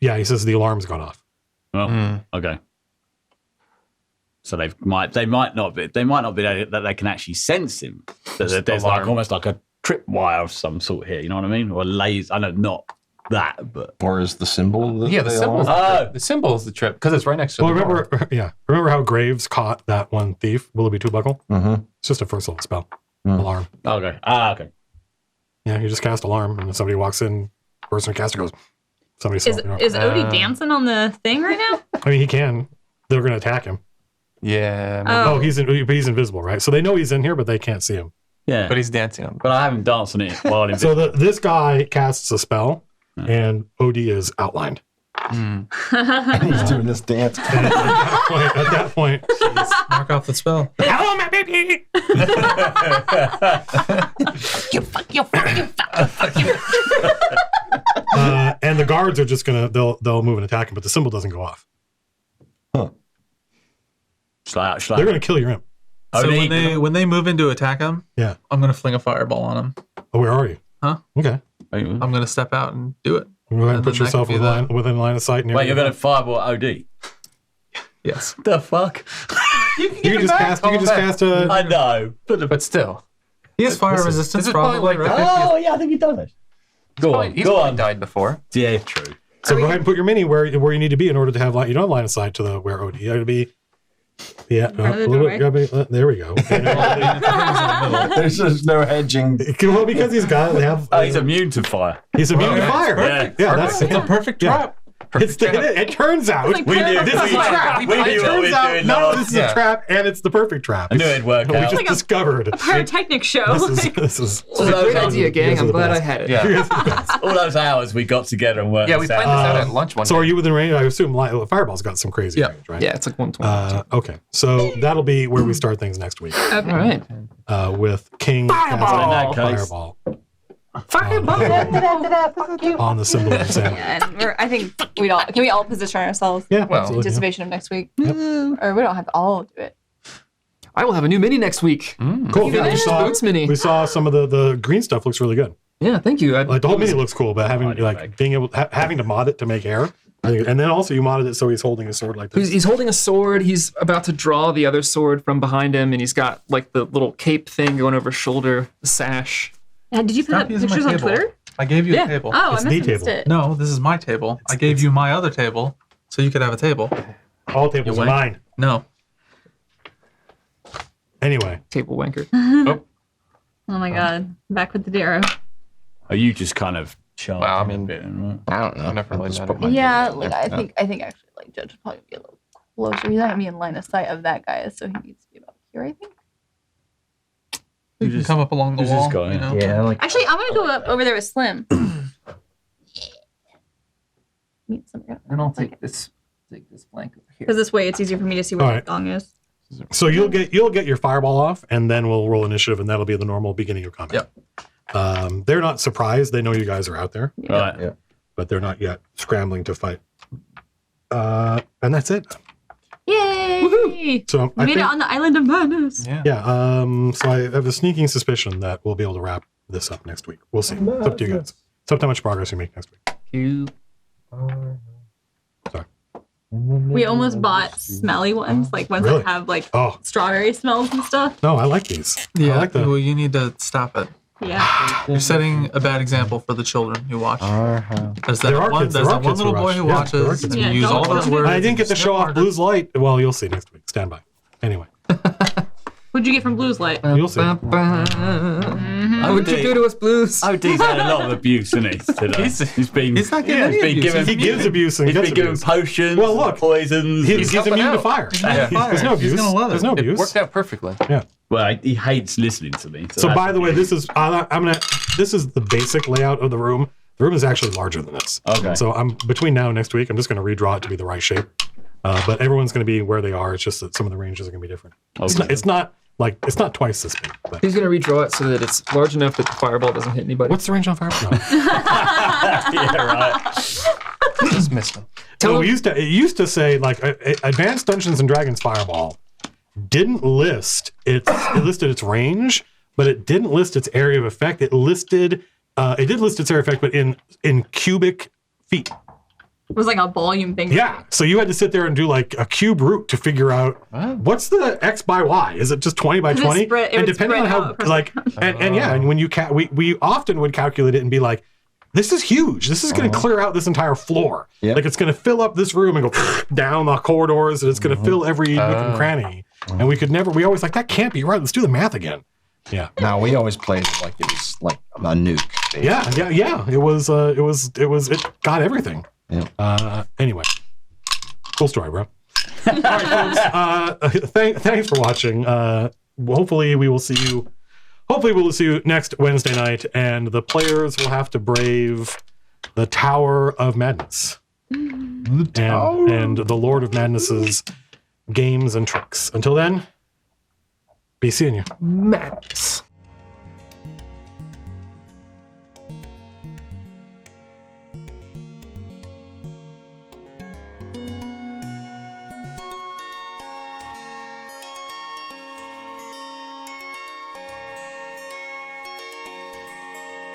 [SPEAKER 1] Yeah, he says the alarm's gone off.
[SPEAKER 2] well, okay. So they might not be that they can actually sense him. That there's like
[SPEAKER 6] alarm.
[SPEAKER 2] almost like a tripwire of some sort here. You know what I mean? Or a laser. I know not that, but
[SPEAKER 4] Or is the symbol?
[SPEAKER 6] Yeah, the symbol. The symbol is the trip because it's right next to
[SPEAKER 1] Well,
[SPEAKER 6] the door.
[SPEAKER 1] remember how Graves caught that one thief, Willoughby Two Buckle?
[SPEAKER 4] Mm-hmm.
[SPEAKER 1] It's just a first level spell.
[SPEAKER 4] Mm.
[SPEAKER 1] Alarm.
[SPEAKER 2] okay. Okay.
[SPEAKER 1] Yeah, you just cast alarm, and then somebody walks in. Person who caster goes. Somebody saw.
[SPEAKER 3] Is Odie dancing on the thing right now?
[SPEAKER 1] I mean, he can. They're going to attack him.
[SPEAKER 6] Yeah, maybe.
[SPEAKER 3] Oh.
[SPEAKER 1] Oh, he's invisible, right? So they know he's in here, but they can't see him.
[SPEAKER 2] Yeah.
[SPEAKER 6] But he's dancing on.
[SPEAKER 2] But I haven't danced on it while I'm
[SPEAKER 1] So this guy casts a spell, and OD is outlined.
[SPEAKER 4] He's doing this dance.
[SPEAKER 1] And at that point,
[SPEAKER 7] Knock off the spell.
[SPEAKER 1] hello, my baby. And the guards are just they'll move and attack him, but the symbol doesn't go off. They're gonna kill your imp.
[SPEAKER 7] So when they move in to attack him,
[SPEAKER 1] Yeah.
[SPEAKER 7] I'm gonna fling a fireball on him.
[SPEAKER 1] Oh, where are you?
[SPEAKER 7] Huh?
[SPEAKER 1] Okay.
[SPEAKER 7] I'm gonna step out and do it.
[SPEAKER 1] Go ahead and
[SPEAKER 7] And
[SPEAKER 1] put
[SPEAKER 7] then that
[SPEAKER 1] yourself
[SPEAKER 7] could be
[SPEAKER 1] within line of sight.
[SPEAKER 2] Wait, you're going to fireball OD?
[SPEAKER 7] Yes.
[SPEAKER 2] The fuck?
[SPEAKER 1] You can just cast a.
[SPEAKER 2] I know.
[SPEAKER 6] But still,
[SPEAKER 7] He has fire
[SPEAKER 6] this
[SPEAKER 7] resistance,
[SPEAKER 6] is probably
[SPEAKER 7] probably,
[SPEAKER 6] like the
[SPEAKER 7] right?
[SPEAKER 2] Oh, yeah, I think he does it. Go on.
[SPEAKER 6] he's
[SPEAKER 2] Go
[SPEAKER 6] probably
[SPEAKER 2] on.
[SPEAKER 6] died before.
[SPEAKER 2] Yeah, true.
[SPEAKER 1] So go ahead and put your mini where you need to be in order to have line. You don't have line of sight to where OD. You got to be Yeah,
[SPEAKER 3] front of the doorway.
[SPEAKER 1] there we go.
[SPEAKER 4] There's just no hedging.
[SPEAKER 1] Well, because he's
[SPEAKER 2] immune to fire.
[SPEAKER 1] He's immune to fire.
[SPEAKER 2] Yeah,
[SPEAKER 7] It's a perfect trap.
[SPEAKER 1] It turns out
[SPEAKER 3] Like,
[SPEAKER 1] we knew this is a trap.
[SPEAKER 2] We knew what we
[SPEAKER 1] turns
[SPEAKER 2] were
[SPEAKER 1] out
[SPEAKER 2] doing.
[SPEAKER 1] none of this is a trap, and it's the perfect trap.
[SPEAKER 2] I knew it'd work
[SPEAKER 1] We
[SPEAKER 2] out.
[SPEAKER 1] just discovered.
[SPEAKER 3] A pyrotechnic show.
[SPEAKER 1] This is
[SPEAKER 5] It's a great idea, gang. I'm glad I had it.
[SPEAKER 6] Yeah.
[SPEAKER 2] All those hours we got together and worked
[SPEAKER 6] Yeah, we
[SPEAKER 2] this
[SPEAKER 6] planned
[SPEAKER 2] out.
[SPEAKER 6] this out at lunch one
[SPEAKER 1] So
[SPEAKER 6] day.
[SPEAKER 1] are you within range? I assume Fireball's got some crazy range, right?
[SPEAKER 5] Yeah, it's like 120.
[SPEAKER 1] Okay, so that'll be where we start things next week
[SPEAKER 5] All right.
[SPEAKER 1] with King
[SPEAKER 2] Fireball! In that case.
[SPEAKER 1] Fireball
[SPEAKER 3] Fireball.
[SPEAKER 1] on the symbol of insanity.
[SPEAKER 9] Yeah, and I think can we all position ourselves
[SPEAKER 1] Yeah,
[SPEAKER 6] Well,
[SPEAKER 1] absolutely, yeah.
[SPEAKER 9] anticipation of next week? Or we don't have to all do it.
[SPEAKER 5] I will have a new mini next week.
[SPEAKER 1] Cool. Yeah,
[SPEAKER 5] Finished the Boots mini.
[SPEAKER 1] we saw some of the green stuff looks really good.
[SPEAKER 5] Yeah, thank you.
[SPEAKER 1] Like the whole mini looks cool, but being able having to mod it to make hair, and then also you modded it so he's holding a sword like this.
[SPEAKER 5] He's holding a sword. He's about to draw the other sword from behind him, and he's got like the little cape thing going over his shoulder, the sash.
[SPEAKER 3] Did you put
[SPEAKER 7] Stop
[SPEAKER 3] up
[SPEAKER 7] using my
[SPEAKER 3] pictures on
[SPEAKER 7] table.
[SPEAKER 3] Twitter?
[SPEAKER 7] I gave you
[SPEAKER 5] Yeah.
[SPEAKER 7] a table.
[SPEAKER 3] Oh,
[SPEAKER 1] It's
[SPEAKER 3] I
[SPEAKER 1] the
[SPEAKER 3] must have missed
[SPEAKER 1] table.
[SPEAKER 3] it.
[SPEAKER 7] No, this is my table. I gave you my other table so you could have a table.
[SPEAKER 1] All tables
[SPEAKER 7] You
[SPEAKER 1] are
[SPEAKER 7] wank?
[SPEAKER 1] mine.
[SPEAKER 7] No.
[SPEAKER 1] Anyway,
[SPEAKER 5] Table wanker.
[SPEAKER 3] Oh my god. Back with the Darrow.
[SPEAKER 2] Are you just kind of charging
[SPEAKER 6] Well, I mean,
[SPEAKER 2] a bit, right?
[SPEAKER 4] I don't know.
[SPEAKER 6] I never really
[SPEAKER 4] Just
[SPEAKER 6] met
[SPEAKER 4] put
[SPEAKER 6] him.
[SPEAKER 4] my-
[SPEAKER 9] Yeah, like I think actually like Judge would probably be a little closer. He's not gonna be in line of sight of that guy, so he needs to be about here, I think.
[SPEAKER 7] You can come up along the
[SPEAKER 2] who's this
[SPEAKER 7] wall.
[SPEAKER 2] guy?
[SPEAKER 7] You know?
[SPEAKER 4] Yeah, like
[SPEAKER 3] Actually, I'm gonna go up over there with Slim.
[SPEAKER 9] Meet some
[SPEAKER 5] And I'll take this blank over here.
[SPEAKER 3] Because this way it's easier for me to see where
[SPEAKER 1] All
[SPEAKER 3] the
[SPEAKER 1] right.
[SPEAKER 3] gong is.
[SPEAKER 1] so you'll get your fireball off, and then we'll roll initiative, and that'll be the normal beginning of combat. They're not surprised; they know you guys are out there,
[SPEAKER 2] Right.
[SPEAKER 4] Yeah.
[SPEAKER 1] but they're not yet scrambling to fight. And that's it.
[SPEAKER 3] Yay!
[SPEAKER 1] So
[SPEAKER 3] We made it on the island of madness.
[SPEAKER 7] Yeah.
[SPEAKER 1] So I have a sneaking suspicion that we'll be able to wrap this up next week. We'll see. It's up to you guys. It's up to how much progress you make next week.
[SPEAKER 5] You.
[SPEAKER 1] Sorry.
[SPEAKER 3] We almost bought smelly ones, like ones
[SPEAKER 1] Really?
[SPEAKER 3] that have like
[SPEAKER 1] Oh
[SPEAKER 3] strawberry smells and stuff.
[SPEAKER 1] no, I like these.
[SPEAKER 7] Yeah.
[SPEAKER 1] I like the.
[SPEAKER 7] Well, you need to stop it.
[SPEAKER 3] Yeah.
[SPEAKER 7] You're setting a bad example for the children who watch. There's that
[SPEAKER 1] There are
[SPEAKER 7] one,
[SPEAKER 1] kids-
[SPEAKER 7] there's
[SPEAKER 1] there are
[SPEAKER 7] that one
[SPEAKER 1] kids who
[SPEAKER 7] little boy
[SPEAKER 1] watch.
[SPEAKER 7] who
[SPEAKER 1] Yeah,
[SPEAKER 7] watches,
[SPEAKER 1] there are kids
[SPEAKER 7] and
[SPEAKER 1] who
[SPEAKER 7] you
[SPEAKER 3] watch.
[SPEAKER 7] use
[SPEAKER 3] Yeah,
[SPEAKER 7] all
[SPEAKER 3] don't-
[SPEAKER 7] those words.
[SPEAKER 1] I didn't get to
[SPEAKER 7] and
[SPEAKER 1] show off
[SPEAKER 7] snap
[SPEAKER 1] Blue's light. Well, you'll see next week. Stand by. Anyway,
[SPEAKER 3] What'd you get from Blue's Light?
[SPEAKER 1] you'll see.
[SPEAKER 5] What would you do to us, Blues?
[SPEAKER 2] OD's had a lot of abuse, hasn't he? Today? He's been.
[SPEAKER 7] He's not getting any
[SPEAKER 2] been
[SPEAKER 7] abuse.
[SPEAKER 2] given.
[SPEAKER 1] He gives abuse and
[SPEAKER 2] He's
[SPEAKER 1] gets
[SPEAKER 2] been given
[SPEAKER 1] abuse.
[SPEAKER 2] potions.
[SPEAKER 1] Well, look,
[SPEAKER 2] poisons.
[SPEAKER 1] He's
[SPEAKER 6] helping
[SPEAKER 1] immune to
[SPEAKER 6] out.
[SPEAKER 1] fire.
[SPEAKER 7] Yeah.
[SPEAKER 1] There's no abuse.
[SPEAKER 7] He's gonna love it.
[SPEAKER 1] There's no
[SPEAKER 6] It
[SPEAKER 1] abuse.
[SPEAKER 6] worked out perfectly.
[SPEAKER 2] Well, he hates listening to me.
[SPEAKER 1] So
[SPEAKER 2] that's
[SPEAKER 1] by the way, this is this is the basic layout of the room. The room is actually larger than this.
[SPEAKER 2] Okay.
[SPEAKER 1] So I'm between now and next week. I'm just going to redraw it to be the right shape. But everyone's going to be where they are. It's just that some of the ranges are going to be different.
[SPEAKER 2] Okay.
[SPEAKER 1] It's not twice this big. But
[SPEAKER 5] He's gonna redraw it so that it's large enough that the fireball doesn't hit anybody.
[SPEAKER 1] what's the range on fireball? No.
[SPEAKER 2] yeah, right.
[SPEAKER 6] Just missed him.
[SPEAKER 1] No, it used to say like Advanced Dungeons and Dragons Fireball didn't list it listed its range, but it didn't list its area of effect. It did list its area of effect, but in cubic feet.
[SPEAKER 3] It was like a volume thing.
[SPEAKER 1] Yeah. So you had to sit there and do like a cube root to figure out what's the X by Y. Is it just 20 by 20?
[SPEAKER 3] It would
[SPEAKER 1] And depending on
[SPEAKER 3] spread
[SPEAKER 1] how
[SPEAKER 3] out across
[SPEAKER 1] like and when you we often would calculate it and be like, this is huge. This is going to clear out this entire floor.
[SPEAKER 4] Yep.
[SPEAKER 1] Like it's going to fill up this room and go down the corridors, and it's going to fill every nook and cranny. And we always like, that can't be right. Let's do the math again. Yeah.
[SPEAKER 4] now we always played it like it was like a nuke. basically.
[SPEAKER 1] Yeah. It got everything.
[SPEAKER 4] Yeah.
[SPEAKER 1] Anyway, cool story, bro. All right, folks. Thanks for watching. Hopefully we will see you. Hopefully we'll see you next Wednesday night, and the players will have to brave the Tower of Madness and the Lord of Madness's games and tricks. Until then, be seeing you.
[SPEAKER 5] Madness.